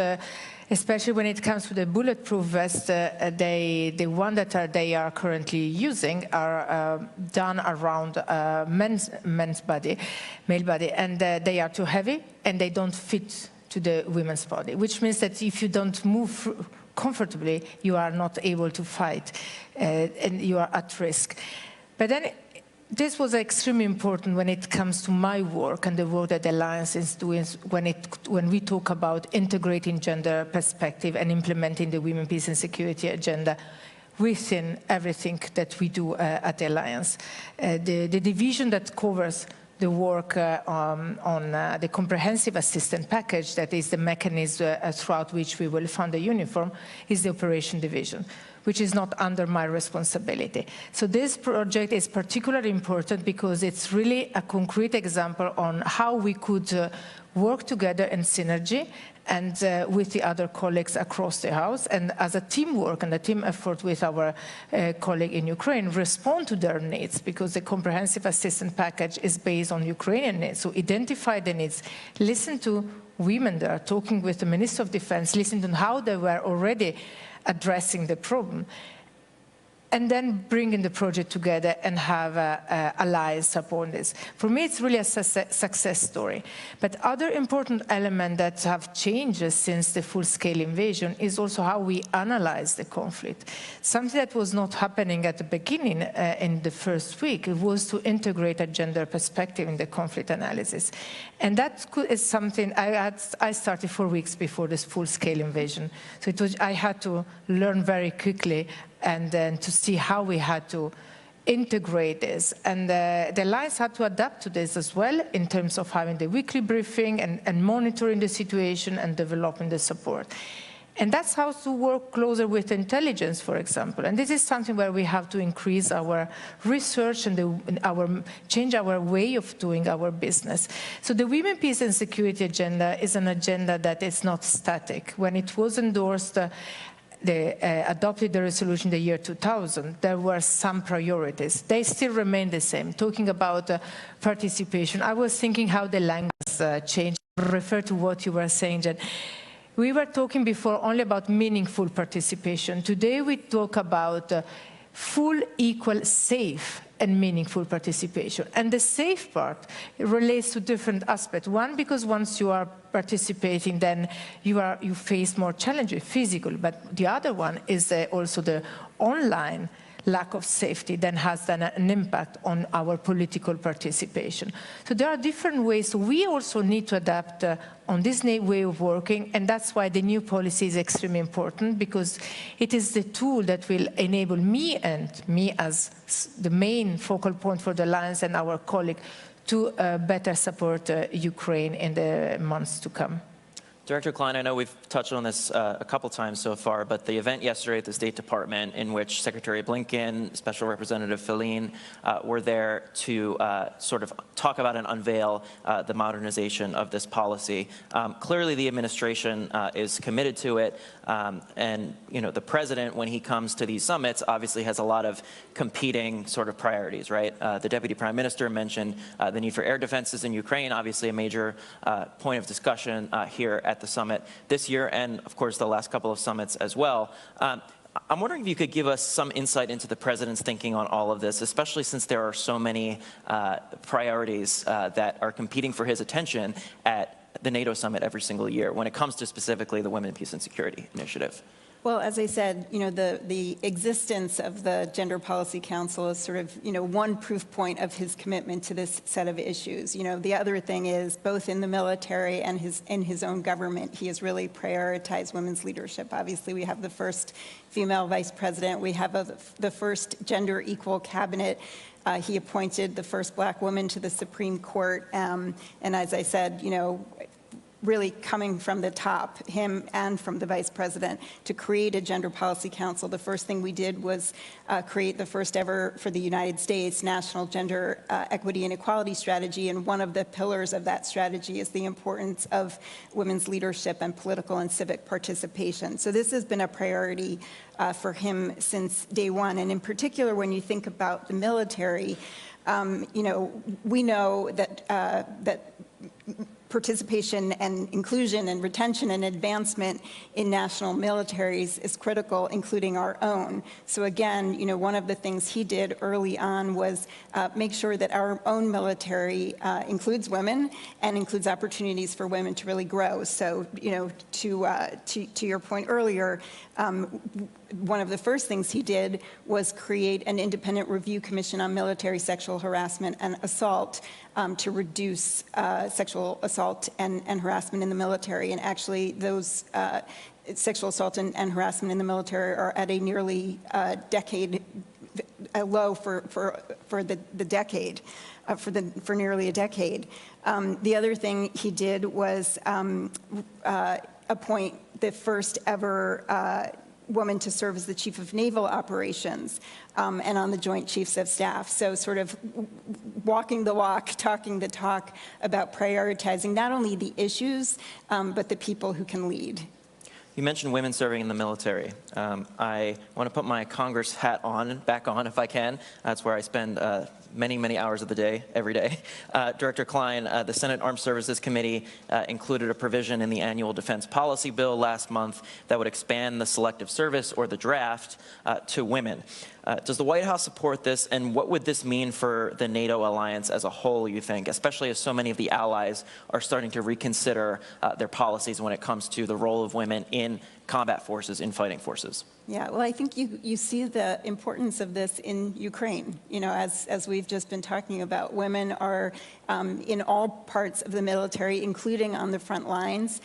especially when it comes to the bulletproof vest, the one that they are currently using are done around male body, and they are too heavy and they don't fit to the women's body, which means that if you don't move comfortably, you are not able to fight and you are at risk. But then this was extremely important when it comes to my work and the work that the Alliance is doing when we talk about integrating gender perspective and implementing the Women, Peace and Security agenda within everything that we do at the Alliance. The division that covers the work on the comprehensive assistance package, that is the mechanism throughout which we will fund the uniform, is the operation division, which is not under my responsibility. So this project is particularly important because it's really a concrete example on how we could work together in synergy and with the other colleagues across the House, and as a teamwork and a team effort with our colleague in Ukraine, respond to their needs, because the comprehensive assistance package is based on Ukrainian needs. So identify the needs, listen to women there, talking with the Minister of Defense, listen to how they were already addressing the problem, and then bringing the project together and have allies support this. For me, it's really a success story. But other important elements that have changed since the full-scale invasion is also how we analyze the conflict. Something that was not happening at the beginning in the first week was to integrate a gender perspective in the conflict analysis. And that is something I started 4 weeks before this full-scale invasion. So I had to learn very quickly and then to see how we had to integrate this. And the alliance had to adapt to this as well in terms of having the weekly briefing and monitoring the situation and developing the support. And that's how to work closer with intelligence, for example. And this is something where we have to increase our research and change our way of doing our business. So the Women, Peace and Security agenda is an agenda that is not static. When it was endorsed, adopted the resolution in the year 2000, there were some priorities. They still remain the same. Talking about participation, I was thinking how the language changed. Refer to what you were saying, Jen. We were talking before only about meaningful participation. Today we talk about full, equal, safe and meaningful participation. And the safe part relates to different aspects. One, because once you are participating, then you face more challenges, physical. But the other one is also the online lack of safety then has then an impact on our political participation. So there are different ways. So we also need to adapt on this new way of working, and that's why the new policy is extremely important, because it is the tool that will enable me as the main focal point for the Alliance and our colleague to better support Ukraine in the months to come. Director Klein, I know we've touched on this a couple times so far, but the event yesterday at the State Department in which Secretary Blinken, Special Representative Feline were there to sort of talk about and unveil the modernization of this policy. Clearly the administration is committed to it, and the president, when he comes to these summits, obviously has a lot of competing sort of priorities, right? The Deputy Prime Minister mentioned the need for air defenses in Ukraine, obviously a major point of discussion here at the summit this year, and of course the last couple of summits as well. I'm wondering if you could give us some insight into the president's thinking on all of this, especially since there are so many priorities that are competing for his attention at the NATO summit every single year when it comes to specifically the Women, Peace and Security Initiative. Well, as I said, the existence of the Gender Policy Council is sort of, one proof point of his commitment to this set of issues. The other thing is, both in the military and in his own government, he has really prioritized women's leadership. Obviously, we have the first female vice president. We have the first gender equal cabinet. He appointed the first black woman to the Supreme Court. And as I said, really coming from the top, him and from the vice president, to create a gender policy council. The first thing we did was create the first ever, for the United States, national gender equity and equality strategy. And one of the pillars of that strategy is the importance of women's leadership and political and civic participation. So this has been a priority for him since day one. And in particular, when you think about the military, we know that participation and inclusion and retention and advancement in national militaries is critical, including our own. So again, one of the things he did early on was make sure that our own military includes women and includes opportunities for women to really grow. So, to your point earlier, one of the first things he did was create an independent review commission on military sexual harassment and assault to reduce sexual assault and harassment in the military. And actually, those sexual assault and harassment in the military are at a nearly decade low for nearly a decade. The other thing he did was appoint the first ever woman to serve as the Chief of Naval Operations and on the Joint Chiefs of Staff. So sort of walking the walk, talking the talk about prioritizing not only the issues, but the people who can lead. You mentioned women serving in the military. I want to put my Congress hat back on if I can. That's where I spend many, many hours of the day, every day. Director Klein, the Senate Armed Services Committee included a provision in the annual defense policy bill last month that would expand the selective service, or the draft, to women. Does the White House support this, and what would this mean for the NATO alliance as a whole, you think, especially as so many of the allies are starting to reconsider their policies when it comes to the role of women in combat forces, in fighting forces? Yeah, well, I think you see the importance of this in Ukraine. As we've just been talking about, women are in all parts of the military, including on the front lines.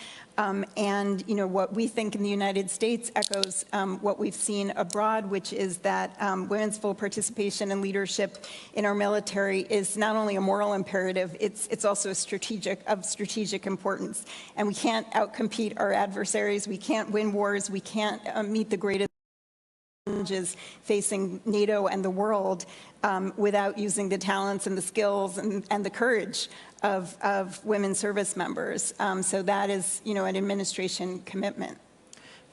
And what we think in the United States echoes what we've seen abroad, which is that women's full participation and leadership in our military is not only a moral imperative, it's also of strategic importance. And we can't outcompete our adversaries, we can't win wars, we can't meet the greatest challenges facing NATO and the world without using the talents and the skills and the courage of women service members. So that is, an administration commitment.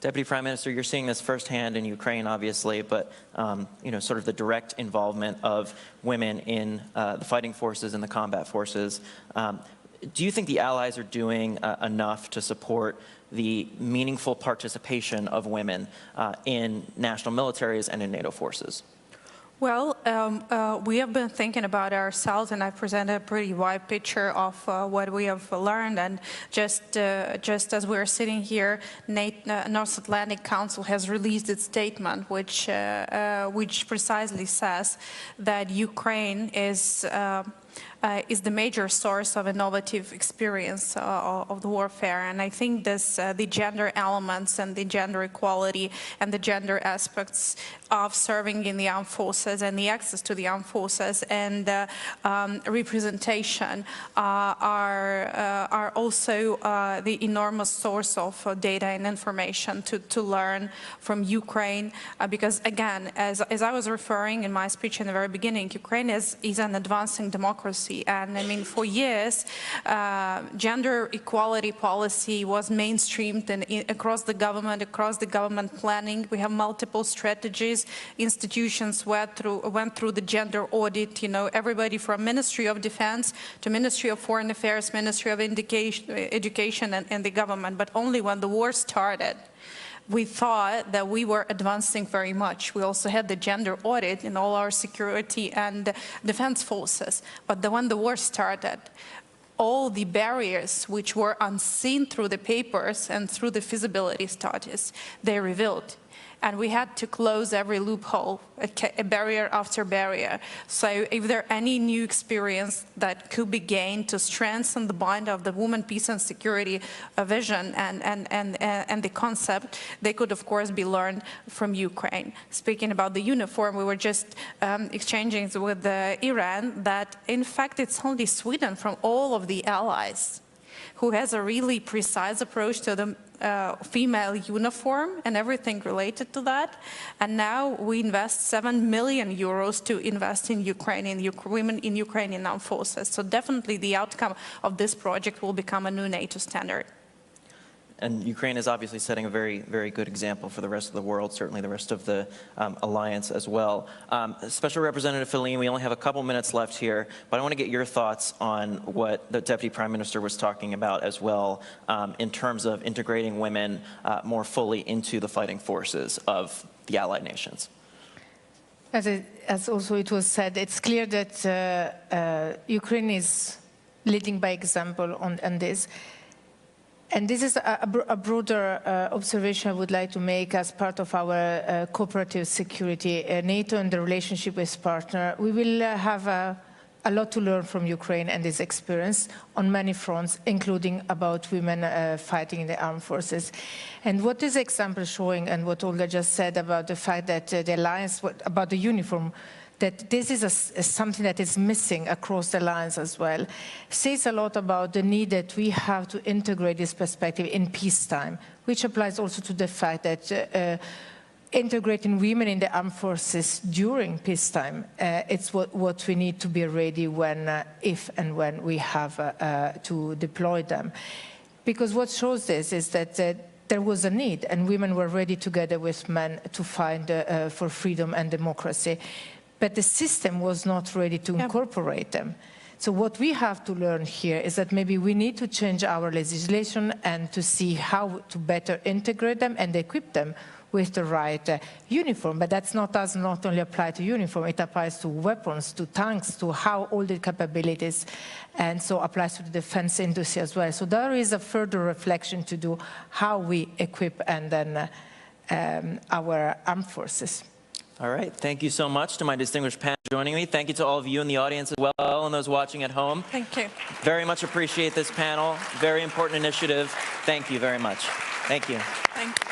Deputy Prime Minister, you're seeing this firsthand in Ukraine, obviously, but sort of the direct involvement of women in the fighting forces and the combat forces. Do you think the allies are doing enough to support the meaningful participation of women in national militaries and in NATO forces? Well, we have been thinking about ourselves, and I presented a pretty wide picture of what we have learned. And just as we're sitting here, North Atlantic Council has released its statement, which precisely says that Ukraine is the major source of innovative experience of the warfare. And I think the gender elements and the gender equality and the gender aspects of serving in the armed forces and the access to the armed forces and representation are also the enormous source of data and information to learn from Ukraine. Because again, as I was referring in my speech in the very beginning, Ukraine is an advancing democracy. And I mean, for years, gender equality policy was mainstreamed across the government planning. We have multiple strategies. Institutions went through the gender audit. Everybody from Ministry of Defense to Ministry of Foreign Affairs, Ministry of Education, and the government. But only when the war started, we thought that we were advancing very much. We also had the gender audit in all our security and defense forces. But when the war started, all the barriers which were unseen through the papers and through the feasibility studies, they revealed. And we had to close every loophole, a barrier after barrier. So if there are any new experience that could be gained to strengthen the bond of the women, peace and security vision and the concept, they could of course be learned from Ukraine. Speaking about the uniform, we were just exchanging with Iran that in fact it's only Sweden from all of the allies who has a really precise approach to the female uniform and everything related to that. And now we invest 7 million euros to invest in Ukraine, in women in Ukrainian armed forces. So definitely the outcome of this project will become a new NATO standard. And Ukraine is obviously setting a very, very good example for the rest of the world, certainly the rest of the alliance as well. Special Representative Feline, we only have a couple minutes left here, but I want to get your thoughts on what the Deputy Prime Minister was talking about as well in terms of integrating women more fully into the fighting forces of the allied nations. As also it was said, it's clear that Ukraine is leading by example on this. And this is a broader observation I would like to make as part of our cooperative security, NATO and the relationship with partner. We will have a lot to learn from Ukraine and this experience on many fronts, including about women fighting in the armed forces. And what this example showing, and what Olga just said about the fact that the alliance, about the uniform, that this is something that is missing across the lines as well, says a lot about the need that we have to integrate this perspective in peacetime, which applies also to the fact that integrating women in the armed forces during peacetime, it's what we need to be ready when, if and when we have to deploy them. Because what shows this is that there was a need, and women were ready together with men to fight for freedom and democracy. But the system was not ready to incorporate them. So what we have to learn here is that maybe we need to change our legislation and to see how to better integrate them and equip them with the right uniform. But that does not only apply to uniform, it applies to weapons, to tanks, to how all the capabilities, and so applies to the defense industry as well. So there is a further reflection to do how we equip and then our armed forces. All right, thank you so much to my distinguished panel joining me. Thank you to all of you in the audience as well and those watching at home. Thank you. Very much appreciate this panel. Very important initiative. Thank you very much. Thank you. Thank you.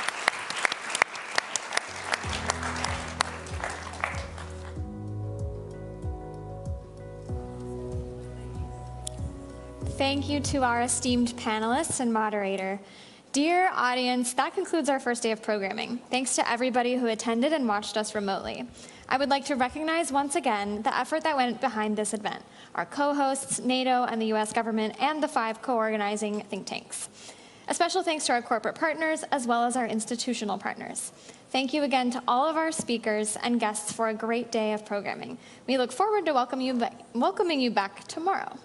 Thank you to our esteemed panelists and moderator. Dear audience, that concludes our first day of programming. Thanks to everybody who attended and watched us remotely. I would like to recognize once again the effort that went behind this event, our co-hosts, NATO and the US government, and the 5 co-organizing think tanks. A special thanks to our corporate partners as well as our institutional partners. Thank you again to all of our speakers and guests for a great day of programming. We look forward to welcoming you back tomorrow.